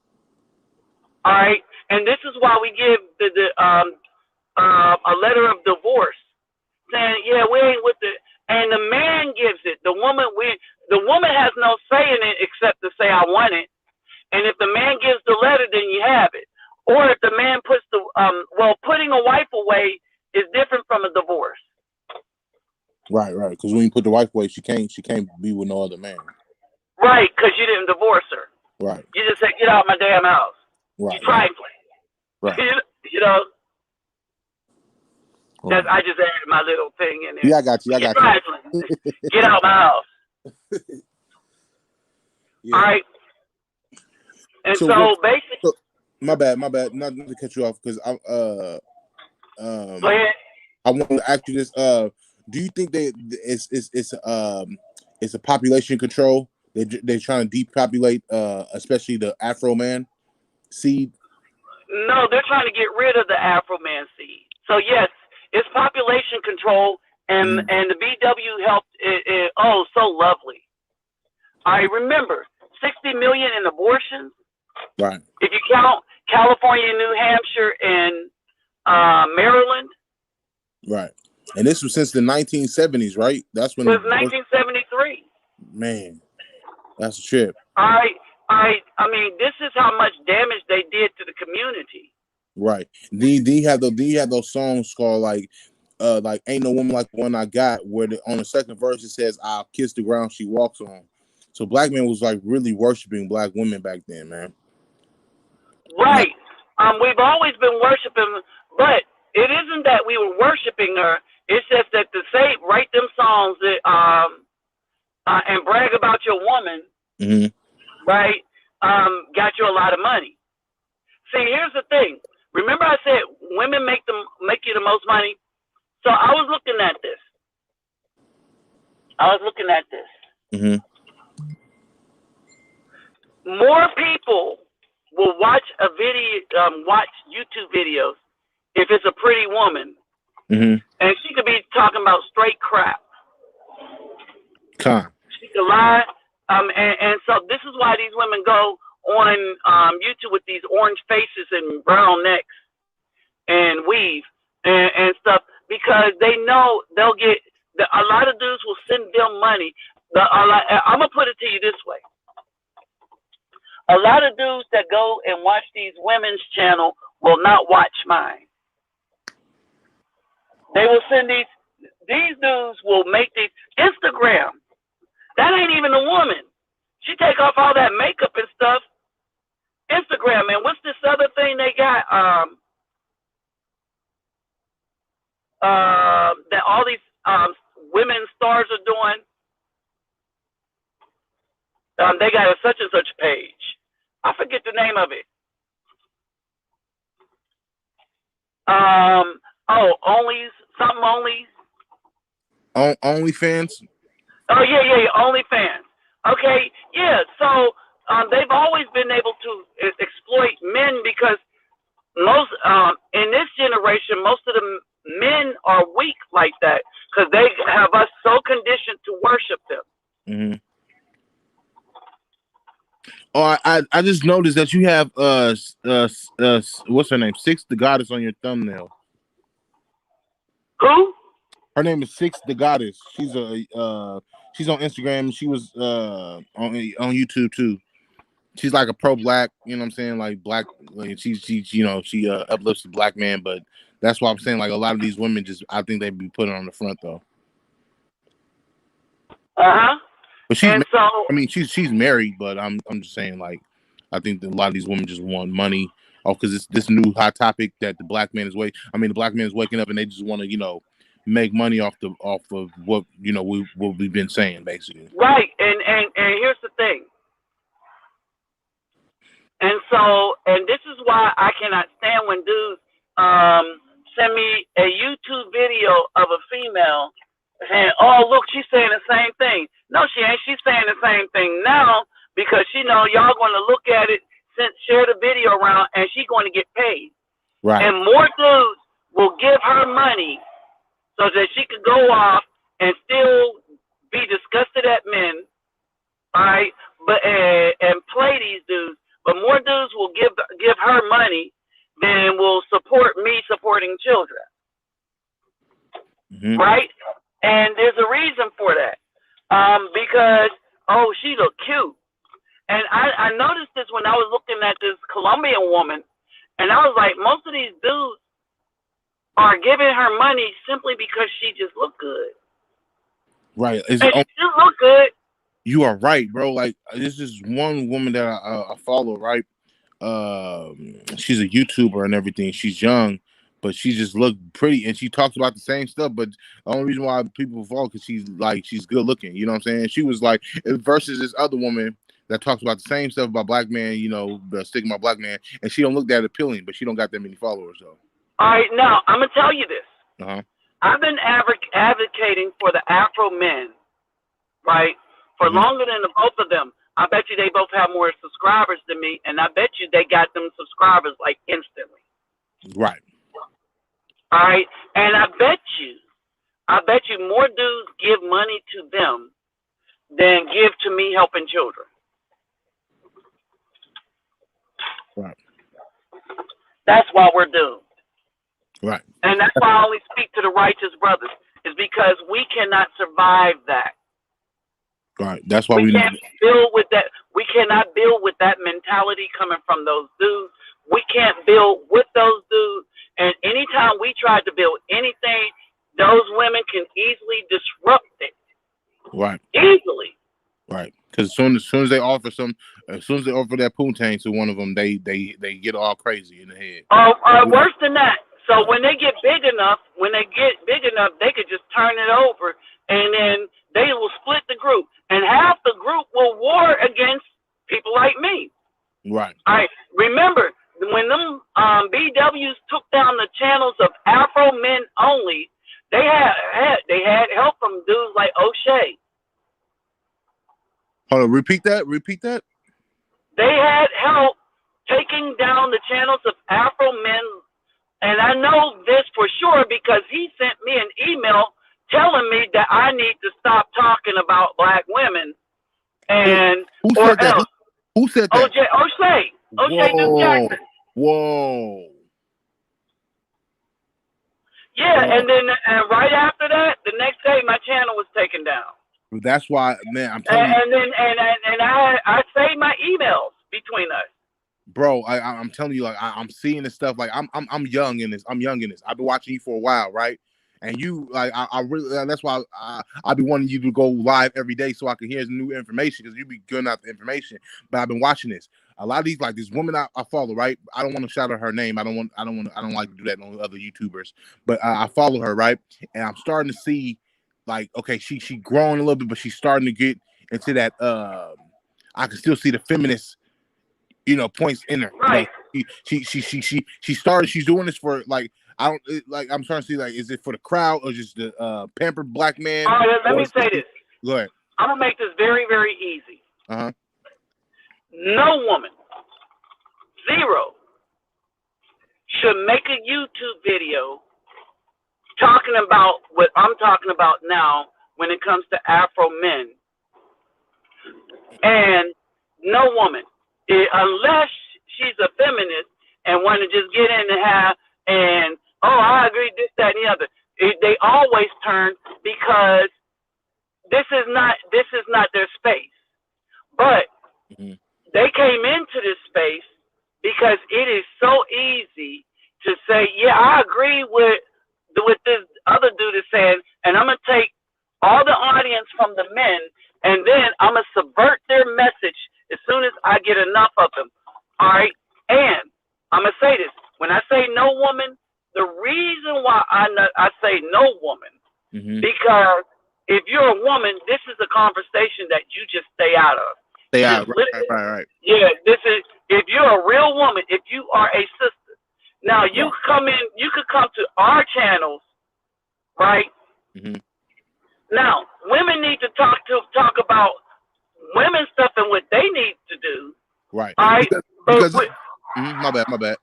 All right. And this is why we give a letter of divorce saying, yeah, we ain't with it. And the man gives it. The woman has no say in it except to say, I want it. And if the man gives the letter, then you have it. Or if the man puts putting a wife away is different from a divorce. Right. Because when you put the wife away, she can't be with no other man. Right, because you didn't divorce her. Right. You just said, get out of my damn house. Right. You trifling. Right. You know. Right. I just added my little thing in there. Yeah, I got you. Get out of my house. Yeah. All right. And so basically, my bad. Not to cut you off because go ahead. I want to ask you this. Do you think it's a population control? They're trying to depopulate, especially the Afro man seed. No, they're trying to get rid of the Afro man seed. So yes, it's population control, and the BW helped. So lovely. I remember 60 million in abortions. Right. If you count California, New Hampshire, and Maryland. Right. And this was since the 1970s, right? That's when it was 1973. Man, that's a trip. I mean, this is how much damage they did to the community. Right. Do you have those songs called like Ain't No Woman Like the One I Got, where on the second verse it says, I'll kiss the ground she walks on. So black men was like really worshiping black women back then, man. Right. We've always been worshiping, but it isn't that we were worshiping her. It's just that to write them songs that and brag about your woman, right? Got you a lot of money. See, here's the thing. Remember I said women make you the most money? So I was looking at this. More people will watch watch YouTube videos if it's a pretty woman. And she could be talking about straight crap. She could lie. And so this is why these women go on YouTube with these orange faces and brown necks and weave and stuff, because they know they'll get a lot of dudes will send them money. I'm gonna put it to you this way: a lot of dudes that go and watch these women's channel will not watch mine. They will send these dudes will make these Instagram. That ain't even a woman. She take off all that makeup and stuff. Instagram, man. What's this other thing they got? That all these women stars are doing. They got a such and such page. forget the name of it. OnlyFans. Oh yeah, OnlyFans. Okay, yeah. So they've always been able to exploit men because most in this generation, most of the men are weak like that because they have us so conditioned to worship them. Mm-hmm. Oh, I just noticed that you have what's her name? Six the Goddess on your thumbnail. Who? Her name is Six the Goddess. She's on Instagram. She was on YouTube too. She's like a pro-black, you know what I'm saying? Like black, like she uplifts the black man, but that's why I'm saying like a lot of these women I think they be putting on the front though. But she's married, but I'm just saying like I think that a lot of these women just want money. Oh, because it's this new hot topic that the black man is the black man is waking up and they just want to, make money off of what what we've been saying basically. Right, and here's the thing. And this is why I cannot stand when dudes send me a YouTube video of a female saying, "Oh, look, she's saying the same thing." No, she ain't. She's saying the same thing now because she know y'all going to look at it, share the video around, and she's going to get paid. Right. And more dudes will give her money so that she could go off and still be disgusted at men, all right? But and play these dudes. But more dudes will give her money than will support me supporting children. Mm-hmm. Right? And there's a reason for that. Because, she look cute. And I noticed this when I was looking at this Colombian woman, and I was like, most of these dudes are giving her money simply because she just look good. Right. She just look good. You are right, bro. Like this is one woman that I follow, right? She's a YouTuber and everything. She's young, but she just looked pretty, and she talks about the same stuff. But the only reason why people follow because she's good looking. You know what I'm saying? She was like versus this other woman that talks about the same stuff about black man. Stigma about black man, and she don't look that appealing, but she don't got that many followers though. All right, now I'm gonna tell you this. Uh-huh. I've been advocating for the Afro men, right? For longer than the both of them. I bet you they both have more subscribers than me, and I bet you they got them subscribers like instantly. Right. All right, and I bet you more dudes give money to them than give to me helping children. Right. That's why we're doomed. Right. And that's why I only speak to the righteous brothers, is because we cannot survive that. Right. That's why we can't build with that. We cannot build with that mentality coming from those dudes. We can't build with those dudes. And anytime we try to build anything, those women can easily disrupt it. Right. Easily. Right. Because as soon as they offer that poontang to one of them, they get all crazy in the head. Worse than that. So when they get big enough, they could just turn it over, and then they will split the group, and half the group will war against people like me. Right. All right. Remember when them BWs took down the channels of Afro Men Only, they had help from dudes like O'Shea. Hold on, repeat that. They had help taking down the channels of Afro Men. And I know this for sure because he sent me an email telling me that I need to stop talking about black women. And who said that? Who said that? O'Shea Jackson. Whoa. Yeah, and then right after that, the next day my channel was taken down. That's why, man. I'm telling you. And I saved my emails between us. Bro, I'm telling you, like I'm seeing this stuff. Like I'm young in this. I've been watching you for a while, right? And you, like, I really, that's why I be wanting you to go live every day so I can hear new information because you be good enough information. But I've been watching this. A lot of these, like this woman I follow, right? I don't want to shout out her name. I don't like to do that on other YouTubers. But I follow her, right? And I'm starting to see, like, okay, she growing a little bit, but she's starting to get into that. I can still see the feminist points in her. Right. She started. She's doing this for like I'm trying to see like is it for the crowd or just the pampered black man? All right, let me say this. Go ahead. I'm gonna make this very, very easy. No woman, zero, should make a YouTube video talking about what I'm talking about now when it comes to Afro men. And no woman, unless she's a feminist and want to just get in and have, and, I agree, this, that, and the other. They always turn because this is not their space. But they came into this space because it is so easy to say, yeah, I agree with this other dude is saying, and I'm going to take all the audience from the men, and then I'm going to subvert their message as soon as I get enough of them. All right? And I'm going to say this. When I say no woman, the reason why I say no woman, because if you're a woman, this is a conversation that you just stay out of. Stay out. Right. Yeah, this is, if you're a real woman, if you are a sister. Now, you could come to our channels, right? Now, women need to talk about women stuff and what they need to do. Right. All right. Because my bad.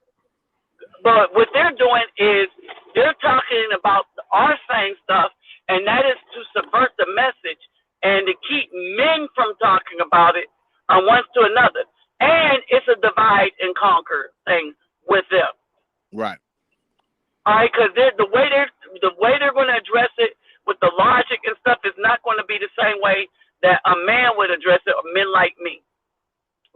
But what they're doing is they're talking about our same stuff, and that is to subvert the message and to keep men from talking about it one to another. And it's a divide and conquer thing with them. Right. All right, because the way they're going to address it with the logic and stuff is not going to be the same way that a man would address it, or men like me,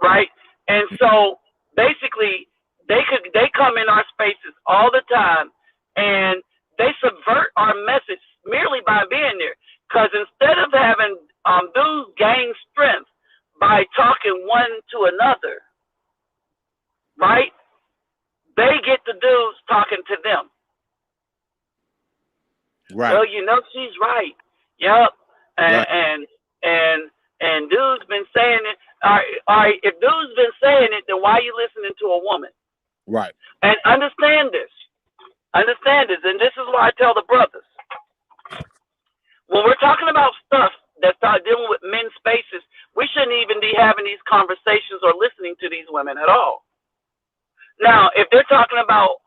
right? And so basically, they come in our spaces all the time, and they subvert our message merely by being there. Because instead of having dudes gain strength by talking one to another, right? They get the dudes talking to them. Right. Well, she's right. Yep. And dude's been saying it. All right. If dude's been saying it, then why are you listening to a woman? Right. And understand this. And this is why I tell the brothers. When we're talking about stuff that's dealing with men's spaces, we shouldn't even be having these conversations or listening to these women at all. Now, if they're talking about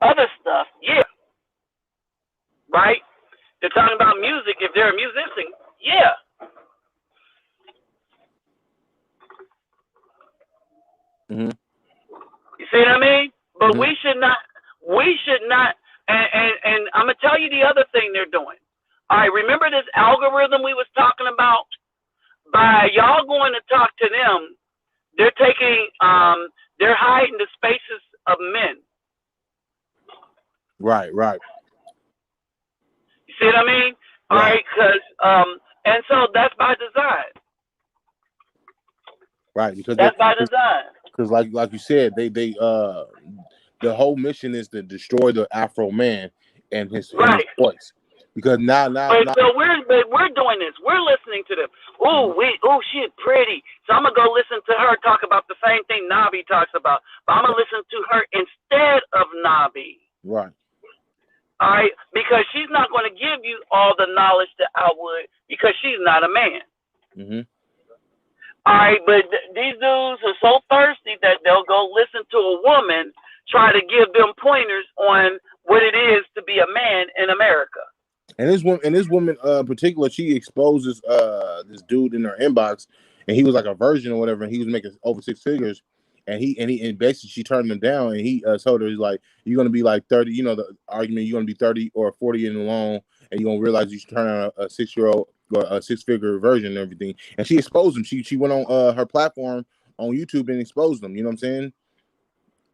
other stuff, yeah. Right? They're talking about music. If they're a musician, yeah. You see what I mean? But we should not, and I'm going to tell you the other thing they're doing. All right, remember this algorithm we was talking about? By y'all going to talk to them, they're taking, they're hiding the spaces of men. Right. You see what I mean? All right, because, and so that's by design. Right, because that's by design. Because like you said, they the whole mission is to destroy the Afro man and his voice. Because now so we're doing this. We're listening to them. She's pretty. So I'm gonna go listen to her talk about the same thing Nabi talks about. But I'm gonna listen to her instead of Nabi. Right. All right, because she's not going to give you all the knowledge that I would, because she's not a man. All right, but these dudes are so thirsty that they'll go listen to a woman try to give them pointers on what it is to be a man in America. And this woman in particular, she exposes this dude in her inbox, and he was like a virgin or whatever, and he was making over 6 figures. And basically she turned him down, and he told her, he's like, you're gonna be like 30, the argument, you're gonna be 30 or 40 in the loan, and you're gonna realize you should turn on a 6-year-old or a 6-figure version and everything. And she exposed him. She went on her platform on YouTube and exposed them. You know what I'm saying?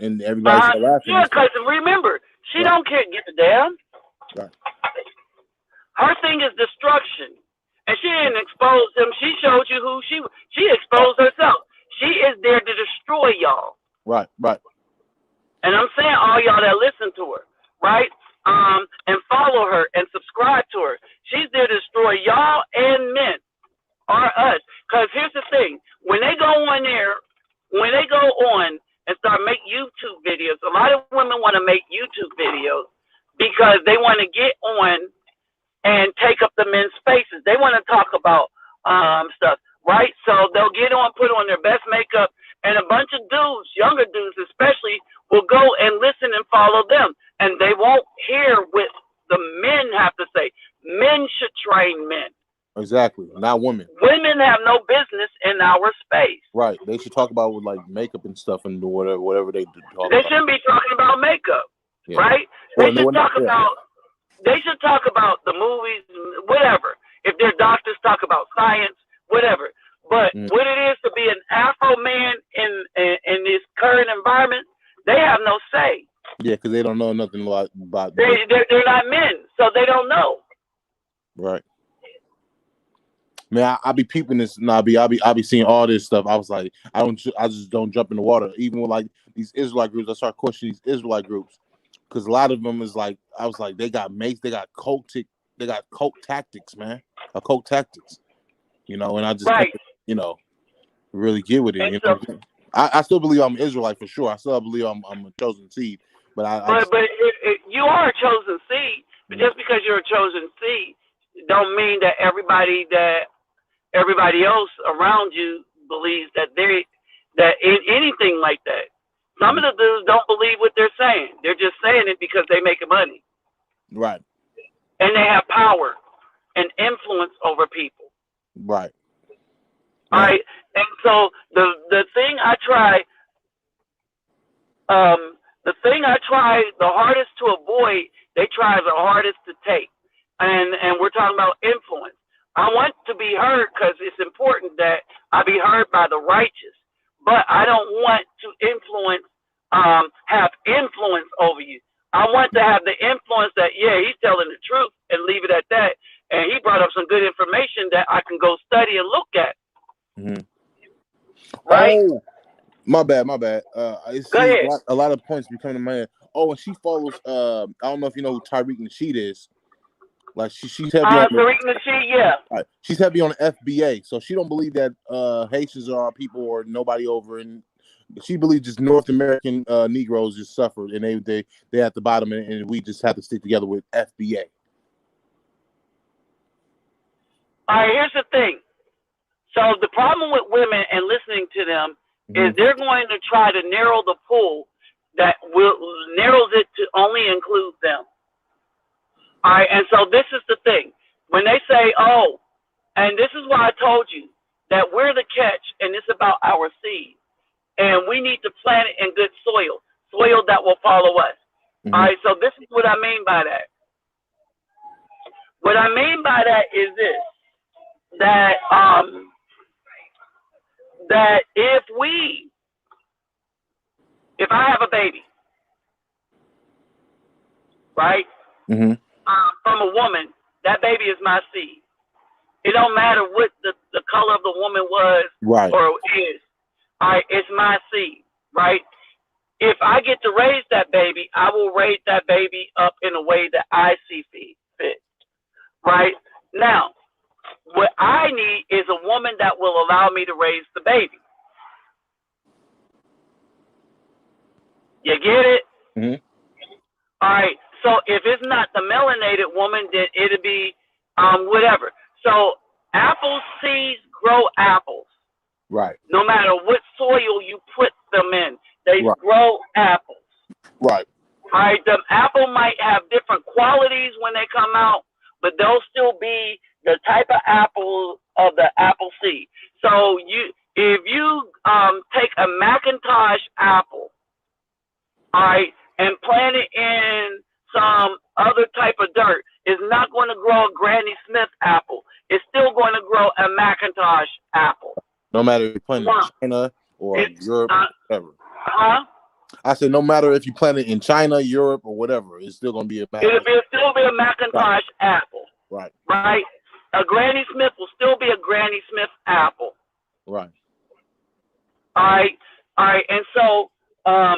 And everybody started laughing. Yeah, because remember, she don't care give a damn. Right. Her thing is destruction, and she didn't expose him. She showed you who she exposed herself. She is there to destroy y'all. Right. And I'm saying all y'all that listen to her, right? And follow her and subscribe to her. She's there to destroy y'all and men, or us. Because here's the thing. When they go on there, when they go on and start make YouTube videos, a lot of women want to make YouTube videos because they want to get on and take up the men's spaces. They want to talk about stuff, right? So they'll get on, put on their best makeup, and a bunch of dudes, younger dudes especially, will go and listen and follow them. And they won't hear what the men have to say. Men should train men. Exactly, not women. Women have no business in our space. Right. They should talk about with like makeup and stuff and whatever they do. They shouldn't be talking about makeup, right? They should talk about. They should talk about the movies, whatever. If they're doctors, talk about science, whatever. But what it is to be an Afro man in this current environment, they have no say. Yeah, because they don't know nothing about. They're not men, so they don't know. Right. Man, I be peeping this, and I be seeing all this stuff. I was like, I just don't jump in the water. Even with like these Israelite groups, I start questioning these Israelite groups because a lot of them is like, I was like, they got mace, they got cult tactics, man, cult tactics, you know. And I just, you know, really get with it. You know? I still believe I'm an Israelite for sure. I still believe I'm a chosen seed, but you are a chosen seed. But just because you're a chosen seed, don't mean that everybody else around you believes that in anything like that. Some of the dudes don't believe what they're saying. They're just saying it because they make money. Right. And they have power and influence over people. Right. All right. And so the thing I try the hardest to avoid, they try the hardest to take. And we're talking about influence. I want to be heard because it's important that I be heard by the righteous. But I don't want to have influence over you. I want to have the influence that, yeah, he's telling the truth and leave it at that. And he brought up some good information that I can go study and look at. Mm-hmm. Right? Oh, my bad. Go ahead. A lot of points becoming to my head. Oh, and she follows, I don't know if you know who Tariq Nasheed is. Like she's heavy on Tariq Nasheed, yeah. Right. She's heavy on the FBA, so she don't believe that Haitians are our people or nobody over, and she believes just North American Negroes just suffered and they at the bottom, and we just have to stick together with FBA. All right, here's the thing. So the problem with women and listening to them is they're going to try to narrow the pool that narrows it to only include them. All right, and so this is the thing. When they say, oh, and this is why I told you that we're the catch, and it's about our seed. And we need to plant it in good soil that will follow us. All right, so this is what I mean by that. What I mean by that is this, that if I have a baby, right, from a woman, that baby is my seed. It don't matter what the color of the woman was or is. All right, it's my seed, right? If I get to raise that baby, I will raise that baby up in a way that I see fit, right? Now, what I need is a woman that will allow me to raise the baby. You get it? All right. So if it's not the melanated woman, then it'll be whatever. So apple seeds grow apples. Right. No matter what soil you put them in, they grow apples. Right. All right. The apple might have different qualities when they come out, but they'll still be the type of apple of the apple seed. So if you take a Macintosh apple, all right, and plant it in some other type of dirt, it's not going to grow a Granny Smith apple. It's still going to grow a Macintosh apple. No matter if you plant it in China or Europe, whatever. I said no matter if you plant it in China, Europe, or whatever, it's still going to be a Macintosh. It'll still be a Macintosh apple. Right. Right. A Granny Smith will still be a Granny Smith apple. Right. All right. All right. And so I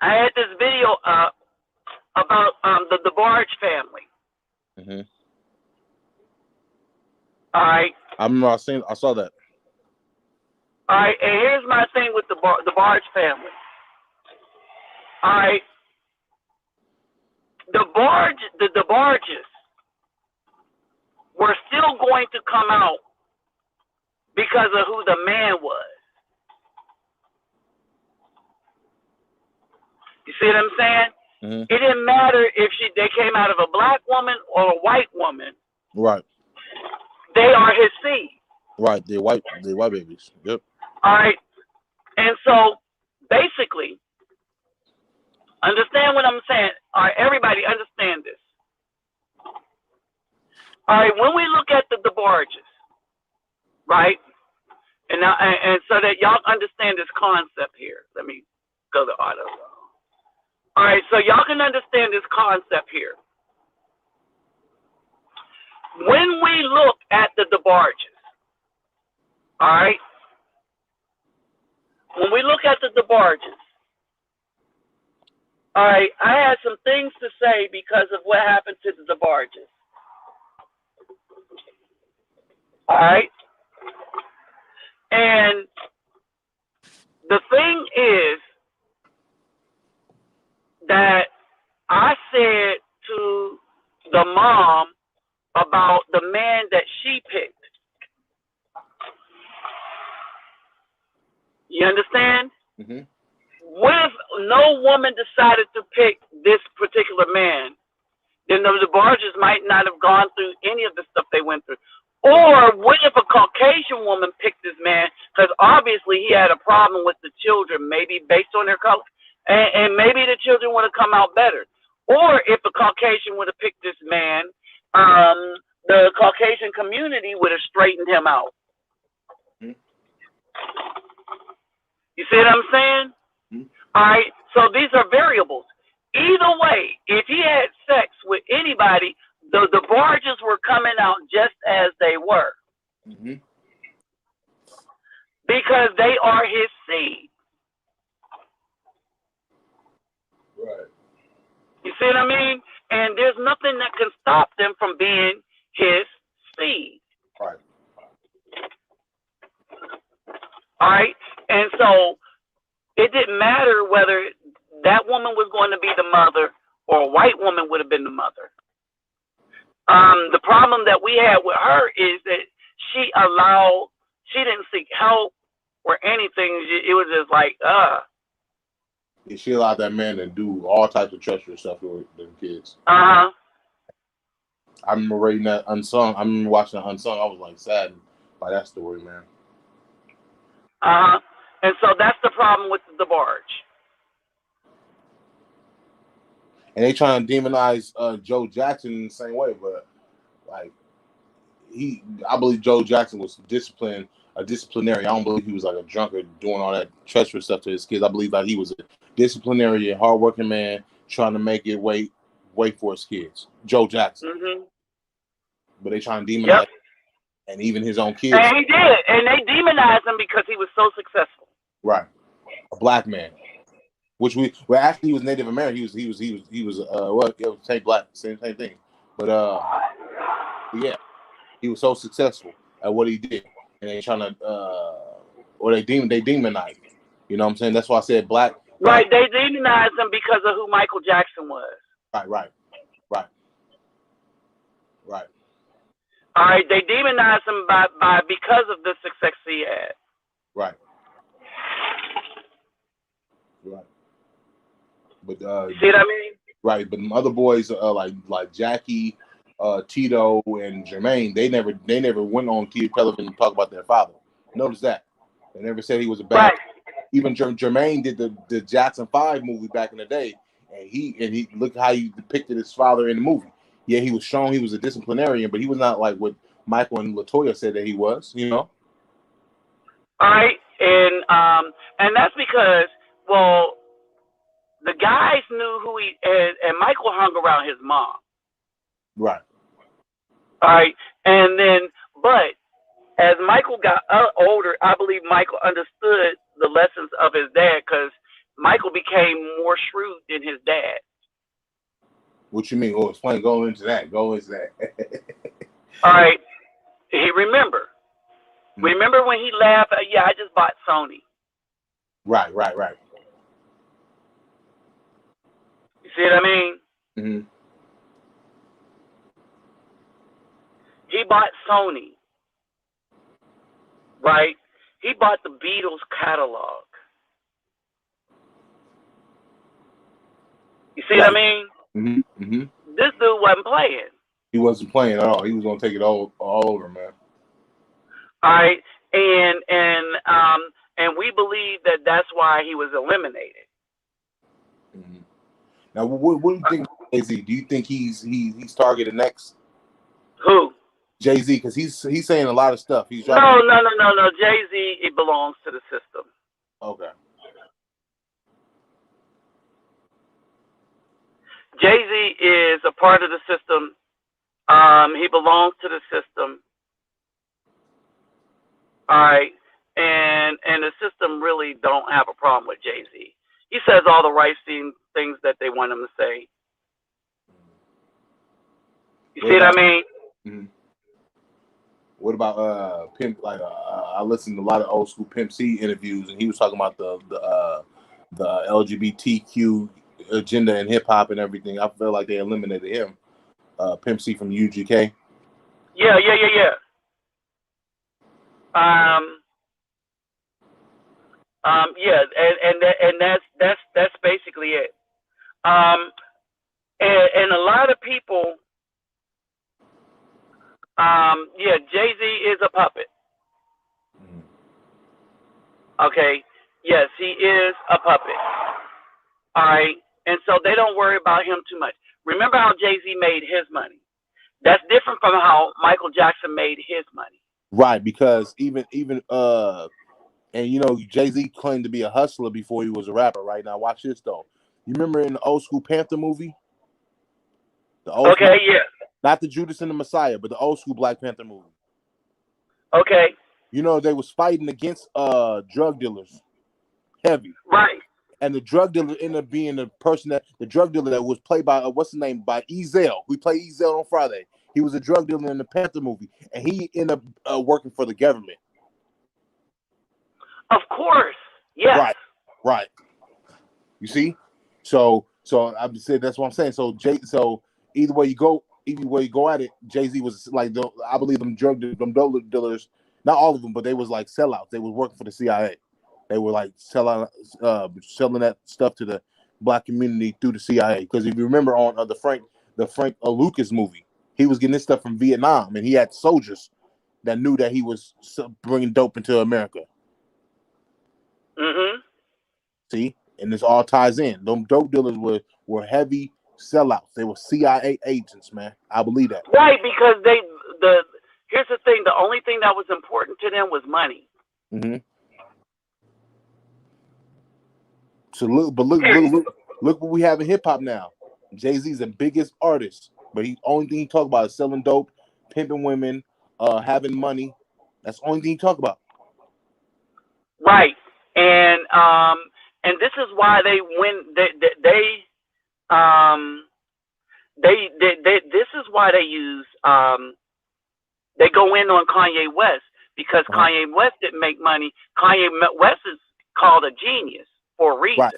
had this video up about the Barge family. All right. I remember I saw that. All right, and here's my thing with the Barge family. All right, the Barges were still going to come out because of who the man was. You see what I'm saying? Mm-hmm. It didn't matter if they came out of a black woman or a white woman. Right. They are his seed. Right. They're white babies. Yep. All right. And so basically, understand what I'm saying. All right, everybody understand this. All right, when we look at the Barges, right? And now, and so that y'all understand this concept here. Let me go to auto. All right, so y'all can understand this concept here. When we look at the Barges, all right, when we look at the Barges, all right, I had some things to say because of what happened to the Barges. All right, and the thing is that I said to the mom about the man that she picked. You understand? Mm-hmm. What if no woman decided to pick this particular man? Then the Barges might not have gone through any of the stuff they went through. Or what if a Caucasian woman picked this man? Because obviously he had a problem with the children, maybe based on their color. And maybe the children would have come out better. Or if a Caucasian would have picked this man, the Caucasian community would have straightened him out. Mm-hmm. You see what I'm saying? Mm-hmm. All right. So these are variables. Either way, if he had sex with anybody, the Barges were coming out just as they were. Mm-hmm. Because they are his seed. Right. You see what I mean? And there's nothing that can stop them from being his seed. Right. All right? And so it didn't matter whether that woman was going to be the mother or a white woman would have been the mother. The problem that we had with her is that she didn't seek help or anything. It was just like, Yeah, she allowed that man to do all types of treacherous stuff with them kids. Uh-huh. I remember reading that Unsung. I remember watching that Unsung. I was like saddened by that story, man. Uh-huh. And so that's the problem with the Barge. And they trying to demonize Joe Jackson in the same way, but like I believe Joe Jackson was a disciplinary. I don't believe he was like a drunkard doing all that treacherous stuff to his kids. I believe that he was a disciplinary, hardworking man trying to make it wait for his kids. Joe Jackson. Mm-hmm. But they trying to demonize him, and even his own kids. And he did, and they demonized him because he was so successful. Right, a black man. Which actually he was Native American. He was same black, same thing. But yeah, he was so successful at what he did, and they trying to or they demonize him. You know what I'm saying? That's why I said black. Right, they demonized him because of who Michael Jackson was. Right. All right, they demonized him by because of the success he had. Right. But you see what I mean? Right, but other boys like Jackie, Tito, and Jermaine, they never went on television to talk about their father. Notice that they never said he was a bad. Right. Even Jermaine did the Jackson 5 movie back in the day, and he look how he depicted his father in the movie. Yeah, he was shown he was a disciplinarian, but he was not like what Michael and LaToya said that he was. You know. All right, and that's because the guys knew who he and Michael hung around his mom. Right. All right, and then but as Michael got older, I believe Michael understood the lessons of his dad because Michael became more shrewd than his dad. What you mean? Oh, explain. Go into that. All right. Remember, Remember when he laughed? Yeah, I just bought Sony. Right. You see what I mean? Mm-hmm. He bought Sony, right? He bought the Beatles catalog. You see what I mean? Mm-hmm. This dude wasn't playing. He wasn't playing at all. He was gonna take it all over, man. All right, and we believe that that's why he was eliminated. Mm-hmm. Now, what do you think, Jay-Z? Do you think he's targeted next? Who? Jay-Z, because he's saying a lot of stuff. He's No. Jay-Z, it belongs to the system. Okay. Jay-Z is a part of the system. He belongs to the system. All right, and the system really don't have a problem with Jay-Z. He says all the right things that they want him to say. You see what I mean? Mm-hmm. What about Pimp? Like I listened to a lot of old school Pimp C interviews, and he was talking about the LGBTQ agenda in hip hop and everything. I feel like they eliminated him. Pimp C from UGK. Yeah. Yeah, and that's basically it. And a lot of people, yeah, Jay-Z is a puppet. Okay, yes, he is a puppet. All right, and so they don't worry about him too much. Remember how Jay-Z made his money? That's different from how Michael Jackson made his money. Right, because even and you know, Jay-Z claimed to be a hustler before he was a rapper. Right now, watch this though. You remember in the old school Panther movie? Yeah. Not the Judas and the Messiah, but the old school Black Panther movie. Okay. You know, they was fighting against drug dealers, heavy. Right. And the drug dealer ended up being the drug dealer that was played by what's the name, by Ezel. We played Ezel on Friday. He was a drug dealer in the Panther movie, and he ended up working for the government. Of course, yes. Right. You see, so I said that's what I'm saying. So either way you go at it, Jay-Z was like, I believe them drug dealers, not all of them, but they was like sellouts. They was working for the CIA. They were like selling that stuff to the black community through the CIA. Because if you remember on the Frank Lucas movie, he was getting this stuff from Vietnam, and he had soldiers that knew that he was bringing dope into America. Mm-hmm. See, and this all ties in. Them dope dealers were heavy sellouts. They were CIA agents, man. I believe that. Right, because here's the thing. The only thing that was important to them was money. Mm-hmm. So look what we have in hip hop now. Jay-Z's the biggest artist, but the only thing he talk about is selling dope, pimping women, having money. That's the only thing he talk about. Right, and this is why this is why they use they go in on Kanye West, because Kanye West didn't make money. Kanye West is called a genius for a reason.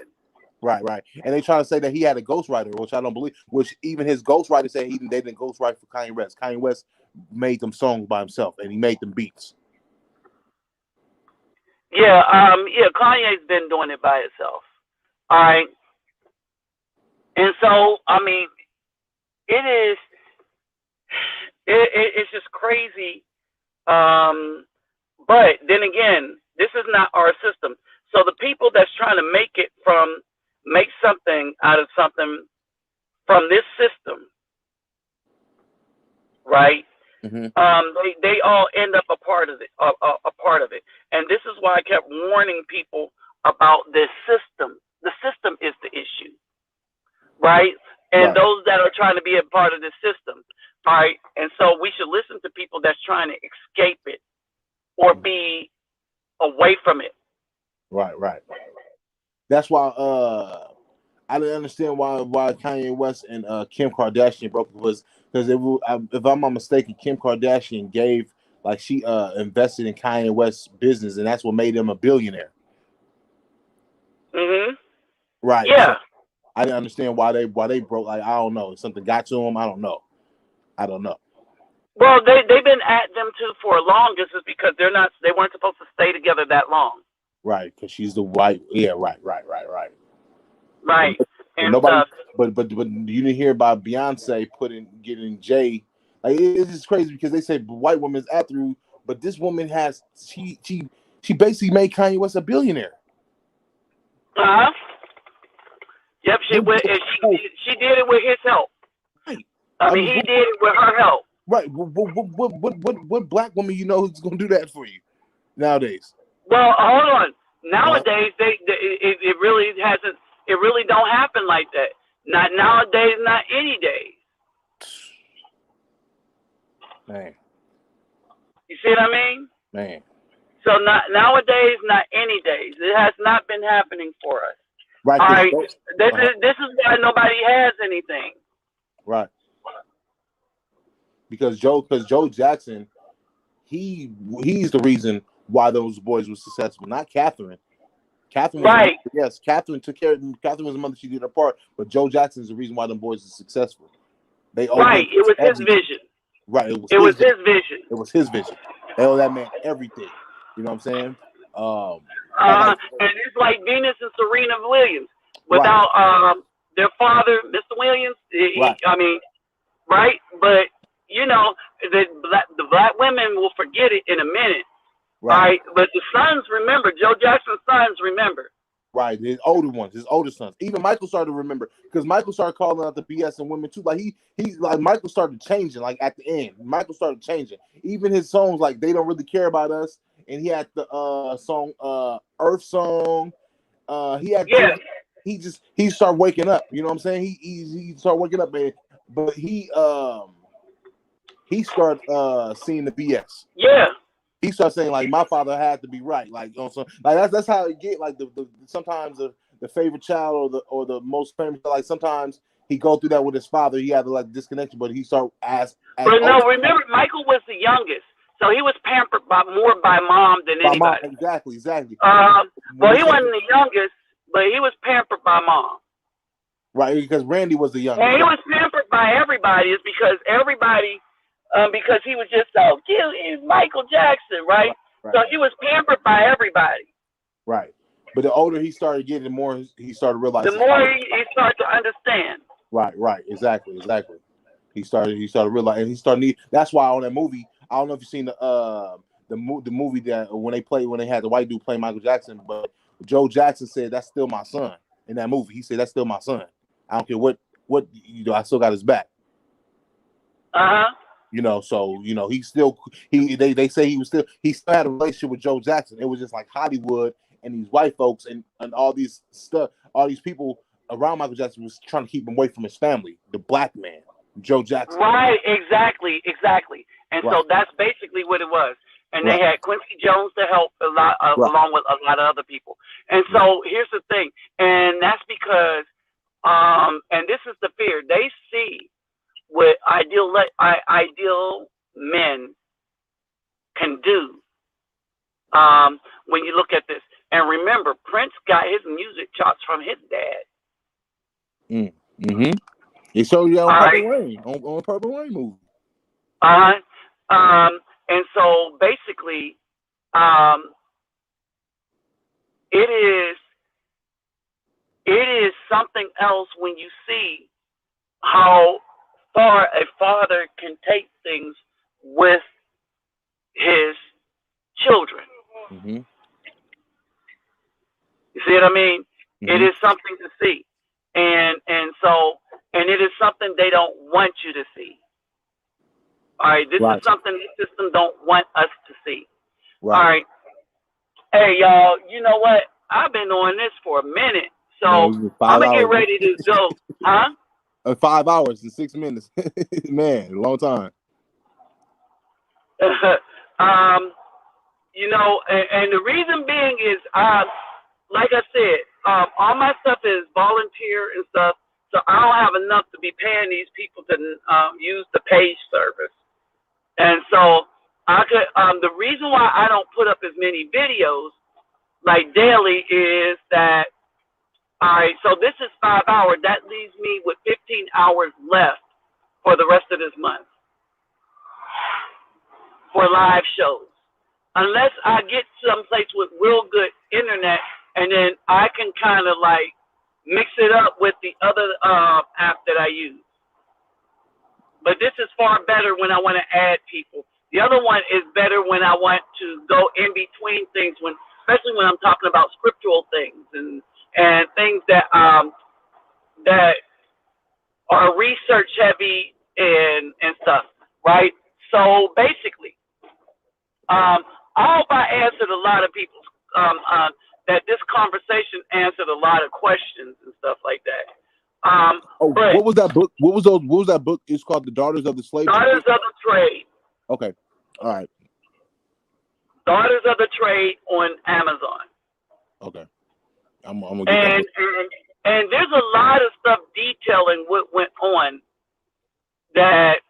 Right. And they try to say that he had a ghostwriter, which I don't believe. Which even his ghostwriter said they didn't ghostwrite for Kanye West. Kanye West made them songs by himself, and he made them beats. Yeah, Kanye's been doing it by himself. All right. And so, I mean, it's just crazy. But then again, this is not our system. So the people that's trying to make something out of something from this system, right? Mm-hmm. They all end up a part of it. And this is why I kept warning people about this system. The system is the issue, right? And those that are trying to be a part of this system, all right? And so we should listen to people that's trying to escape it or be away from it. Right. That's why I didn't understand why Kanye West and Kim Kardashian broke, because if I'm not mistaken, Kim Kardashian gave like she invested in Kanye West's business, and that's what made him a billionaire. Right. Yeah. So I didn't understand why they broke. Like, I don't know. Something got to them. I don't know. Well, they've been at them two for longest is because they weren't supposed to stay together that long. Right, because she's the white. Yeah, right. Right. And nobody, but you didn't hear about Beyonce getting Jay. Like, it's just crazy because they say white women's after you, but this woman has she basically made Kanye West a billionaire. Yep, she did it with his help. Right. I mean, he did it with her help. Right. What black woman you know who's gonna do that for you nowadays? Well, hold on. Nowadays, it really hasn't. It really don't happen like that. Not nowadays. Not any days. Man. You see what I mean? Man. So nowadays, not any days. It has not been happening for us. Right. All right. This is why nobody has anything. Right. Because Joe Jackson, he's the reason why those boys were successful, not Catherine. Catherine was right. Yes, Catherine took care of them. Catherine was the mother, she did her part, but Joe Jackson is the reason why them boys are successful. They owe right. It was his vision. Right. It was his vision. It was his vision. They owe that man everything. You know what I'm saying? And it's like Venus and Serena Williams. Without their father, Mr. Williams, right? But you know, the black women will forget it in a minute, right? But the sons remember. Joe Jackson's sons remember. Right, his older sons. Even Michael started to remember because Michael started calling out the BS and women too. Like he like Michael started changing. Like at the end, Michael started changing. Even his songs, like They Don't Really Care About Us, and he had the song Earth Song. He started waking up. You know what I'm saying? He started waking up, man. But he started seeing the BS. Yeah. He started saying like my father had to be right. Like, you know, so like that's how it get. Like the sometimes the favorite child or the most famous. Like sometimes he go through that with his father. He had to like disconnection, but he start as. But no, remember Michael was the youngest, so he was pampered more by mom than anybody. Mom, exactly. Well, he wasn't the youngest, but he was pampered by mom. Right, because Randy was the youngest. And he was pampered by everybody. It's because everybody. Because he was just so cute. He's Michael Jackson, right? So he was pampered by everybody. Right. But the older he started getting, the more he started realizing. The more he started to understand. Right. Exactly. He started realizing, and he started that's why on that movie, I don't know if you've seen the movie that when they had the white dude play Michael Jackson, but Joe Jackson said that's still my son in that movie. He said that's still my son. I don't care what I still got his back. You know, so you know, they say he still had a relationship with Joe Jackson. It was just like Hollywood and these white folks and all these stuff, all these people around Michael Jackson was trying to keep him away from his family, the black man, Joe Jackson. Right, exactly. And so that's basically what it was. And they had Quincy Jones to help a lot, along with a lot of other people. And so here's the thing, and that's because, and this is the fear they see. What ideal men can do when you look at this. And remember, Prince got his music chops from his dad. He showed you on Purple Rain, on Purple Rain movie. And so basically, it is something else when you see how far a father can take things with his children. You see what I mean? It is something to see, and it is something they don't want you to see. All right, this is something the system don't want us to see. All right, hey y'all, you know what? I've been on this for a minute, so I'm gonna get ready to go, huh? 5 hours and 6 minutes. Man, a long time. You know, and the reason being is, like I said, all my stuff is volunteer and stuff, so I don't have enough to be paying these people to use the page service. And so The reason why I don't put up as many videos like daily is that, all right, so this is 5 hours. That leaves me with 15 hours left for the rest of this month for live shows. Unless I get someplace with real good internet, and then I can kind of like mix it up with the other app that I use. But this is far better when I want to add people. The other one is better when I want to go in between things, especially when I'm talking about scriptural things and things that that are research heavy and stuff, right? So basically, I hope I answered a lot of people's that this conversation answered a lot of questions and stuff like that. What was that book? What was that book? It's called The Daughters of the Slave. Daughters of the Trade. Okay. All right. Daughters of the Trade on Amazon. Okay. I'm gonna get that book. And there's a lot of stuff detailing what went on that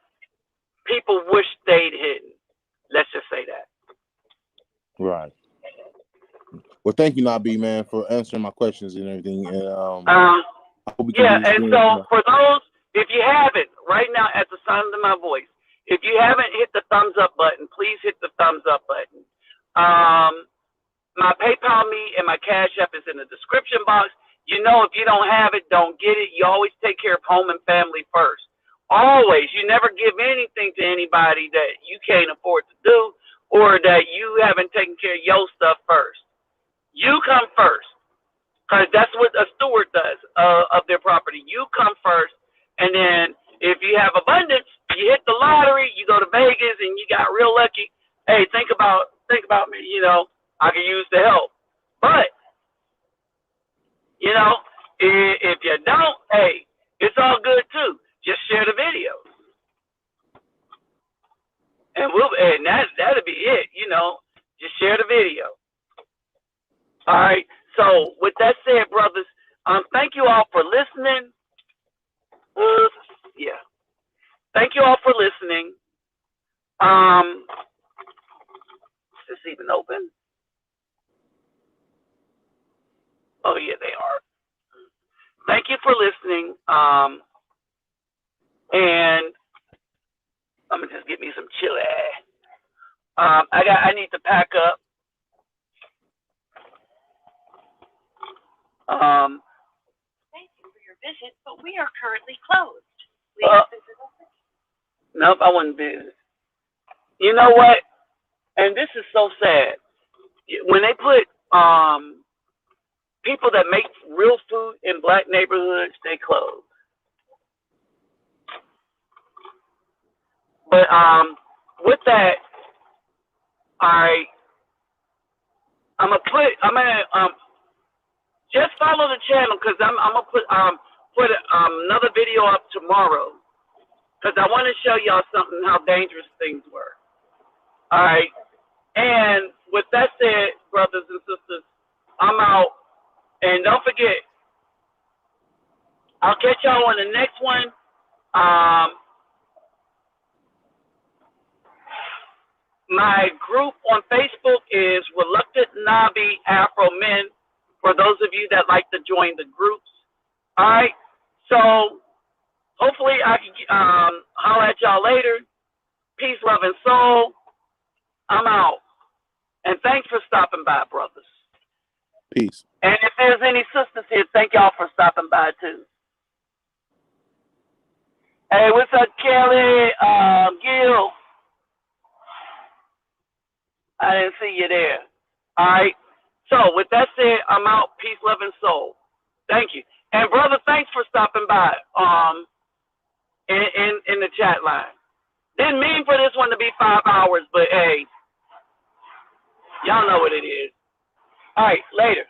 people wish they'd hidden. Let's just say that. Right. Well, thank you, Nabi, man, for answering my questions and everything. And for those, if you haven't, right now at the sound of my voice, if you haven't hit the thumbs up button, please hit the thumbs up button. My PayPal me and my Cash App is in the description box. You know, if you don't have it, don't get it. You always take care of home and family first. Always. You never give anything to anybody that you can't afford to do or that you haven't taken care of your stuff first. You come first, because that's what a steward does of their property. You come first, and then if you have abundance, you hit the lottery, you go to Vegas, and you got real lucky. Hey, think about me. You know, I can use the help. But you know, if you don't, hey, it's all good too. Just share the video, and that'll be it. You know, just share the video. All right. So with that said, brothers, thank you all for listening. Thank you all for listening. Is this even open? Oh yeah, they are. Thank you for listening. And I'm gonna just get me some chili. I need to pack up. Thank you for your visit, but we are currently closed. Nope, I wasn't busy. You know what? And this is so sad. When they put people that make real food in black neighborhoods, they close. But with that, I'm gonna just follow the channel, because I'm gonna put another video up tomorrow, because I want to show y'all something, how dangerous things were. All right. And with that said, brothers and sisters, I'm out. And don't forget, I'll catch y'all on the next one. My group on Facebook is Reluctant Nabi Afro Men, for those of you that like to join the groups. All right. So hopefully I can holler at y'all later. Peace, love, and soul. I'm out. And thanks for stopping by, brothers. Peace. And if there's any sisters here, thank y'all for stopping by too. Hey, what's up, Kelly? Gil? I didn't see you there. All right. So with that said, I'm out. Peace, love, and soul. Thank you. And brother, thanks for stopping by in the chat line. Didn't mean for this one to be 5 hours, but hey, y'all know what it is. All right, later.